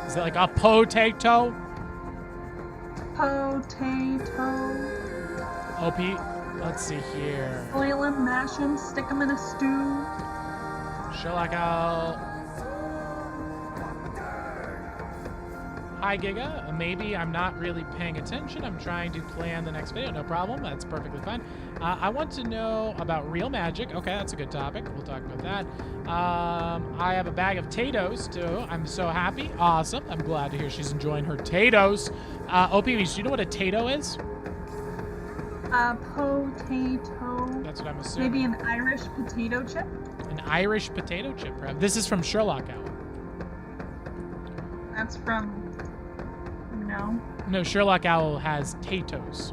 Is it like a potato? Potato. OP, let's see here. Boil them, mash them, stick them in a stew. Sherlock Owl. Hi, Giga. Maybe I'm not really paying attention. I'm trying to plan the next video. No problem. That's perfectly fine. I want to know about real magic. Okay, that's a good topic. We'll talk about that. I have a bag of potatoes, too. I'm so happy. Awesome. I'm glad to hear she's enjoying her potatoes. OPV, do you know what a tato is? Potato. That's what I'm assuming. Maybe an Irish potato chip? An Irish potato chip, perhaps. This is from Sherlock Owl. That's from... No. No, Sherlock Owl has tatoes.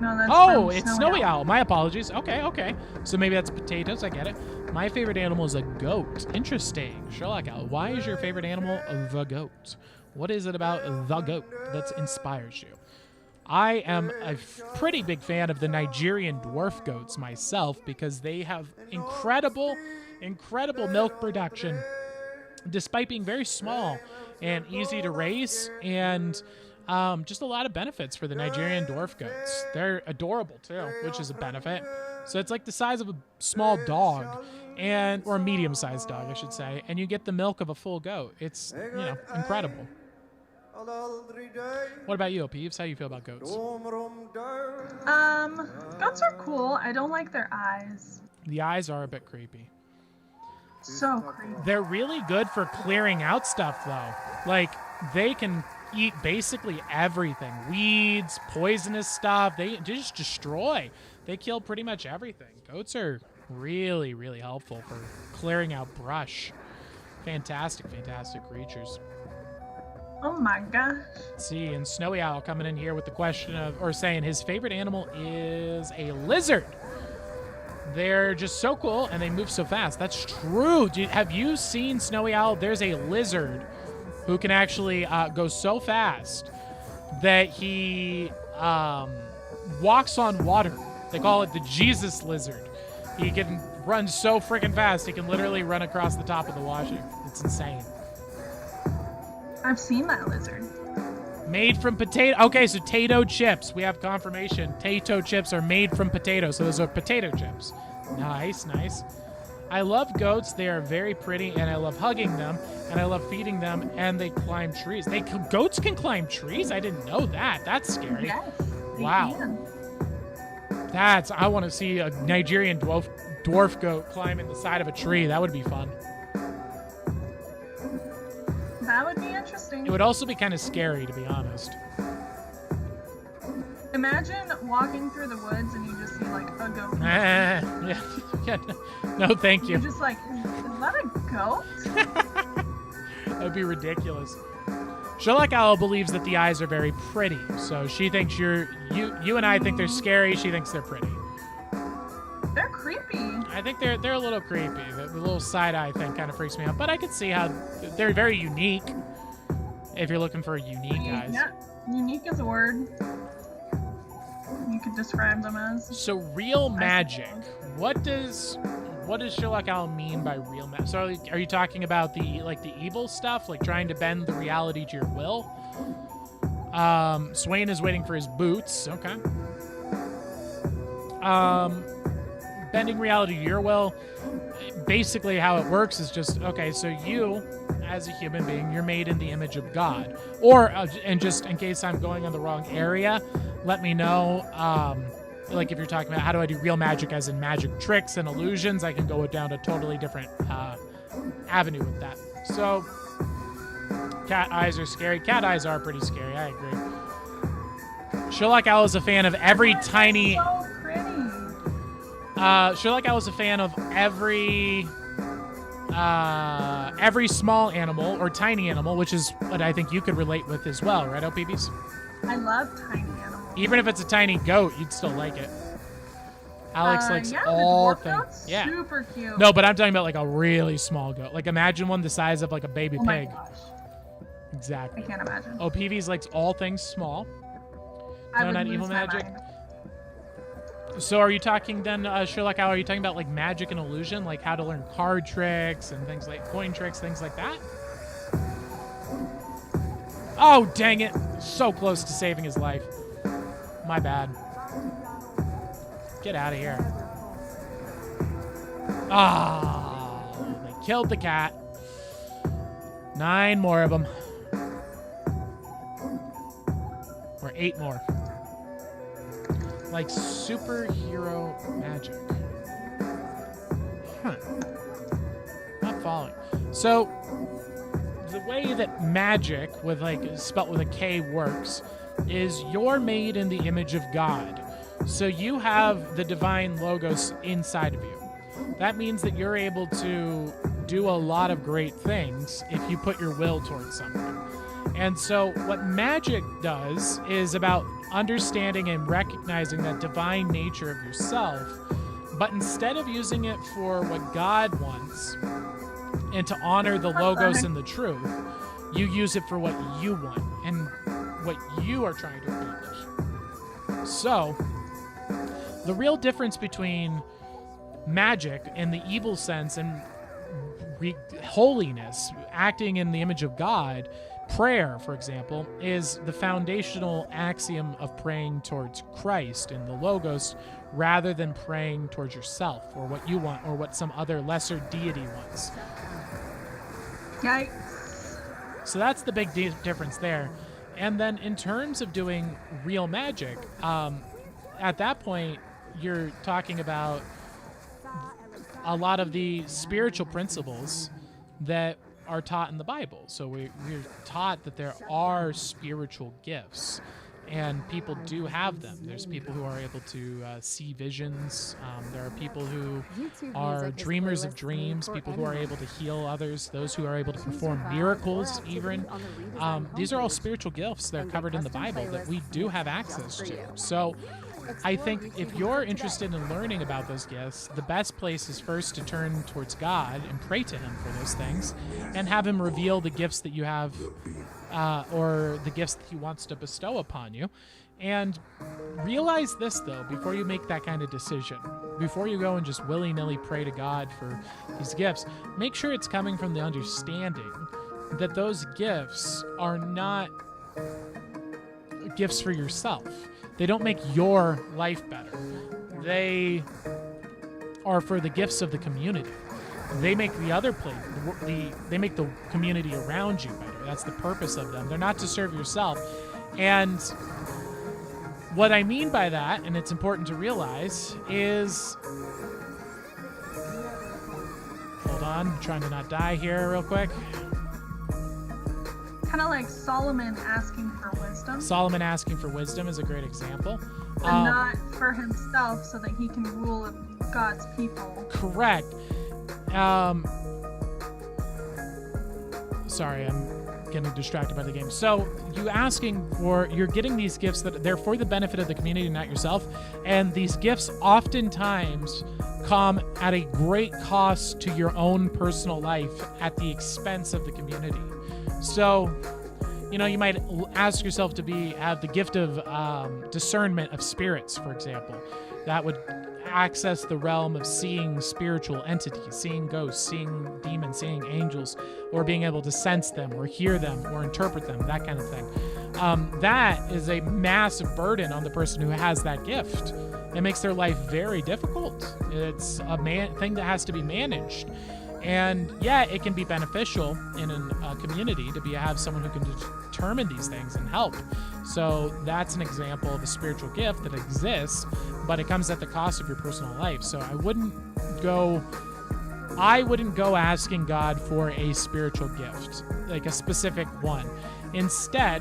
No, that's Oh, from it's Snowy Owl. My apologies. Okay. So maybe that's potatoes. I get it. My favorite animal is a goat. Interesting. Sherlock Owl. Why is your favorite animal the goat? What is it about the goat that inspires you? I am a pretty big fan of the Nigerian dwarf goats myself because they have incredible milk production despite being very small and easy to raise, and just a lot of benefits for the Nigerian dwarf goats. They're adorable too, which is a benefit. So it's like the size of a small dog, or a medium-sized dog, I should say, and you get the milk of a full goat. It's, incredible. What about you, Peeves? How do you feel about goats? Goats are cool. I don't like their eyes. The eyes are a bit creepy. So creepy. They're really good for clearing out stuff, though. Like, they can eat basically everything. Weeds, poisonous stuff. They just destroy. They kill pretty much everything. Goats are really, really helpful for clearing out brush. Fantastic creatures. Oh my gosh. Let's see, and Snowy Owl coming in here with the question or saying his favorite animal is a lizard. They're just so cool, and they move so fast. That's true. Have you seen Snowy Owl? There's a lizard who can actually go so fast that he walks on water. They call it the Jesus lizard. He can run so freaking fast, he can literally run across the top of the water. It's insane. I've seen that lizard. Made from potato. Okay, so tato chips. We have confirmation. Tato chips are made from potatoes, so those are potato chips. Nice. I love goats. They are very pretty, and I love hugging them, and I love feeding them, and they climb trees. Goats can climb trees? I didn't know that. That's scary. Yes, they Wow. can. I want to see a Nigerian dwarf goat climbing the side of a tree. That would be fun. That would be interesting. It would also be kind of scary, to be honest. Imagine walking through the woods and you just see like a goat. Yeah. No, thank you. You're just like, is that a goat? That would be ridiculous. Sherlock Owl believes that the eyes are very pretty, so she thinks you and I think they're scary. She thinks they're pretty. They're creepy. I think they're a little creepy. The little side eye thing kind of freaks me out, but I could see how they're very unique. If you're looking for unique eyes. Yeah, unique is a word you could describe them as. So real magic. What does Sherlock Owl mean by real magic? So are you talking about the evil stuff, like trying to bend the reality to your will? Swain is waiting for his boots. Okay. Bending reality to your will. Basically, how it works is just okay. So you, as a human being, you're made in the image of God. Or and just in case I'm going on the wrong area, let me know. Like if you're talking about how do I do real magic, as in magic tricks and illusions, I can go down a totally different avenue with that. So, cat eyes are scary. Cat eyes are pretty scary. I agree. Sherlock Owl is a fan of every tiny. So pretty. Sherlock Owl is a fan of every small animal or tiny animal, which is what I think you could relate with as well, right, OPBs? I love tiny animals. Even if it's a tiny goat, you'd still like it. Alex likes all things. Yeah. Super cute. No, but I'm talking about like a really small goat. Like imagine one the size of like a baby Oh my pig. gosh. Exactly. I can't imagine. OPVs likes all things small. I would not lose evil my magic. mind. So are you talking then, Sherlock Owl, are you talking about like magic and illusion, like how to learn card tricks and things like coin tricks, things like that? Oh, dang it. So close to saving his life. My bad. Get out of here. Ah, they killed the cat. 9 more of them. Or 8 more. Like superhero magic. Huh. Not following. So, the way that magic, with like spelt with a K, works is you're made in the image of God. So you have the divine logos inside of you. That means that you're able to do a lot of great things if you put your will towards something. And so what magic does is about understanding and recognizing that divine nature of yourself, but instead of using it for what God wants and to honor the logos and the truth, you use it for what you want and what you are trying to accomplish. So, the real difference between magic in the evil sense and holiness, acting in the image of God, prayer, for example, is the foundational axiom of praying towards Christ in the Logos rather than praying towards yourself or what you want or what some other lesser deity wants. Yikes. So that's the big difference there. And then in terms of doing real magic, at that point, you're talking about a lot of the spiritual principles that are taught in the Bible. So we're taught that there are spiritual gifts, and people do have them. There's people who are able to see visions. There are people who are dreamers of dreams, people who are able to heal others, those who are able to perform miracles even. These are all spiritual gifts that are covered in the Bible that we do have access to. So I think if you're interested in learning about those gifts, the best place is first to turn towards God and pray to Him for those things and have Him reveal the gifts that you have or the gifts that He wants to bestow upon you. And realize this, though, before you make that kind of decision, before you go and just willy-nilly pray to God for these gifts, make sure it's coming from the understanding that those gifts are not gifts for yourself. They don't make your life better. They are for the gifts of the community. They make the other place, they make the community around you better. That's the purpose of them. They're not to serve yourself. And what I mean by that, and it's important to realize, is... Hold on, I'm trying to not die here real quick. Kind of like Solomon asking for wisdom. Solomon asking for wisdom is a great example. But not for himself, so that he can rule God's people. Correct. Sorry, I'm getting distracted by the game. So you're getting these gifts that they're for the benefit of the community, not yourself. And these gifts oftentimes come at a great cost to your own personal life at the expense of the community. So, you might ask yourself to have the gift of discernment of spirits, for example. That would access the realm of seeing spiritual entities, seeing ghosts, seeing demons, seeing angels, or being able to sense them or hear them or interpret them, that kind of thing. That is a massive burden on the person who has that gift. It makes their life very difficult. It's a thing that has to be managed. And yeah, it can be beneficial in a community to have someone who can determine these things and help. So that's an example of a spiritual gift that exists, but it comes at the cost of your personal life. So I wouldn't go asking God for a spiritual gift, like a specific one. Instead,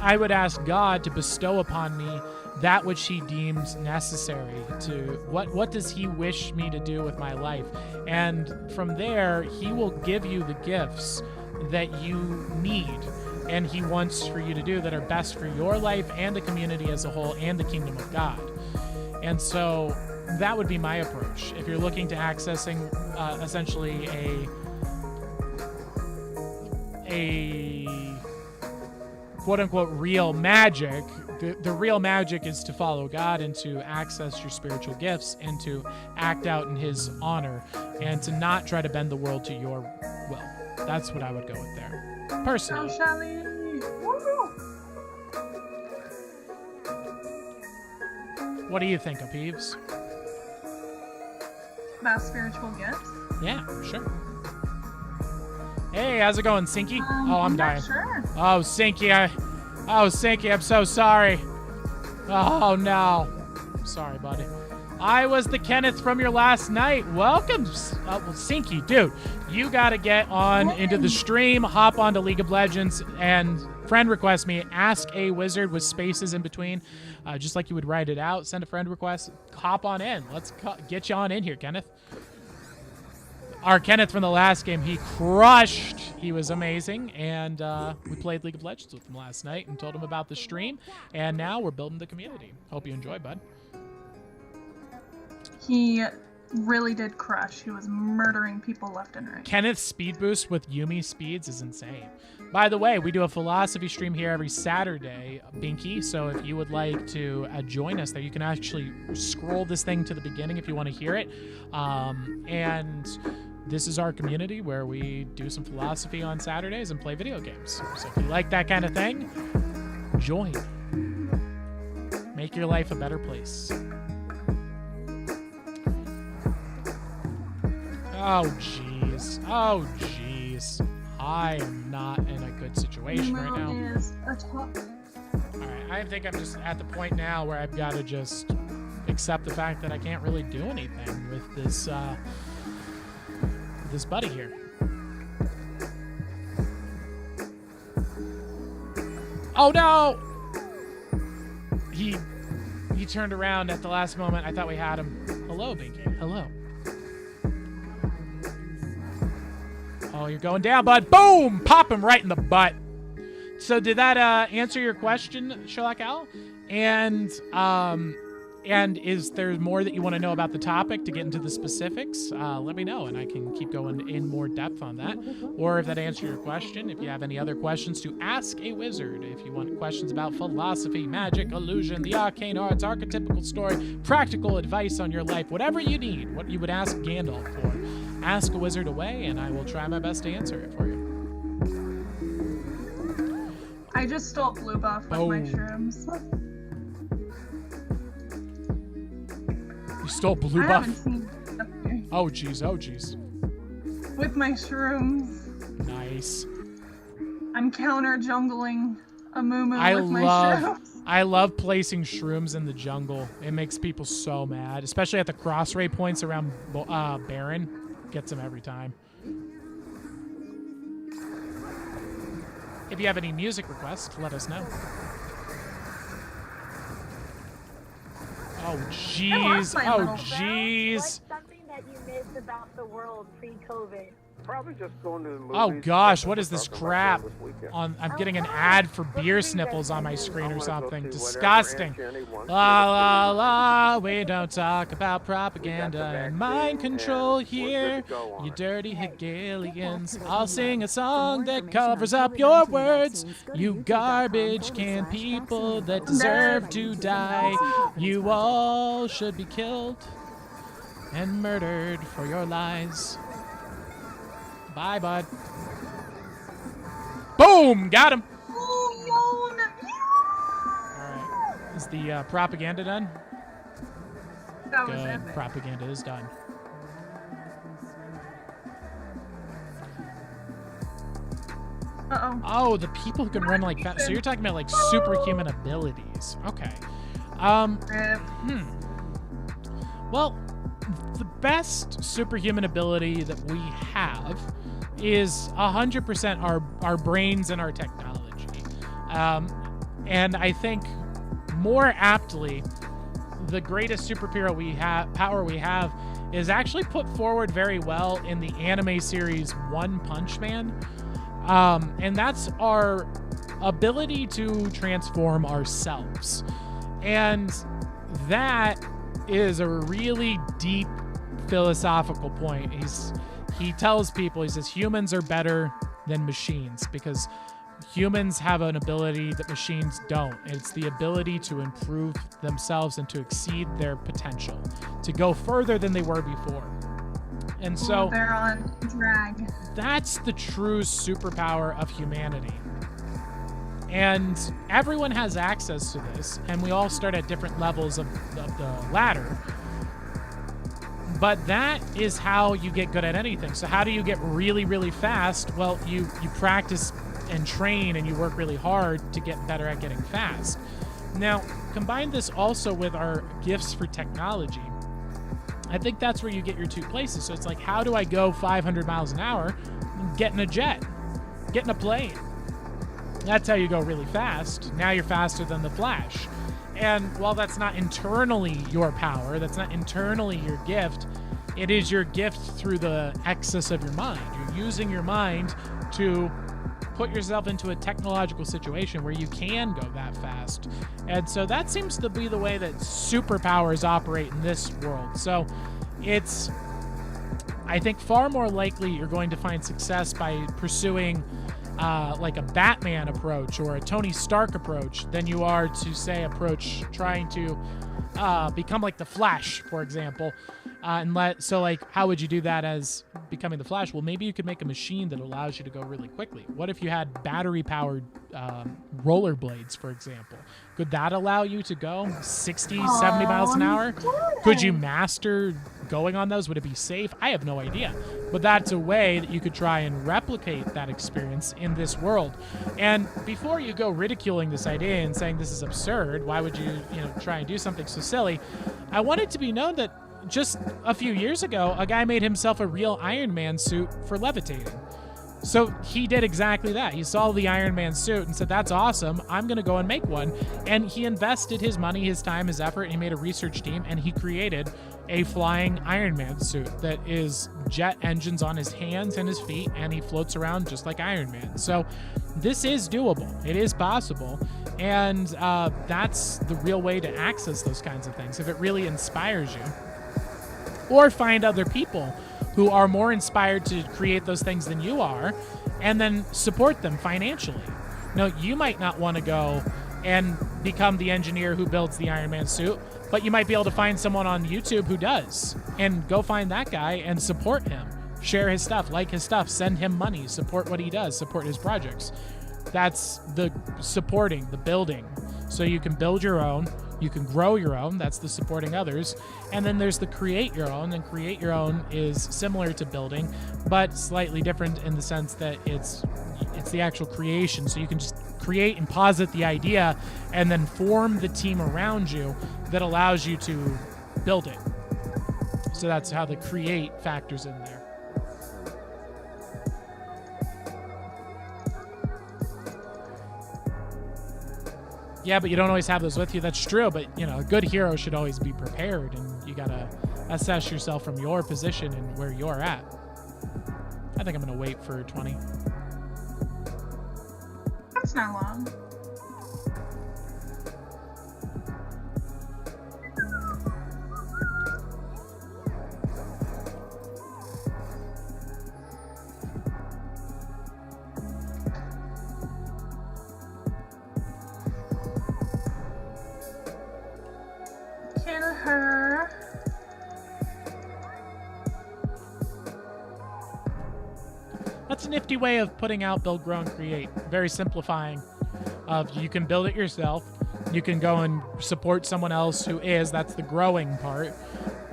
I would ask God to bestow upon me that which he deems necessary. To what does he wish me to do with my life? And from there, he will give you the gifts that you need and he wants for you to do that are best for your life and the community as a whole and the kingdom of God. And so that would be my approach. If you're looking to accessing essentially a quote-unquote real magic, the real magic is to follow God and to access your spiritual gifts and to act out in his honor and to not try to bend the world to your will. That's what I would go with there, personally. So shall we? Woo! What do you think, Peeves? About spiritual gifts? Yeah, sure. Hey, how's it going, Sinky? I'm not dying. Sure. Oh, Sinky, Sinky, I'm so sorry. Oh, no. Sorry, buddy. I was the Kenneth from your last night. Welcome. Well, Sinky, dude, you got to get on into the stream, hop onto League of Legends, and friend request me. Ask a wizard with spaces in between, just like you would write it out. Send a friend request. Hop on in. Let's get you on in here, Kenneth. Our Kenneth from the last game, he crushed. He was amazing, and we played League of Legends with him last night and told him about the stream, and now we're building the community. Hope you enjoy, bud. He really did crush. He was murdering people left and right. Kenneth's speed boost with Yumi speeds is insane. By the way, we do a philosophy stream here every Saturday, Binky, so if you would like to join us there, you can actually scroll this thing to the beginning if you want to hear it. And this is our community where we do some philosophy on Saturdays and play video games. So if you like that kind of thing, join. Make your life a better place. Oh, jeez. Oh, jeez. I am not in a good situation right now. Alright, I think I'm just at the point now where I've got to just accept the fact that I can't really do anything with this, this buddy here. Oh, no! He turned around at the last moment. I thought we had him. Hello, Binky. Hello. Oh, you're going down, bud. Boom! Pop him right in the butt. So did that answer your question, Sherlock Owl? And is there more that you want to know about the topic to get into the specifics? Let me know, and I can keep going in more depth on that. Or if that answered your question, if you have any other questions to ask a wizard, if you want questions about philosophy, magic, illusion, the arcane arts, archetypical story, practical advice on your life, whatever you need, what you would ask Gandalf for, ask a wizard away, and I will try my best to answer it for you. I just stole blue buff with my shrooms. You stole blue buff? I haven't seen it. Oh, jeez. Oh, jeez. With my shrooms. Nice. I'm counter-jungling a moo-moo with my shrooms. I love placing shrooms in the jungle. It makes people so mad, especially at the crossray points around Baron. Gets them every time. If you have any music requests, let us know. Oh, jeez. Oh, jeez. What's something that you missed about the world pre-COVID? Probably just going to the movies. Oh gosh, what is this crap? I'm getting an ad for beer sniffles on my screen or something. Disgusting. La la la, we don't talk about propaganda and mind control here. You dirty Hegelians. I'll sing a song that covers up your words. You garbage can people that deserve to die. You all should be killed and murdered for your lies. Bye, bud. Boom! Got him! Alright. Is the propaganda done? That was Good. epic. Propaganda is done. Uh-oh. Oh, the people who can run like that. So you're talking about like superhuman abilities. Okay. Well, the best superhuman ability that we have is 100% our brains and our technology. And I think more aptly, the greatest power we have is actually put forward very well in the anime series One Punch Man. And that's our ability to transform ourselves. And that is a really deep philosophical point. He tells people, he says, humans are better than machines because humans have an ability that machines don't. It's the ability to improve themselves and to exceed their potential, to go further than they were before. And so they're on drag. That's the true superpower of humanity. And everyone has access to this, and we all start at different levels of the ladder. But that is how you get good at anything. So how do you get really, really fast? Well, you practice and train, and you work really hard to get better at getting fast. Now, combine this also with our gifts for technology. I think that's where you get your two places. So it's like, how do I go 500 miles an hour? Get in a jet. Get in a plane. That's how you go really fast. Now you're faster than the Flash. And while that's not internally your power, that's not internally your gift, it is your gift through the excess of your mind. You're using your mind to put yourself into a technological situation where you can go that fast. And so that seems to be the way that superpowers operate in this world. So it's, I think, far more likely you're going to find success by pursuing like a Batman approach or a Tony Stark approach than you are to, say, approach trying to become like the Flash, for example. So like, how would you do that as becoming the Flash? Well, maybe you could make a machine that allows you to go really quickly. What if you had battery-powered rollerblades, for example? Could that allow you to go 60, 70 miles an hour? Could you master going on those? Would it be safe? I have no idea. But that's a way that you could try and replicate that experience in this world. And before you go ridiculing this idea and saying this is absurd, why would you try and do something so silly? I want it to be known that just a few years ago, a guy made himself a real Iron Man suit for levitating. So he did exactly that. He saw the Iron Man suit and said, that's awesome. I'm going to go and make one. And he invested his money, his time, his effort, and he made a research team, and he created a flying Iron Man suit that is jet engines on his hands and his feet, and he floats around just like Iron Man. So this is doable. It is possible. And that's the real way to access those kinds of things, if it really inspires you. Or find other people who are more inspired to create those things than you are, and then support them financially. Now, you might not want to go and become the engineer who builds the Iron Man suit, but you might be able to find someone on YouTube who does, and go find that guy and support him. Share his stuff, like his stuff, send him money, support what he does, support his projects. That's the supporting, the building. So you can build your own, you can grow your own, that's the supporting others. And then there's the create your own, and create your own is similar to building, but slightly different in the sense that it's the actual creation. So you can just create and posit the idea and then form the team around you that allows you to build it. So that's how the create factors in there. Yeah, but you don't always have those with you. That's true, but a good hero should always be prepared, and you gotta assess yourself from your position and where you're at. I think I'm gonna wait for 20. That's not long. Kill her. That's a nifty way of putting out build, grow, and create. Very simplifying. You can build it yourself. You can go and support someone else who is. That's the growing part.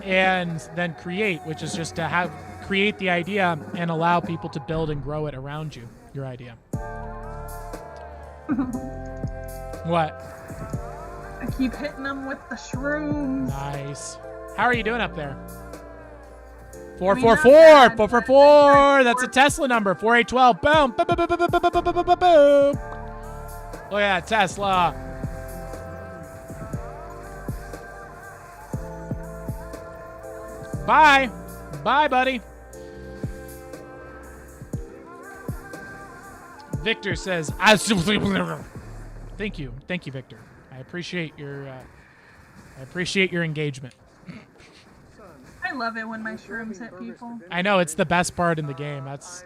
And then create, which is just to create the idea and allow people to build and grow it around you, your idea. What? I keep hitting them with the shrooms. Nice. How are you doing up there? I mean, 444. not bad, 444. That's a Tesla number. 4812. Boom. Boom, boom, boom, boom, boom, boom, boom, boom, boom. Look at that Tesla. Bye. Bye, buddy. Victor says, thank you. Thank you, Victor. I appreciate your engagement. I love it when my shrooms hit people. I know, it's the best part in the game. That's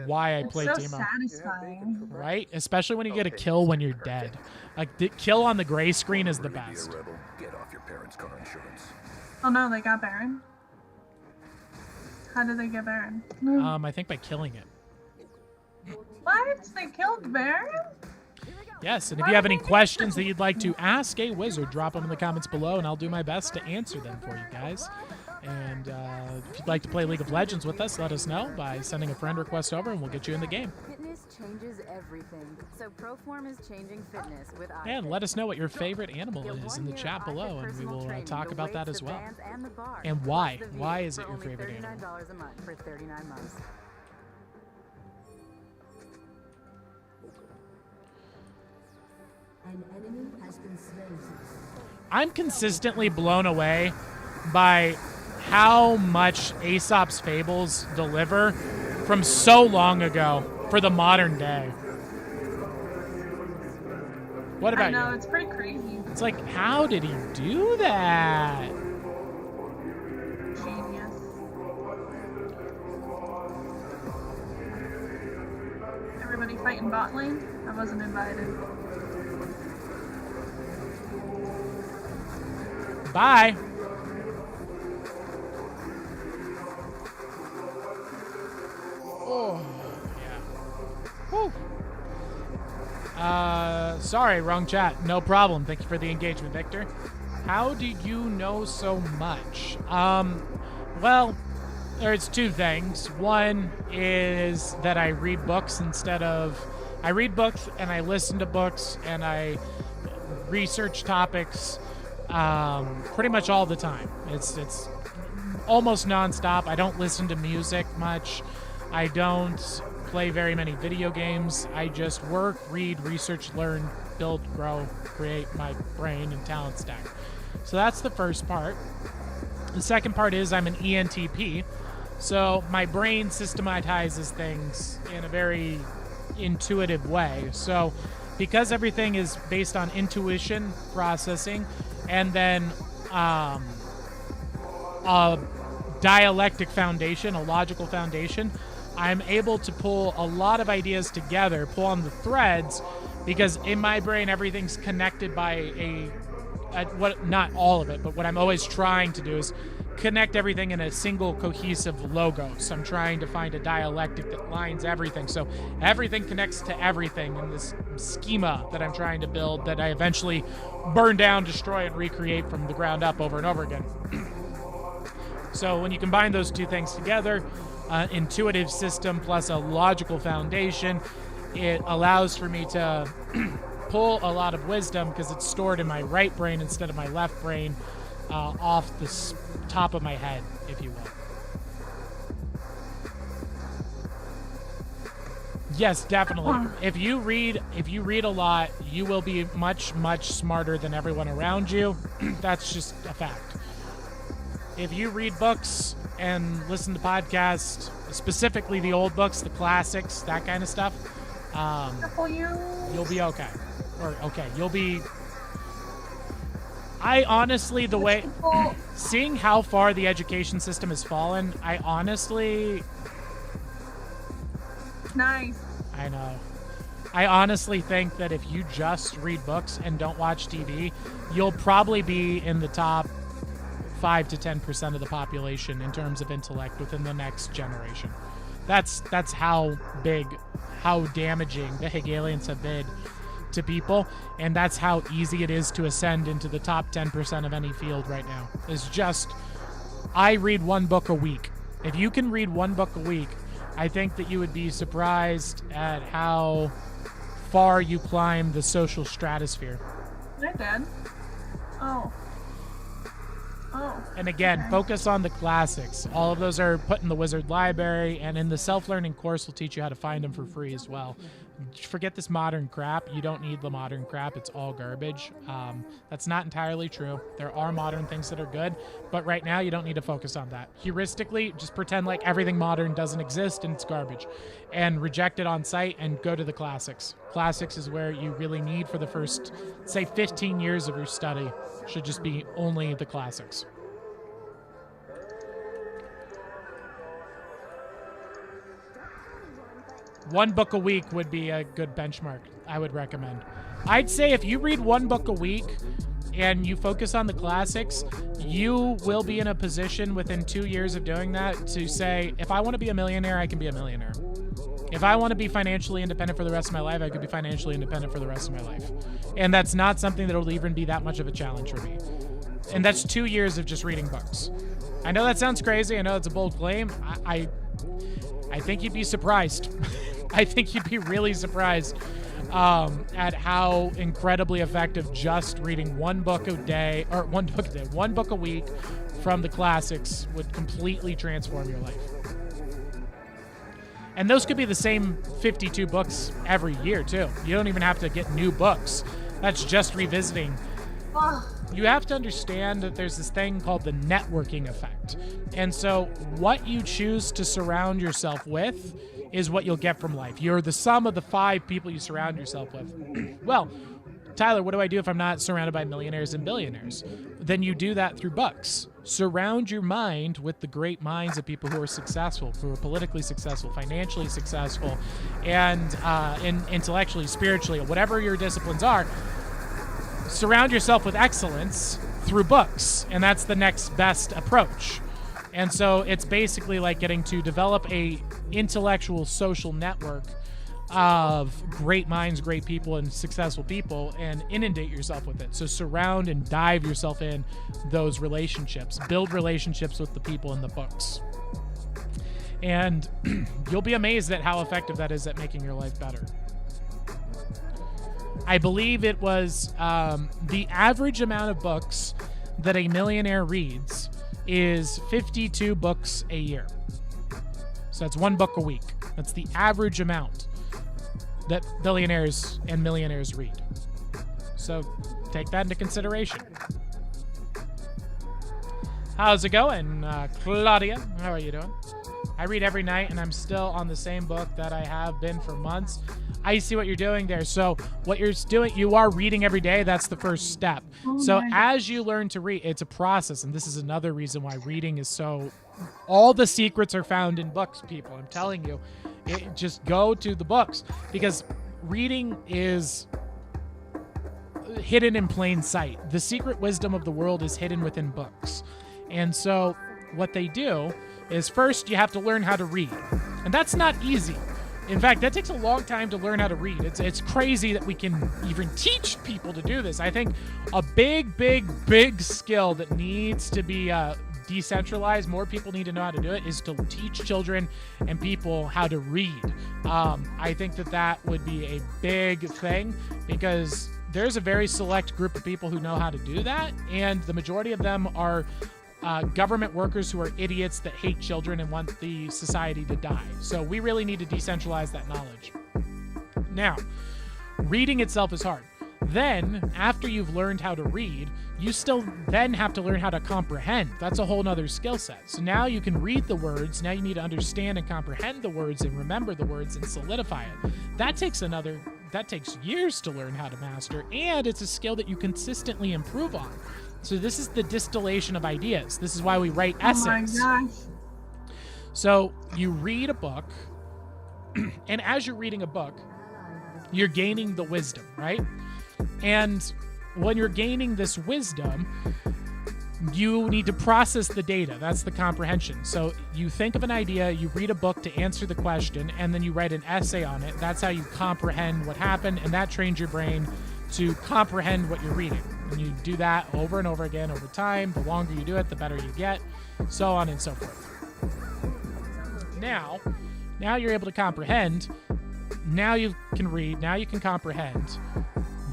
why I play So Teemo. satisfying. Right? Especially when you get a kill when you're dead. Like, the kill on the gray screen is the best. Get off your parents' car insurance. Oh no, they got Baron. How did they get Baron? I think by killing it. What? They killed Baron? Yes, and if you have any questions that you'd like to ask a wizard, drop them in the comments below, and I'll do my best to answer them for you guys. And if you'd like to play League of Legends with us, let us know by sending a friend request over, and we'll get you in the game. Fitness changes everything. So Proform is changing fitness with And let us know what your favorite animal is in the chat below, and we will talk about that as well. And why? Why is it your favorite animal? $39 a month for 39 months. An enemy has been slain. I'm consistently blown away by how much Aesop's fables deliver from so long ago for the modern day. What about you? I know, it's pretty crazy. It's like, how did he do that? Genius. Everybody fighting bot lane? I wasn't invited. Bye. Oh, yeah. Whew. Sorry, wrong chat. No problem. Thank you for the engagement, Victor. How do you know so much? Well, there's two things. One is that I read books I read books and I listen to books and I research topics pretty much all the time. It's almost nonstop. I don't listen to music much. I don't play very many video games. I just work, read, research, learn, build, grow, create my brain and talent stack. So that's the first part. The second part is I'm an ENTP. So my brain systematizes things in a very intuitive way. So because everything is based on intuition processing and then a dialectic foundation, a logical foundation, I'm able to pull a lot of ideas together, pull on the threads, because in my brain everything's connected by what, not all of it, but what I'm always trying to do is connect everything in a single cohesive logos. I'm trying to find a dialectic that lines everything, so everything connects to everything in this schema that I'm trying to build that I eventually burn down, destroy, and recreate from the ground up over and over again. So when you combine those two things together, intuitive system plus a logical foundation, it allows for me to pull a lot of wisdom because it's stored in my right brain instead of my left brain, off the top of my head, if you will. Yes, definitely. If you read a lot, you will be much, much smarter than everyone around you. That's just a fact. If you read books and listen to podcasts, specifically the old books, the classics, that kind of stuff, you'll be okay. Or okay, you'll be... I honestly, the way... seeing how far the education system has fallen, I honestly... Nice. I know. I honestly think that if you just read books and don't watch TV, you'll probably be in the top 5 to 10% of the population in terms of intellect within the next generation. That's how big, how damaging the Hegelians have been to people, and that's how easy it is to ascend into the top 10% of any field right now. It's just, I read one book a week. If you can read one book a week, I think that you would be surprised at how far you climb the social stratosphere. They're dead. Oh. And again, focus on the classics. All of those are put in the Wizard Library, and in the self-learning course, we'll teach you how to find them for free as well. forget this modern crap. You don't need the modern crap. It's all garbage. That's not entirely true. There are modern things that are good, but right now you don't need to focus on that. Heuristically, just pretend like everything modern doesn't exist and it's garbage, and reject it on sight and go to the classics. Classics is where you really need for the first, say, 15 years of your study should just be only the classics. One book a week would be a good benchmark, I would recommend. I'd say if you read one book a week and you focus on the classics, you will be in a position within 2 years of doing that to say, if I want to be a millionaire, I can be a millionaire. If I want to be financially independent for the rest of my life, I could be financially independent for the rest of my life. And that's not something that will even be that much of a challenge for me. And that's 2 years of just reading books. I know that sounds crazy. I know it's a bold claim. I think you'd be surprised. I think you'd be really surprised at how incredibly effective just reading one book a week from the classics would completely transform your life. And those could be the same 52 books every year, too. You don't even have to get new books. That's just revisiting. You have to understand that there's this thing called the networking effect. And so what you choose to surround yourself with is what you'll get from life. You're the sum of the 5 people you surround yourself with. Well, Tyler, what do I do if I'm not surrounded by millionaires and billionaires? Then you do that through books. Surround your mind with the great minds of people who are successful, who are politically successful, financially successful, and intellectually, spiritually, whatever your disciplines are. Surround yourself with excellence through books, and that's the next best approach. And so it's basically like getting to develop a intellectual social network of great minds, great people, and successful people, and inundate yourself with it. So surround and dive yourself in those relationships. Build relationships with the people in the books. And you'll be amazed at how effective that is at making your life better. I believe it was the average amount of books that a millionaire reads is 52 books a year. So that's 1 book a week. That's the average amount that billionaires and millionaires read. So take that into consideration. How's it going, Claudia? How are you doing? I read every night, and I'm still on the same book that I have been for months. I see what you're doing there. So what you're doing, you are reading every day. That's the first step. So as you learn to read, it's a process. And this is another reason why reading is so... All the secrets are found in books, people. I'm telling you. Just go to the books. Because reading is hidden in plain sight. The secret wisdom of the world is hidden within books. And so what they do is first you have to learn how to read. And that's not easy. In fact, that takes a long time to learn how to read. It's crazy that we can even teach people to do this. I think a big skill that needs to be decentralized, more people need to know how to do it, is to teach children and people how to read. I think that would be a big thing because there's a very select group of people who know how to do that, and the majority of them are government workers who are idiots that hate children and want the society to die. So we really need to decentralize that knowledge. Now, reading itself is hard. Then, after you've learned how to read, you still then have to learn how to comprehend. That's a whole nother skill set. So now you can read the words. Now you need to understand and comprehend the words and remember the words and solidify it. That takes years to learn how to master, and it's a skill that you consistently improve on. So this is the distillation of ideas. This is why we write essays. Oh my gosh. So you read a book, and as you're reading a book, you're gaining the wisdom, right? And when you're gaining this wisdom, you need to process the data. That's the comprehension. So you think of an idea, you read a book to answer the question, and then you write an essay on it. That's how you comprehend what happened, and that trains your brain to comprehend what you're reading. And you do that over and over again over time. The longer you do it, the better you get, so on and so forth. Now you're able to comprehend. Now you can read. Now you can comprehend.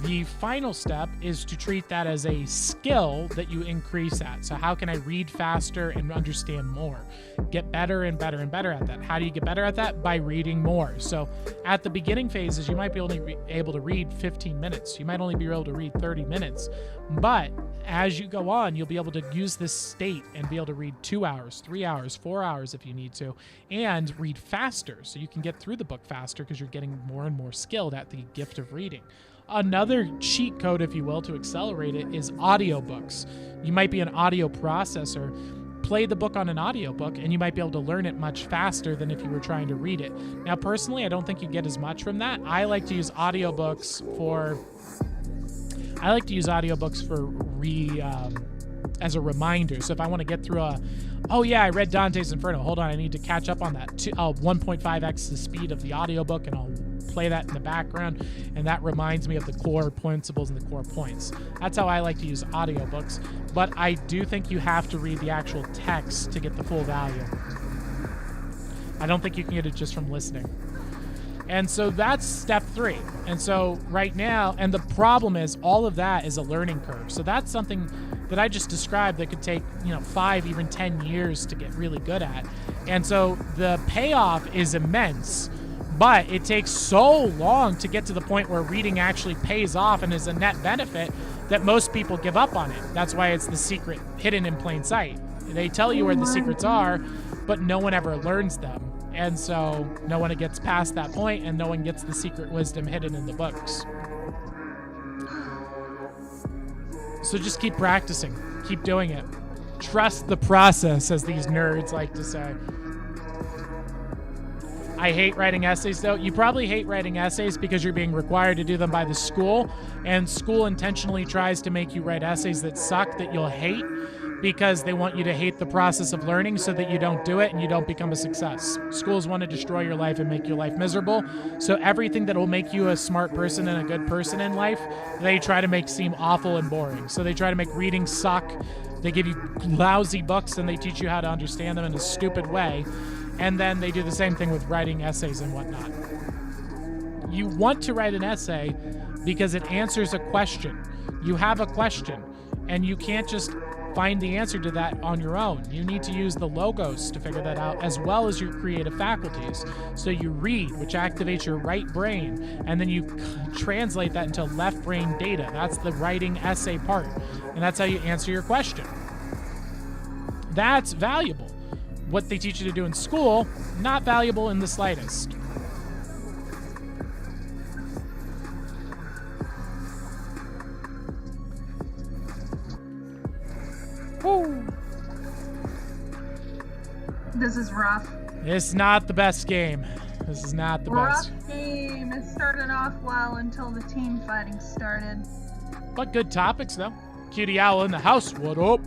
The final step is to treat that as a skill that you increase at. So how can I read faster and understand more? Get better and better and better at that. How do you get better at that? By reading more. So at the beginning phases, you might be only able to read 15 minutes. You might only be able to read 30 minutes. But as you go on, you'll be able to use this state and be able to read 2 hours, 3 hours, 4 hours if you need to, and read faster. So you can get through the book faster because you're getting more and more skilled at the gift of reading. Another cheat code, if you will, to accelerate it is audiobooks. You might be an audio processor. Play the book on an audiobook, and you might be able to learn it much faster than if you were trying to read it. Now, personally, I don't think you get as much from that. I like to use audiobooks for as a reminder. So if I want to get through I read Dante's Inferno. Hold on, I need to catch up on that. 1.5x the speed of the audiobook, and I'll play that in the background, and that reminds me of the core principles and the core points. That's how I like to use audiobooks, but I do think you have to read the actual text to get the full value. I don't think you can get it just from listening. And so that's step 3. And so right now, and the problem is all of that is a learning curve. So that's something that I just described that could take, 5, even 10 years to get really good at. And so the payoff is immense, but it takes so long to get to the point where reading actually pays off and is a net benefit that most people give up on it. That's why it's the secret hidden in plain sight. They tell you where the secrets are, but no one ever learns them. And so no one gets past that point, and no one gets the secret wisdom hidden in the books. So just keep practicing. Keep doing it. Trust the process, as these nerds like to say. I hate writing essays, though. You probably hate writing essays because you're being required to do them by the school, and school intentionally tries to make you write essays that suck, that you'll hate, because they want you to hate the process of learning so that you don't do it and you don't become a success. Schools want to destroy your life and make your life miserable. So everything that will make you a smart person and a good person in life, they try to make seem awful and boring. So they try to make reading suck. They give you lousy books and they teach you how to understand them in a stupid way. And then they do the same thing with writing essays and whatnot. You want to write an essay because it answers a question. You have a question, and you can't just find the answer to that on your own. You need to use the logos to figure that out, as well as your creative faculties. So you read, which activates your right brain, and then you translate that into left brain data. That's the writing essay part, and that's how you answer your question. That's valuable. What they teach you to do in school, not valuable in the slightest. Woo. This is rough. It's not the best game. This is not the best. Rough game. It started off well until the team fighting started. But good topics, though. Cutie Owl in the house. What up?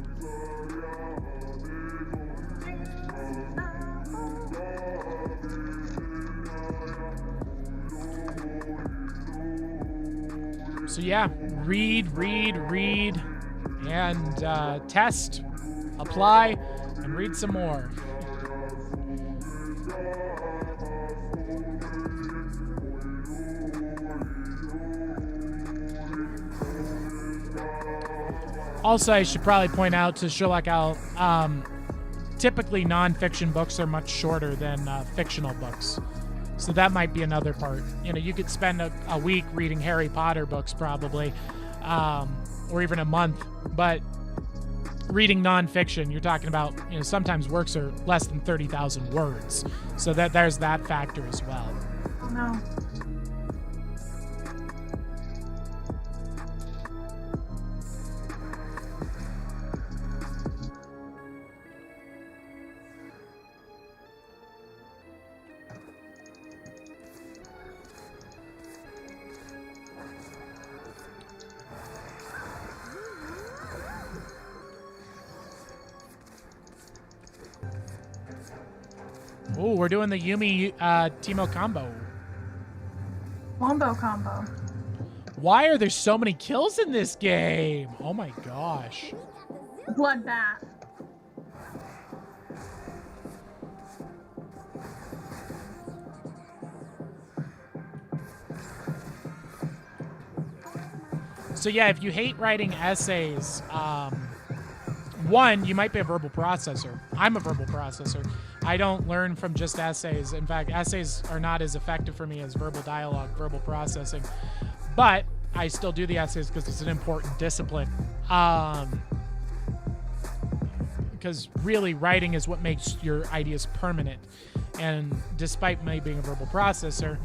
So yeah, read, and test, apply, and read some more. Also, I should probably point out to Sherlock Owl, typically nonfiction books are much shorter than fictional books. So that might be another part. You could spend a week reading Harry Potter books probably, or even a month. But reading nonfiction, you're talking about, sometimes works are less than 30,000 words. So there's that factor as well. Oh, no. Oh, we're doing the Yumi Teemo combo. Wombo combo. Why are there so many kills in this game? Oh my gosh. Bloodbath. So yeah, if you hate writing essays, one, you might be a verbal processor. I'm a verbal processor. I don't learn from just essays. In fact, essays are not as effective for me as verbal dialogue, verbal processing. But I still do the essays because it's an important discipline. Because really, writing is what makes your ideas permanent. And despite me being a verbal processor,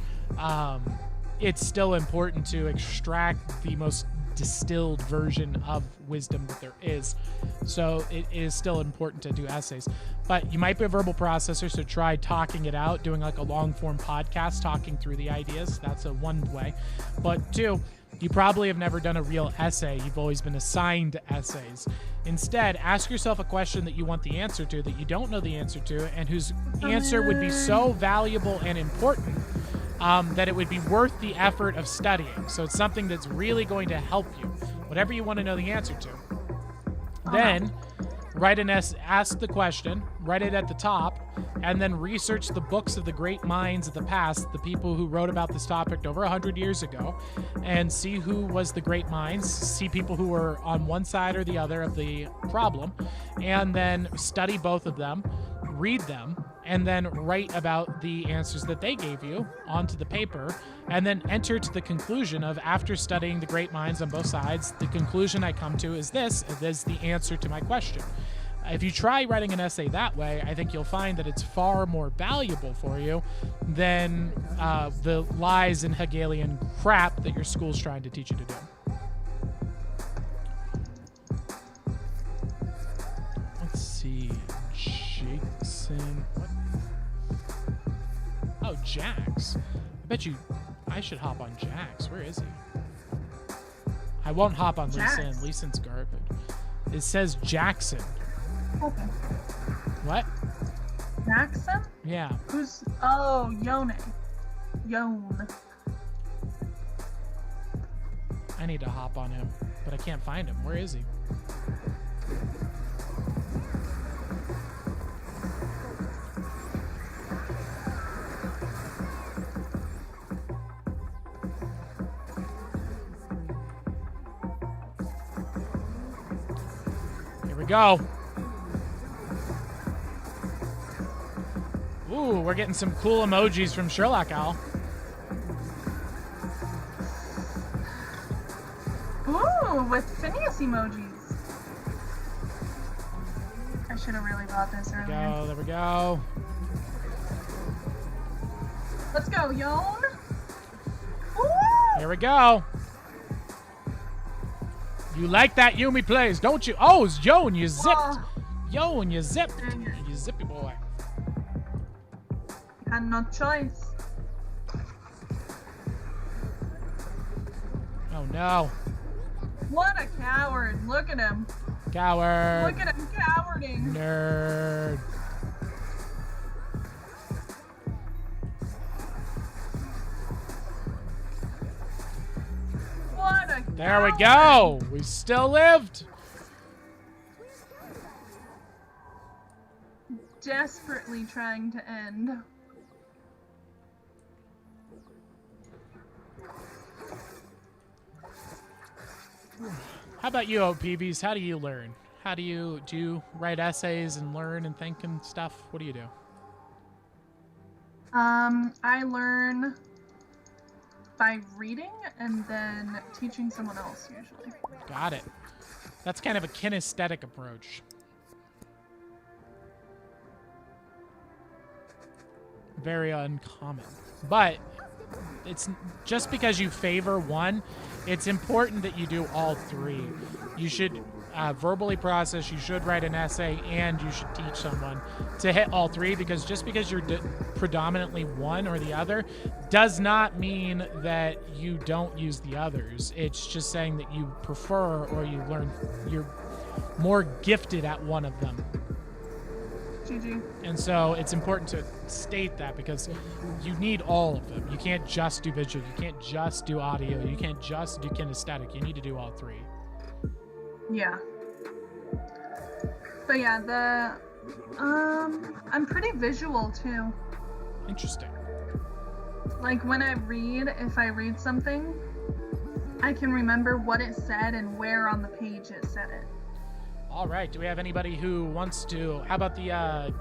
it's still important to extract the most distilled version of wisdom that there is. So it is still important to do essays. But you might be a verbal processor, so try talking it out, doing like a long form podcast, talking through the ideas. That's a one way. But two, you probably have never done a real essay. You've always been assigned essays. Instead, ask yourself a question that you want the answer to, that you don't know the answer to, and whose answer would be so valuable and important that it would be worth the effort of studying. So it's something that's really going to help you, whatever you want to know the answer to. Then write an essay, ask the question, write it at the top, and then research the books of the great minds of the past, the people who wrote about this topic over 100 years ago, and see who was the great minds, see people who were on one side or the other of the problem, and then study both of them, read them, and then write about the answers that they gave you onto the paper, and then enter to the conclusion of, after studying the great minds on both sides, the conclusion I come to is this is the answer to my question. If you try writing an essay that way, I think you'll find that it's far more valuable for you than the lies and Hegelian crap that your school's trying to teach you to do. Let's see. Jackson. What? Oh, Jax. I should hop on Jax. Where is he? I won't hop on Leeson. Leeson's garbage. It says Jackson. Okay. What? Jackson? Yeah. Who's... Oh, Yone. I need to hop on him, but I can't find him. Where is he? Here we go. Ooh, we're getting some cool emojis from Sherlock Owl. Ooh, with Phineas emojis. I should have really bought this earlier. There we go. Let's go, Yone. Here we go. You like that Yumi plays, don't you? Oh, it's Yone, you zipped. Yone, you zipped. You zippy boy. Had no choice. Oh, no. What a coward. Look at him. Coward. Look at him cowarding. Nerd. What a There we go. We still lived. Desperately trying to end. How about you, OPVs? How do you learn? How do you write essays and learn and think and stuff? What do you do? I learn by reading and then teaching someone else usually. Got it. That's kind of a kinesthetic approach. Very uncommon. But it's just because you favor one, it's important that you do all three. You should verbally process, you should write an essay, and you should teach someone to hit all three, because just because you're predominantly one or the other does not mean that you don't use the others. It's just saying that you prefer, or you're more gifted at one of them. GG. And so it's important to state that, because you need all of them. You can't just do visual. You can't just do audio. You can't just do kinesthetic. You need to do all three. Yeah. But yeah, I'm pretty visual too. Interesting. Like when I read, if I read something, I can remember what it said and where on the page it said it. All right. Do we have anybody who wants to? How about the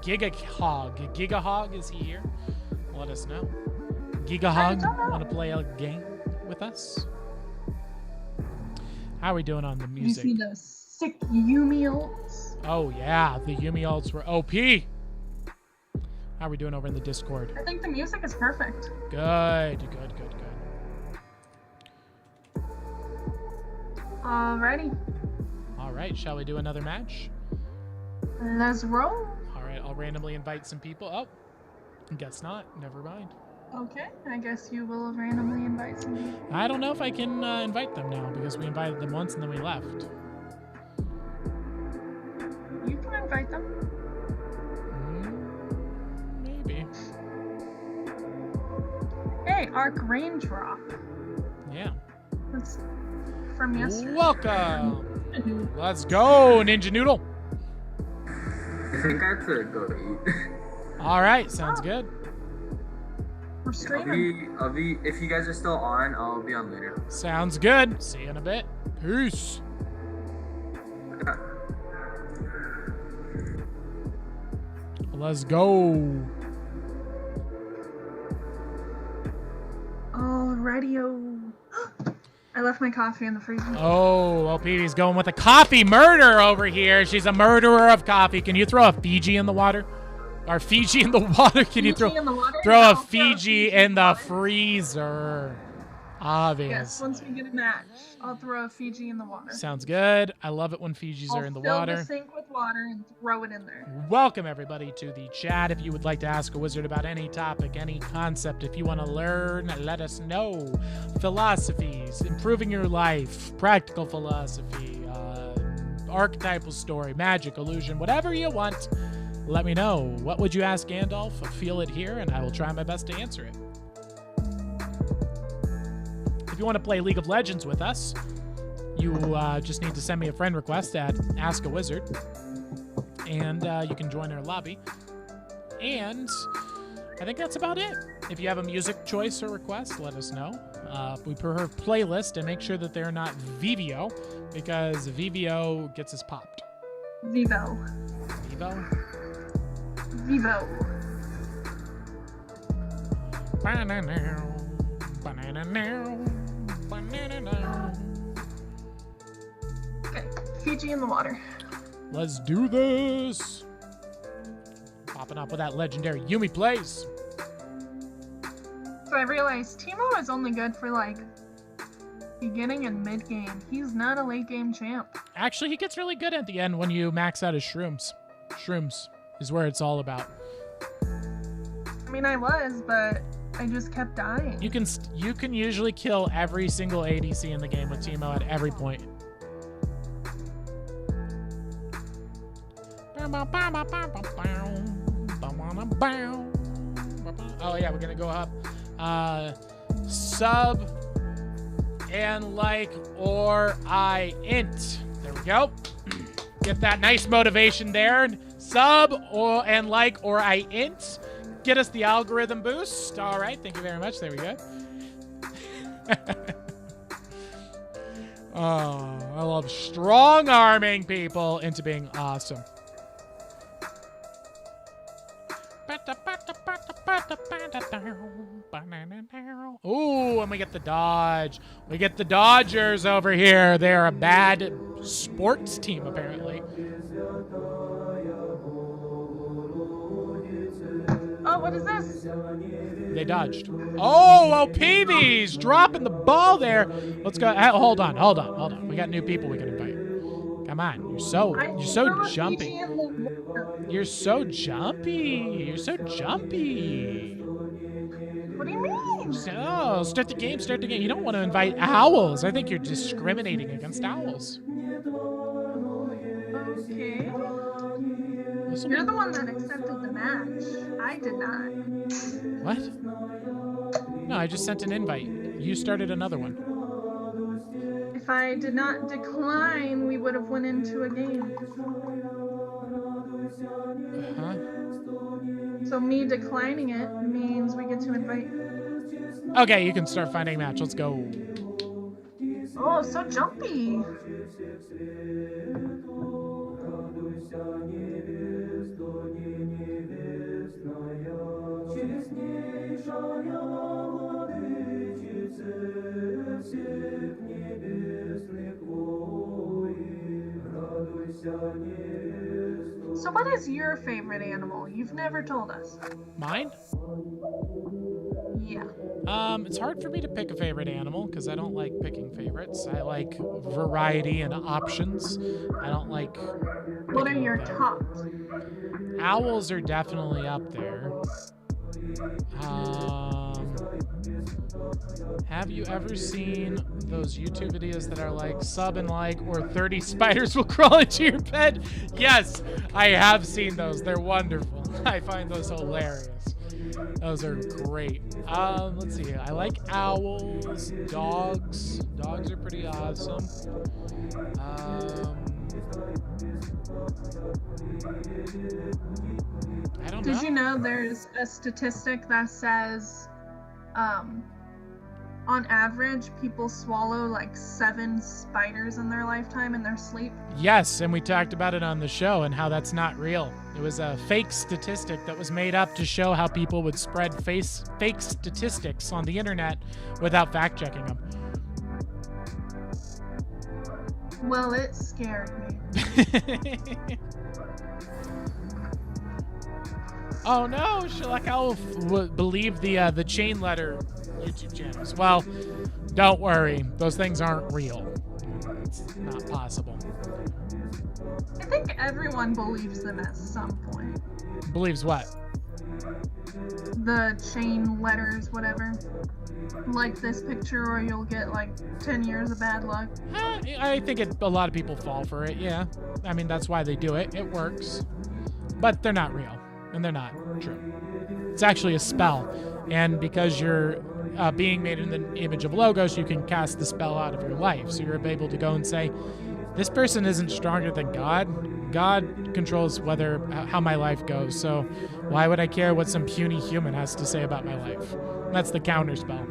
Gigahog? Gigahog, is he here? Let us know. Gigahog, want to play a game with us? How are we doing on the music? You see those sick Yumiels? Oh, yeah. The Yumiels were OP. How are we doing over in the Discord? I think the music is perfect. Good. Alrighty. All right. Shall we do another match? Let's roll. All right. I'll randomly invite some people. Oh, guess not. Never mind. Okay, I guess you will randomly invite some people. I don't know if I can invite them now because we invited them once and then we left. You can invite them. Maybe. Hey, Arc Raindrop. Yeah. That's from yesterday. Welcome. Let's go, Ninja Noodle. I think I have to go to eat. All right, sounds good. We're streaming. I'll be, if you guys are still on, I'll be on later. Sounds good. See you in a bit. Peace. Let's go. Alrighty-o. I left my coffee in the freezer. Oh, well, Peewee's going with a coffee murder over here. She's a murderer of coffee. Can you throw a Fiji in the water? Or Fiji in the water? Can you throw a Fiji in the freezer? Obvious. Yes, once we get a match, I'll throw a Fiji in the water. Sounds good. I love it when Fijis are in the water. I'll fill the sink with water and throw it in there. Welcome, everybody, to the chat. If you would like to ask a wizard about any topic, any concept, if you want to learn, let us know. Philosophies, improving your life, practical philosophy, archetypal story, magic, illusion, whatever you want, let me know. What would you ask Gandalf? Feel it here, and I will try my best to answer it. If you want to play League of Legends with us, you just need to send me a friend request at Ask a Wizard, and you can join our lobby. And I think that's about it. If you have a music choice or request, let us know. We prefer playlist, and make sure that they're not VVO, because VVO gets us popped. Vivo. Okay, Fiji in the water. Let's do this. Popping up with that legendary Yumi plays. So I realized Teemo is only good for like beginning and mid game. He's not a late game champ. Actually, he gets really good at the end when you max out his shrooms. Shrooms is where it's all about. I mean, I was, but I just kept dying. You can usually kill every single ADC in the game with Teemo at every point. Oh yeah, we're gonna go up. Sub and like or I int. There we go. Get that nice motivation there. Sub or and like or I int. Get us the algorithm boost. All right, thank you very much. There we go. Oh, I love strong-arming people into being awesome. Ooh, and we get the dodge. We get the Dodgers over here. They're a bad sports team, apparently. Oh, what is this? They dodged. Oh, Peewee's dropping the ball there. Let's go. Hold on. We got new people we can invite. Come on. You're so jumpy. You're so jumpy. What do you mean? So, start the game. You don't want to invite owls. I think you're discriminating against owls. Okay. You're the one that accepted the match. I did not. What? No, I just sent an invite. You started another one. If I did not decline, we would have went into a game. Huh? So me declining it means we get to invite. Okay, you can start finding a match. Let's go. Oh, so jumpy. So what is your favorite animal? You've never told us. Mine? Yeah. It's hard for me to pick a favorite animal because I don't like picking favorites. I like variety and options. I don't like. What are picking your a thing. tops? Owls are definitely up there. Have you ever seen those YouTube videos that are like sub and like or 30 spiders will crawl into your bed? Yes, I have seen those. They're wonderful. I find those hilarious. Those are great. Let's see. I like owls, dogs. Dogs are pretty awesome. I don't know. Did you know there's a statistic that says, on average, people swallow like 7 spiders in their lifetime in their sleep? Yes, and we talked about it on the show and how that's not real. It was a fake statistic that was made up to show how people would spread fake statistics on the internet without fact-checking them. Well, it scared me. Oh no, Shellac Owl believed the chain letter YouTube channels. Well, don't worry, those things aren't real. It's not possible. I think everyone believes them at some point. Believes what? The chain letters, whatever. Like this picture, or you'll get like 10 years of bad luck. I think a lot of people fall for it, yeah. I mean, that's why they do it. It works. But they're not real, and they're not true. It's actually a spell, and because you're being made in the image of Logos, you can cast the spell out of your life. So you're able to go and say, this person isn't stronger than God. God controls how my life goes, so why would I care what some puny human has to say about my life? That's the counter spell.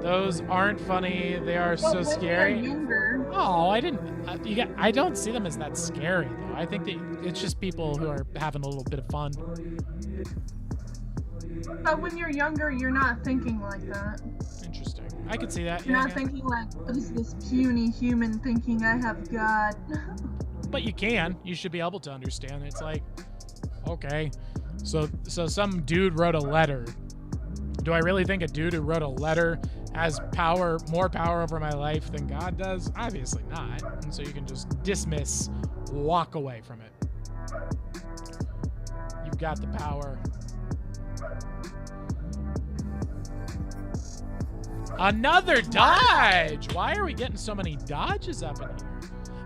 Those aren't funny. They are so scary. Oh, I didn't. I don't see them as that scary though. I think that it's just people who are having a little bit of fun. But when you're younger, you're not thinking like that. Interesting. I could see that. You're Yeah, not thinking like, what is this puny human thinking I have God? But you can. You should be able to understand. It's like, okay, so some dude wrote a letter. Do I really think a dude who wrote a letter has more power over my life than God does? Obviously not. And so you can just dismiss, walk away from it. You've got the power. Another dodge! Why are we getting so many dodges up in here?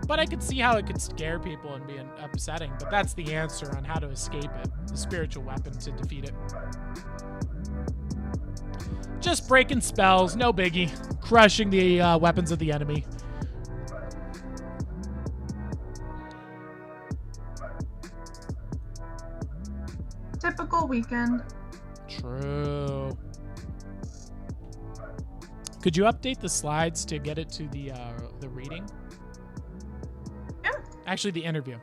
But I could see how it could scare people and be upsetting, but that's the answer on how to escape it. The spiritual weapon to defeat it. Just breaking spells, no biggie. Crushing the weapons of the enemy. Typical weekend. True. Could you update the slides to get it to the reading? Yeah. Actually, the interview.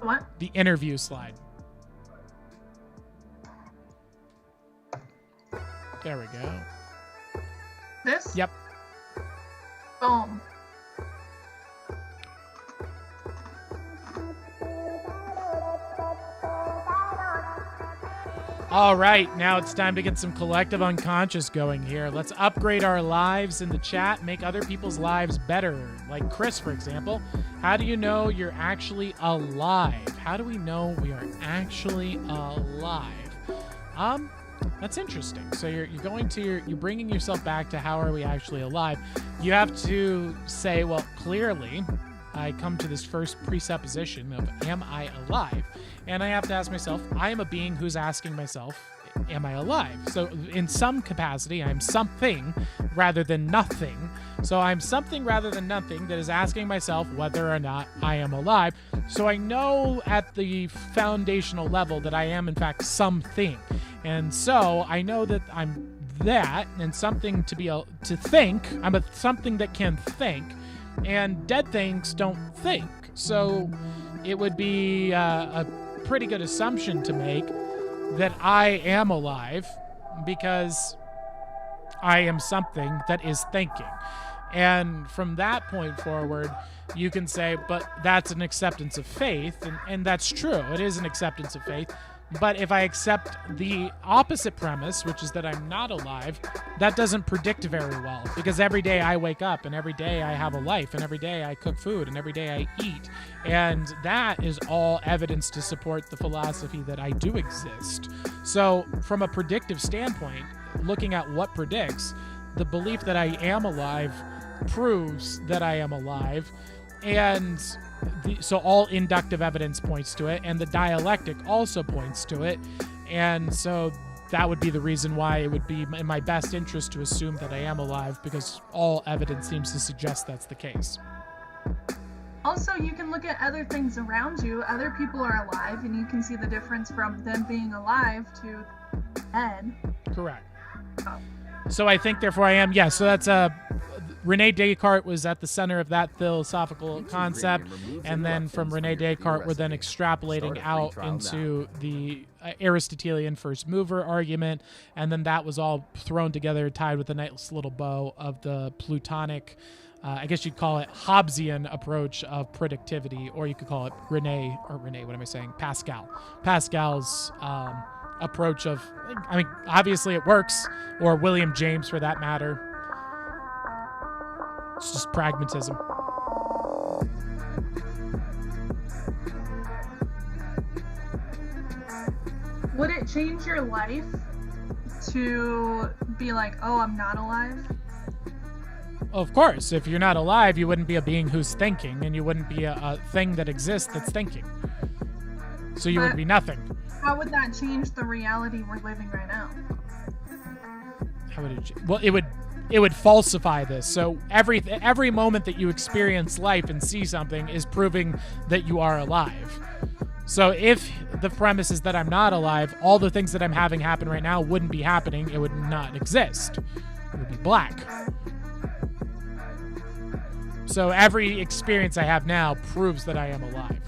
What? The interview slide. There we go. This? Yep. Boom. All right, now it's time to get some collective unconscious going here. Let's upgrade our lives in the chat, make other people's lives better. Like Chris, for example. How do you know you're actually alive? How do we know we are actually alive? That's interesting. So you're bringing yourself back to how are we actually alive? You have to say, well, clearly, I come to this first presupposition of am I alive? And I have to ask myself, I am a being who's asking myself, am I alive? So in some capacity, I'm something rather than nothing. So I'm something rather than nothing that is asking myself whether or not I am alive. So I know at the foundational level that I am in fact something. And so I know that I'm that and something to be able to think. I'm something that can think, and dead things don't think. So it would be a pretty good assumption to make that I am alive because I am something that is thinking. And from that point forward, you can say, but that's an acceptance of faith, and that's true. It is an acceptance of faith. But if I accept the opposite premise, which is that I'm not alive, that doesn't predict very well, because every day I wake up, and every day I have a life, and every day I cook food, and every day I eat. And that is all evidence to support the philosophy that I do exist. So from a predictive standpoint, looking at what predicts, the belief that I am alive proves that I am alive, and so all inductive evidence points to it, and the dialectic also points to it, and so that would be the reason why it would be in my best interest to assume that I am alive, because all evidence seems to suggest that's the case. Also, you can look at other things around you. Other people are alive, and you can see the difference from them being alive to dead. Correct. Oh. So I think, therefore, I am. Yeah, so that's René Descartes was at the center of that philosophical concept, and then from René Descartes, we're then extrapolating out into the Aristotelian first mover argument, and then that was all thrown together, tied with a nice little bow of the Platonic, I guess you'd call it Hobbesian approach of predictivity, or you could call it Pascal. Pascal's approach of, I mean, obviously it works, or William James for that matter. It's just pragmatism. Would it change your life to be like, oh, I'm not alive? Of course. If you're not alive, you wouldn't be a being who's thinking, and you wouldn't be a thing that exists that's thinking. So you would be nothing. How would that change the reality we're living right now? How would it? Well, it would falsify this. So every moment that you experience life and see something is proving that you are alive. So if the premise is that I'm not alive, all the things that I'm having happen right now wouldn't be happening. It would not exist. It would be black. So every experience I have now proves that I am alive.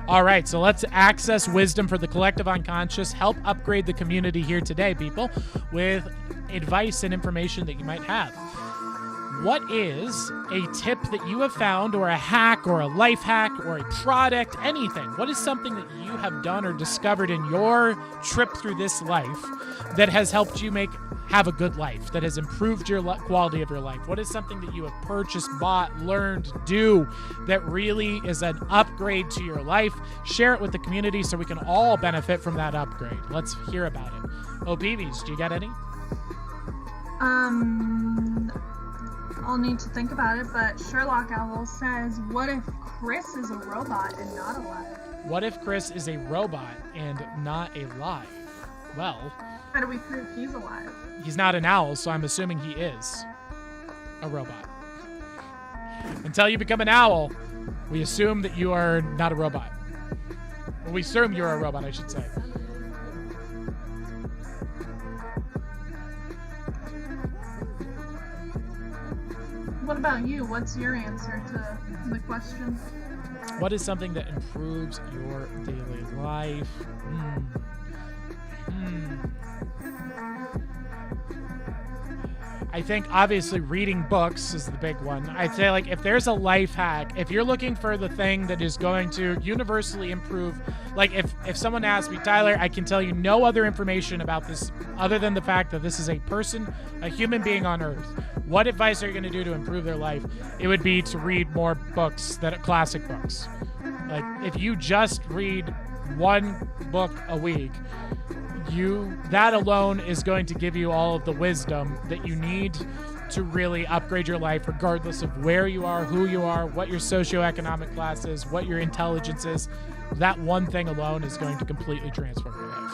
All right, so let's access wisdom for the collective unconscious. Help upgrade the community here today, people, with advice and information that you might have. What is a tip that you have found, or a hack, or a life hack, or a product, anything? What is something that you have done or discovered in your trip through this life that has helped you have a good life, that has improved your quality of your life? What is something that you have purchased, bought, learned, do that really is an upgrade to your life? Share it with the community so we can all benefit from that upgrade. Let's hear about it. Oh, BBs, do you got any? I'll need to think about it, but Sherlock Owl says, what if Chris is a robot and not alive? What if Chris is a robot and not alive? Well, how do we prove he's alive? He's not an owl, so I'm assuming he is a robot. Until you become an owl, we assume that you are not a robot. Well, we assume you're a robot, I should say. What about you? What's your answer to the question? What is something that improves your daily life? I think obviously reading books is the big one. I'd say, like, if there's a life hack, if you're looking for the thing that is going to universally improve, like if someone asks me, Tyler, I can tell you no other information about this other than the fact that this is a person, a human being on Earth. What advice are you going to do to improve their life? It would be to read more books, that are classic books. Like, if you just read one book a week, that alone is going to give you all of the wisdom that you need to really upgrade your life, regardless of where you are, who you are, what your socioeconomic class is, what your intelligence is. That one thing alone is going to completely transform your life.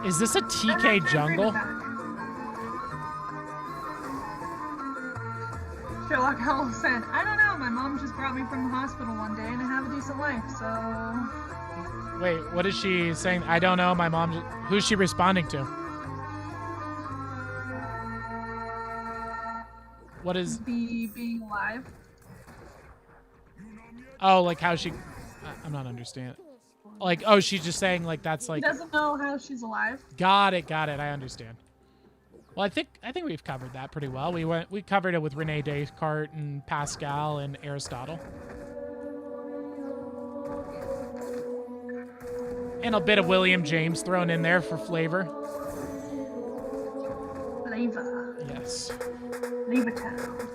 Is this a TK jungle? Sherlock Holmes said, I don't know, my mom just brought me from the hospital one day and I have a decent life, so... Wait, what is she saying? I don't know, my mom... Who's she responding to? What is... Being alive. Oh, like how she... I'm not understanding. Like, oh, she's just saying, like, that's like... He doesn't know how she's alive. Got it, I understand. Well, I think we've covered that pretty well. We covered it with Rene Descartes and Pascal and Aristotle. And a bit of William James thrown in there for flavor. Flavor. Yes. Flavor Town.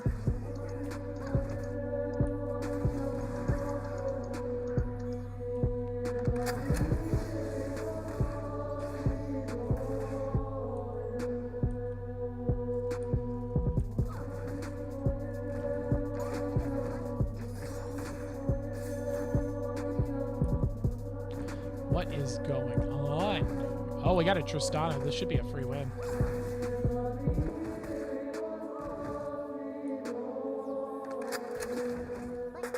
What is going on? Oh, we got a Tristana. This should be a free win.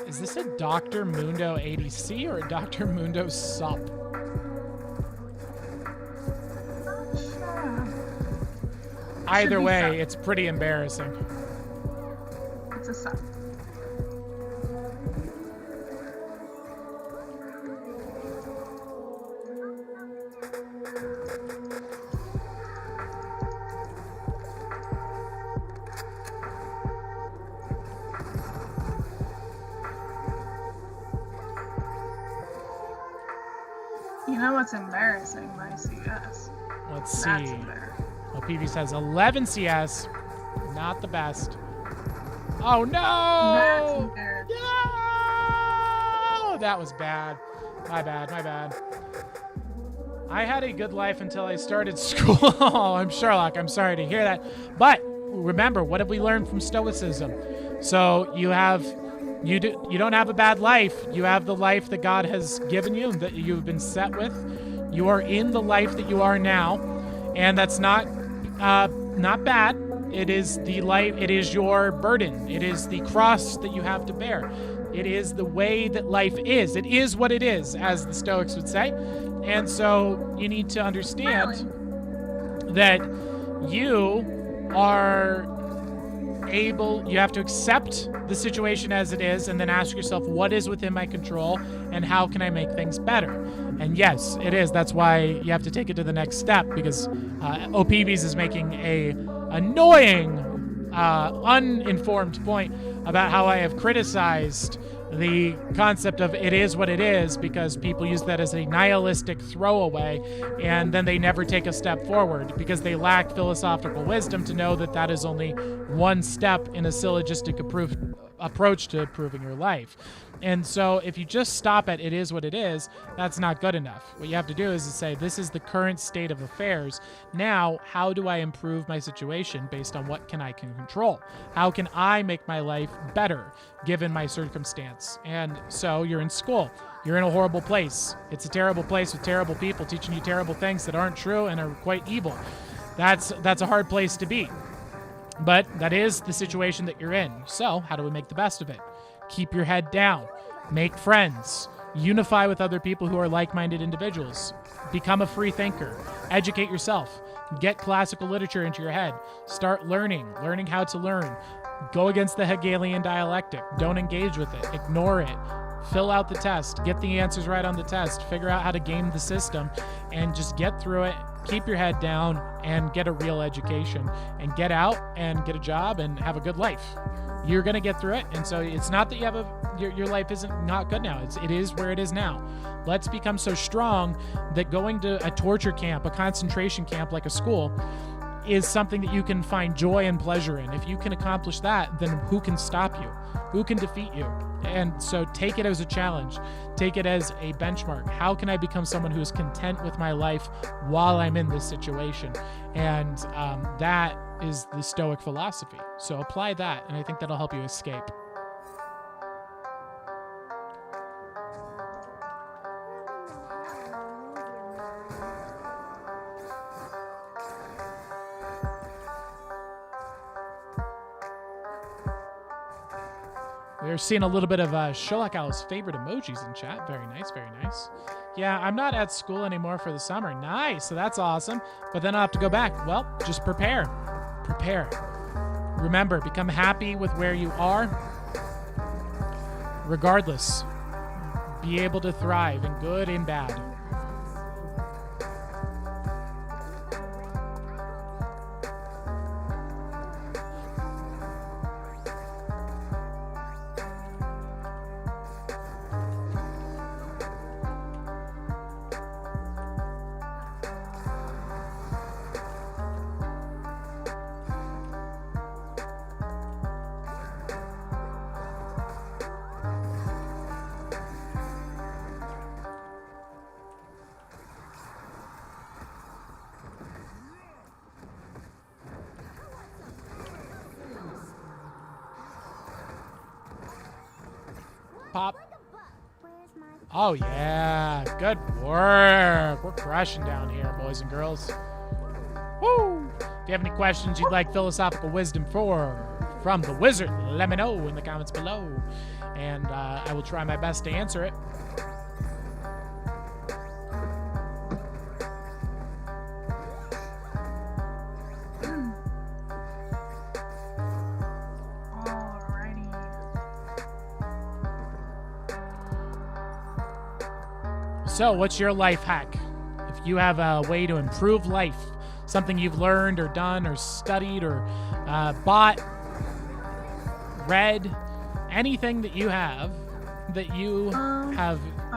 Is this a Dr. Mundo ADC or a Dr. Mundo sup? Either way, it's pretty embarrassing. It's a sup. You know what's embarrassing? My CS. Let's see. That's embarrassing. Well, PV says 11 CS. Not the best. Oh, no! That's embarrassing. No! That was bad. My bad. I had a good life until I started school. Oh, I'm Sherlock. I'm sorry to hear that. But remember, what have we learned from Stoicism? So you don't have a bad life. You have the life that God has given you, that you've been set with. You are in the life that you are now, and that's not bad. It is the life. It is your burden. It is the cross that you have to bear. It is the way that life is. It is what it is, as the Stoics would say. And so you need to understand that you are you have to accept the situation as it is and then ask yourself, what is within my control and how can I make things better? And yes, it is. That's why you have to take it to the next step, because OPBs is making a annoying, uninformed point about how I have criticized the concept of it is what it is, because people use that as a nihilistic throwaway, and then they never take a step forward because they lack philosophical wisdom to know that that is only one step in a syllogistic approach to improving your life. And so if you just stop at it is what it is, that's not good enough. What you have to do is to say, this is the current state of affairs. Now, how do I improve my situation based on what I can control? How can I make my life better given my circumstance? And so you're in school. You're in a horrible place. It's a terrible place with terrible people teaching you terrible things that aren't true and are quite evil. That's a hard place to be. But that is the situation that you're in. So how do we make the best of it? Keep your head down. Make friends. Unify with other people who are like-minded individuals. Become a free thinker. Educate yourself. Get classical literature into your head. Start learning how to learn. Go against the Hegelian dialectic. Don't engage with it. Ignore it. Fill out the test. Get the answers right on the test. Figure out how to game the system and just get through it. Keep your head down and get a real education and get out and get a job and have a good life. You're going to get through it. And so it's not that you have your life isn't not good now. It is where it is now. Let's become so strong that going to a torture camp, a concentration camp like a school, is something that you can find joy and pleasure in. If you can accomplish that, then who can stop you? Who can defeat you? And so take it as a challenge. Take it as a benchmark. How can I become someone who is content with my life while I'm in this situation? And that is the Stoic philosophy. So apply that, and I think that'll help you escape. We're seeing a little bit of Sherlock Owl's favorite emojis in chat. Very nice, very nice. Yeah, I'm not at school anymore for the summer. Nice, so that's awesome. But then I'll have to go back. Well, just prepare. Prepare. Remember, become happy with where you are. Regardless, be able to thrive in good and bad. Pop. Oh, yeah. Good work. We're crushing down here, boys and girls. Woo! If you have any questions you'd like philosophical wisdom from the wizard, let me know in the comments below. And I will try my best to answer it. So, what's your life hack? If you have a way to improve life, something you've learned or done or studied or bought, read, anything that you have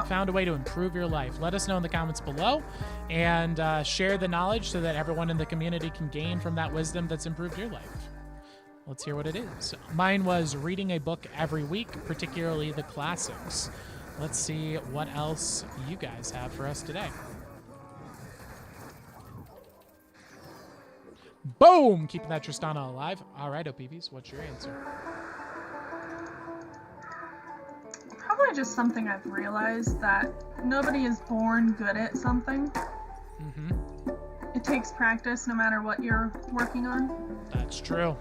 found a way to improve your life, let us know in the comments below and share the knowledge so that everyone in the community can gain from that wisdom that's improved your life. Let's hear what it is. Mine was reading a book every week, particularly the classics. Let's see what else you guys have for us today. Boom! Keeping that Tristana alive. All right, OPPs, what's your answer? Probably just something I've realized, that nobody is born good at something. Mm-hmm. It takes practice no matter what you're working on. That's true.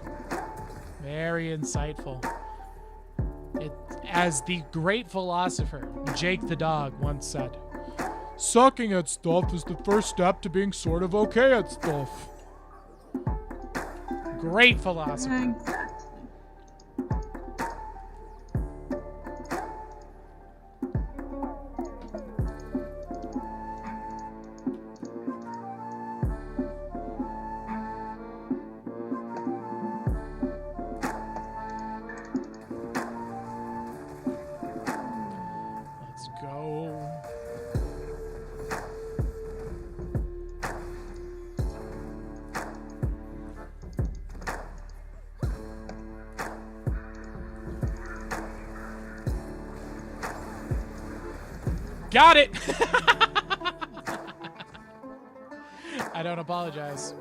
Very insightful. As the great philosopher Jake the dog once said, sucking at stuff is the first step to being sort of okay at stuff. Great philosopher. Exactly. Got it! I don't apologize.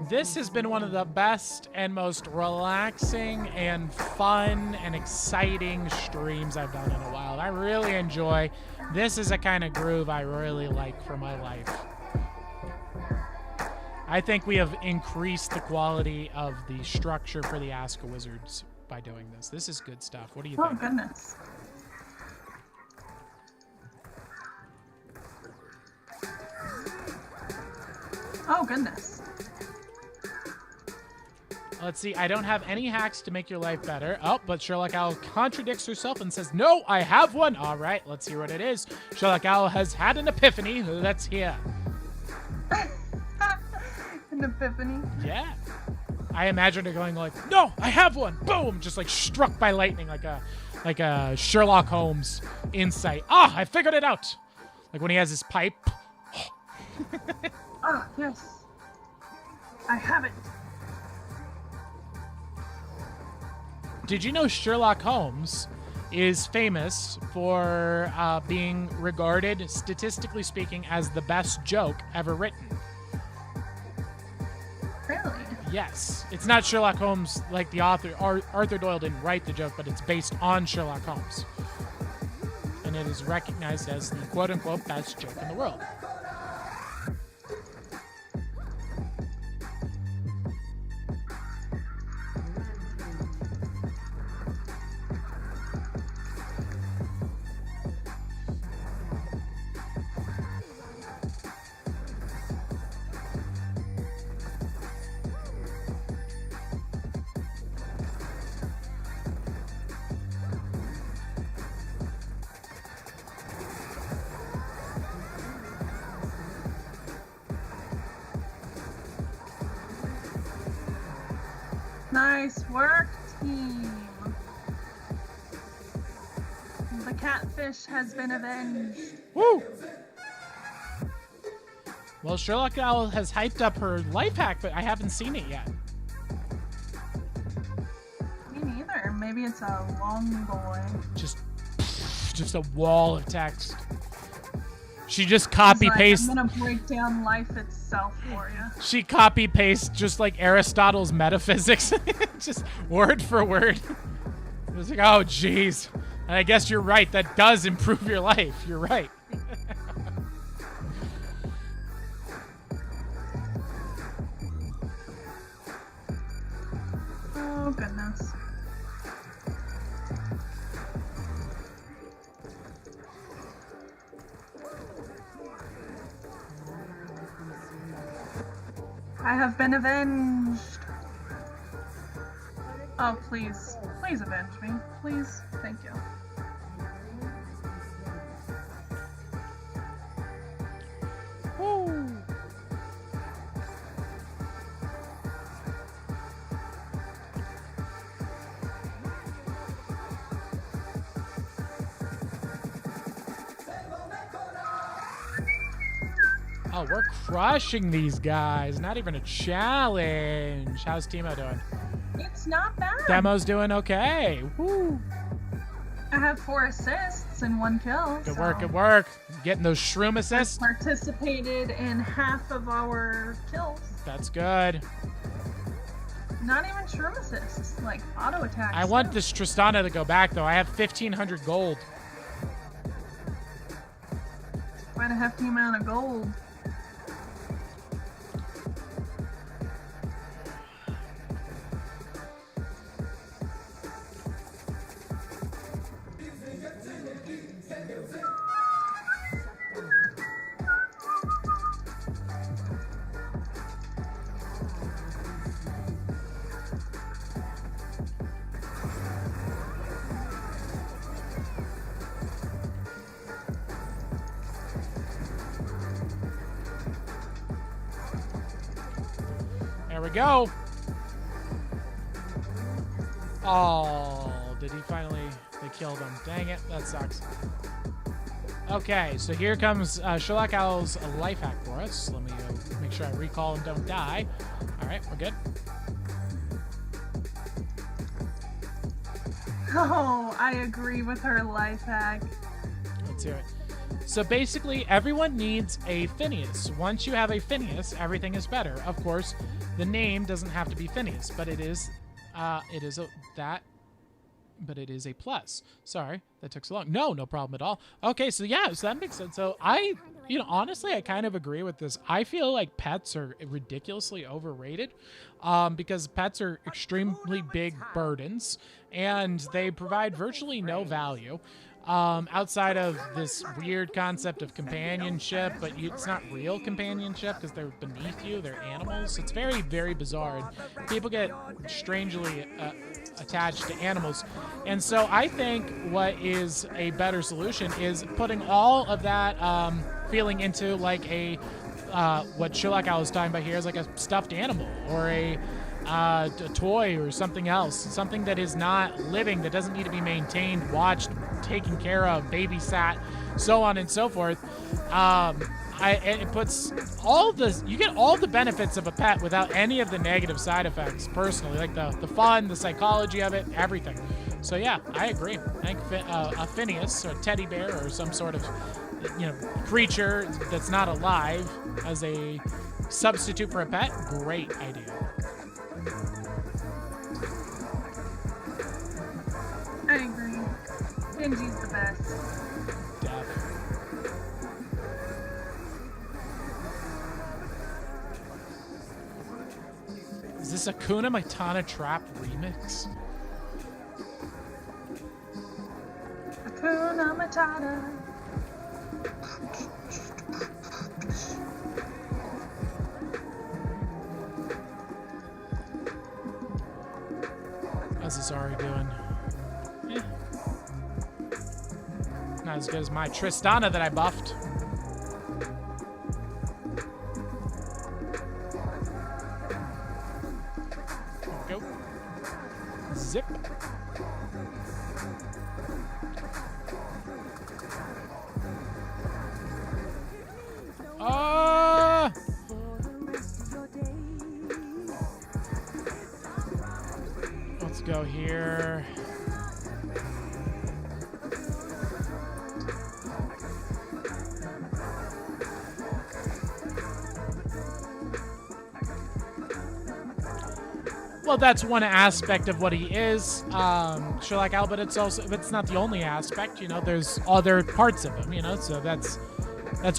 This has been one of the best and most relaxing and fun and exciting streams I've done in a while. I really enjoy. This is a kind of groove I really like for my life. I think we have increased the quality of the structure for the Ask a Wizards by doing this. This is good stuff. What do you think? Oh, goodness. Oh, goodness. Let's see. I don't have any hacks to make your life better. Oh, but Sherlock Owl contradicts herself and says, no, I have one. All right, let's hear what it is. Sherlock Owl has had an epiphany. Let's hear. An epiphany? Yeah. I imagine her going like, no, I have one. Boom. Just like struck by lightning, like a Sherlock Holmes insight. Ah, I figured it out. Like when he has his pipe. Ah, yes. I have it. Did you know Sherlock Holmes is famous for being regarded, statistically speaking, as the best joke ever written. Really? Yes. It's not Sherlock Holmes like the author. Arthur Doyle didn't write the joke, but it's based on Sherlock Holmes. And it is recognized as the quote-unquote best joke in the world. Nice work, team. The catfish has been avenged. Woo! Well, Sherlock Owl has hyped up her life hack, but I haven't seen it yet. Me neither. Maybe it's a long boy. Just a wall of text. She just copy pastes. I'm gonna break down life itself for you. She copy pastes just like Aristotle's metaphysics, just word for word. It was like, oh, geez. And I guess you're right. That does improve your life. You're right. Oh, goodness. I have been avenged. Oh, please. Please avenge me. Please. Thank you. Woo. Oh, we're crushing these guys. Not even a challenge. How's Timo doing? It's not bad. Demo's doing okay. Woo. I have 4 assists and 1 kill. Good work, good work. Getting those shroom assists. Participated in half of our kills. That's good. Not even shroom assists, like auto attacks. I want this Tristana to go back, though. I have 1,500 gold. Quite a hefty amount of gold. There we go. Oh, did he finally? They killed him. Dang it, that sucks. Okay, so here comes Sherlock Owl's life hack for us. Let me make sure I recall and don't die. All right, we're good. Oh, I agree with her life hack. Let's hear it. So basically, everyone needs a Phineas. Once you have a Phineas, everything is better. Of course, the name doesn't have to be Phineas, but it is a plus. Sorry, that took so long. No problem at all. Okay, so yeah, so that makes sense. So honestly, I kind of agree with this. I feel like pets are ridiculously overrated because pets are extremely big burdens and they provide virtually no value. Outside of this weird concept of companionship, but it's not real companionship because they're beneath you, they're animals. It's very, very bizarre. And people get strangely attached to animals. And so I think what is a better solution is putting all of that feeling into like a, what Sherlock Owl is talking about here is like a stuffed animal or a toy or something else. Something that is not living, that doesn't need to be maintained, watched, taken care of, babysat, so on and so forth. It puts you get all the benefits of a pet without any of the negative side effects, personally, like the fun, the psychology of it, everything. So yeah, I agree. I think a Phineas or a teddy bear or some sort of, creature that's not alive as a substitute for a pet, great idea. I agree. Benji's the best. Definitely. Is this a Hakuna Matata Trap remix? Hakuna Matata. How's this Ari doing? Not as good as my Tristana that I buffed. There we go. Zip. Let's go here. Well, that's one aspect of what he is, Sherlock Al, but it's not the only aspect, there's other parts of him, so that's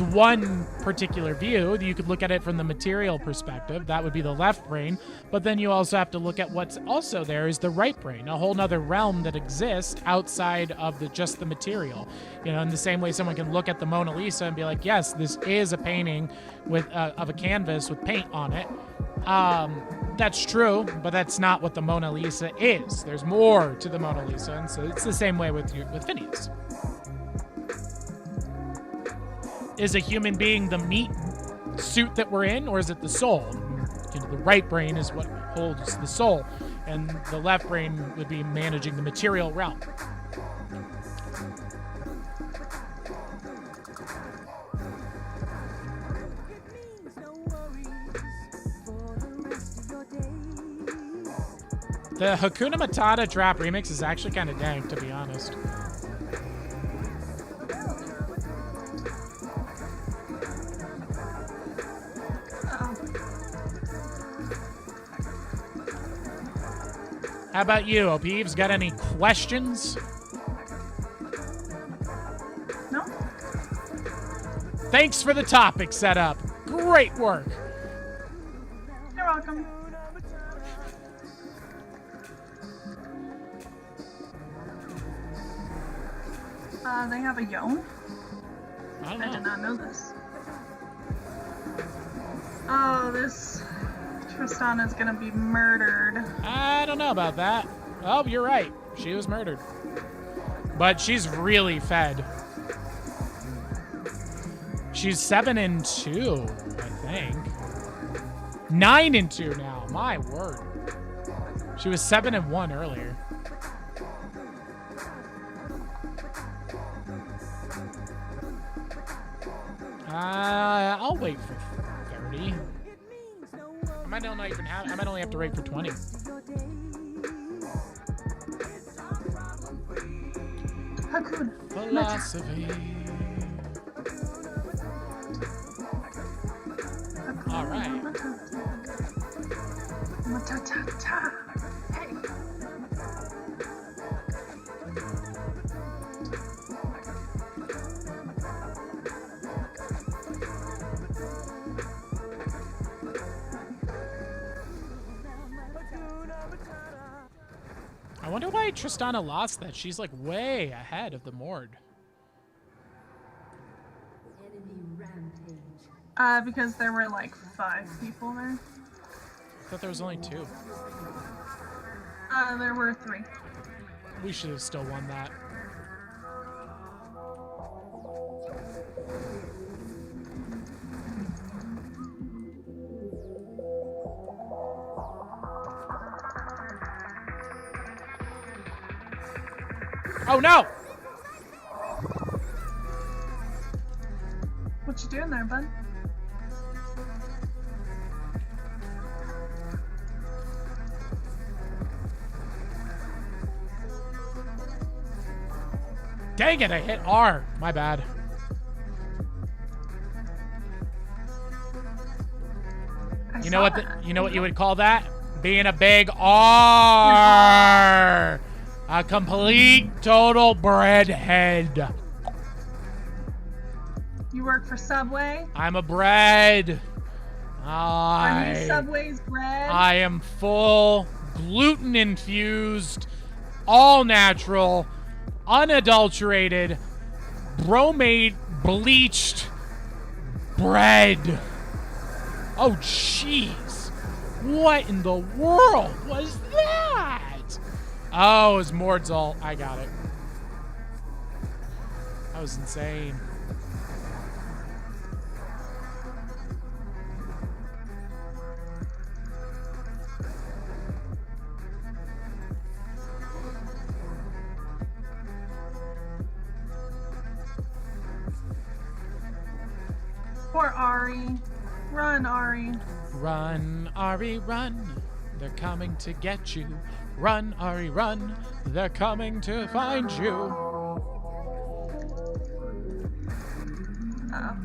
one particular view. You could look at it from the material perspective. That would be the left brain. But then you also have to look at what's also there is the right brain, a whole nother realm that exists outside of just the material. In the same way someone can look at the Mona Lisa and be like, yes, this is a painting of a canvas with paint on it. That's true, but that's not what the Mona Lisa is. There's more to the Mona Lisa, and so it's the same way with Phineas. Is a human being the meat suit that we're in, or is it the soul? The right brain is what holds the soul, and the left brain would be managing the material realm. The Hakuna Matata Trap remix is actually kind of dank, to be honest. How about you, O'Peeves? Got any questions? No. Thanks for the topic setup. Great work. You're welcome. They have a Yone? I don't know. I did not know this. Oh, this Tristana's gonna be murdered. I don't know about that. Oh, you're right. She was murdered. But she's really fed. She's 7-2, I think. 9-2 now. My word. She was 7-1 earlier. I'll wait for 30. I might only have to wait for 20. Hakuna. Philosophy. All right. Matata. Hey. I wonder why Tristana lost that. She's like way ahead of the Mord. Because there were like 5 people there. I thought there was only 2. There were 3. We should have still won that. Oh no! What you doing there, bud? Dang it, I hit R. My bad. You know what you would call that? Being a big R. A complete total breadhead. You work for Subway? I'm a bread. Are you Subway's bread? I am full, gluten infused, all natural, unadulterated, bromate bleached bread. Oh, jeez. What in the world was that? Oh, it was Mordzalt. I got it. That was insane. Poor Ari. Run, Ari. Run, Ari, run. They're coming to get you. Run, Ari, run. They're coming to find you. Uh-oh.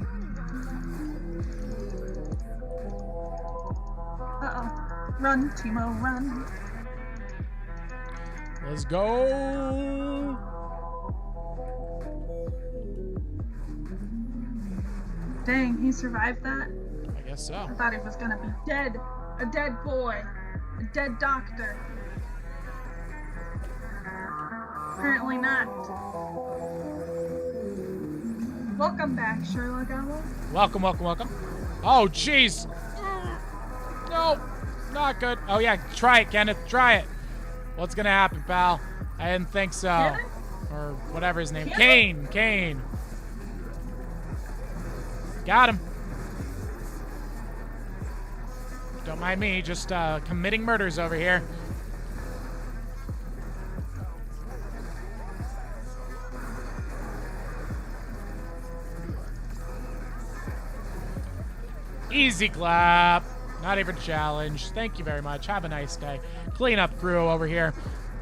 Uh-oh. Run, Timo, run. Let's go. Dang, he survived that? I guess so. I thought he was gonna be dead. A dead boy. A dead doctor. Apparently not. Welcome back, Sherlock Owl. Welcome, welcome, welcome. Oh, jeez. No, not good. Oh, yeah, try it, Kenneth. Try it. What's gonna happen, pal? I didn't think so. Kenneth? Or whatever his name. Kenneth? Kane. Got him. Don't mind me, just committing murders over here. Easy clap. Not even a challenge. Thank you very much. Have a nice day. Clean up crew over here.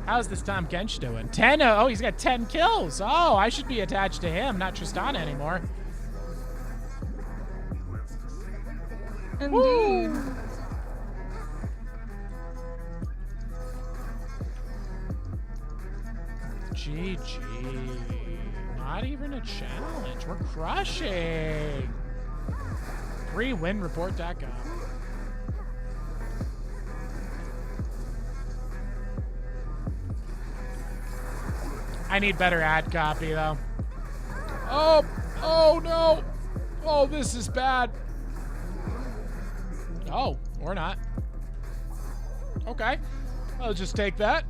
How's this Tom Kench doing? 10. Oh, he's got 10 kills. Oh, I should be attached to him, not Tristana anymore. Indeed. Woo. GG. Not even a challenge. We're crushing. Freewinreport.com. I need better ad copy, though. Oh no. Oh, this is bad. Oh, or not. Okay. I'll just take that.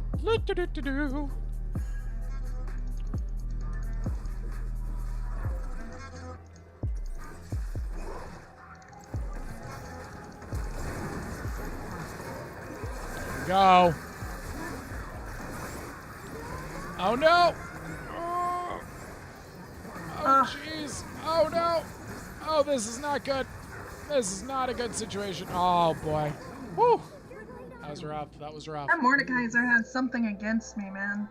Go. Oh no. Oh jeez. Oh no. Oh, this is not good. This is not a good situation. Oh boy. Woo. That was rough. That was rough. That Mordekaiser has something against me, man.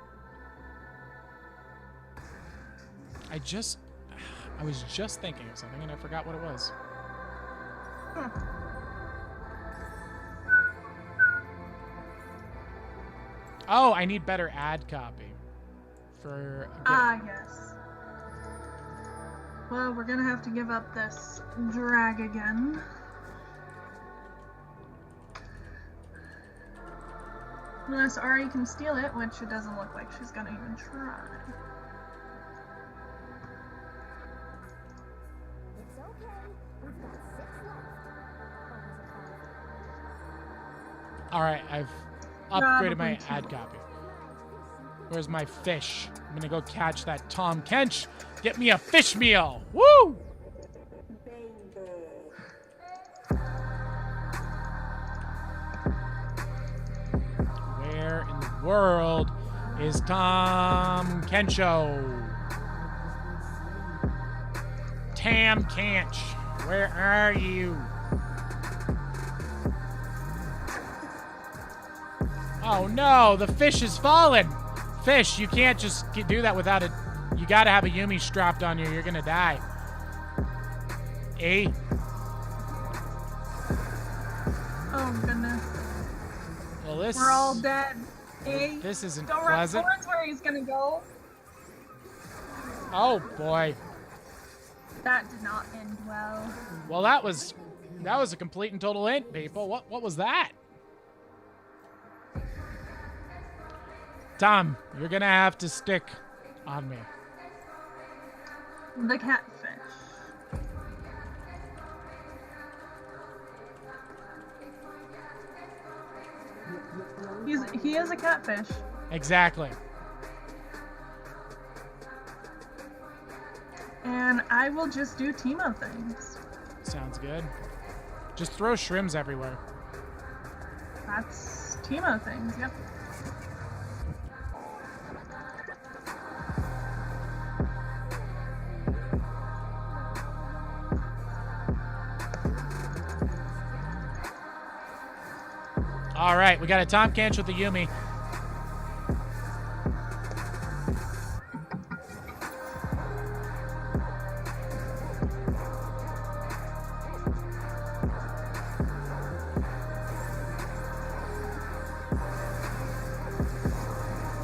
I was just thinking of something and I forgot what it was. Huh. Oh, I need better ad copy for. Yes. Well, we're gonna have to give up this drag again. Unless Ari can steal it, which it doesn't look like she's gonna even try. It's okay. We've got 6 left. All right, I've upgraded my ad copy. Where's my fish? I'm gonna go catch that Tom Kench. Get me a fish meal. Woo! Where in the world is Tom Kencho? Tam Canch, where are you? Oh no, the fish has fallen. Fish, you can't just do that without it. You gotta have a Yumi strapped on you. You're gonna die. A. Oh goodness. Well, this. We're all dead. A. This isn't Don't run pleasant. towards where he's gonna go. Oh boy. That did not end well. Well, that was a complete and total int, people. What was that? Tom, you're gonna have to stick on me. The catfish. He is a catfish. Exactly. And I will just do Timo things. Sounds good. Just throw shrimps everywhere. That's Timo things, yep. All right, we got a Tom Canch with the Yumi.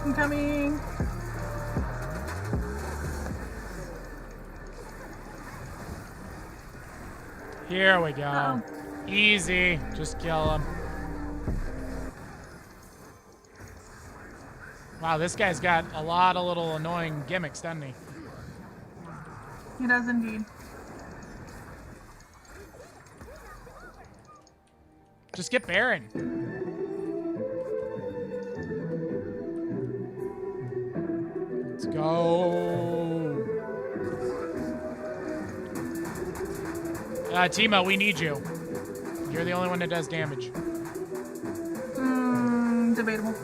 I'm coming. Here we go. Uh-oh. Easy. Just kill him. Wow, this guy's got a lot of little annoying gimmicks, doesn't he? He does indeed. Just get Baron. Let's go. Timo, we need you. You're the only one that does damage. Debatable.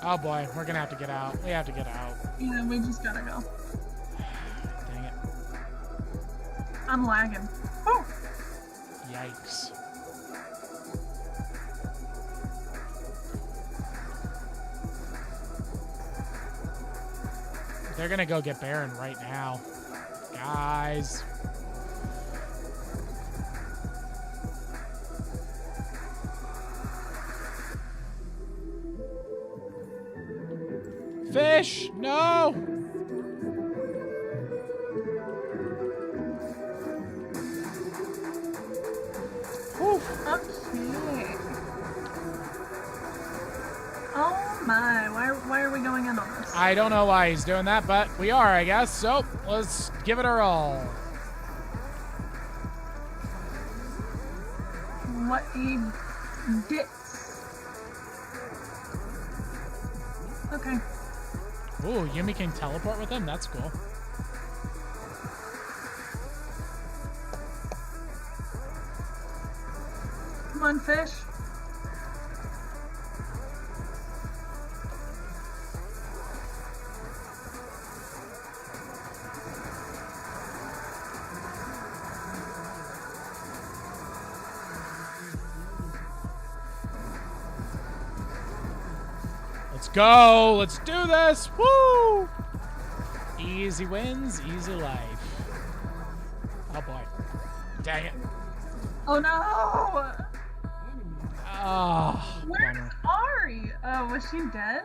Oh boy, we're gonna have to get out. We have to get out. Yeah, we just gotta go. Dang it. I'm lagging. Oh! Yikes. They're gonna go get Baron right now. Guys. Fish! No! Whew. Okay. Oh my, why are we going in on this? I don't know why he's doing that, but we are, I guess. So, let's give it a roll. What a ditz. Okay. Ooh, Yumi can teleport with him? That's cool. Come on, fish. Let's go. Let's do this. Woo! Easy wins, easy life. Oh boy. Dang it. Oh no! Oh, Where's bummer. Ari? Oh, was she dead?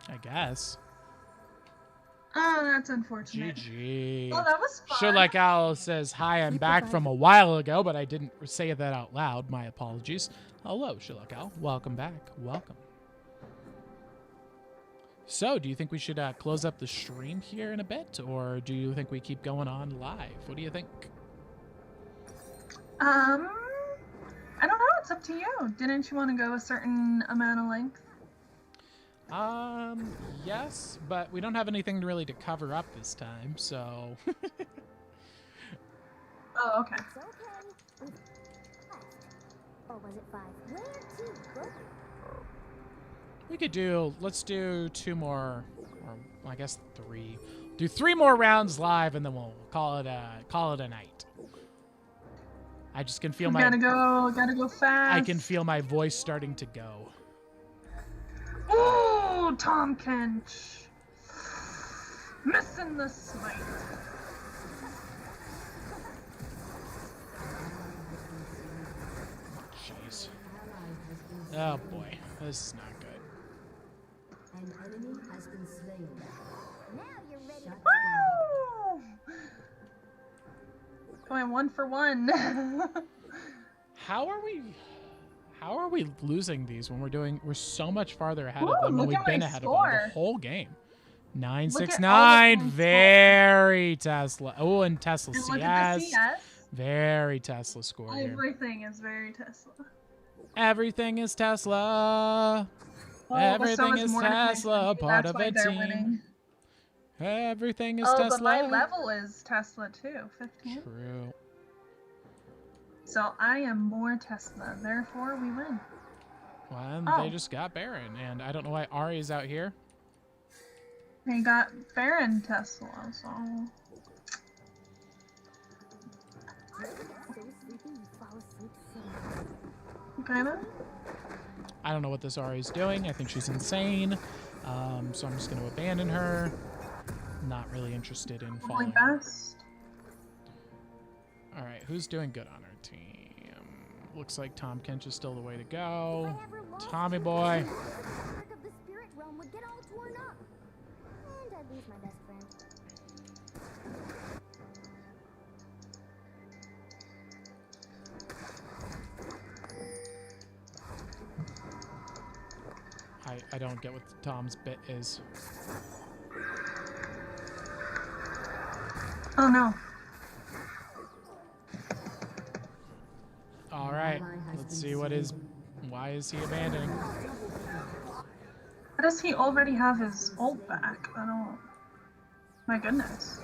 I guess. Oh, that's unfortunate. GG. Oh, that was fun. Sure, like Al says, hi, I'm back from a while ago, but I didn't say that out loud. My apologies. Hello, Sherlock Al. Welcome back. Welcome. So, do you think we should close up the stream here in a bit, or do you think we keep going on live? What do you think? I don't know. It's up to you. Didn't you want to go a certain amount of length? Yes, but we don't have anything really to cover up this time, so... Oh, okay. Or was it 5? Where to, book? We could do, let's do 2 more, or I guess 3. Do 3 more rounds live, and then we'll call it a night. I just can feel gotta go fast. I can feel my voice starting to go. Ooh, Tom Kench. Missing the smite. Jeez. Oh boy, this is not good. An enemy has been slain. Now you're ready. Woo! Going 1 for 1. How are we losing these when we're so much farther ahead of them, and we've been ahead of them the whole game? 969, very Tesla. Oh, and Tesla CS. Look at the CS. Very Tesla score here. Everything is very Tesla. Everything is Tesla. Oh, Everything is Tesla, part That's of why a they're team. Winning. Everything is Oh, Tesla. but my level is Tesla too, 15. True. So I am more Tesla, therefore we win. Well, they just got Baron, and I don't know why Ari's out here. They got Baron Tesla, so... Kinda? I don't know what this Ari's doing. I think she's insane. So I'm just going to abandon her. Not really interested in following her. All right, who's doing good on our team? Looks like Tom Kench is still the way to go. Tommy boy. The spirit realm would get all torn up. And I'd lose my best friend. I don't get what Tom's bit is. Oh no. All right, let's see why is he abandoning? How does he already have his ult back? I don't... My goodness.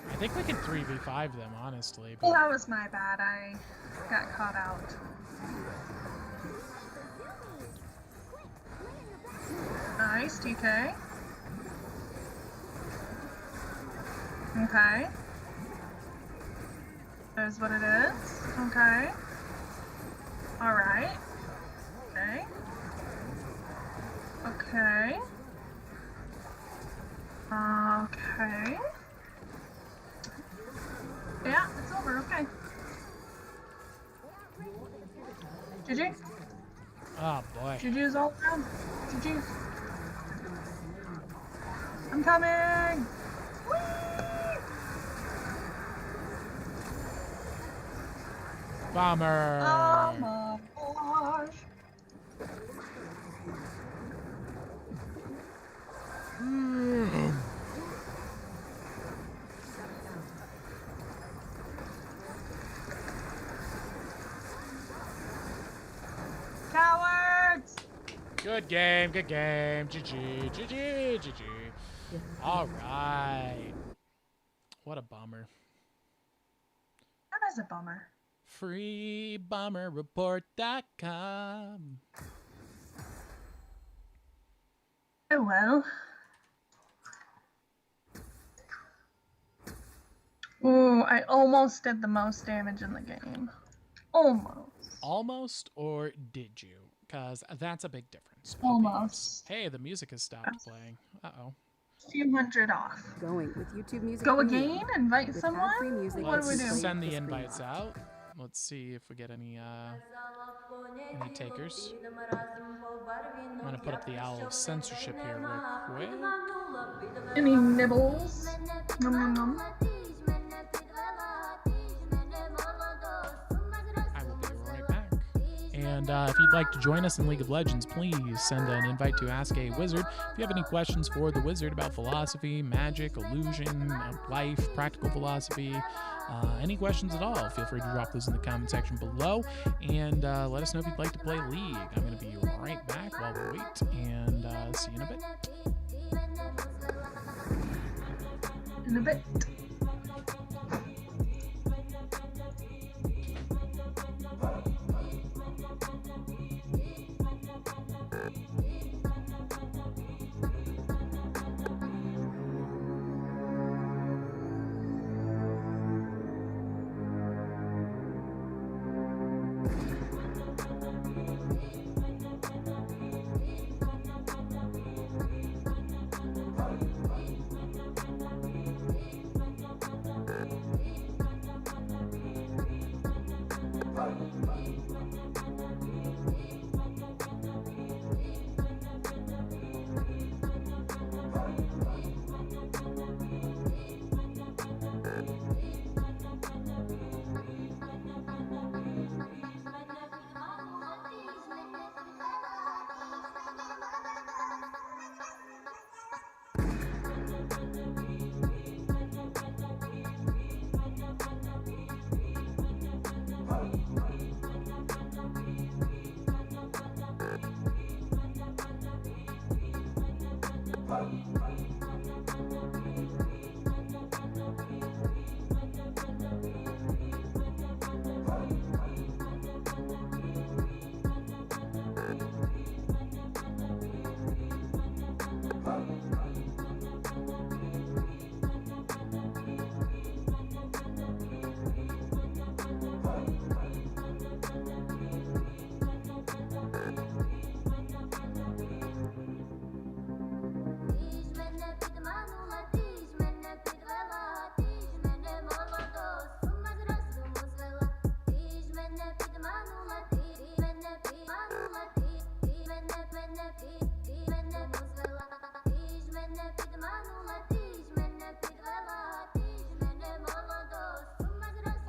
I think we can 3v5 them, honestly. Well, that was my bad. I got caught out. Nice, TK. Okay. There's what it is. Okay. Alright. Okay. Okay. Okay. Yeah, it's over. Okay. GG. Oh boy. GG's all around. GG. I'm coming! Whee! Bomber! Oh my gosh! Cowards! Good game, good game. GG, GG, GG. All right. What a bummer. That is a bummer. FreeBomberReport.com. Oh well. Ooh, I almost did the most damage in the game. Almost. Almost, or did you? Because that's a big difference. Almost. Hey, the music has stopped playing. Uh-oh. 200 off. Going with YouTube music. Go Premium. again? Invite With someone? ad-free music, What do we Let's do? send the invites out. Let's see if we get any takers. I'm going to put up the owl of censorship here real quick. Any nibbles? Nom nom nom. I will be right back. And if you'd like to join us in League of Legends, please send an invite to Ask a Wizard. If you have any questions for the wizard about philosophy, magic, illusion, life, practical philosophy, any questions at all, feel free to drop those in the comment section below. And let us know if you'd like to play League. I'm going to be right back while we wait. And see you in a bit. In a bit.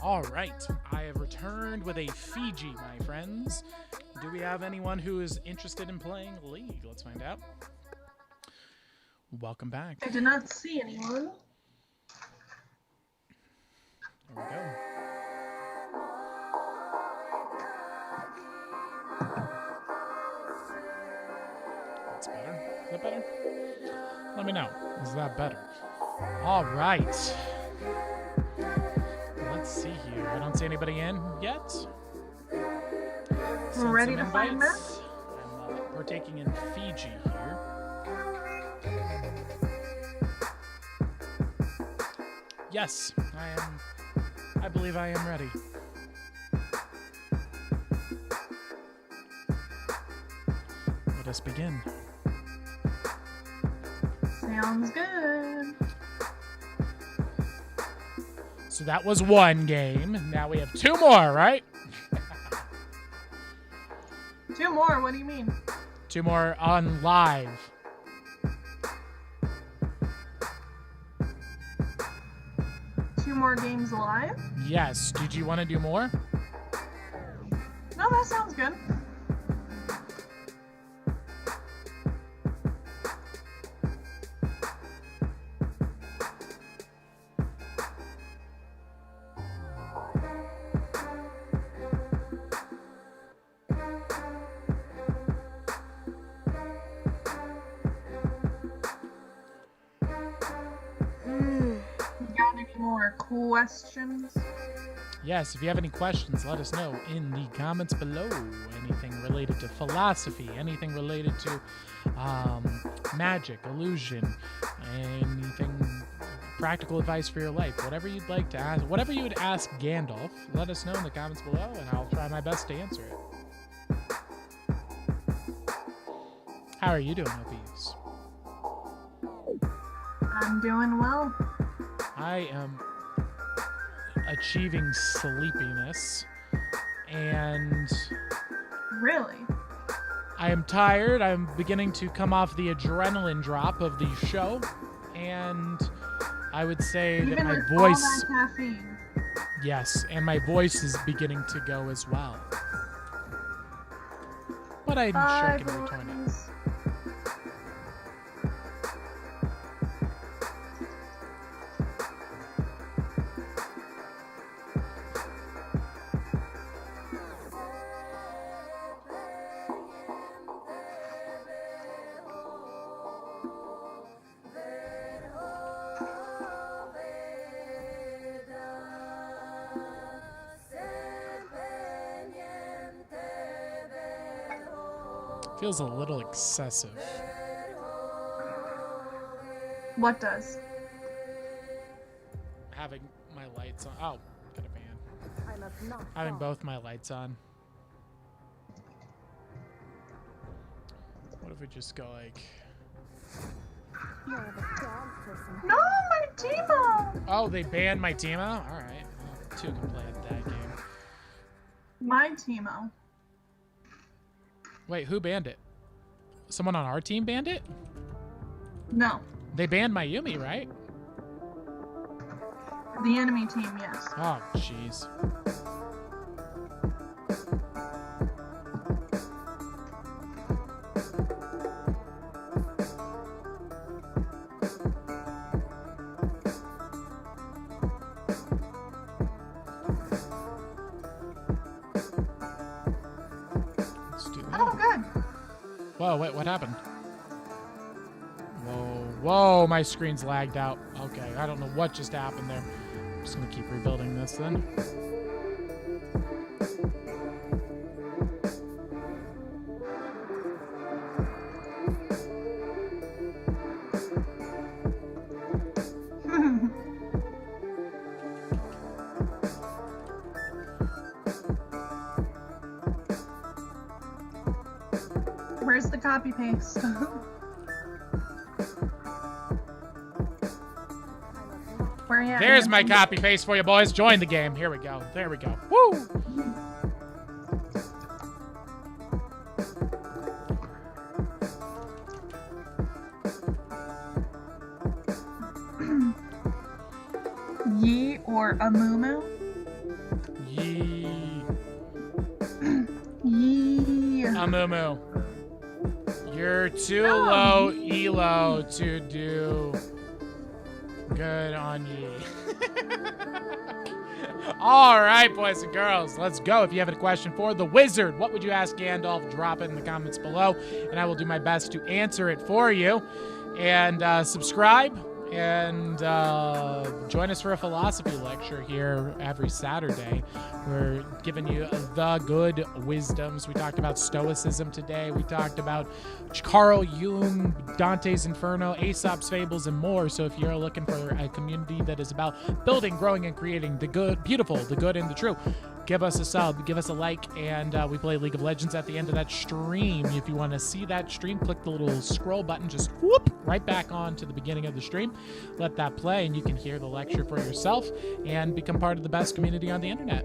All right, I have returned with a Fiji, my friends. Do we have anyone who is interested in playing League? Let's find out. Welcome back. I did not see anyone. There we go. That's better. Is that better? Let me know. Is that better? All right. Let's see here. I don't see anybody in yet. We're ready to find them. I'm partaking in Fiji here. Yes, I am. I believe I am ready. Let us begin. Sounds good. So that was one game. Now we have two more, right? Two more? What do you mean? Two more on live. Two more games live? Yes. Did you want to do more? No, that sounds good. Got any more questions? Yes, if you have any questions, let us know in the comments below. Anything related to philosophy, anything related to magic, illusion, anything, practical advice for your life, whatever you'd like to ask, whatever you would ask Gandalf, let us know in the comments below, and I'll try my best to answer it. How are you doing, Ophies? I'm doing well. I am achieving sleepiness, and Really? I am tired. I'm beginning to come off the adrenaline drop of the show, and I would say that Even my with voice, all that caffeine. yes, and my voice is beginning to go as well. But I'm sure I can return it. boys. Feels a little excessive. What does? Having my lights on. Oh, got a fan. I must not Having fall. both my lights on. What if we just go like... More of a dog person. No, my Timo! Oh, they banned my Timo? Alright. Well, two can play at that game. My teamo. Wait, who banned it? Someone on our team banned it? No. They banned Mayumi, right? The enemy team, yes. Oh, jeez. Let's do that. Oh, good. Whoa, wait, what happened? Whoa, my screen's lagged out. Okay, I don't know what just happened there. I'm just gonna keep rebuilding this then. Where's the copy paste? Where you at? There's my copy paste for you, boys. Join the game. Here we go. There we go. Woo! Ye or Amumu? Yee. Ye. Amumu. You're too low elo to do good on ye. All right, boys and girls, let's go. If you have a question for the wizard, what would you ask Gandalf? Drop it in the comments below, and I will do my best to answer it for you. And subscribe and join us for a philosophy lecture here every Saturday. We're giving you the good wisdoms. We talked about Stoicism today. We talked about Carl Jung, Dante's Inferno, Aesop's Fables, and more. So if you're looking for a community that is about building, growing, and creating the good, beautiful, the good, and the true, give us a sub, give us a like, and we play League of Legends at the end of that stream. If you want to see that stream, click the little scroll button, just whoop, right back on to the beginning of the stream. Let that play, and you can hear the lecture for yourself and become part of the best community on the internet.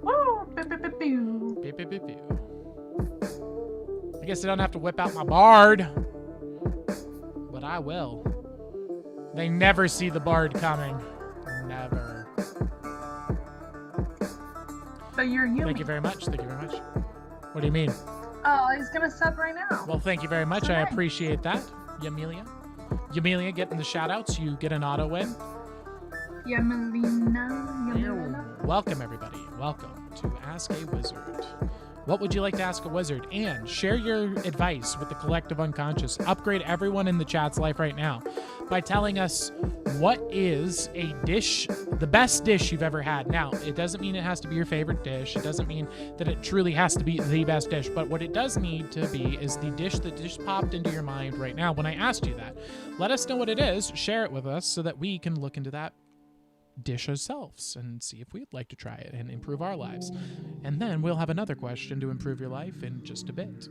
Woo! Pew, pew, pew, pew. Pew, pew, pew, pew. I guess I don't have to whip out my bard, but I will. They never see the bard coming. Never. But you're human. Thank you very much. Thank you very much. What do you mean? Oh, he's gonna sub right now. Well, thank you very much. I appreciate that. Yamelia. Yamelia getting the shout outs. You get an auto win. Yamelina. Welcome, everybody. Welcome to Ask a Wizard. What would you like to ask a wizard? And share your advice with the collective unconscious. Upgrade everyone in the chat's life right now by telling us what is a dish, the best dish you've ever had. Now, it doesn't mean it has to be your favorite dish. It doesn't mean that it truly has to be the best dish. But what it does need to be is the dish that just popped into your mind right now when I asked you that. Let us know what it is. Share it with us so that we can look into that dish ourselves and see if we'd like to try it and improve our lives. And then we'll have another question to improve your life in just a bit.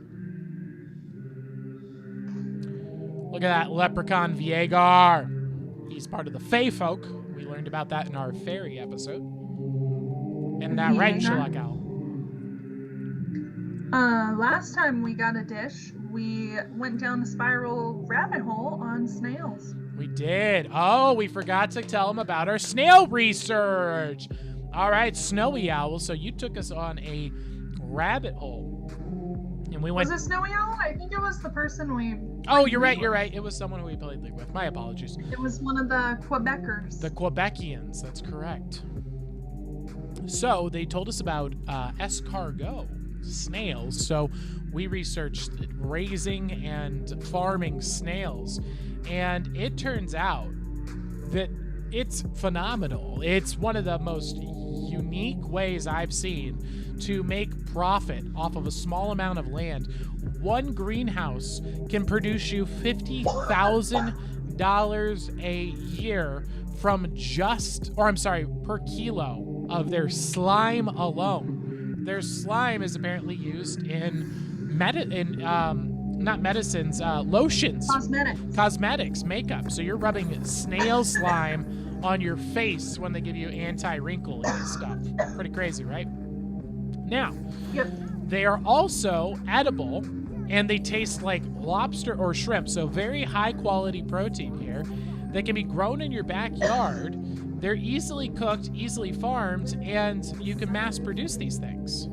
Look at that leprechaun Viegar. He's part of the Fae folk. We learned about that in our fairy episode. Isn't that right, Sherlock Owl? Last time we got a dish, we went down the spiral rabbit hole on snails. We did. Oh, we forgot to tell them about our snail research. All right, Snowy Owl. So you took us on a rabbit hole. And we went... Was it Snowy Owl? I think it was the person we... Oh, you're right, you're right. It was someone who we played League with. My apologies. It was one of the Quebecers. The Quebecians, that's correct. So they told us about escargot, snails. So we researched raising and farming snails. And it turns out that it's phenomenal. It's one of the most unique ways I've seen to make profit off of a small amount of land. One greenhouse can produce you $50,000 a year from per kilo of their slime alone. Their slime is apparently used in not medicines, lotions. Cosmetics, makeup. So you're rubbing snail slime on your face when they give you anti-wrinkly stuff. Pretty crazy, right? Now, Yep. they are also edible, and they taste like lobster or shrimp, so very high quality protein here. They can be grown in your backyard. They're easily cooked, easily farmed, and you can mass produce these things.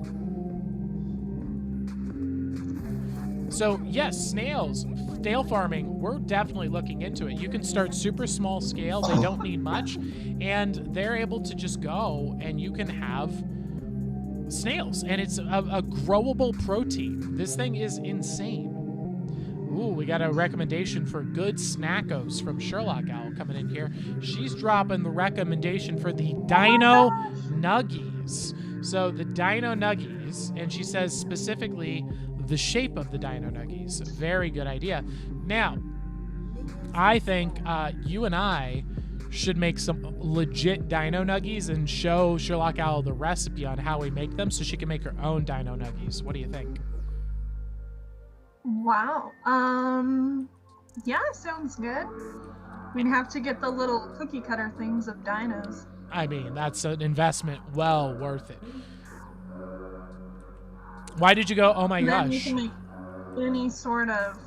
So yes, snails, snail farming, we're definitely looking into it. You can start super small scale, they don't need much, and they're able to just go and you can have snails, and it's a growable protein. This thing is insane. Ooh, we got a recommendation for good snackos from Sherlock Owl coming in here. She's dropping the recommendation for the Dino Nuggies. So the Dino Nuggies, and she says specifically the shape of the Dino Nuggies. Very good idea. Now, I think you and I should make some legit Dino Nuggies and show Sherlock Owl the recipe on how we make them so she can make her own Dino Nuggies. What do you think? Wow. Yeah, sounds good. We'd have to get the little cookie cutter things of dinos. I mean, that's an investment well worth it. Why did you go, oh my And then gosh? you can make any sort of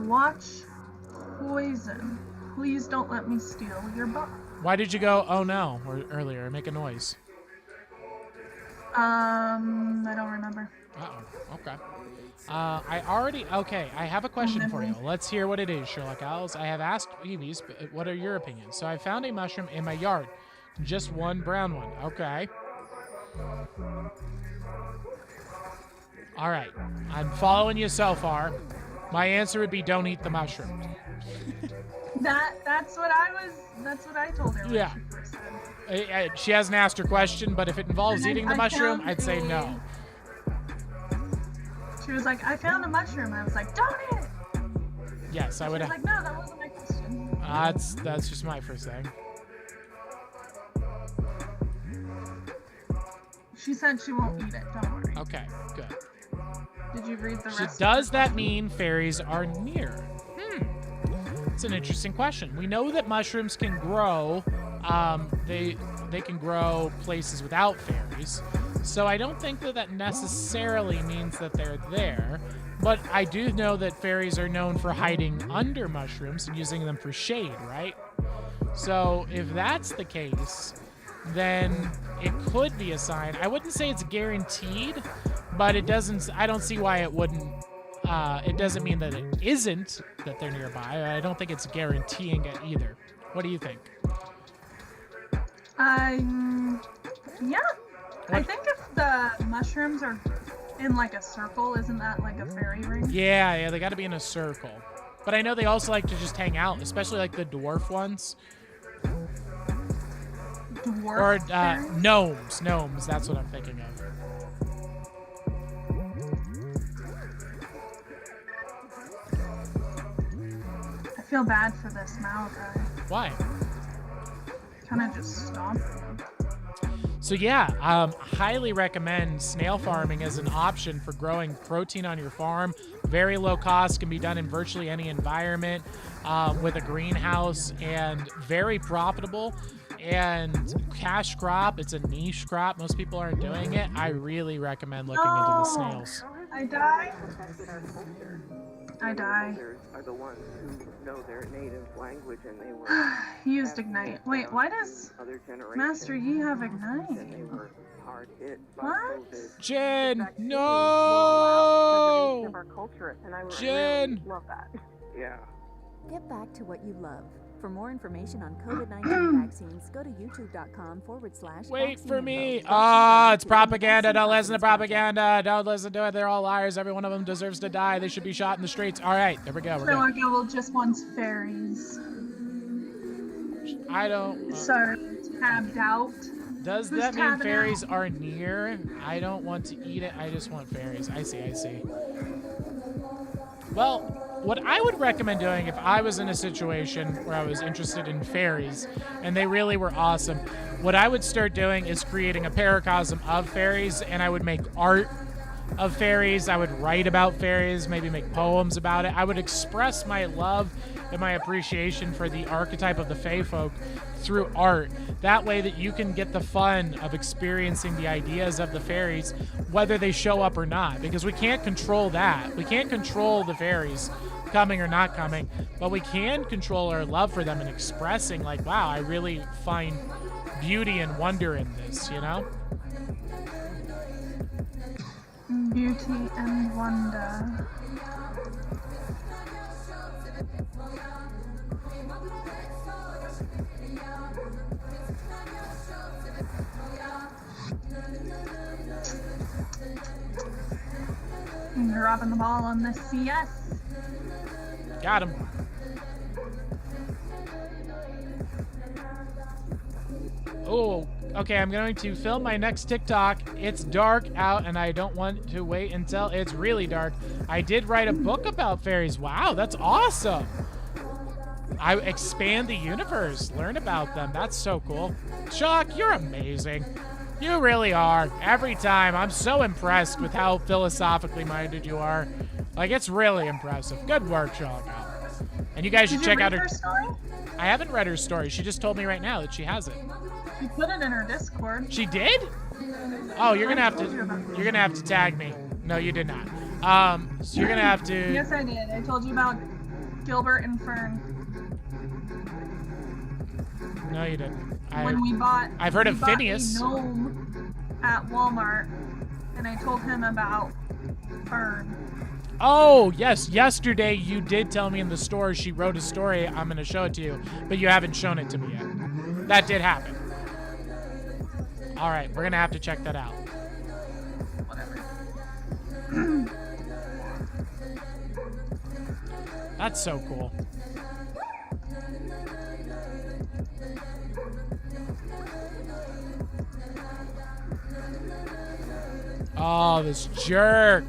watch poison. Please don't let me steal your book. Why did you go, oh no, or earlier, make a noise? I don't remember. Uh-oh, okay. I have a question for you. Let's hear what it is, Sherlock Owls. I have asked Evie's, but what are your opinions? So I found a mushroom in my yard. Just one brown one. Okay. All right. I'm following you so far. My answer would be don't eat the mushroom. That's what I told her. Yeah. She hasn't asked her question, but if it involves eating the mushroom, I'd say no. She was like, I found a mushroom. I was like, don't eat it. Yes, I would. She was like, no, that wasn't my question. That's just my first thing. She said she won't eat it. Don't worry. Okay, good. Did you read the rest? Does that mean fairies are near? It's an interesting question. We know that mushrooms can grow. They can grow places without fairies. So I don't think that necessarily means that they're there. But I do know that fairies are known for hiding under mushrooms and using them for shade, right? So if that's the case, then it could be a sign. I wouldn't say it's guaranteed, but I don't see why it wouldn't. It doesn't mean that it isn't that they're nearby. I don't think it's guaranteeing it either. What do you think? Yeah. I think if the mushrooms are in like a circle, isn't that like a fairy ring? Yeah, they got to be in a circle. But I know they also like to just hang out, especially like the dwarf ones. Dwarf or gnomes. That's what I'm thinking of. I feel bad for this Malachi. Why? Kind of just stomping him. So yeah, highly recommend snail farming as an option for growing protein on your farm. Very low cost, can be done in virtually any environment with a greenhouse, and very profitable and cash crop. It's a niche crop. Most people aren't doing it. I really recommend looking into the snails. I die. Are the ones who know their native language and they were Used Ignite. Wait, why does other generations Master Yi have and they Ignite? were hard hit by What? COVID. Jen, Of no! our culture, and I Jen! really love that. Yeah. Get back to what you love. For more information on COVID-19 vaccines, go to youtube.com/. Wait for me. Oh, it's propaganda. Don't listen to propaganda. Don't listen to it. They're all liars. Every one of them deserves to die. They should be shot in the streets. All right, there we go. We're good. Sherlock Owl just wants fairies. I don't. So, tabbed out. Does Who's that mean tabbing fairies out? are near? I don't want to eat it. I just want fairies. I see. Well, what I would recommend doing if I was in a situation where I was interested in fairies and they really were awesome, what I would start doing is creating a paracosm of fairies, and I would make art of fairies. I would write about fairies, maybe make poems about it. I would express my love and my appreciation for the archetype of the fae folk through art. That way that you can get the fun of experiencing the ideas of the fairies, whether they show up or not, because we can't control that. We can't control the fairies coming or not coming, but we can control our love for them and expressing like, wow, I really find beauty and wonder in this, you know? Beauty and wonder. Dropping the ball on the CS. Got him. Oh, okay, I'm going to film my next TikTok. It's dark out, and I don't want to wait until it's really dark. I did write a book about fairies. Wow, that's awesome. I expand the universe, learn about them. That's so cool. Chuck, you're amazing. You really are. Every time, I'm so impressed with how philosophically minded you are. Like, it's really impressive. Good work, Chuck. And you guys should check out her story. I haven't read her story. She just told me right now that she has it. She put it in her Discord. She did? Oh, you're gonna have to tag me. No, you did not. So you're gonna have to. Yes, I did. I told you about Gilbert and Fern. No, you didn't. I've heard of Phineas. A gnome at Walmart, and I told him about Fern. Oh, yes. Yesterday you did tell me in the store she wrote a story. I'm going to show it to you, but you haven't shown it to me yet. That did happen. All right, we're going to have to check that out. Whatever. That's so cool. Oh, this jerk.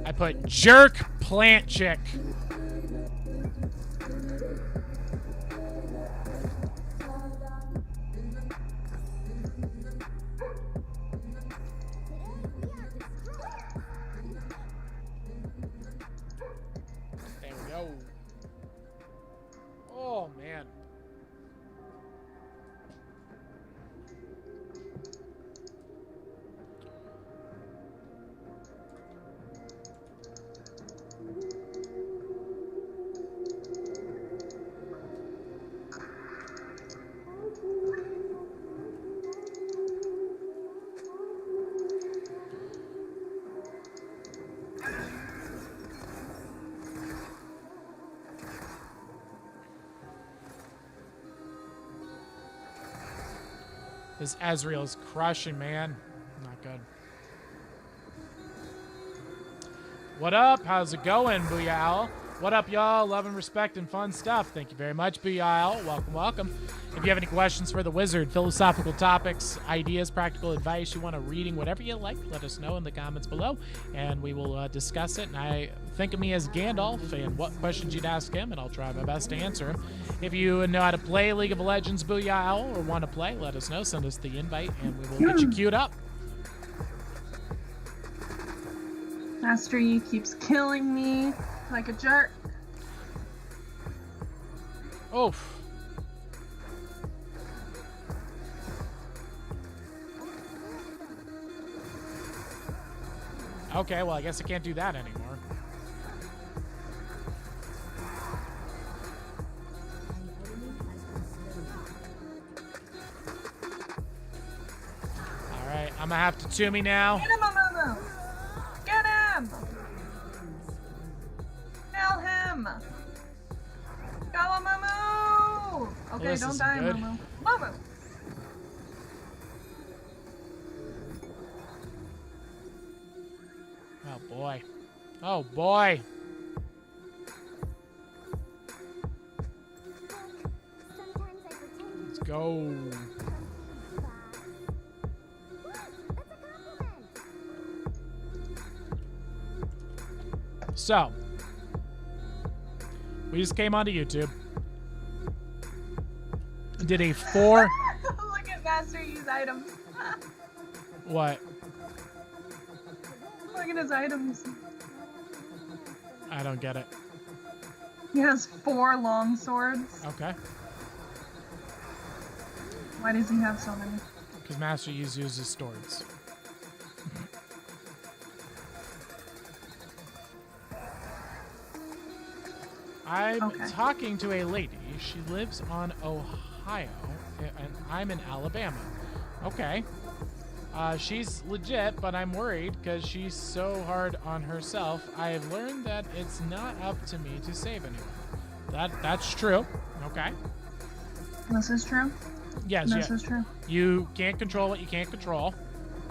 I put jerk plant chick. There we go. Oh, man. This Ezreal's crushing, man. Not good. What up? How's it going, Booyah Owl? What up, y'all? Love and respect and fun stuff. Thank you very much, Booyah Owl. Welcome, welcome. If you have any questions for the wizard, philosophical topics, ideas, practical advice, you want a reading, whatever you like, let us know in the comments below, and we will discuss it. And I think of me as Gandalf and what questions you'd ask him, and I'll try my best to answer them. If you know how to play League of Legends, Booyah Owl, or want to play, let us know. Send us the invite, and we will get you queued up. Master Yi keeps killing me like a jerk. Oof. Okay, well, I guess I can't do that anymore. All right, I'm gonna have to Toomey now. Get him, Amumu! Get him! Kill him! Go, Amumu! Okay, This don't is die, good. Amumu. Amumu! Oh, boy. Oh, boy. Let's go. So, we just came onto YouTube. did a 4... Look at Master Yi's items. What? Look at his items. I don't get it. He has 4 long swords. Okay. Why does he have so many? Because Master Yi uses swords. I'm talking to a lady. She lives on Ohio, and I'm in Alabama. Okay. She's legit, but I'm worried because she's so hard on herself. I've learned that it's not up to me to save anyone. That's true. Okay. This is true? Yes, This is true. You can't control what you can't control.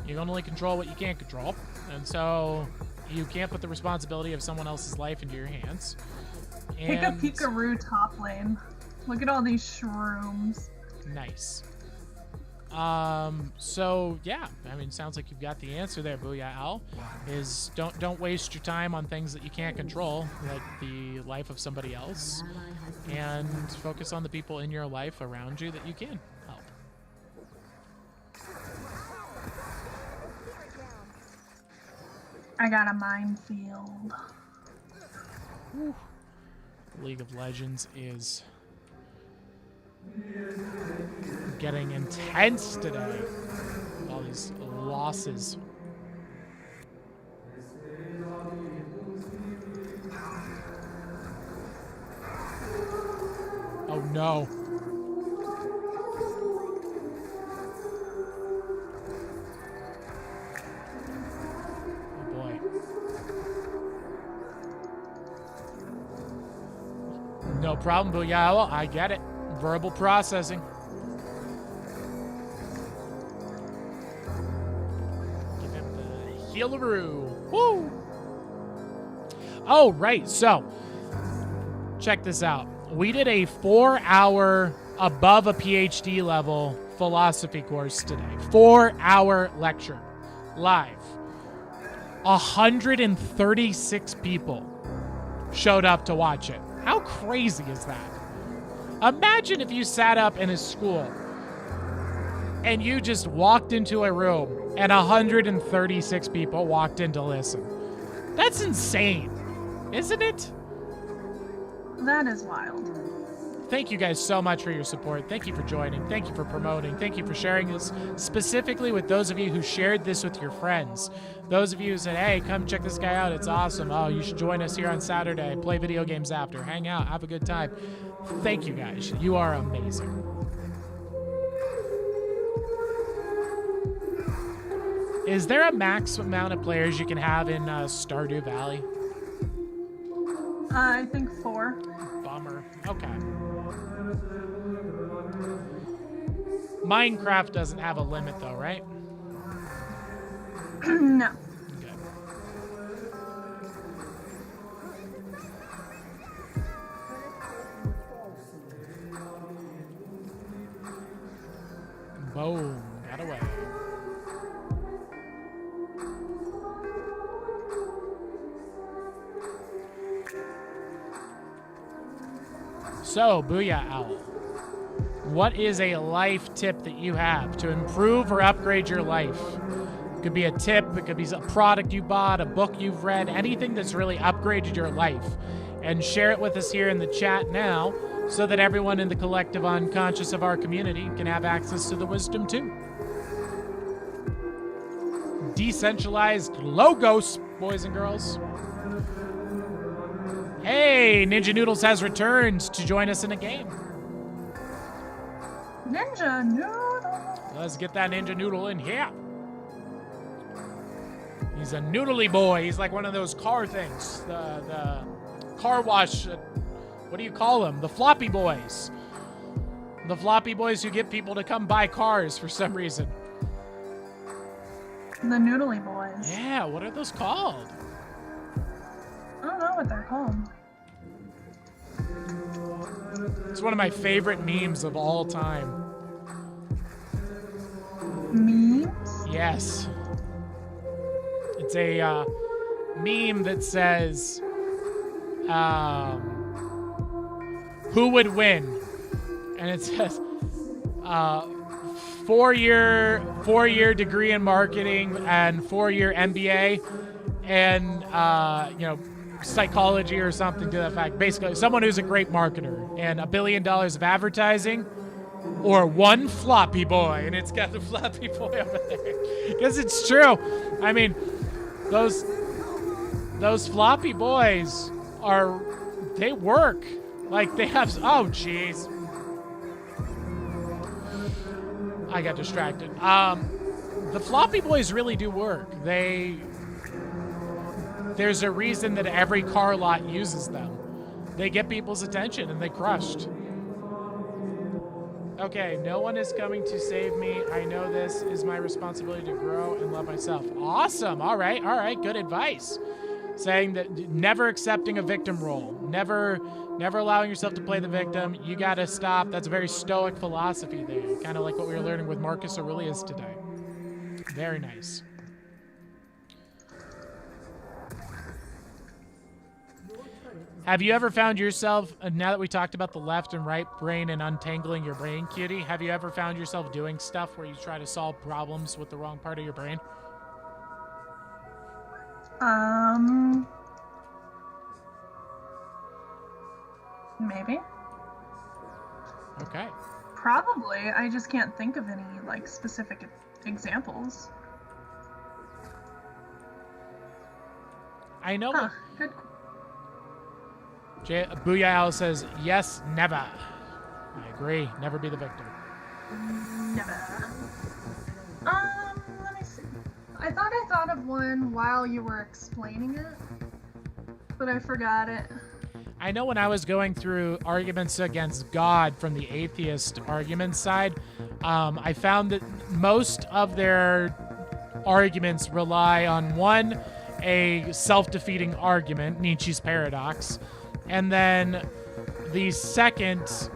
You can only control what you can't control. And so you can't put the responsibility of someone else's life into your hands. Pick a Pikaru top lane. Look at all these shrooms. Nice. So yeah, I mean, sounds like you've got the answer there, Booyah Al. Is don't waste your time on things that you can't control, like the life of somebody else, and focus on the people in your life around you that you can help. I got a minefield. Whew. League of Legends is getting intense today. All these losses. Oh no. Oh boy. No problem, Booyah. I get it. Verbal processing. Give him the healeroo. Woo! Oh, right. So, check this out. We did a 4-hour above a PhD level philosophy course today. 4-hour lecture. Live. 136 people showed up to watch it. How crazy is that? Imagine if you sat up in a school and you just walked into a room and 136 people walked in to listen. That's insane, isn't it? That is wild. Thank you guys so much for your support. Thank you for joining. Thank you for promoting. Thank you for sharing this, specifically with those of you who shared this with your friends. Those of you who said, hey, come check this guy out. It's awesome. Oh, you should join us here on Saturday. Play video games after. Hang out. Have a good time. Thank you guys. You are amazing. Is there a max amount of players you can have in Stardew Valley? I think 4. Bummer. Okay. Minecraft doesn't have a limit though, right? No. Good. Boom. Got away. So, Booyah Owl, what is a life tip that you have to improve or upgrade your life? It could be a tip, it could be a product you bought, a book you've read, anything that's really upgraded your life. And share it with us here in the chat now so that everyone in the collective unconscious of our community can have access to the wisdom too. Decentralized logos, boys and girls. Hey, Ninja Noodles has returned to join us in a game. Ninja Noodle. Let's get that Ninja Noodle in here. He's a noodly boy. He's like one of those car things. The car wash. What do you call them? The floppy boys. The floppy boys who get people to come buy cars for some reason. The Noodly Boys. Yeah, what are those called? I don't know what they're called. It's one of my favorite memes of all time. Memes? Yes. It's a meme that says, who would win? And it says, 4-year degree in marketing and 4-year MBA and psychology or something to that fact. Basically, someone who's a great marketer and $1 billion of advertising, or one floppy boy, and it's got the floppy boy over there because it's true. I mean, those floppy boys they work. Like they have. Oh, jeez. I got distracted. The floppy boys really do work. There's a reason that every car lot uses them. They get people's attention and they crushed. Okay, no one is coming to save me. I know this is my responsibility to grow and love myself. Awesome. All right. Good advice. Saying that never accepting a victim role. Never allowing yourself to play the victim. You got to stop. That's a very Stoic philosophy there. Kind of like what we were learning with Marcus Aurelius today. Very nice. Have you ever found yourself, now that we talked about the left and right brain and untangling your brain, Cutie, have you ever found yourself doing stuff where you try to solve problems with the wrong part of your brain? Maybe. Okay. Probably. I just can't think of any, like, specific examples. I know. Huh. Good. Booyah Alice says, yes, never. I agree. Never be the victim. Never. Let me see. I thought of one while you were explaining it, but I forgot it. I know when I was going through arguments against God from the atheist argument side, I found that most of their arguments rely on, one, a self-defeating argument, Nietzsche's paradox, and then the second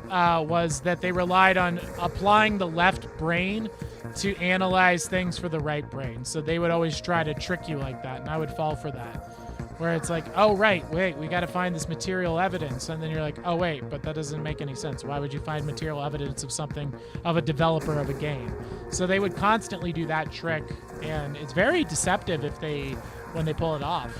was that they relied on applying the left brain to analyze things for the right brain. So they would always try to trick you like that, and I would fall for that. Where it's like, oh, right, wait, we got to find this material evidence. And then you're like, oh, wait, but that doesn't make any sense. Why would you find material evidence of something, of a developer of a game? So they would constantly do that trick, and it's very deceptive when they pull it off.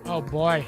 Oh boy.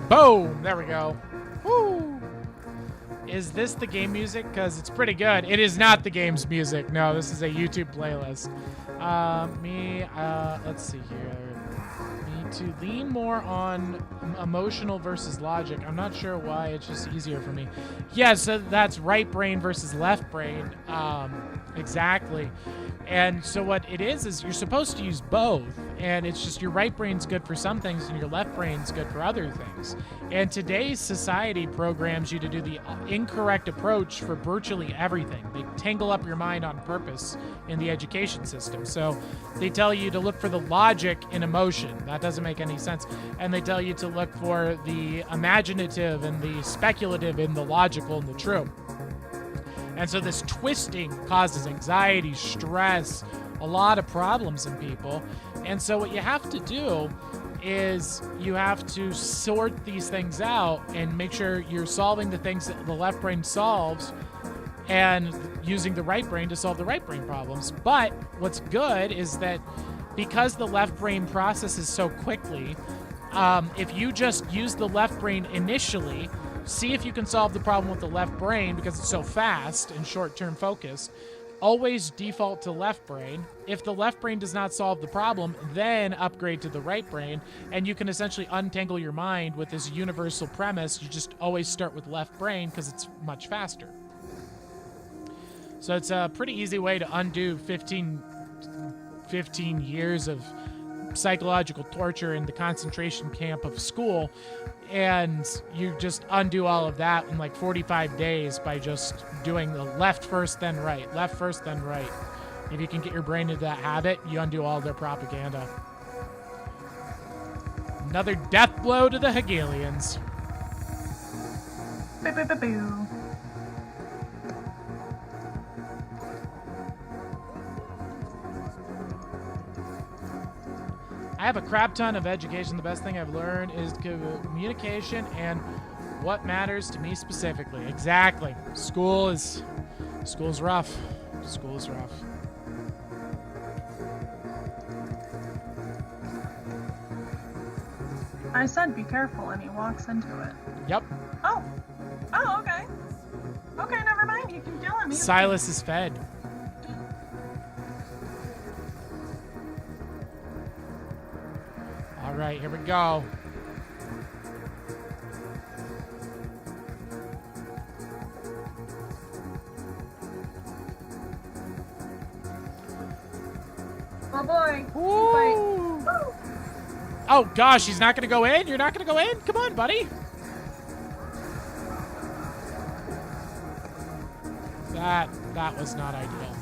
Boom! There we go. Woo! Is this the game music? Because it's pretty good. It is not the game's music. No, this is a YouTube playlist. Let's see here. Me to lean more on emotional versus logic. I'm not sure why. It's just easier for me. Yeah, so that's right brain versus left brain. Exactly. And so what it is you're supposed to use both, and it's just your right brain's good for some things and your left brain's good for other things. And today's society programs you to do the incorrect approach for virtually everything. They tangle up your mind on purpose in the education system. So they tell you to look for the logic in emotion. That doesn't make any sense. And they tell you to look for the imaginative and the speculative in the logical and the true. And so this twisting causes anxiety, stress, a lot of problems in people. And so what you have to do is you have to sort these things out and make sure you're solving the things that the left brain solves and using the right brain to solve the right brain problems. But what's good is that because the left brain processes so quickly, if you just use the left brain initially, see if you can solve the problem with the left brain because it's so fast and short-term focused, always default to left brain. If the left brain does not solve the problem, then upgrade to the right brain, and you can essentially untangle your mind with this universal premise. You just always start with left brain because it's much faster. So it's a pretty easy way to undo 15 years of psychological torture in the concentration camp of school, and you just undo all of that in like 45 days by just doing the left first then right, left first then right. If you can get your brain into that habit, you undo all their propaganda. Another death blow to the Hegelians. Boo, boo, boo, boo. I have a crap ton of education. The best thing I've learned is communication and what matters to me specifically. Exactly. School's rough. School is rough. I said be careful, and he walks into it. Yep. Oh, okay. Okay, never mind. You can kill him. Silas is fed. All right, here we go. Oh boy. Woo. Oh gosh, he's not gonna go in? You're not gonna go in? Come on, buddy. That was not ideal.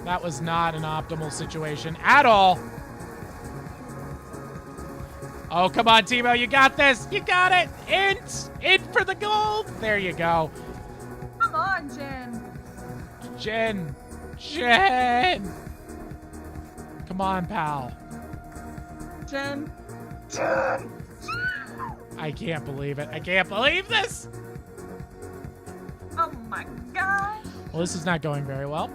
That was not an optimal situation at all. Oh, come on, Timo. You got this. You got it. In for the gold. There you go. Come on, Jen. Jen. Come on, pal. Jen. I can't believe it. I can't believe this. Oh my gosh. Well, this is not going very well.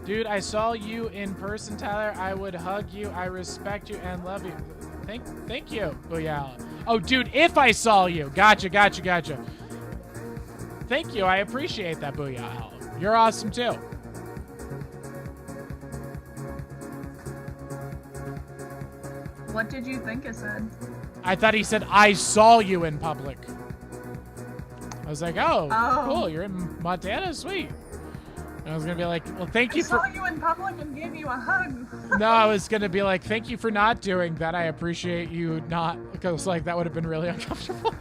Dude, I saw you in person, Tyler. I would hug you. I respect you and love you. Thank you. Booyah. Oh, dude, if I saw you. Gotcha. Thank you. I appreciate that, Booyah. You're awesome, too. What did you think it said? I thought he said, I saw you in public. I was like, oh. Cool. You're in Montana? Sweet. I was going to be like, well, thank you for... I saw you in public and gave you a hug. No, I was going to be like, thank you for not doing that. I appreciate you not... Because, like, that would have been really uncomfortable.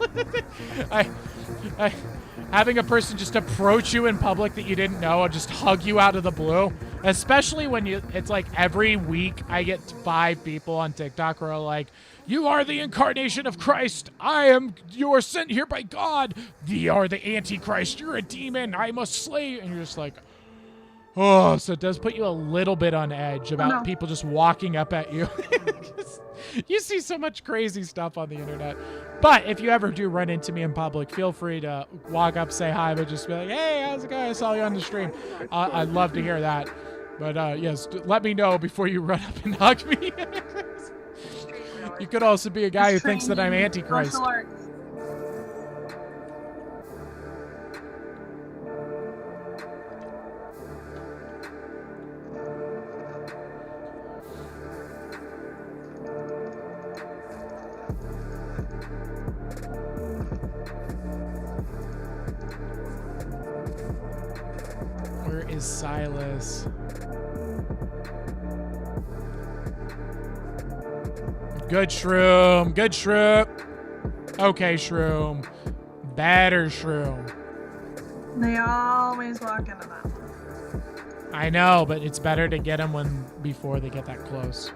Having a person just approach you in public that you didn't know and just hug you out of the blue. Especially when it's like every week I get 5 people on TikTok who are like, you are the incarnation of Christ. You are sent here by God. You are the Antichrist. You're a demon. I must slay you. And you're just like... Oh, so it does put you a little bit on edge about people just walking up at you. You see so much crazy stuff on the internet. But if you ever do run into me in public, feel free to walk up, say hi, but just be like, hey, how's it going? I saw you on the stream. I'd love to hear that. But yes, let me know before you run up and hug me. You could also be a guy who thinks that I'm Antichrist. Where is Silas? Good shroom. Good shroom. Okay, shroom. Better shroom. They always walk into that one. I know, but it's better to get them before they get that close.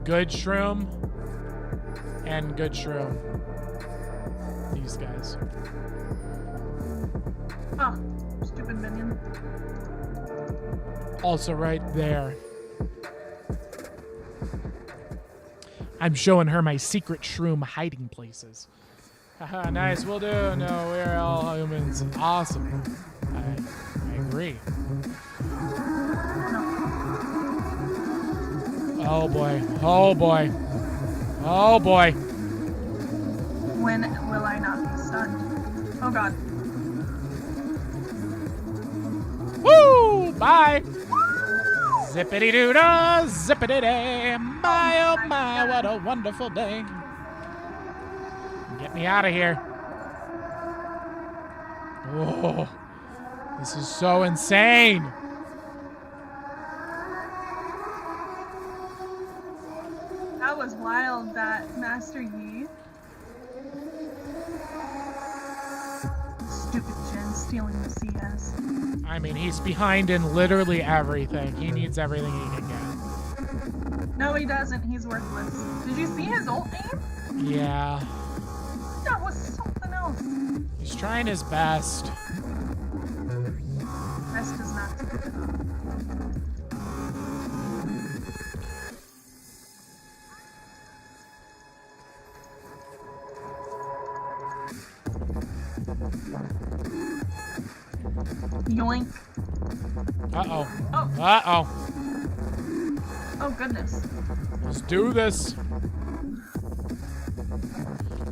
Good shroom and good shroom. These guys. Oh, stupid minion. Also right there. I'm showing her my secret shroom hiding places. Haha, nice, will do. No, we're all humans. Awesome. I agree. Oh boy. Oh boy. Oh boy. When will I not be stunned? Oh god. Woo! Bye! Zippity-doo-dah, zippity-day. My, oh my, what a wonderful day. Get me out of here. Oh, this is so insane. That was wild, that Master Yi. Stupid Jin stealing the CS. I mean, he's behind in literally everything. He needs everything he can get. No, he doesn't. He's worthless. Did you see his ult aim? Yeah. That was something else. He's trying his best. Best is not good enough. Yoink. Uh-oh. Oh. Uh-oh. Oh, goodness. Let's do this.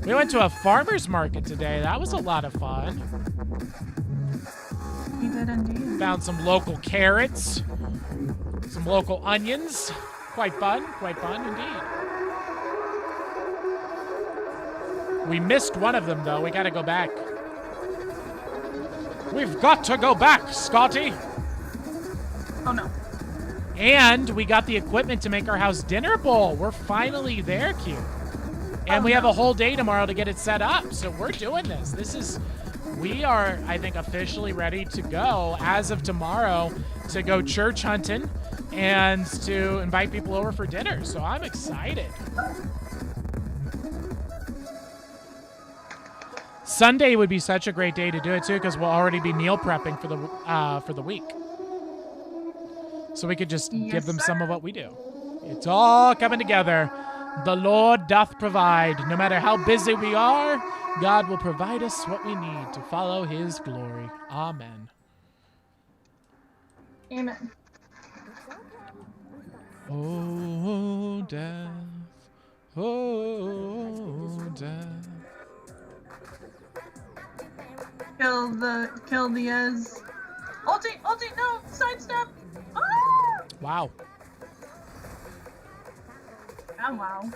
We went to a farmer's market today. That was a lot of fun. He did indeed. Found some local carrots, some local onions. Quite fun indeed. We missed one of them, though. We gotta go back. We've got to go back, Scotty. Oh, no. And we got the equipment to make our house dinner bowl. We're finally there, Q. And we have a whole day tomorrow to get it set up. So we're doing this. We are, I think, officially ready to go as of tomorrow to go church hunting and to invite people over for dinner. So I'm excited. Sunday would be such a great day to do it too, because we'll already be meal prepping for the week. So we could just give them some of what we do. It's all coming together. The Lord doth provide. No matter how busy we are, God will provide us what we need to follow his glory. Amen. Amen. Oh, death. Oh, death. Kill the Ez. Ulti, no, sidestep. Ah! Wow. Oh, wow.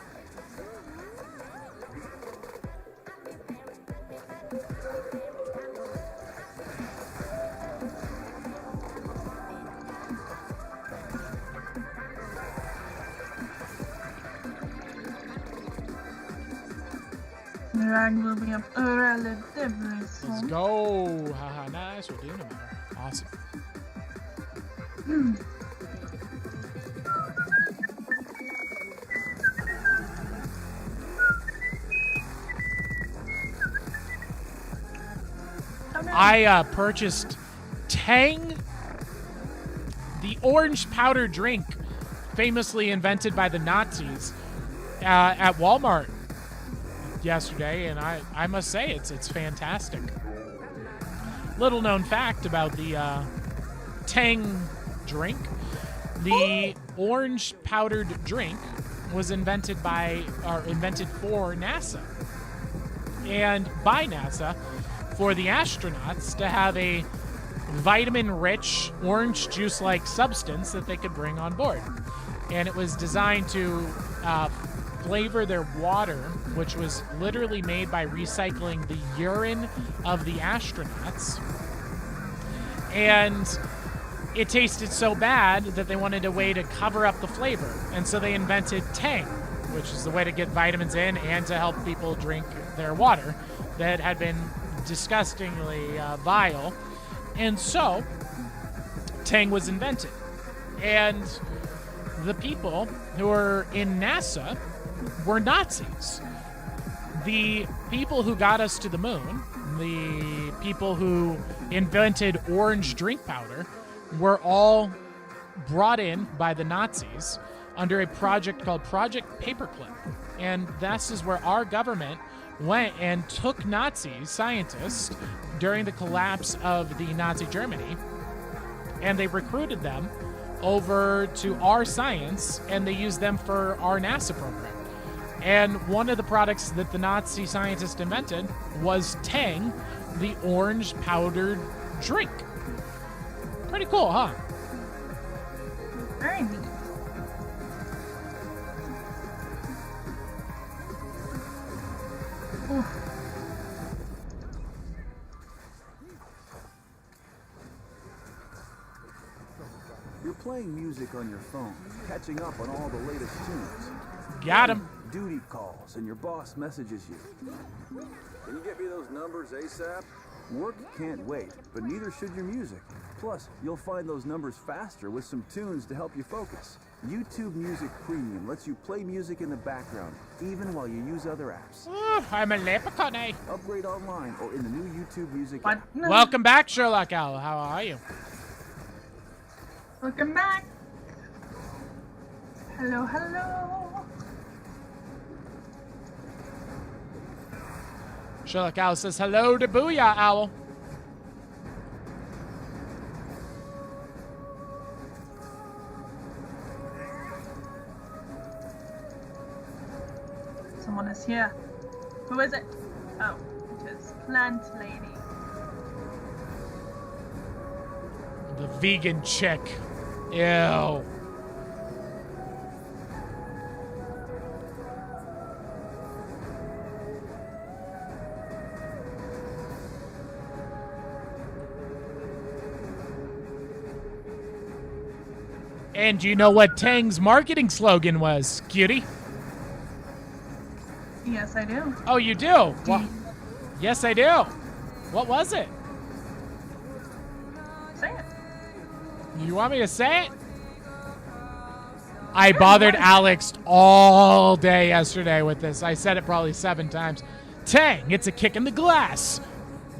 The rag will be up relatively soon. Let's go. Haha, nice. We're doing it tomorrow. Awesome. I purchased Tang, the orange powder drink, famously invented by the Nazis, at Walmart yesterday, and I must say it's fantastic. Little known fact about the Tang drink: the orange powdered drink was invented for NASA and by NASA for the astronauts to have a vitamin-rich orange juice-like substance that they could bring on board. And it was designed to flavor their water, which was literally made by recycling the urine of the astronauts. And it tasted so bad that they wanted a way to cover up the flavor. And so they invented Tang, which is the way to get vitamins in and to help people drink their water that had been disgustingly vile. And so Tang was invented. And the people who were in NASA were Nazis. The people who got us to the moon, the people who invented orange drink powder, were all brought in by the Nazis under a project called Project Paperclip. And this is where our government went and took Nazi scientists during the collapse of the Nazi Germany, and they recruited them over to our science, and they used them for our NASA program. And one of the products that the Nazi scientist invented was Tang, the orange powdered drink. Pretty cool, huh? Very neat. Ooh. You're playing music on your phone, catching up on all the latest tunes. Got him. Duty calls and your boss messages you. Can you get me those numbers ASAP? Work can't wait, but neither should your music. Plus, you'll find those numbers faster with some tunes to help you focus. YouTube Music Premium lets you play music in the background, even while you use other apps. I'm a leprechaun, eh? Upgrade online or in the new YouTube Music What? app. No. Welcome back, Sherlock Owl. How are you? Welcome back. Hello, hello. Sherlock Owl says hello to Booyah Owl. Someone is here. Who is it? Oh, it is Plant Lady. The vegan chick. Ew. And do you know what Tang's marketing slogan was, cutie? Yes, I do. Oh, you do? Well, yes, I do. What was it? Say it. You want me to say it? I bothered Alex all day yesterday with this. I said it probably 7 times. Tang, it's a kick in the glass.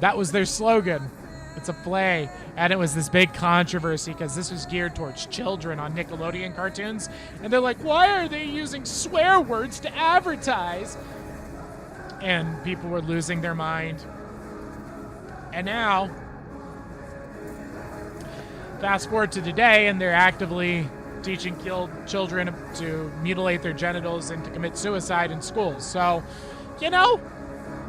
That was their slogan. It's a play. And it was this big controversy because this was geared towards children on Nickelodeon cartoons. And they're like, why are they using swear words to advertise? And people were losing their mind. And now, fast forward to today, and they're actively teaching children to mutilate their genitals and to commit suicide in schools. So, you know,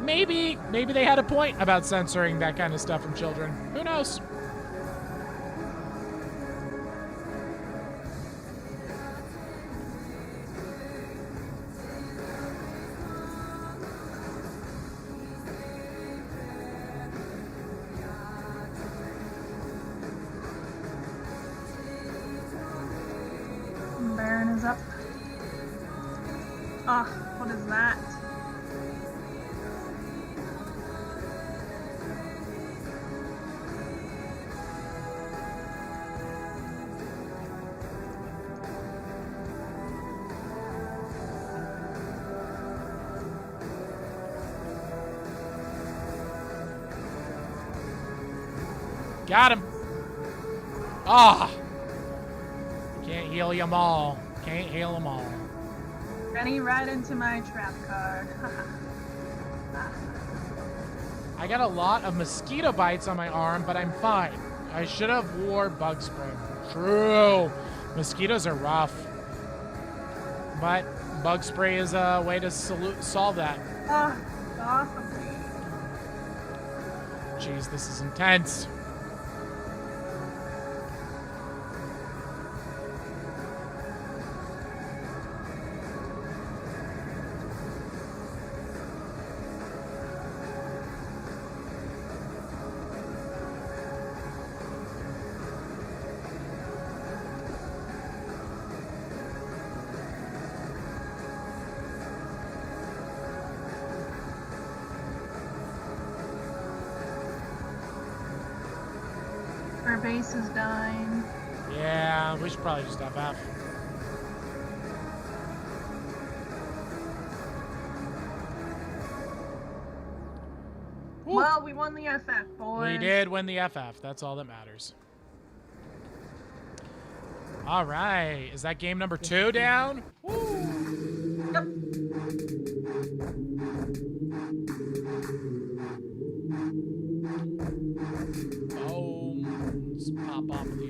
maybe they had a point about censoring that kind of stuff from children. Who knows? Baron is up. Ah, what is that? Got him. Ah. Can't heal them all. Can't heal them all. Running right into my trap card. I got a lot of mosquito bites on my arm, but I'm fine. I should have wore bug spray. True. Mosquitoes are rough. But bug spray is a way to solve that. Ah, awesome. Jeez, this is intense. Our base is dying. Yeah, we should probably just FF. Well, we won the FF, boys. We did win the FF. That's all that matters. All right. Is that game number 2 down? Woo. Yep. Let's pop off the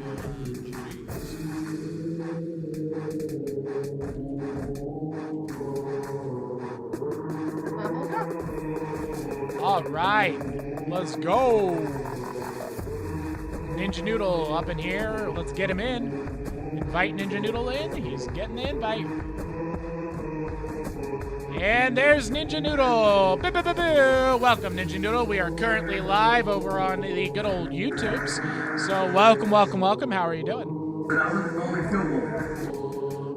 All right, let's go. Ninja Noodle up in here. Let's get him in. Invite Ninja Noodle in. He's getting the invite. And there's Ninja Noodle. Welcome, Ninja Noodle. We are currently live over on the good old YouTubes. So welcome, welcome, welcome. How are you doing?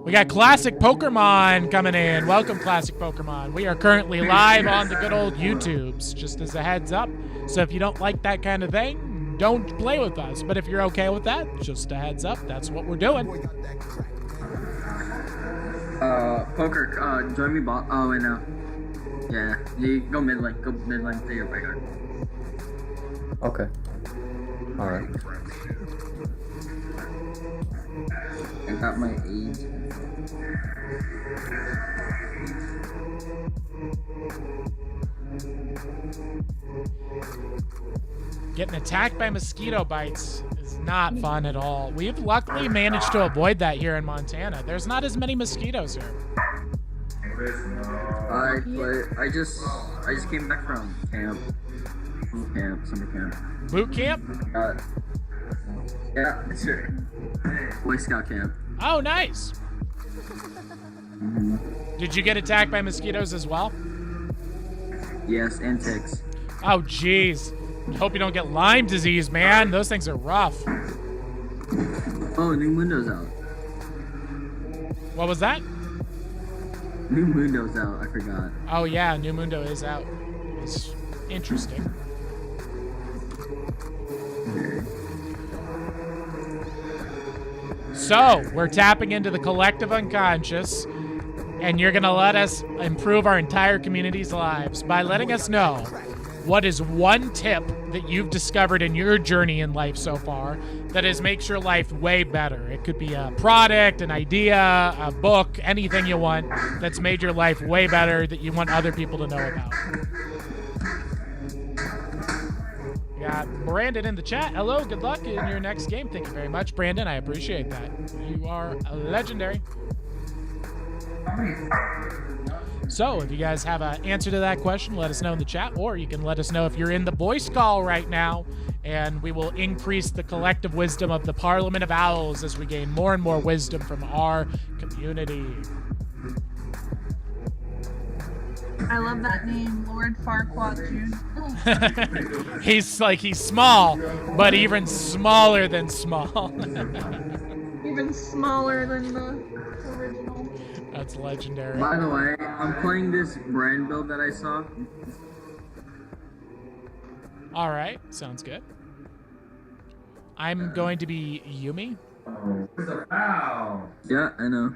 We got Classic Pokemon coming in. Welcome, Classic Pokemon. We are currently live on the good old YouTubes, just as a heads up. So if you don't like that kind of thing, don't play with us. But if you're okay with that, just a heads up, that's what we're doing. Poker, join me bot. Oh, wait, no. Yeah, you go mid lane. Go mid lane to your breaker. Okay. Alright. I got my 8. Getting attacked by mosquito bites is not fun at all. We've luckily managed to avoid that here in Montana. There's not as many mosquitoes here. I just came back from camp. Summer camp. Boot camp? Yeah, sure. Boy Scout camp. Oh, nice. Did you get attacked by mosquitoes as well? Yes, and ticks. Oh, jeez. Hope you don't get Lyme disease, man. Those things are rough. Oh, new Mundo's out. What was that? New Mundo's out, I forgot. Oh, yeah, New Mundo is out. It's interesting. So, we're tapping into the collective unconscious, and you're going to let us improve our entire community's lives by letting us know what is one tip that you've discovered in your journey in life so far that has makes your life way better. It could be a product, an idea, a book, anything you want that's made your life way better that you want other people to know about. We got Brandon in the chat. Hello, good luck in your next game. Thank you very much, Brandon. I appreciate that. You are a legendary. So, if you guys have an answer to that question, let us know in the chat, or you can let us know if you're in the voice call right now, and we will increase the collective wisdom of the Parliament of Owls as we gain more and more wisdom from our community. I love that name, Lord Farquaad Jr. He's small, but even smaller than small. Even smaller than the original. That's legendary. By the way, I'm playing this brand build that I saw. All right, sounds good. I'm going to be Yumi. Yeah, I know.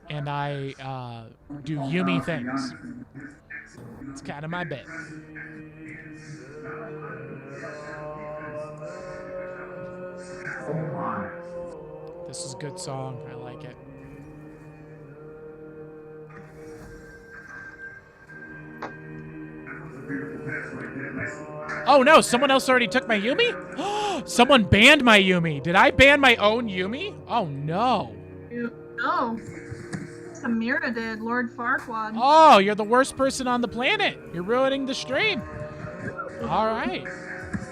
And I do Yumi things. It's kind of my bit. This is a good song. I like it. Oh no, someone else already took my Yumi? Someone banned my Yumi. Did I ban my own Yumi? Oh no. No. Samira did, Lord Farquaad. Oh, you're the worst person on the planet. You're ruining the stream. All right.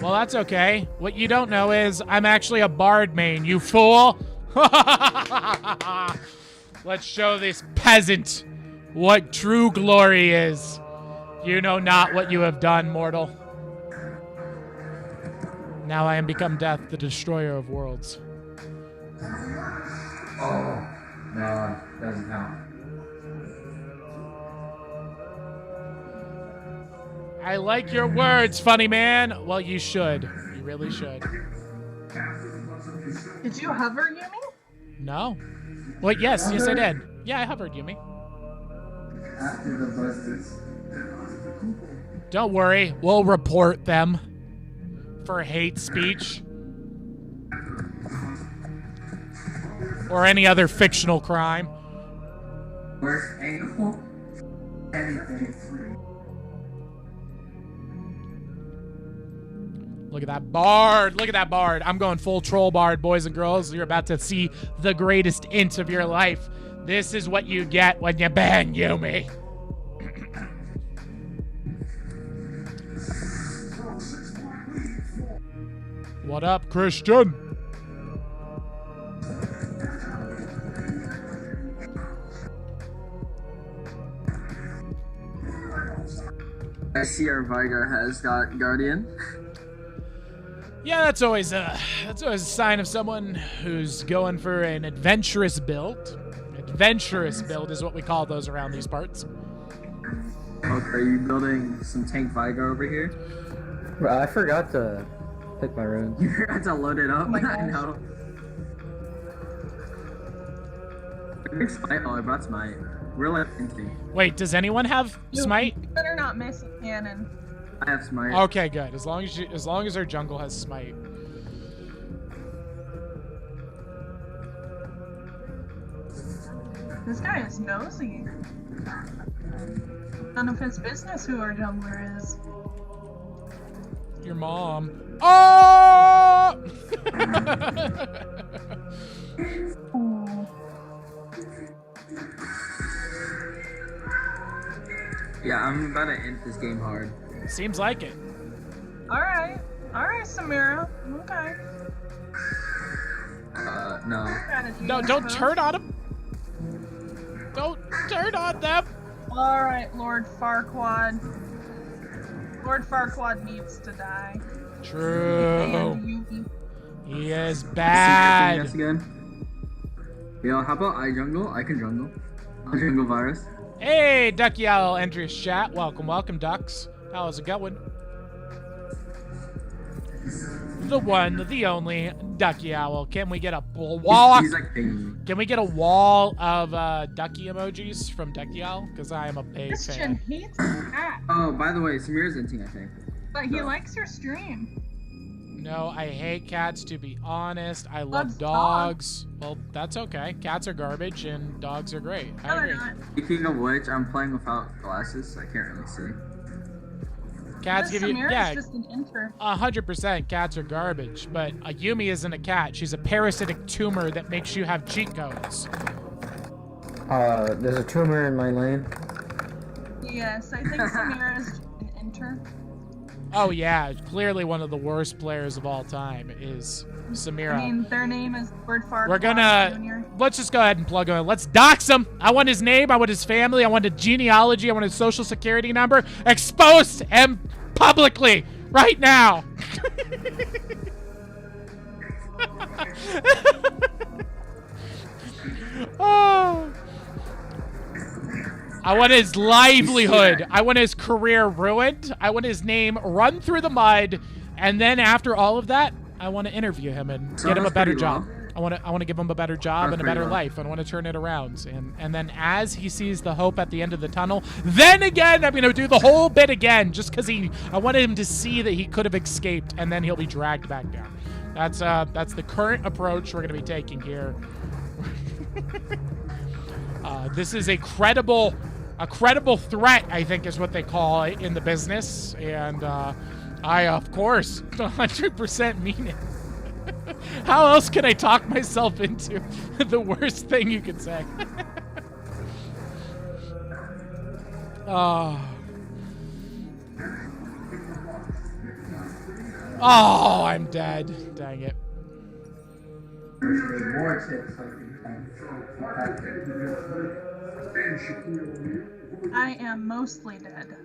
Well, that's okay. What you don't know is I'm actually a bard main, you fool. Let's show this peasant what true glory is. You know not what you have done, mortal. Now I am become death, the destroyer of worlds. Oh, no, doesn't count. I like your words, funny man. Well, you should. You really should. Did you hover, Yumi? No. Well, yes, I did. Yeah, I hovered, Yumi. After the busters. Don't worry, we'll report them for hate speech. or any other fictional crime. Worst angle? Anything. Look at that bard. Look at that bard. I'm going full troll bard, boys and girls. You're about to see the greatest int of your life. This is what you get when you ban Yumi. What up, Christian? I see our Vigar has got Guardian. Yeah, that's always a sign of someone who's going for an adventurous build. Adventurous build is what we call those around these parts. Okay, are you building some tank Vigar over here? Well, I forgot to pick my runes. You forgot to load it up? Oh my I gosh. know. Smite? Oh, I brought Smite. Real empty. Wait, does anyone have smite? You better not miss a cannon. I have Smite. Okay, good. As long as our jungle has smite. This guy is nosy. None of his business who our jungler is. Your mom. Oh! Ooh. Yeah, I'm about to end this game hard. Seems like it. Alright, Samira. Okay. No. Strategy, No, I don't suppose. turn on them. Don't turn on them. Alright, Lord Farquaad. Lord Farquaad needs to die. True. And Yugi. He is bad. Yes again. Yo, how about I jungle? I can jungle. I'll jungle virus. Hey, Ducky Owl entries chat. Welcome, ducks. How's it going? The one, the only Ducky Owl. Can we get a wall? He's like pinging. Can we get a wall of ducky emojis from Ducky Owl? Because I am a big Christian fan. hates cat, Oh, by the way, Samira's inting, I think. but he likes your stream. No, I hate cats, to be honest. I love Loves dogs. Well, that's okay. Cats are garbage and dogs are great. No, I they're agree. not. Speaking of which, I'm playing without glasses, so I can't really see. Cats This give you, Samira's yeah, just an enter. 100% cats are garbage, but a Yumi isn't a cat. She's a parasitic tumor that makes you have cheat codes. There's a tumor in my lane. Yes, I think Samira is an enter. Oh yeah, clearly one of the worst players of all time is Samira. I mean, their name is Lord Farquaad We're gonna, Jr. let's just go ahead and plug him. Let's dox him. I want his name, I want his family, I want his genealogy, I want his social security number. Expose him publicly right now. Oh. I want his livelihood. I want his career ruined. I want his name run through the mud. And then after all of that, I want to interview him and get him a better job. I want to give him a better job and a better life. I want to turn it around. And then as he sees the hope at the end of the tunnel, then again, I'm going to do the whole bit again just because I wanted him to see that he could have escaped, and then he'll be dragged back down. That's the current approach we're going to be taking here. This is a credible threat, I think is what they call it in the business. And I, of course, 100% mean it. How else can I talk myself into the worst thing you could say? Oh, I'm dead. Dang it. I am mostly dead.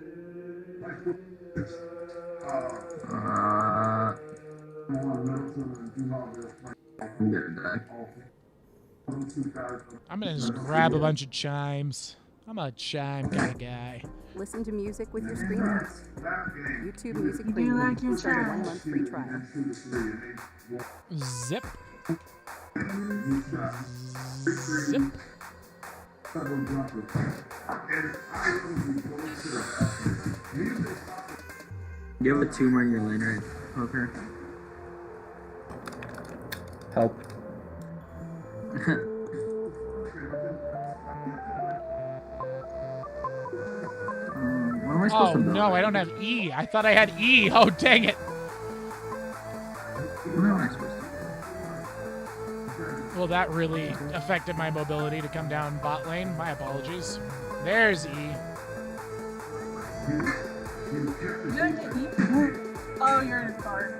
I'm gonna just grab a bunch of chimes. I'm a chime kind of guy. Listen to music with your streamers. YouTube Music You Premium. like your Start a chimes? 1-month free trial. Zip. Zip. You have a tumor in your lane, right? Poker. Help. am I supposed Oh, to know? no, I don't have E. I thought I had E. Oh, dang it. What am I supposed to Well, that really affected my mobility to come down bot lane. My apologies. There's E. You don't get E? Oh, you're in a guard.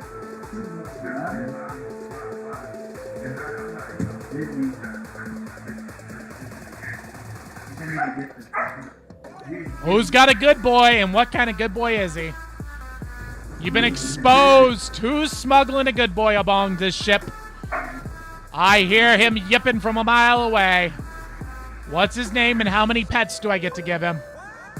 Who's got a good boy, and what kind of good boy is he? You've been exposed. Who's smuggling a good boy along this ship? I hear him yipping from a mile away. What's his name, and how many pets do I get to give him?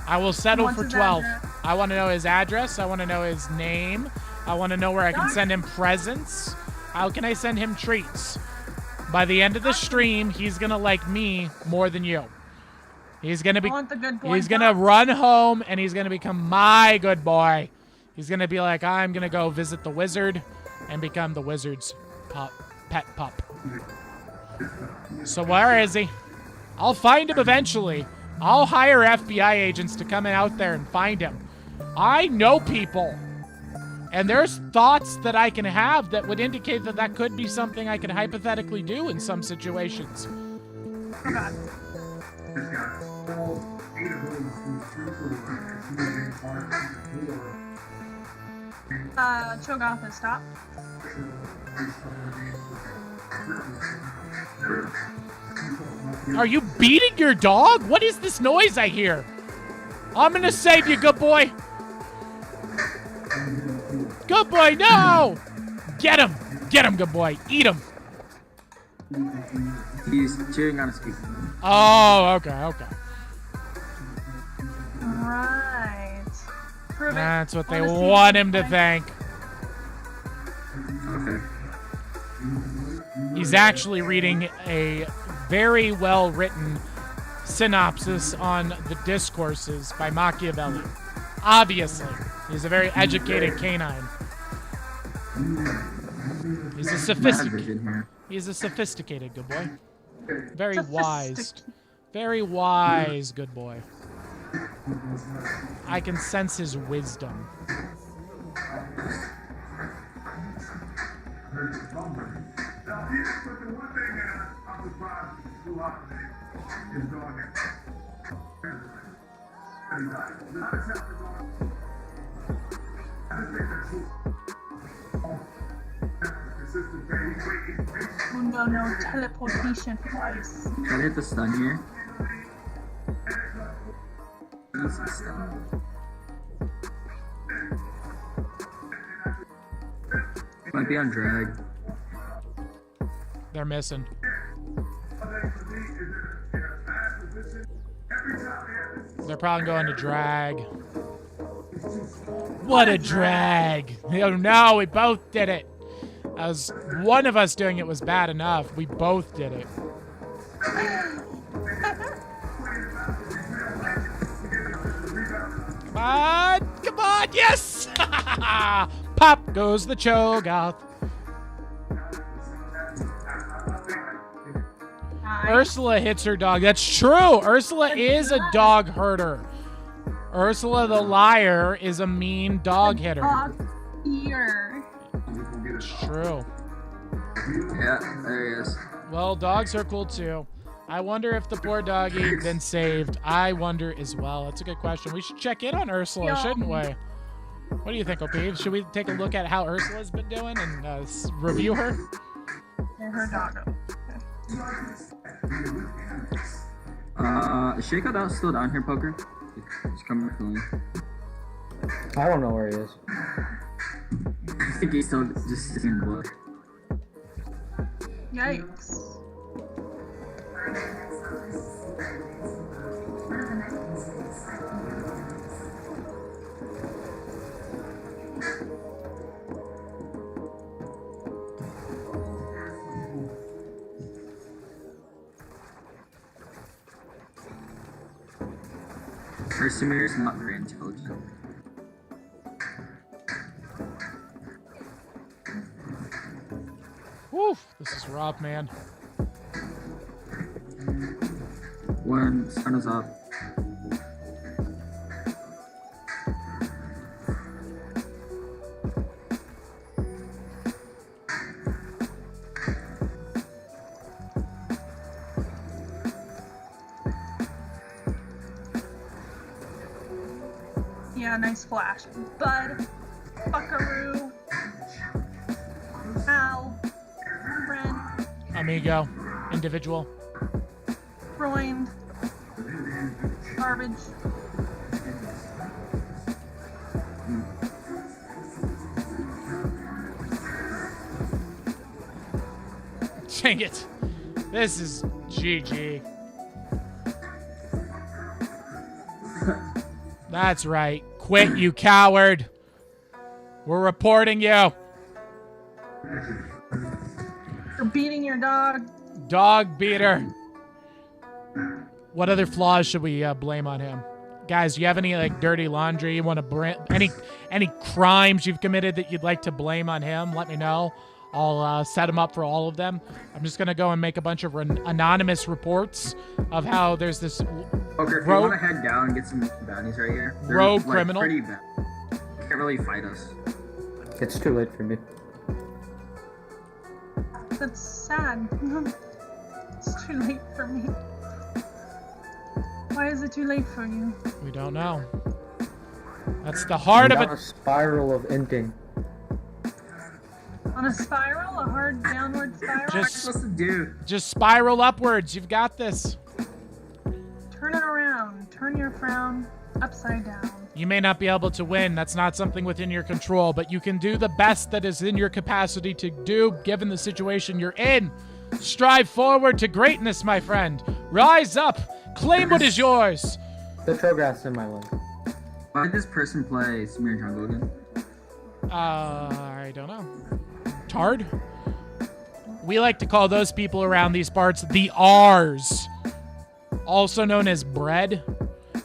I will settle for 12. I want to know his address. I want to know his name. I want to know where I can send him presents. How can I send him treats? By the end of the stream, he's going to like me more than you. He's going to be he's going to run home and he's going to become my good boy. He's going to be like, I'm going to go visit the wizard and become the wizard's pet pup. So where is he? I'll find him eventually. I'll hire FBI agents to come out there and find him. I know people. And there's thoughts that I can have that would indicate that that could be something I could hypothetically do in some situations. Cho'Gath has stopped. Are you beating your dog? What is this noise I hear? I'm gonna save you, good boy. Good boy, no! Get him! Get him, good boy. Eat him. He's chewing on a speaker. Oh, okay. Right. Prove That's it. what they Wanna see want it? him to think. Okay. He's actually reading a very well-written synopsis on the discourses by Machiavelli. Obviously. He's a very educated canine. He's a sophisticated good boy. Very wise. Very wise good boy. I can sense his wisdom. Mundo no teleportation device. Can I hit the stun here? Easy stun. Might be on drag. They're missing. They're probably going to drag. What a drag. Oh no, we both did it. As one of us doing it was bad enough. We both did it. Come on, yes! Pop goes the Cho'Gath. Ursula hits her dog. That's true. Ursula is a dog herder. Ursula the liar is a mean dog hitter. Here. It's true. Yeah, there he is. Well, dogs are cool too. I wonder if the poor doggy been saved. I wonder as well. That's a good question. We should check in on Ursula, shouldn't we? What do you think, O'P? Should we take a look at how Ursula's been doing and review her? Her doggo. Is Shakeout still down here, Poker? He's coming for me. I don't know where he is. I think he's still just sitting in the book. Yikes. Mercenary's not very intelligent. Woo, this is rough, man. When sun is up. Yeah, nice flash. Bud, buckaroo, pal, friend, Amigo. Individual. ruined, garbage. Dang it. This is GG. That's right. Quit, you coward. We're reporting you. For beating your dog. Dog beater. What other flaws should we blame on him? Guys, do you have any like dirty laundry you want to any crimes you've committed that you'd like to blame on him? Let me know. I'll set him up for all of them. I'm just gonna go and make a bunch of anonymous reports of how there's this Okay, if you want to head down and get some bounties right here. They're, rogue like, criminal. Pretty bad. You can't really fight us. It's too late for me. That's sad. It's too late for me. Why is it too late for you? We don't know. That's the heart of I'm it. a spiral of inting. On a spiral? A hard downward spiral? What am I supposed to do? Just spiral upwards. You've got this. Turn it around. Turn your frown upside down. You may not be able to win. That's not something within your control, but you can do the best that is in your capacity to do given the situation you're in. Strive forward to greatness, my friend. Rise up. Claim what is yours. The Trograss in my way. Why did this person play Smear Jungle again? I don't know. Tard? We like to call those people around these parts the R's, also known as bread,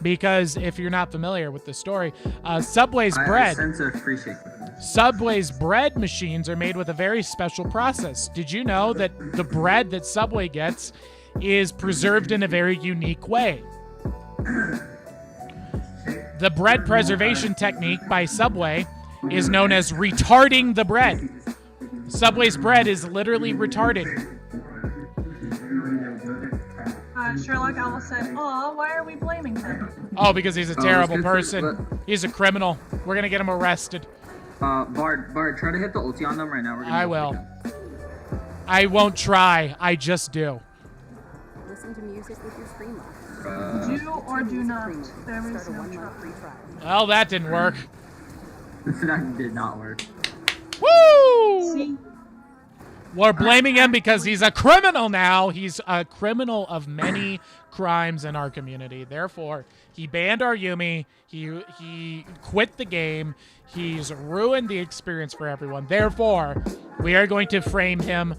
because if you're not familiar with the story, Subway's bread. I sense a free shake. Subway's bread machines are made with a very special process. Did you know that the bread that Subway gets is preserved in a very unique way? The bread preservation technique by Subway is known as retarding the bread. Subway's bread is literally retarded. Sherlock Owl said, "Aw, why are we blaming him?" Oh, because he's a terrible person. He's a criminal. We're gonna get him arrested. Bard, try to hit the ulti on them right now. I will. I won't try. I just do. Listen to music with your stream Do or do not. There is no try. Well, that didn't work. That did not work. Woo! See? We're blaming him because he's a criminal now. He's a criminal of many crimes in our community. Therefore, he banned our Yumi. He quit the game. He's ruined the experience for everyone. Therefore, we are going to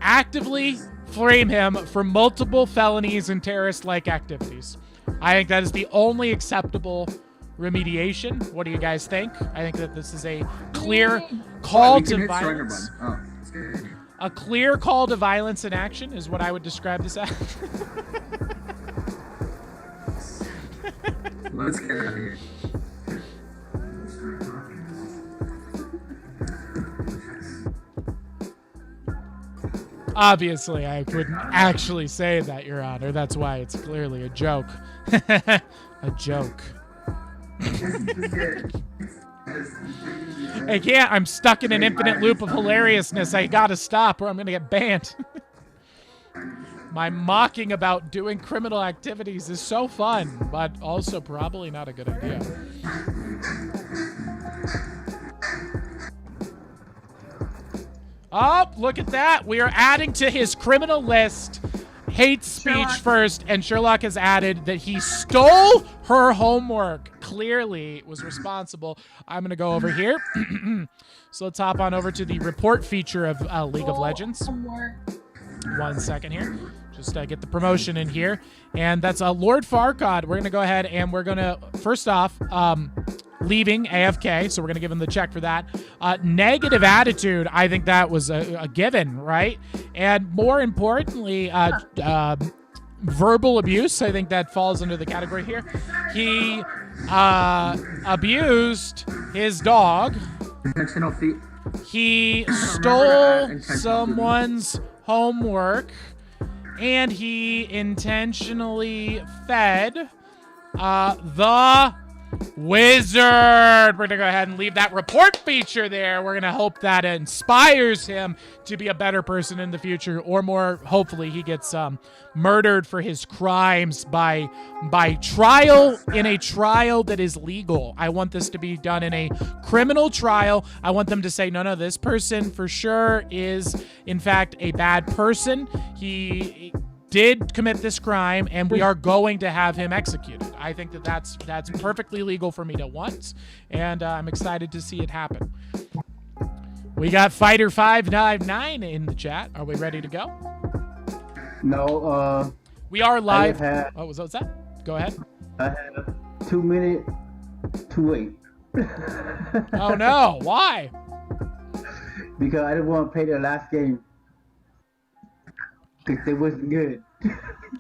actively frame him for multiple felonies and terrorist-like activities. I think that is the only acceptable remediation. What do you guys think? I think that this is a clear call to violence. A clear call to violence in action is what I would describe this as. Let's get out of here. Obviously, I couldn't actually say that, Your Honor. That's why it's clearly a joke. A joke. I can't. I'm stuck in an infinite loop of hilariousness. I gotta stop or I'm gonna get banned. My mocking about doing criminal activities is so fun, but also probably not a good idea. Oh, look at that. We are adding to his criminal list hate speech first, and Sherlock has added that he stole her homework. Clearly was responsible. I'm going to go over here. So let's hop on over to the report feature of League of Legends. 1 second here. Just get the promotion in here. And that's Lord Farquaad. We're going to go ahead and we're going to, first off, leaving AFK, so we're going to give him the check for that. Negative attitude, I think that was a given, right? And more importantly, verbal abuse, I think that falls under the category here. He abused his dog. Intentional feet. He stole someone's homework, and he intentionally fed the Wizard. We're going to go ahead and leave that report feature there. We're going to hope that inspires him to be a better person in the future, or more, hopefully he gets murdered for his crimes by trial, in a trial that is legal. I want this to be done in a criminal trial. I want them to say, no, this person for sure is, in fact, a bad person. He did commit this crime, and we are going to have him executed. I think that that's perfectly legal for me to want, and I'm excited to see it happen. We got Fighter599 in the chat. Are we ready to go? No, we are live. Oh, what's that? Go ahead. I have 2 minutes to wait. Oh no, why? Because I didn't want to pay the last game. Because it wasn't good.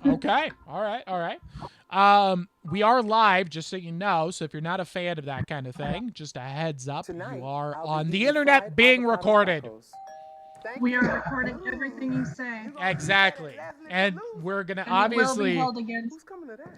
Okay. All right. We are live, just so you know. So if you're not a fan of that kind of thing, just a heads up, you are on the internet being recorded. We are recording everything you say. Exactly. And we're going to obviously... will be held against.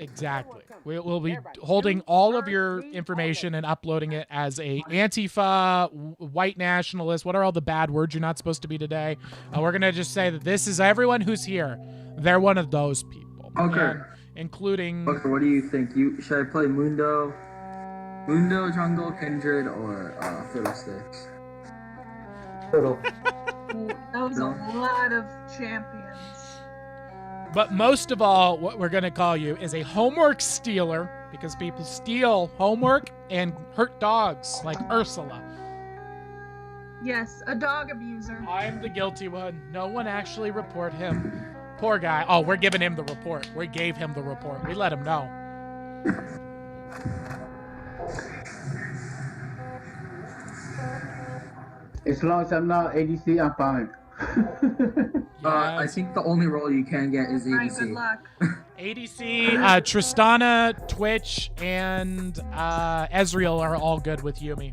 Exactly. We'll be holding all of your information and uploading it as a Antifa, white nationalist. What are all the bad words you're not supposed to be today? We're going to just say that this is everyone who's here. They're one of those people. Okay. And including... Okay, what do you think? Should I play Mundo, Jungle, Kindred, or Fiddlesticks? Fiddle. That was a lot of champions. But most of all, what we're going to call you is a homework stealer, because people steal homework and hurt dogs, like Ursula. Yes, a dog abuser. I'm the guilty one. No one actually report him. Poor guy. Oh, we're giving him the report. We gave him the report. We let him know. As long as I'm not ADC, I'm fine. I think the only role you can get is ADC. Right, good luck. ADC, Tristana, Twitch, and Ezreal are all good with Yumi.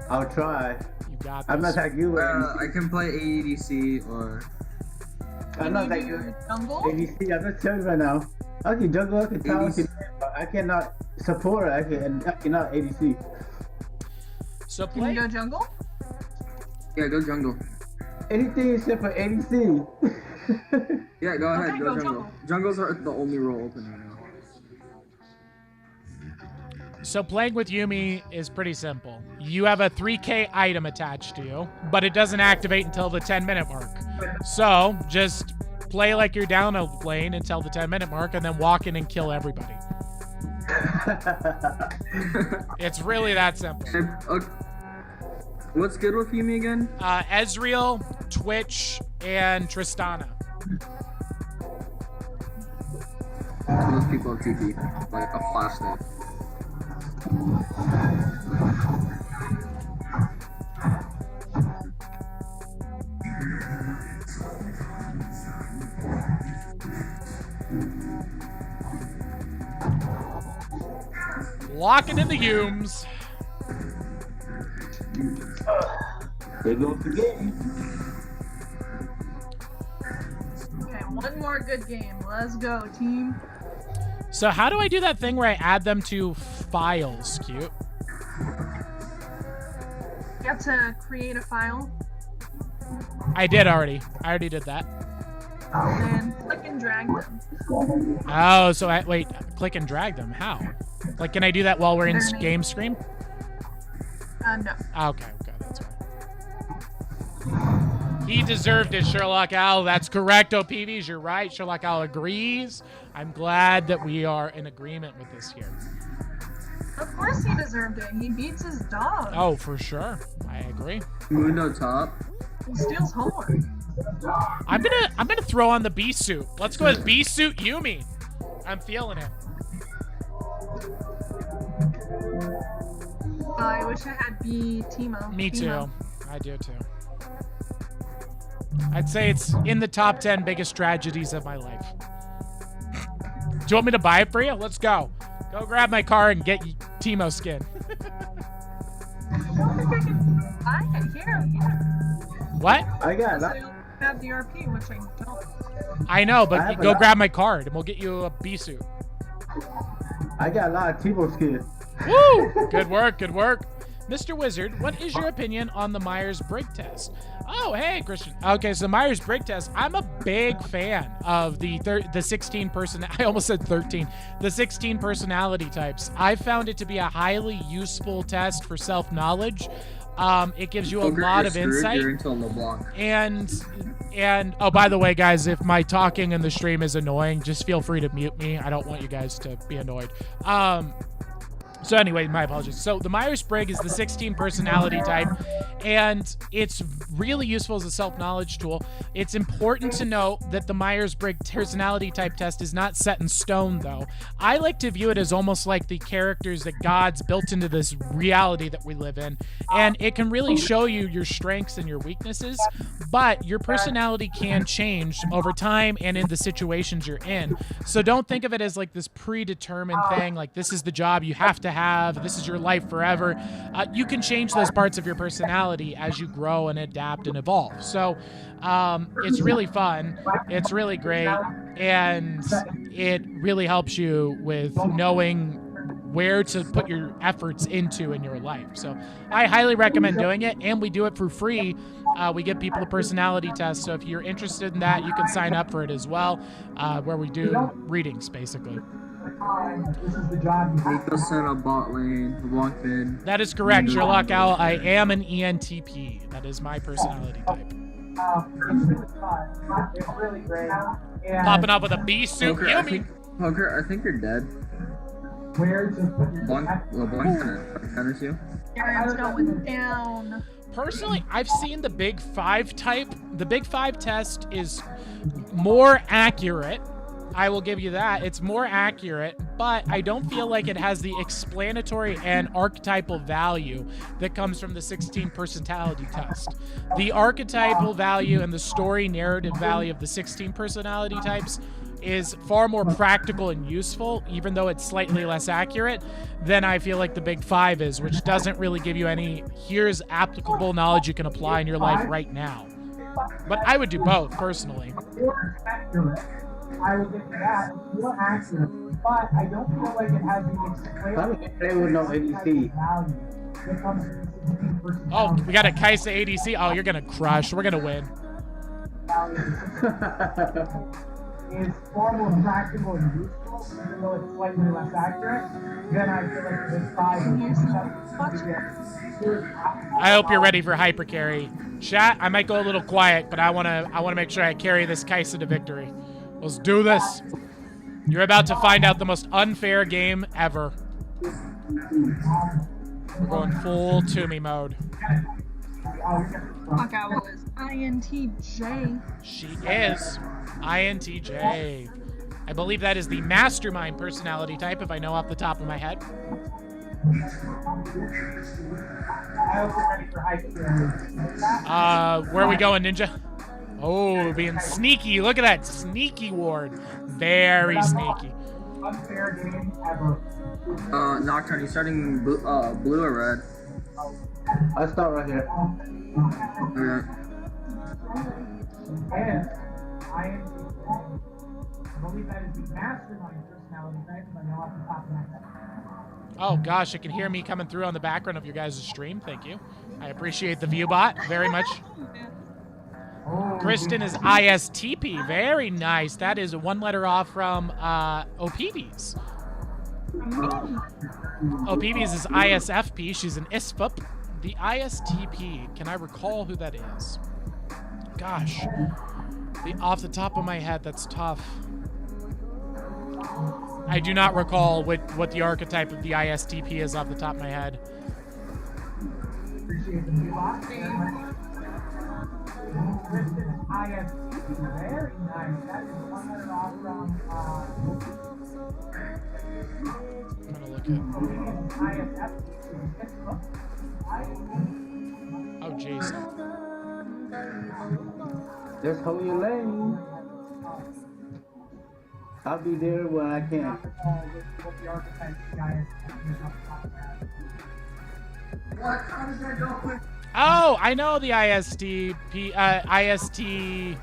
I'll try. You got this. I'm not that good with I can play ADC or... I'm not that good. Jungle? ADC, I'm not telling you right now. I can jungle, I can tower, but I cannot support, I cannot ADC. So Can you go jungle? Yeah, go jungle. Anything except for ADC. Yeah, go ahead, Okay, go go jungle. jungle. Jungles are the only role open right now. So playing with Yumi is pretty simple. You have a 3k item attached to you, but it doesn't activate until the 10-minute mark. So just play like you're down a lane until the 10-minute mark, and then walk in and kill everybody. It's really that simple. What's good with Yumi again? Ezreal, Twitch, and Tristana. So those people are TP, like a flash stat. Lock it in the Humes. There goes the game. Okay, one more good game. Let's go, team. So how do I do that thing where I add them to files, Cute? You have to create a file I did already. I already did that. and click and drag them. Oh, so wait, click and drag them. How? Like, can I do that while we're in game stream? No. Okay, that's fine. He deserved it, Sherlock Owl. That's correct, OPVs. You're right. Sherlock Owl agrees. I'm glad that we are in agreement with this here. Of course he deserved it. He beats his dog. Oh, for sure. I agree. Mundo top. He steals homework. I'm gonna throw on the bee suit. Let's go with bee suit Yumi. I'm feeling it. I wish I had B Teemo. Me too. Teemo. I do too. I'd say it's in the top 10 biggest tragedies of my life. Do you want me to buy it for you? Let's go. Go grab my car and get Teemo skin. I don't think I can buy it here. What? I got Unless I that. don't have the RP, which I don't. I know, but go grab my card and we'll get you a bee suit. I got a lot of keyboard skills. Woo! Good work, good work. Mr. Wizard, what is your opinion on the Myers-Briggs test? Oh, hey, Christian. Okay, so the Myers-Briggs test, I'm a big fan of the 16 I almost said 13. The 16 personality types. I found it to be a highly useful test for self-knowledge. It gives you a lot of insight. You're into LeBlanc. And oh, by the way, guys, if my talking in the stream is annoying, just feel free to mute me. I don't want you guys to be annoyed. So anyway, my apologies. So the Myers-Briggs is the 16 personality type, and it's really useful as a self-knowledge tool. It's important to note that the Myers-Briggs personality type test is not set in stone, though. I like to view it as almost like the characters that God's built into this reality that we live in, and it can really show you your strengths and your weaknesses, but your personality can change over time and in the situations you're in. So don't think of it as like this predetermined thing, like this is the job you have to have, this is your life forever. You can change those parts of your personality as you grow and adapt and evolve. So it's really fun, it's really great, and it really helps you with knowing where to put your efforts into in your life. So I highly recommend doing it, and we do it for free. We give people a personality test, so if you're interested in that, you can sign up for it as well, where we do readings, basically. Nico bot lane, LeBlanc mid. That is correct, Sherlock Owl. I am an ENTP. That is my personality type. It's really great. Popping up with a bee suit. Poker, I think you're dead. LeBlanc kind of centers you. Aaron's going down. Personally, I've seen the Big Five type. The Big Five test is more accurate. I will give you that. It's more accurate, but I don't feel like it has the explanatory and archetypal value that comes from the 16 personality test. The archetypal value and the story narrative value of the 16 personality types is far more practical and useful, even though it's slightly less accurate, than I feel like the Big Five is, which doesn't really give you any, here's applicable knowledge you can apply in your life right now. But I would do both, personally. I will get to that. It's more accurate, but I don't feel like it has the explanatory value that comes from the 16%. Oh, we got a Kaisa ADC. Oh, you're gonna crush. We're gonna win. Is far more practical and useful, even though it's slightly less accurate. Then I feel like this 5 I hope you're ready for hyper carry. Chat, I might go a little quiet, but I wanna make sure I carry this Kaisa to victory. Let's do this. You're about to find out the most unfair game ever. We're going full Toomey mode. Fuck Owl is INTJ. She is INTJ. I believe that is the mastermind personality type, if I know off the top of my head. Where are we going, Ninja? Oh, being sneaky. Look at that sneaky ward. Very sneaky. Unfair game ever. Nocturne, you starting blue or red? I start right here. Okay. And I believe that is the mastermind personality type, if I know off the top of my head. Oh gosh, you can hear me coming through on the background of your guys' stream. Thank you. I appreciate the view bot very much. Kristen is ISTP. Very nice. That is one letter off from OPB's. OPB's is ISFP. She's an ISFP. The ISTP, can I recall who that is? Gosh. Off the top of my head, that's tough. I do not recall what the archetype of the ISTP is off the top of my head. Appreciate the view bot. ISTP, very nice. That is one letter off from I'm gonna look at Oh jeez. Just hold your lane. I'll be there when I can. Oh, I know the ISTP. IST.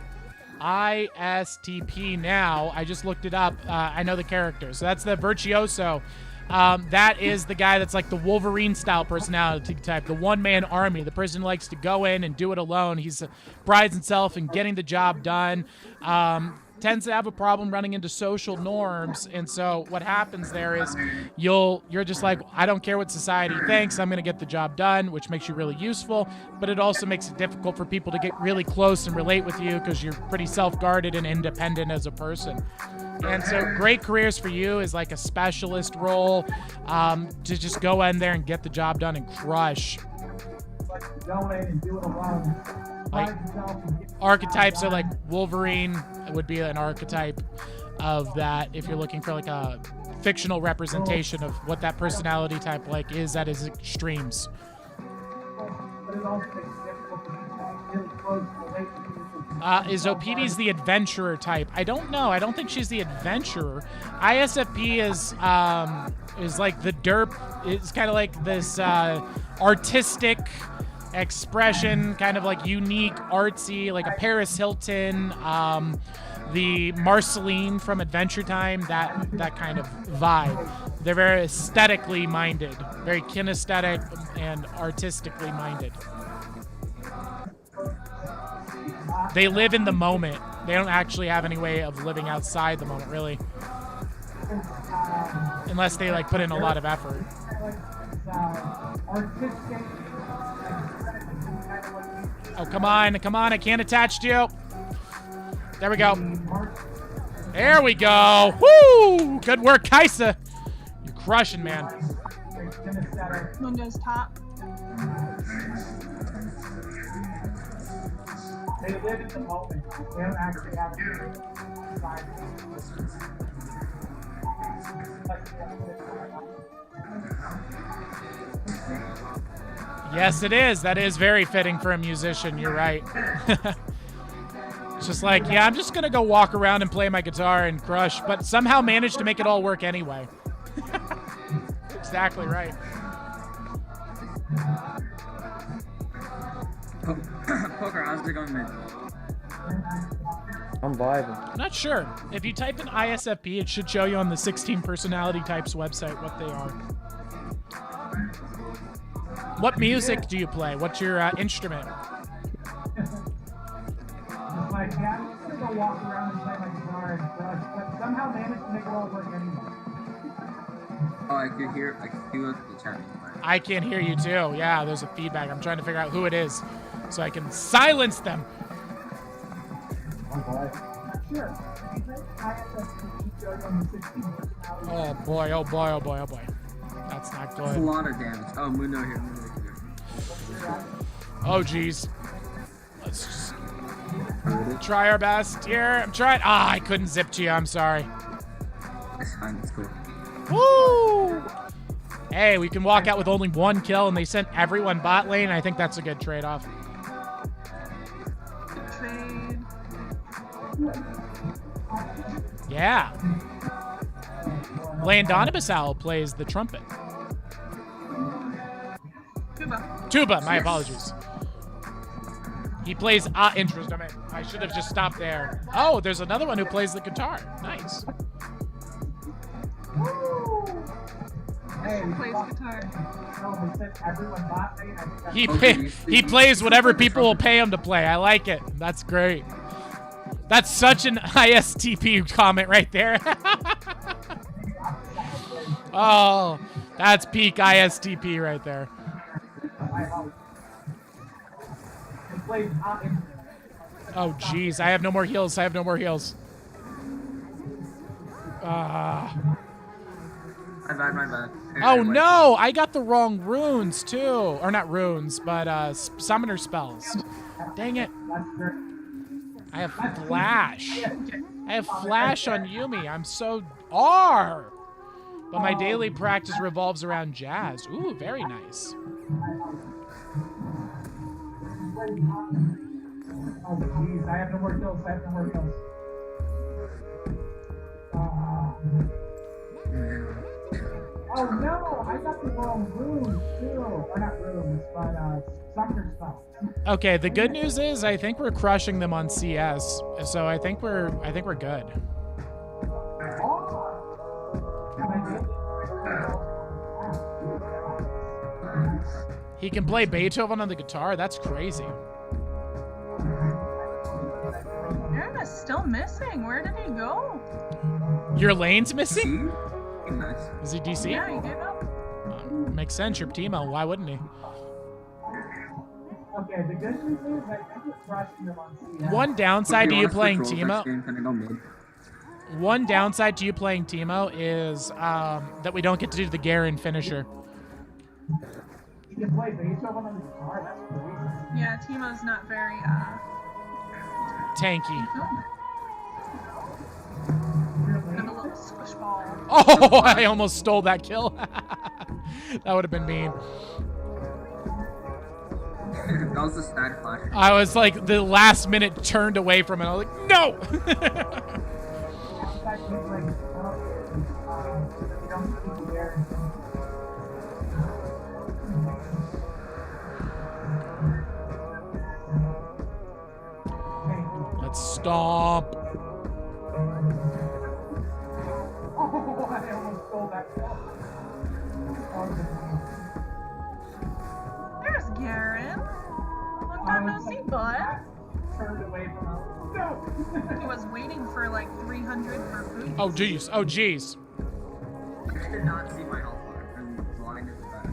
ISTP now. I just looked it up. I know the character. So that's the virtuoso. That is the guy that's like the Wolverine-style personality type, the one-man army, the person who likes to go in and do it alone. He's prides himself in getting the job done. Tends to have a problem running into social norms, and so what happens there is you're just like, I don't care what society thinks, I'm going to get the job done, which makes you really useful, but it also makes it difficult for people to get really close and relate with you because you're pretty self-guarded and independent as a person. And so great careers for you is like a specialist role, to just go in there and get the job done and crush. Go in and do it alone. Like archetypes are like Wolverine would be an archetype of that if you're looking for like a fictional representation of what that personality type like is at its extremes. Aesop's the adventurer type. I don't know. I don't think she's the adventurer. ISFP is like the derp. It's kind of like this artistic expression, kind of like unique, artsy, like a Paris Hilton, the Marceline from Adventure Time, that kind of vibe. They're very aesthetically minded, very kinesthetic and artistically minded. They live in the moment. They don't actually have any way of living outside the moment, really. Unless they like put in a lot of effort. Oh, come on, I can't attach to you. There we go. There we go. Woo! Good work, Kaisa. You're crushing, man. Windows top. They live in the moment. They don't actually have Yes, it is. That is very fitting for a musician. You're right. It's just like, yeah, I'm just going to go walk around and play my guitar and crush, but somehow manage to make it all work anyway. Exactly right. Poker, how's it going, man? I'm vibing. I'm not sure. If you type in ISFP, it should show you on the 16 personality types website what they are. What music do you play? What's your instrument? Like, yeah, I'm just gonna go walk around and play my guitar and crush, but somehow manage to make it all work anyway. Oh, I can hear the chat. I can't hear you too. Yeah, there's a feedback. I'm trying to figure out who it is so I can silence them. Oh boy, oh boy, oh boy, oh boy. That's not good. That's a lot of damage. Oh, Mundo here. Oh, geez. Let's just try our best here. I'm trying. Ah, I couldn't zip to you. I'm sorry. It's fine. It's cool. Woo! Hey, we can walk out with only one kill, and they sent everyone bot lane. I think that's a good trade-off. Trade. Yeah. Landonibus Owl plays the trumpet. Tuba, my apologies. He plays instrument. I should have just stopped there. Oh, there's another one who plays the guitar. Nice. Hey, plays guitar. He plays whatever people will pay him to play. I like it. That's great. That's such an ISTP comment right there. Oh, that's peak ISTP right there. Oh, jeez. I have no more heals. I have no more heals. My bad. Oh, no. I got the wrong runes, too. Or not runes, but summoner spells. Dang it. I have flash. I have flash on Yumi. I'm so R. But my daily practice revolves around jazz. Ooh, very nice. Oh, jeez. I have no more kills. Oh no, I got the wrong room too. Or not rooms, but summer spells. Okay, the good news is I think we're crushing them on CS, so I think we're good. He can play Beethoven on the guitar? That's crazy. Aaron is still missing. Where did he go? Your lane's missing? Nice. Is he DC? Yeah, he gave up. Makes sense, you're Timo. Why wouldn't he? Okay, the good news is I think we're crushing them on CS. One downside to you playing Timo. One downside to you playing Timo is that we don't get to do the Garen finisher. You can play Beethoven on the guitar, that's crazy. Yeah, Timo's not very, tanky. I'm a little squish ball. Oh, I almost stole that kill. That would have been mean. That was the stat flash. I was like, the last minute turned away from it. I was like, no! Let's stomp. Oh, I almost stole that kill. There's Garen. Long time no see, bud. Turned away from him. No! He was waiting for like 300 for food. Oh, jeez. Oh, jeez. I did not see my health bar, and blind is bad.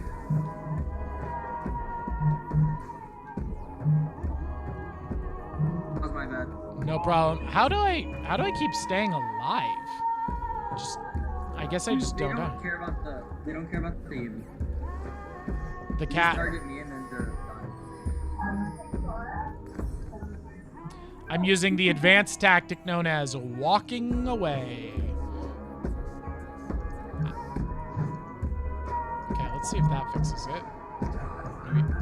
That was my bad. No problem. How do I keep staying alive? Just, I guess I just don't know. They don't care about the The cat. Target me and then they're done. I'm using the advanced tactic known as walking away. Okay, let's see if that fixes it. Maybe.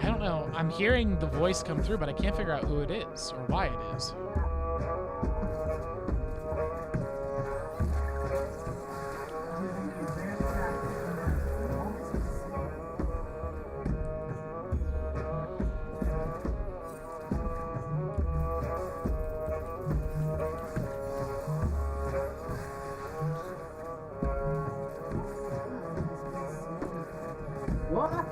I don't know. I'm hearing the voice come through, but I can't figure out who it is or why it is. What?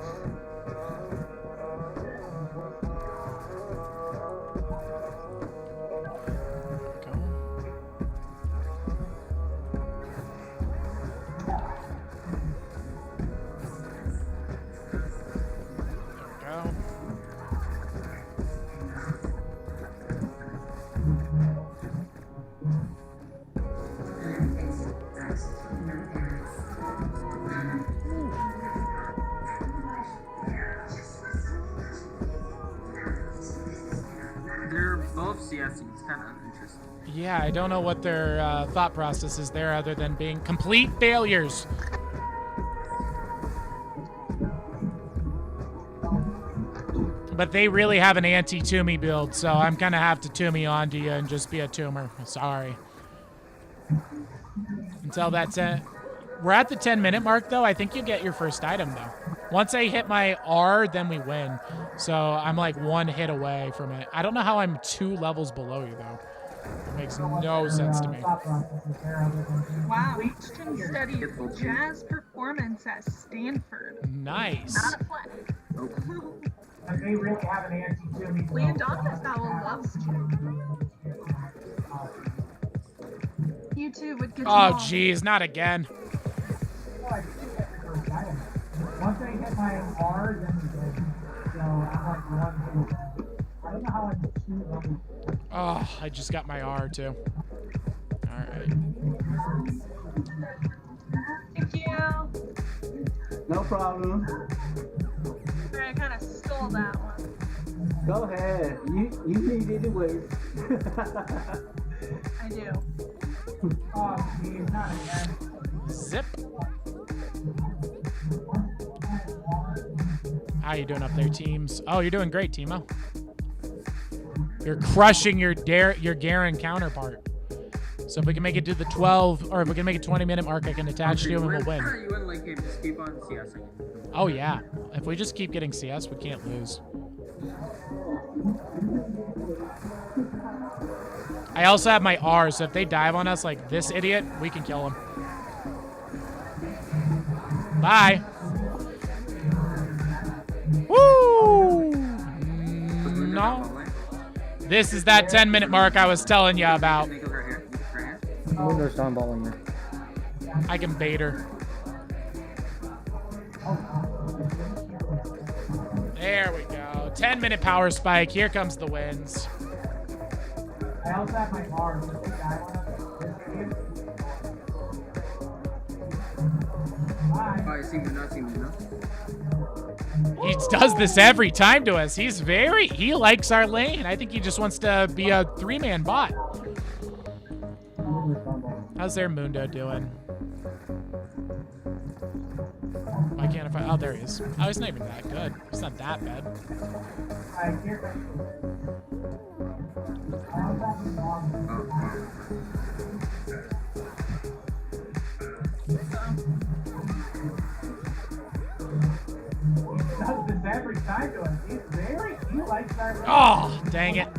They're both CS. It's kind of interesting. Yeah, I don't know what their thought process is there other than being complete failures. But they really have an anti-Toomey build, so I'm gonna have to Toomey onto you and just be a Toomer. Sorry. Until that's it. We're at the 10-minute mark, though. I think you get your first item, though. Once I hit my R, then we win. So I'm like one hit away from it. I don't know how I'm 2 levels below you, though. It makes no sense to me. Wow, Ashton studied jazz performance at Stanford. Nice. Not a flex. And they really have an anti-Jimmy. Leondatus Owl loves you. You too would get Oh, jeez, not again. Once I hit my R, then we did. So I'm like 1, 2. I don't know how I'm 2 levels. Oh, I just got my R, too. All right. Thank you. No problem. Sorry, I kind of stole that one. Go ahead. You need it anyways. I do. Oh, geez, not again. Zip. How you doing up there, teams? Oh, you're doing great, Timo. You're crushing your Garen counterpart. So if we can make it to the 12, or if we can make a 20-minute mark, I can attach to him and we'll win. You win like game, just keep on CSing. Oh yeah. If we just keep getting CS, we can't lose. I also have my R, so if they dive on us like this idiot, we can kill them. Bye. Woo! No. This is that 10-minute mark I was telling you about. Mundo's downballing me. I can bait her. There we go. 10-minute power spike. Here comes the wins. I also have my arm. He does this every time to us. He likes our lane. I think he just wants to be a 3-man bot. How's their Mundo doing? Why can't I find? Oh, there he is. Oh, he's not even that good. He's not that bad. Oh, dang it.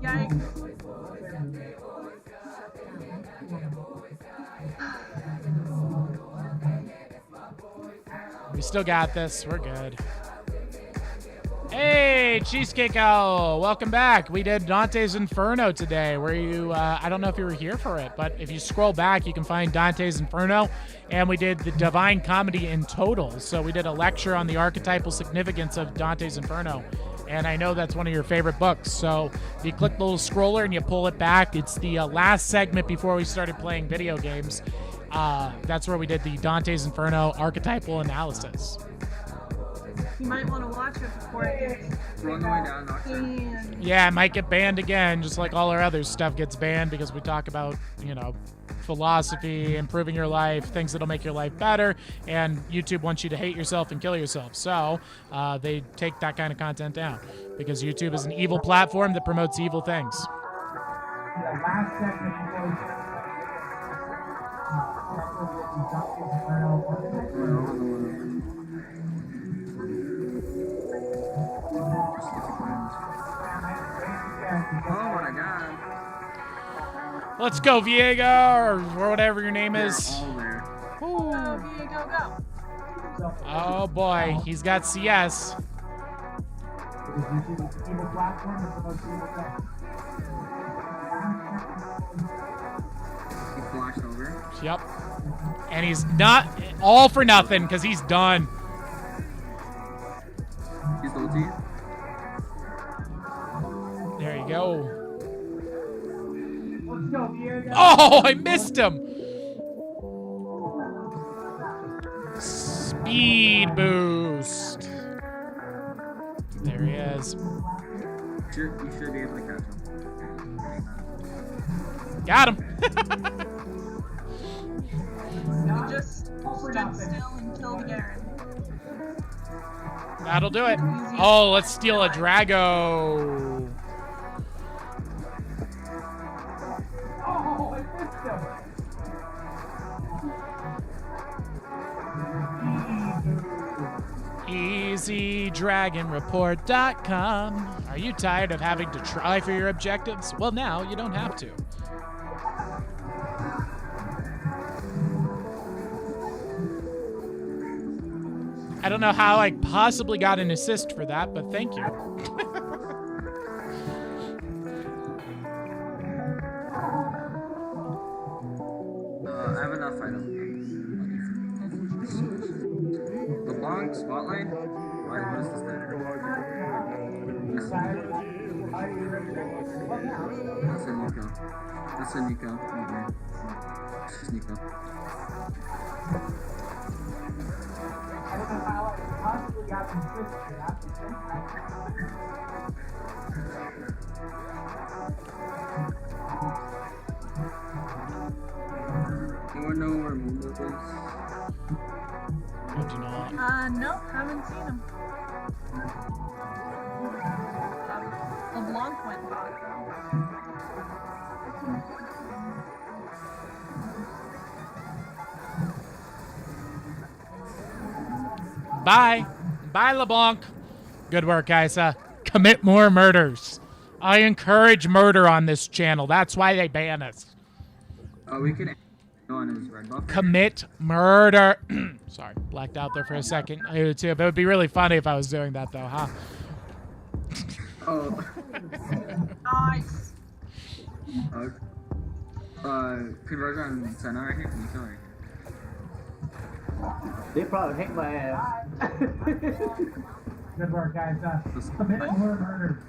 Yikes. We still got this. We're good. Hey, Cheesecake Owl. Welcome back. We did Dante's Inferno today, where you, I don't know if you were here for it, but if you scroll back, you can find Dante's Inferno, and we did the Divine Comedy in total. So we did a lecture on the archetypal significance of Dante's Inferno, and I know that's one of your favorite books. So if you click the little scroller and you pull it back, it's the last segment before we started playing video games. That's where we did the Dante's Inferno Archetypal Analysis. You might want to watch it before it gets banned. Yeah, it might get banned again, just like all our other stuff gets banned because we talk about, you know, philosophy, improving your life, things that'll make your life better, and YouTube wants you to hate yourself and kill yourself. So they take that kind of content down because YouTube is an evil platform that promotes evil things. Oh my god. Let's go, Viego, or whatever your name is. Go, Viego, go. Oh boy, he's got CS. He flashed over. Yep. And he's not all for nothing because he's done. He's ulti. There you go. Oh, I missed him. Speed boost. There he is. You should be able to catch him. Got him. You just stood still and killed Garen. That'll do it. Oh, let's steal a Drago. EasyDragonReport.com. Are you tired of having to try for your objectives? Well, now you don't have to. I don't know how I possibly got an assist for that, but thank you. I have enough items. The long spotlight? What is this thing? That's a Nico. That's a Nico. Okay. It's just Nico. Anyone know where Mundo is? I do not. No, haven't seen him. went and bought. Bye. Bye, LeBlanc. Good work, guys. Commit more murders. I encourage murder on this channel. That's why they ban us. We can go on his red buff. Commit murder. Sorry, blacked out there for a second. I do too, but it would be really funny if I was doing that, though, huh? Oh. Nice. Conversion on center right here. Can you kill right here? They probably hate my ass. Good work, guys. Commit more murder.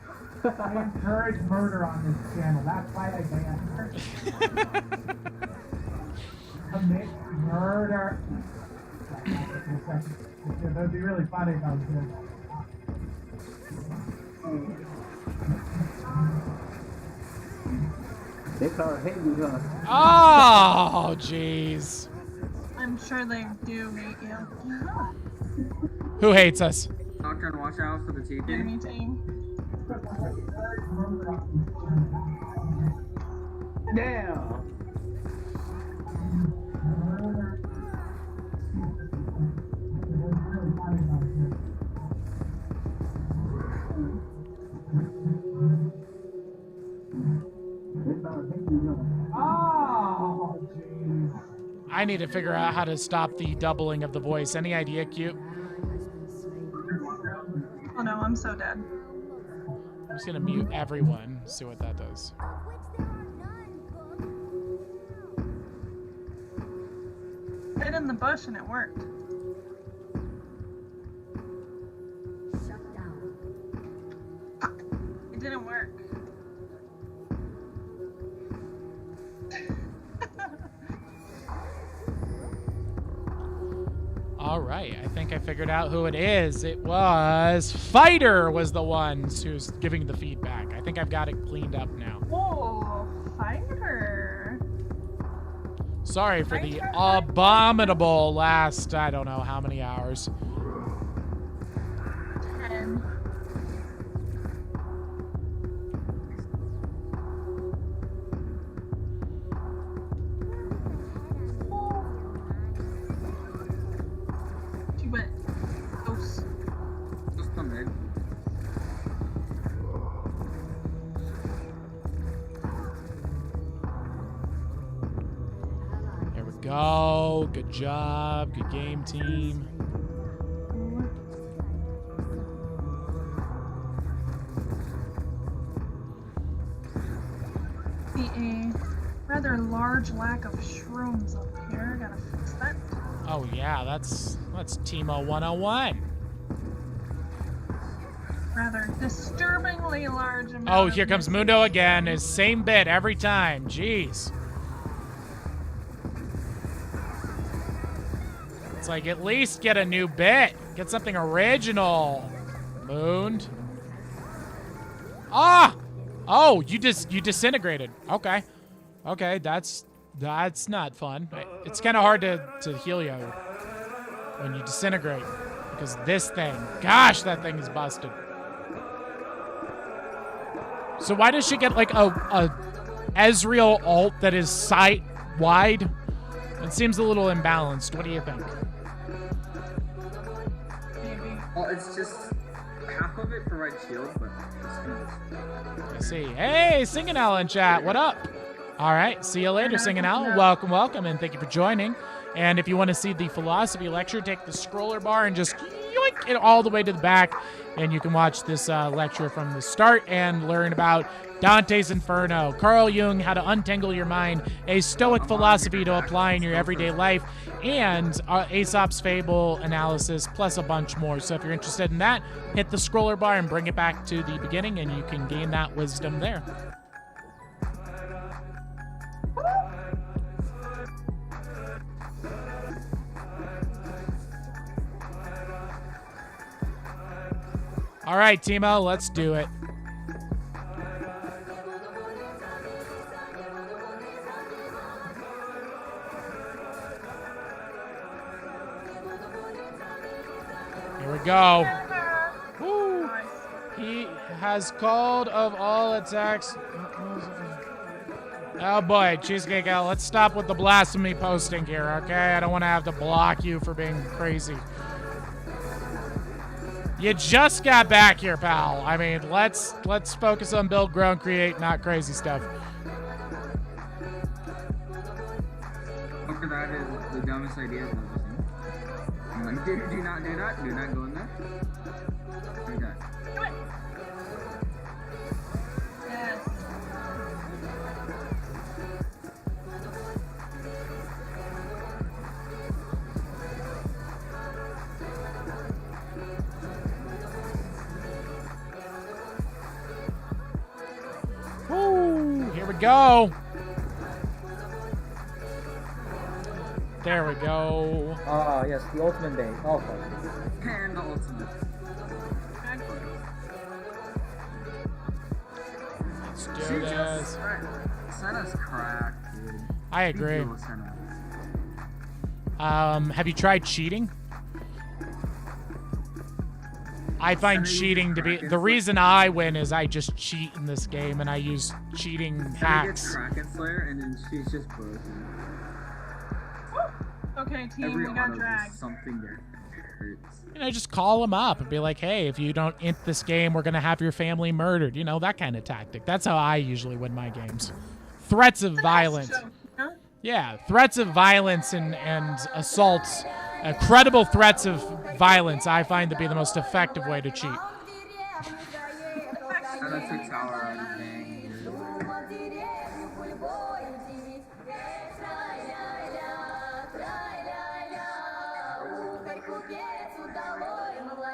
I encourage murder on this channel. That's why I ban. Commit murder. That would be really funny if I was doing that. They probably hate me, huh? Oh, jeez. I'm sure they do hate you. Who hates us? Doctor, watch out for the TP. Enemy team. Damn. Oh, jeez. I need to figure out how to stop the doubling of the voice. Any idea, Cute? Oh no, I'm so dead. I'm just gonna mute everyone, see what that does. Hid in the bush and it worked. It didn't work. All right, I think I figured out who it is. It was Fighter was the one who's giving the feedback. I think I've got it cleaned up now. Oh, Fighter. Sorry for the abominable last, I don't know how many hours. 10. She went close. Just come in. There we go. Good job. Good game, team. See a rather large lack of shrooms up here. Gotta fix that. Oh yeah, that's Timo 101. Rather disturbingly large amount. Oh, of here comes Mundo again. His same bit every time. Jeez. It's like, at least get a new bit. Get something original. Mooned. Ah! Oh, you disintegrated. Okay. Okay, that's not fun. It's kind of hard to heal you when you disintegrate. Because this thing, gosh, that thing is busted. So why does she get like a Ezreal ult that is sight wide? It seems a little imbalanced. What do you think? Maybe. Well, it's just half of it for red shield, but Let's see. Hey, Singing Al in chat. What up? All right. See you later, Singing Al. Welcome, welcome, and thank you for joining. And if you want to see the philosophy lecture, take the scroller bar and just yoink it all the way to the back, and you can watch this lecture from the start and learn about Dante's Inferno, Carl Jung, how to untangle your mind, a Stoic philosophy to apply in your everyday life, and Aesop's Fable analysis, plus a bunch more. So if you're interested in that, hit the scroller bar and bring it back to the beginning, and you can gain that wisdom there. All right, Timo, let's do it. Here we go. Woo. He has called of all attacks. Oh boy, Cheesecake Al, let's stop with the blasphemy posting here, okay? I don't want to have to block you for being crazy. You just got back here, pal. I mean, let's focus on build, grow, and create, not crazy stuff. After that is the dumbest idea I've ever seen. I'm like, do not do that. Do not go in there. Okay. Yes. Woo! Here we go. There we go. Ah, yes, the ultimate bait. Oh, fuck. And the ultimate. Let's do She this. just Senna's cracked, dude. I agree. Be cool with Senna. Have you tried cheating? I find cheating to be the reason I win is I just cheat in this game and I use cheating Senna hacks. gets Kraken Slayer and then she's just broken. Okay, team, Every we got auto dragged. is something that hurts. You know, just call them up and be like, hey, if you don't int this game, we're going to have your family murdered. You know, that kind of tactic. That's how I usually win my games. Threats of violence. Yeah, threats of violence and assaults. Credible threats of violence I find to be the most effective way to cheat. Senna took tower out of dang.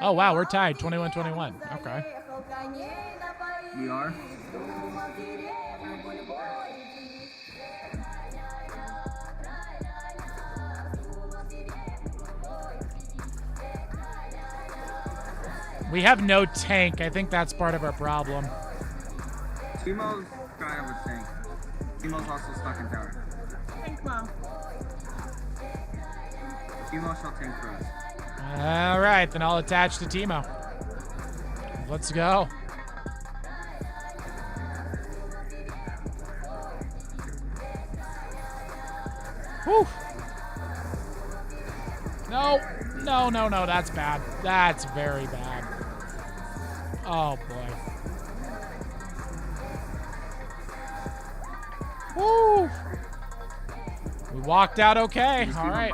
Oh, wow, we're tied. 21-21. Okay. We are? We have no tank. I think that's part of our problem. Timo's kind of a tank. Timo's also stuck in tower. Thank Mo. Timo shall tank for us. All right, then I'll attach to Timo. Let's go. Whew. No, that's bad. That's very bad. Oh, boy. Woo! We walked out okay. All right.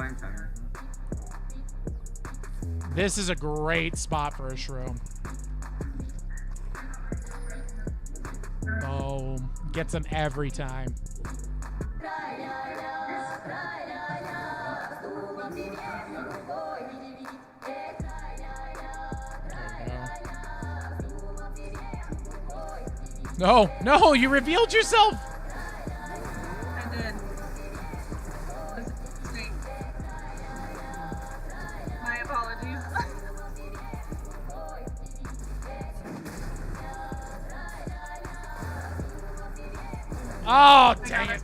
This is a great spot for a shroom. Boom. Gets them every time. No, you revealed yourself. I did. This is a mistake. My apologies. Oh, dang it.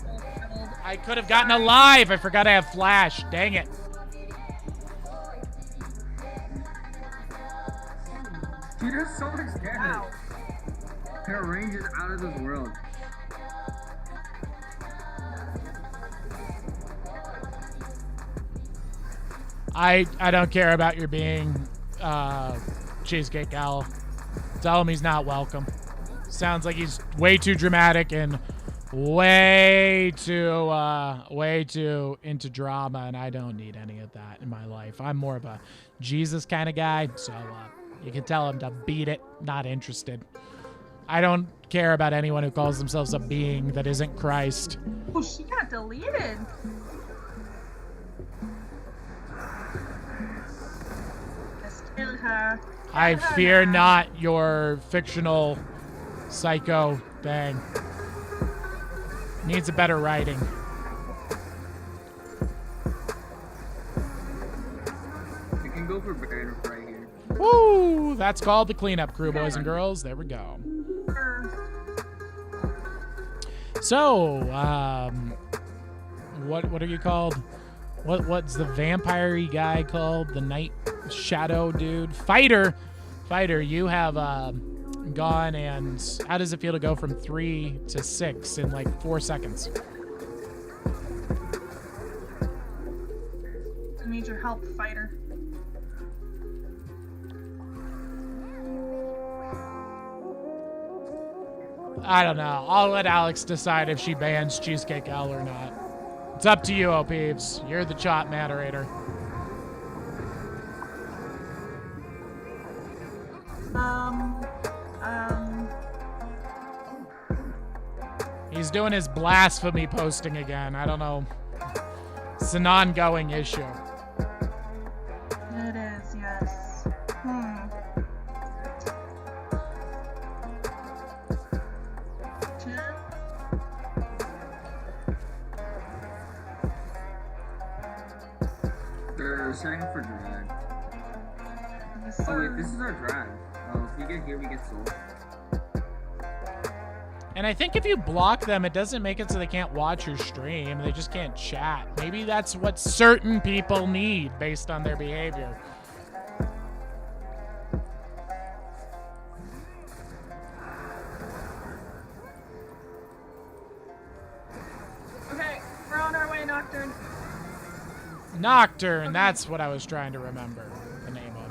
I could have gotten alive. I forgot I have flash. Dang it. She does so much damage. Wow. Her range is out of this world. I don't care about your being Cheesecake Owl. Tell him he's not welcome. Sounds like he's way too dramatic and way too into drama, and I don't need any of that in my life. I'm more of a Jesus kind of guy, so you can tell him to beat it. Not interested. I don't care about anyone who calls themselves a being that isn't Christ. Oh, she got deleted. Just kill her. I fear not your fictional psycho thing. Needs a better writing. We can go for Baron right here. Woo! That's called the cleanup crew, boys and girls. There we go. So, what are you called? What's the vampire-y guy called? The night shadow dude? Fighter, you have gone, and how does it feel to go from 3 to 6 in like 4 seconds? I need your help, fighter. I don't know. I'll let Alex decide if she bans Cheesecake Owl or not. It's up to you, O-Peeps. You're the chat moderator. He's doing his blasphemy posting again. I don't know. It's an ongoing issue. It is, yes. They're setting up for drag. Yes, Oh sir. wait, this is our drag. Oh, if we get here, we get sold. And I think if you block them, it doesn't make it so they can't watch your stream. They just can't chat. Maybe that's what certain people need based on their behavior. Okay, we're on our way, Nocturne. Nocturne, that's what I was trying to remember the name of.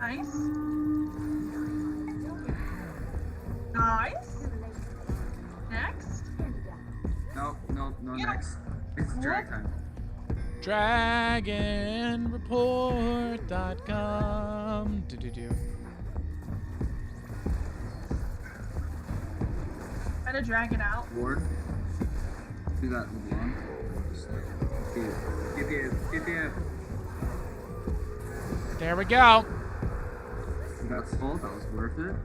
Nice. Nice. Next. No, next. It's drag time. DragonReport.com. Try to drag it out. Ward. Do that with one. Just like, give. There we go. That's full. That was worth it.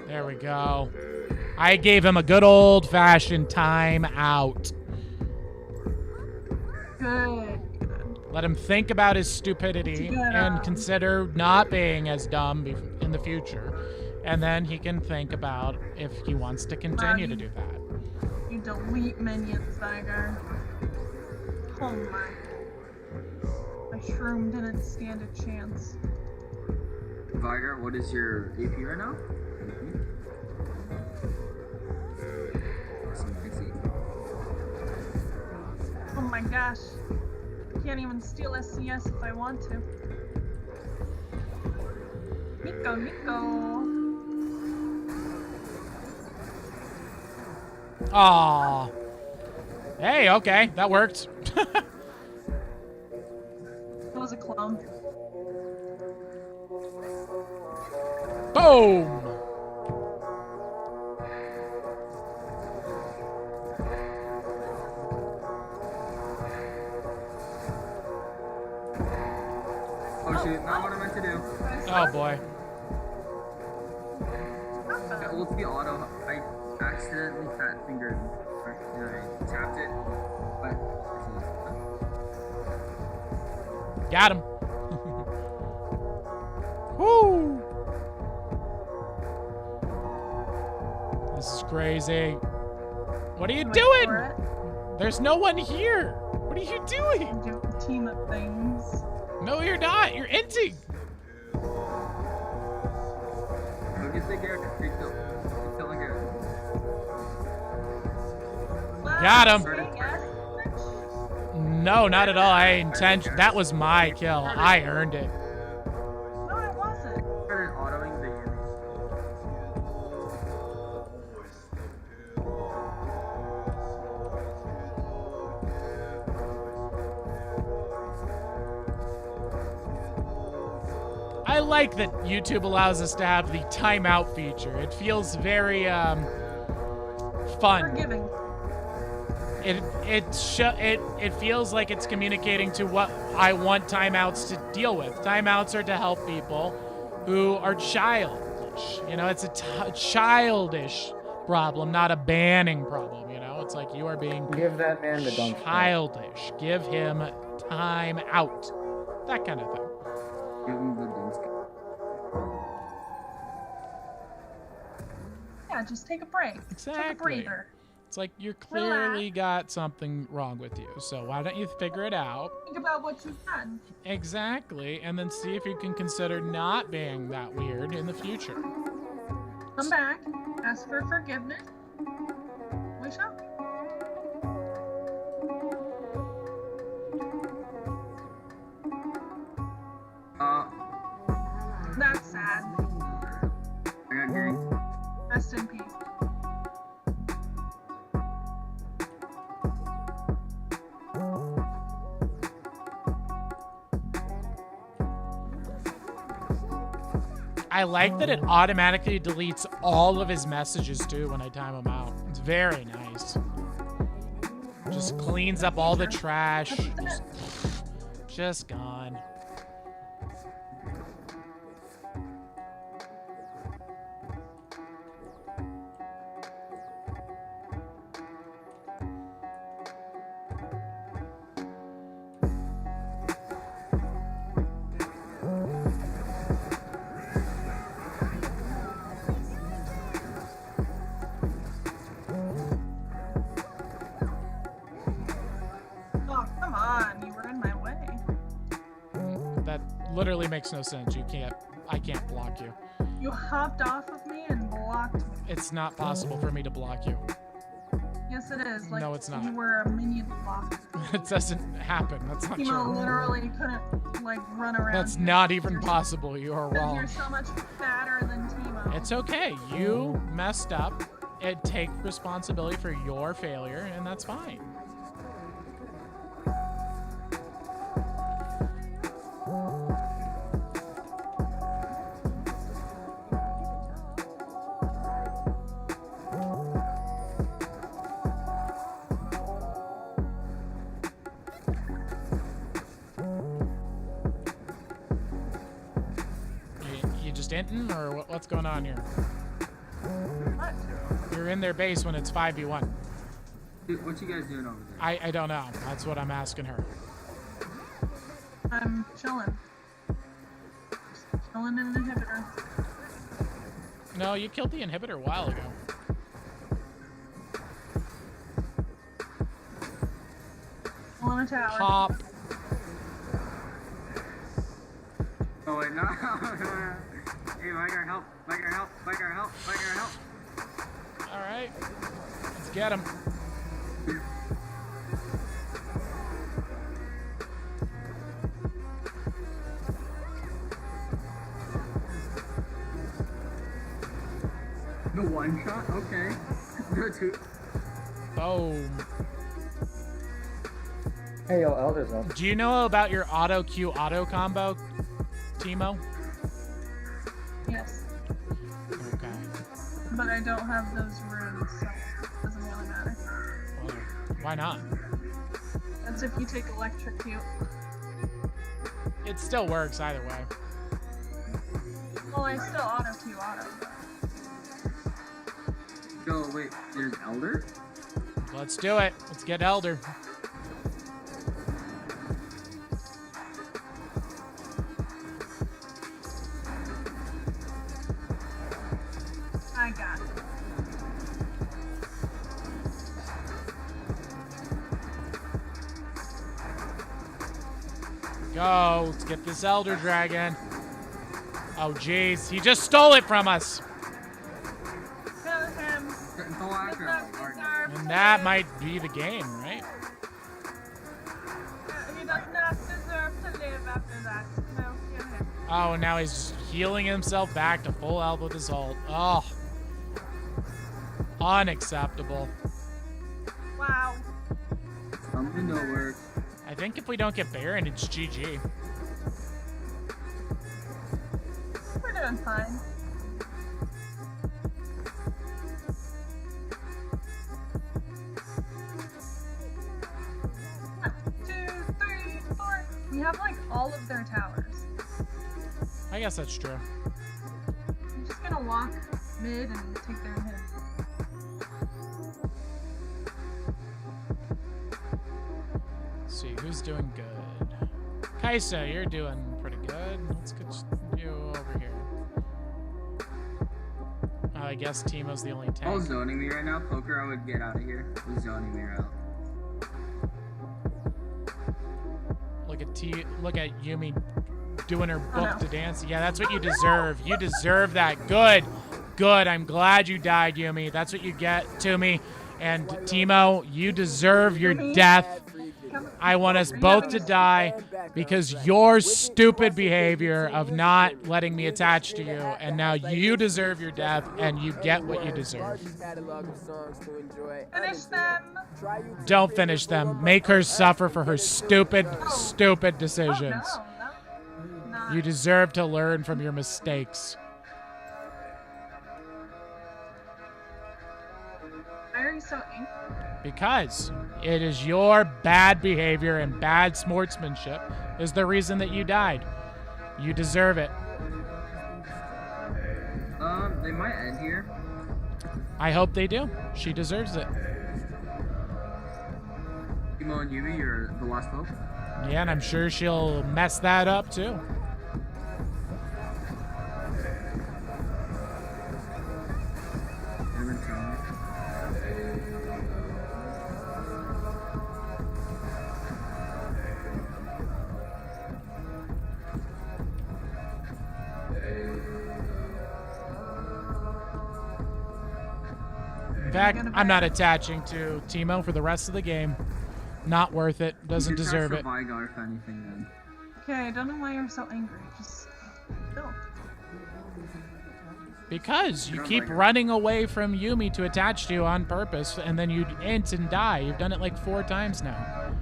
There we go. I gave him a good old-fashioned time out. Good. Let him think about his stupidity and consider not being as dumb in the future. And then he can think about if he wants to continue to do that. You delete minions, Viger. Oh my. My shroom didn't stand a chance. Viger, what is your AP right now? Oh my gosh. Can't even steal SCS if I want to. Nico. Aww. Hey, okay, that worked. That was a clone. Boom! Oh shoot, not what I meant to do. Oh boy. Yeah, well, it's the auto. I accidentally fat fingered. I tapped it, but got him. Woo! This is crazy. What are you doing? There's no one here. What are you doing? Do a team of things. No, you're not. You're inting. Go get the Garrett. Keep killing Garrett. Got him. No, not at all. That was my kill. I earned it. No, it wasn't. Autoing the I like that YouTube allows us to have the timeout feature. It feels very fun. Forgiving. It feels like it's communicating to what I want timeouts to deal with. Timeouts are to help people who are childish. You know, it's a childish problem, not a banning problem. You know, It's like you are being Give that man the dump. childish. Give him time out. That kind of thing. Give him the dump. Yeah, just take a break. Exactly. Take a breather. It's like you're clearly got something wrong with you. So why don't you figure it out? Think about what you've done. Exactly. And then see if you can consider not being that weird in the future. Come back. Ask for forgiveness. We shall. That's sad. I got ganked. Rest in peace. I like that it automatically deletes all of his messages too when I time him out. It's very nice. Just cleans up all the trash. Just gone. Literally makes no sense. I can't block you. You hopped off of me and blocked me. It's not possible for me to block you. Yes, it is. Like, no, it's not. You were a minion block. It doesn't happen. That's not Timo true. literally couldn't, like, run around. That's not even possible. You are wrong. You're so much fatter than Timo. It's okay. You messed up. Take responsibility for your failure, and that's fine. Denton, or what's going on here? What? You're in their base when it's 5v1. Dude, what you guys doing over there? I don't know. That's what I'm asking her. I'm chilling. Just chilling in the inhibitor. No, you killed the inhibitor a while ago. On a tower. Pop. Oh wait, no. Hey, Vigar, help! Vigar, help! Vigar, help! Vigar, help! All right, let's get him. The one shot? Okay. The two. Boom. Hey, yo, Elder's up. Do you know about your auto Q auto combo, Timo? Yes. Okay. But I don't have those runes, so it doesn't really matter. Well, why not? That's if you take electrocute. It still works either way. Well, I still auto Q auto. Yo, wait, there's Elder? Let's do it. Let's get Elder. I got it. Go. Let's get this Elder Dragon. Oh, jeez. He just stole it from us. Kill him. And that might be the game, right? He does not deserve to live after that. No, kill him. Oh, and now he's just healing himself back to full health with his ult. Oh. Unacceptable. Wow. Something don't work. I think if we don't get Baron, it's GG. We're doing fine. We have like all of their towers. I guess that's true. I'm just gonna walk mid and take their hit. Let's see, who's doing good? Kaisa, you're doing pretty good. Let's get you over here. I guess Timo's the only tank. Paul's zoning me right now. Poker, I would get out of here. He's zoning me out. Look at Yumi doing her book to dance. Yeah, that's what you deserve. You deserve that. Good. Good. I'm glad you died, Yumi. That's what you get to me. And Timo, you deserve your death. I want us both to die because your stupid behavior of not letting me attach to you, and now you deserve your death, and you get what you deserve. Finish them. Don't finish them. Make her suffer for her stupid decisions. Oh, no. You deserve to learn from your mistakes. Why are you so angry? Because it is your bad behavior and bad sportsmanship is the reason that you died. You deserve it. They might end here. I hope they do. She deserves it. Timo and Yumi, you're the last hope. Yeah, and I'm sure she'll mess that up too. In fact, I'm not attaching to Timo for the rest of the game. Not worth it. Doesn't deserve it. Vigar, if anything, then. Okay, I don't know why you're so angry. Just chill. Because you keep running away from Yumi to attach to you on purpose, and then you int and die. You've done it like 4 times now.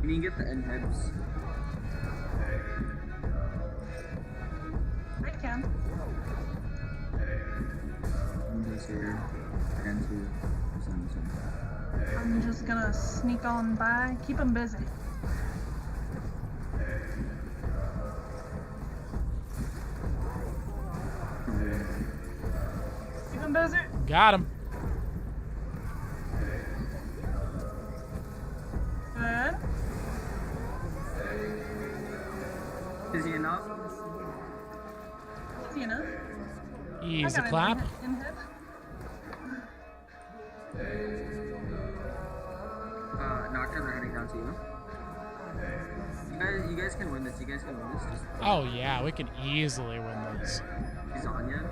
Can you get the inhibs? I can. I'm just here. I'm just gonna sneak on by. Keep them busy. Keep them busy. Got him. Good. Is he enough? Is he enough? Easy clap. Nocturne are heading down to you. You guys can win this. You guys can win this. Just Oh yeah, we can easily win this. He's on yet.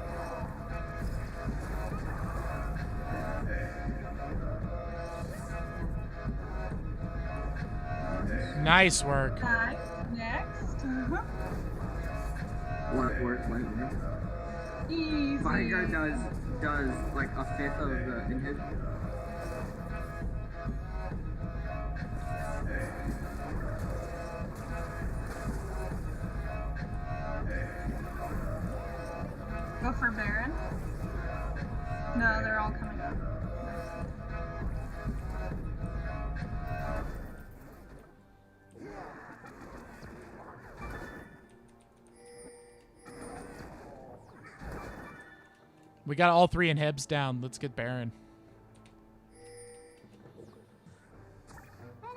Nice work. Nice. Next. Work. Easy. Vigar does like a 5th of the inhib. Go for Baron. No, they're all coming up. We got all 3 inhibs down. Let's get Baron.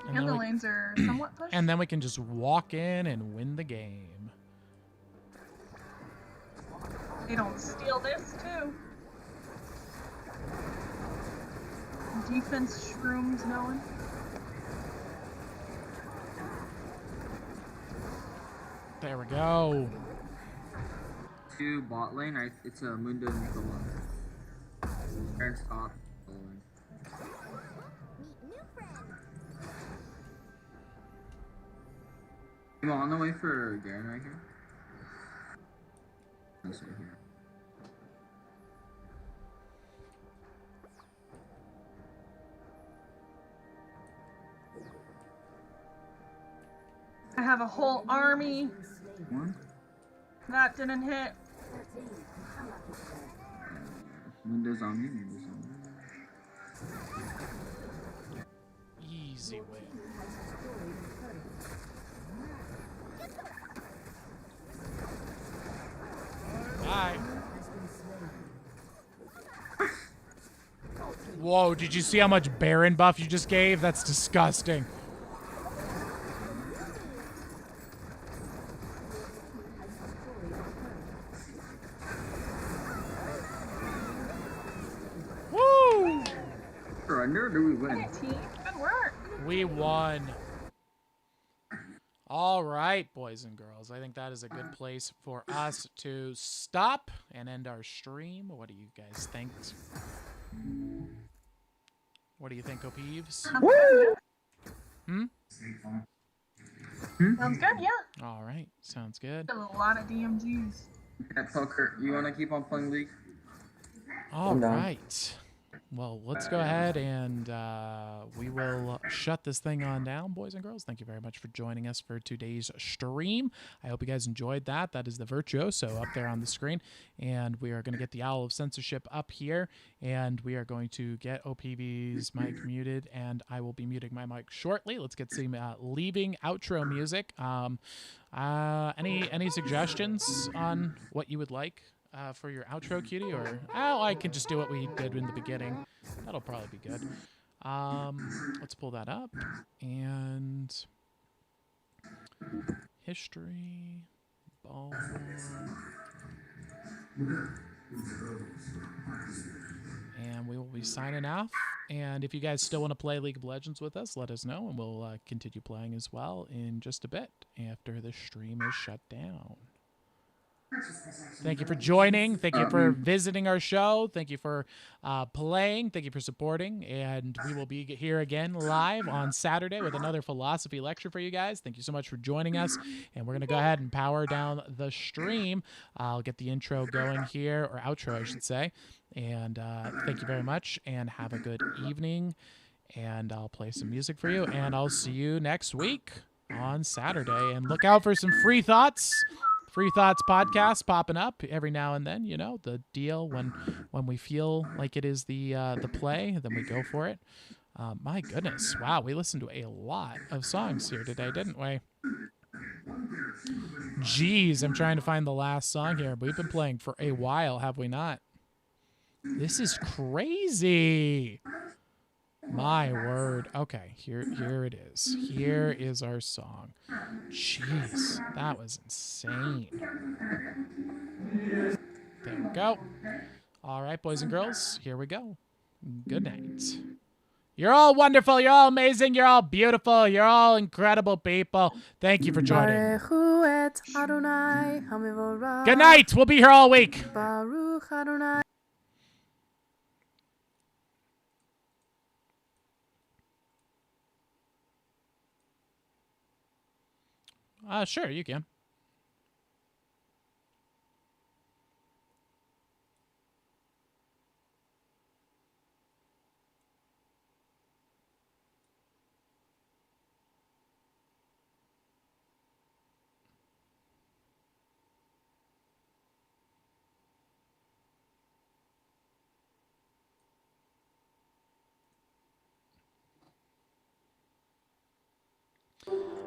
And the lanes are somewhat pushed. And then we can just walk in and win the game. They don't steal this too. Defense shrooms going. There we go. To bot lane, it's a Mundo and Nicola. Baron's top. I'm on the way for Garen right here. Right here. I have a whole army. One. That didn't hit. Mundo Numbers on me. Easy win. Bye. Whoa, did you see how much Baron buff you just gave? That's disgusting. Woo! Surrender? Do we win? Team, good work. We won. All right, boys and girls. I think that is a good place for us to stop and end our stream. What do you guys think? What do you think, Opeeves? Hmm? Sounds good, yeah. All right, sounds good. Got a lot of DMGs. Yeah, poker. You want to keep on playing League? All right. Well, let's go ahead and we will shut this thing on down, boys and girls. Thank you very much for joining us for today's stream. I hope you guys enjoyed that. That is the Virtuoso up there on the screen. And we are going to get the Owl of Censorship up here. And we are going to get OPV's mic muted. And I will be muting my mic shortly. Let's get some leaving outro music. Any suggestions on what you would like? For your outro, cutie, or I can just do what we did in the beginning. That'll probably be good. Let's pull that up and history, ball. And we will be signing off. And if you guys still want to play League of Legends with us, let us know, and we'll continue playing as well in just a bit after the stream is shut down. Thank you for joining. Thank you for visiting our show. Thank you for playing. Thank you for supporting. And we will be here again live on Saturday with another philosophy lecture for you guys. Thank you so much for joining us. And we're going to go ahead and power down the stream. I'll get the intro going here, or outro, I should say. And thank you very much, and have a good evening. And I'll play some music for you. And I'll see you next week on Saturday. And look out for some Free Thoughts. Free Thoughts podcast popping up every now and then. You know the deal. When we feel like it is the play, then we go for it. My goodness, wow, we listened to a lot of songs here today, didn't we? Jeez, I'm trying to find the last song here. We've been playing for a while, have we not? This is crazy. My word. Okay, here it is. Here is our song. Jeez, that was insane. There we go. All right, boys and girls, here we go. Good night. You're all wonderful. You're all amazing. You're all beautiful. You're all incredible people. Thank you for joining. Good night. We'll be here all week. Sure, you can.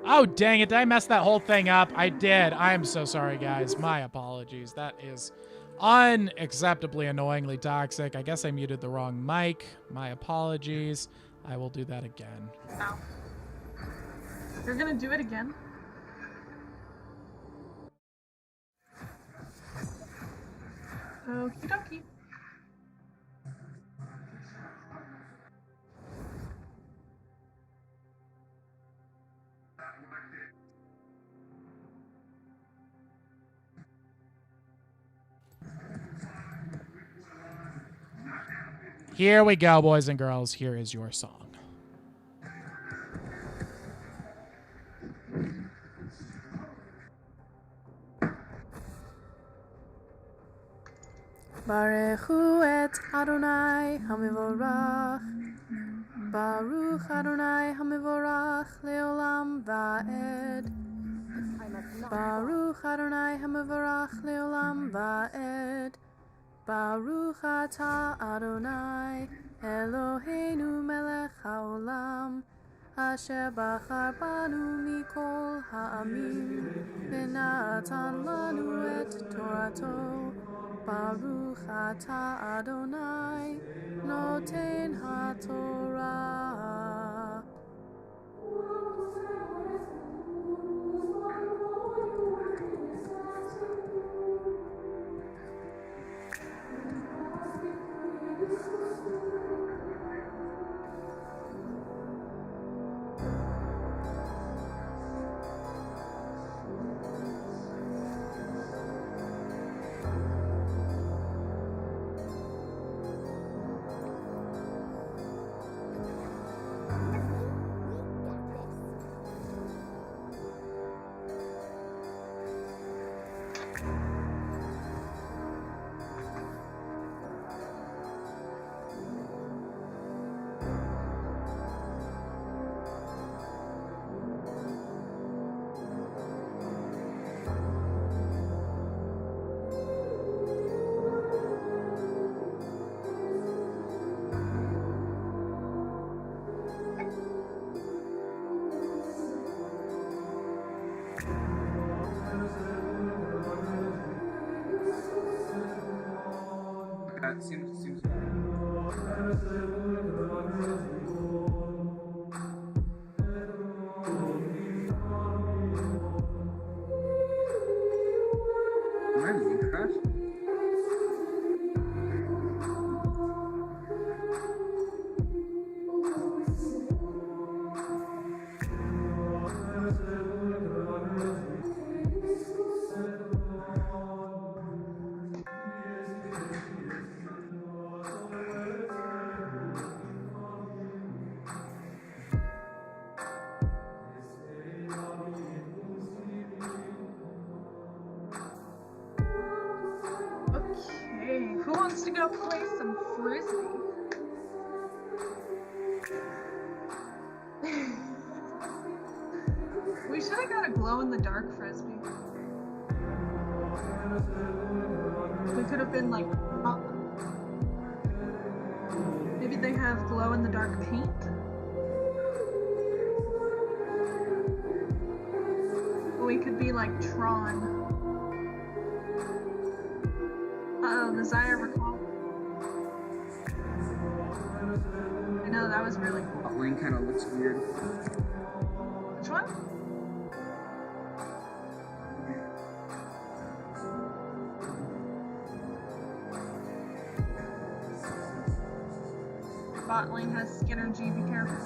Oh, dang it. Did I mess that whole thing up? I did. I'm so sorry, guys. My apologies. That is unacceptably annoyingly toxic. I guess I muted the wrong mic. My apologies. I will do that again. Ow. You're gonna do it again? Okie dokie. Here we go, boys and girls. Here is your song. Baruchu et Adonai Hamivorach. Baruch Adonai Hamivorach Leolam Va'ed. Baruch Adonai Hamivorach Leolam Va'ed. Baruch atah Adonai Eloheinu melech haolam Asher bachar banu mikol ha'amim V'natan lanu et Torato Baruch atah Adonai Noten HaTorah. Seems crash. Okay, who wants to go play some frisbee? We should have got a glow-in-the-dark frisbee. We could have been like, maybe they have glow-in-the-dark paint? We could be like Tron. Does I ever recall? I know, that was really cool. That lane kind of looks weird. Which one? Bot lane has Skinner G, be careful.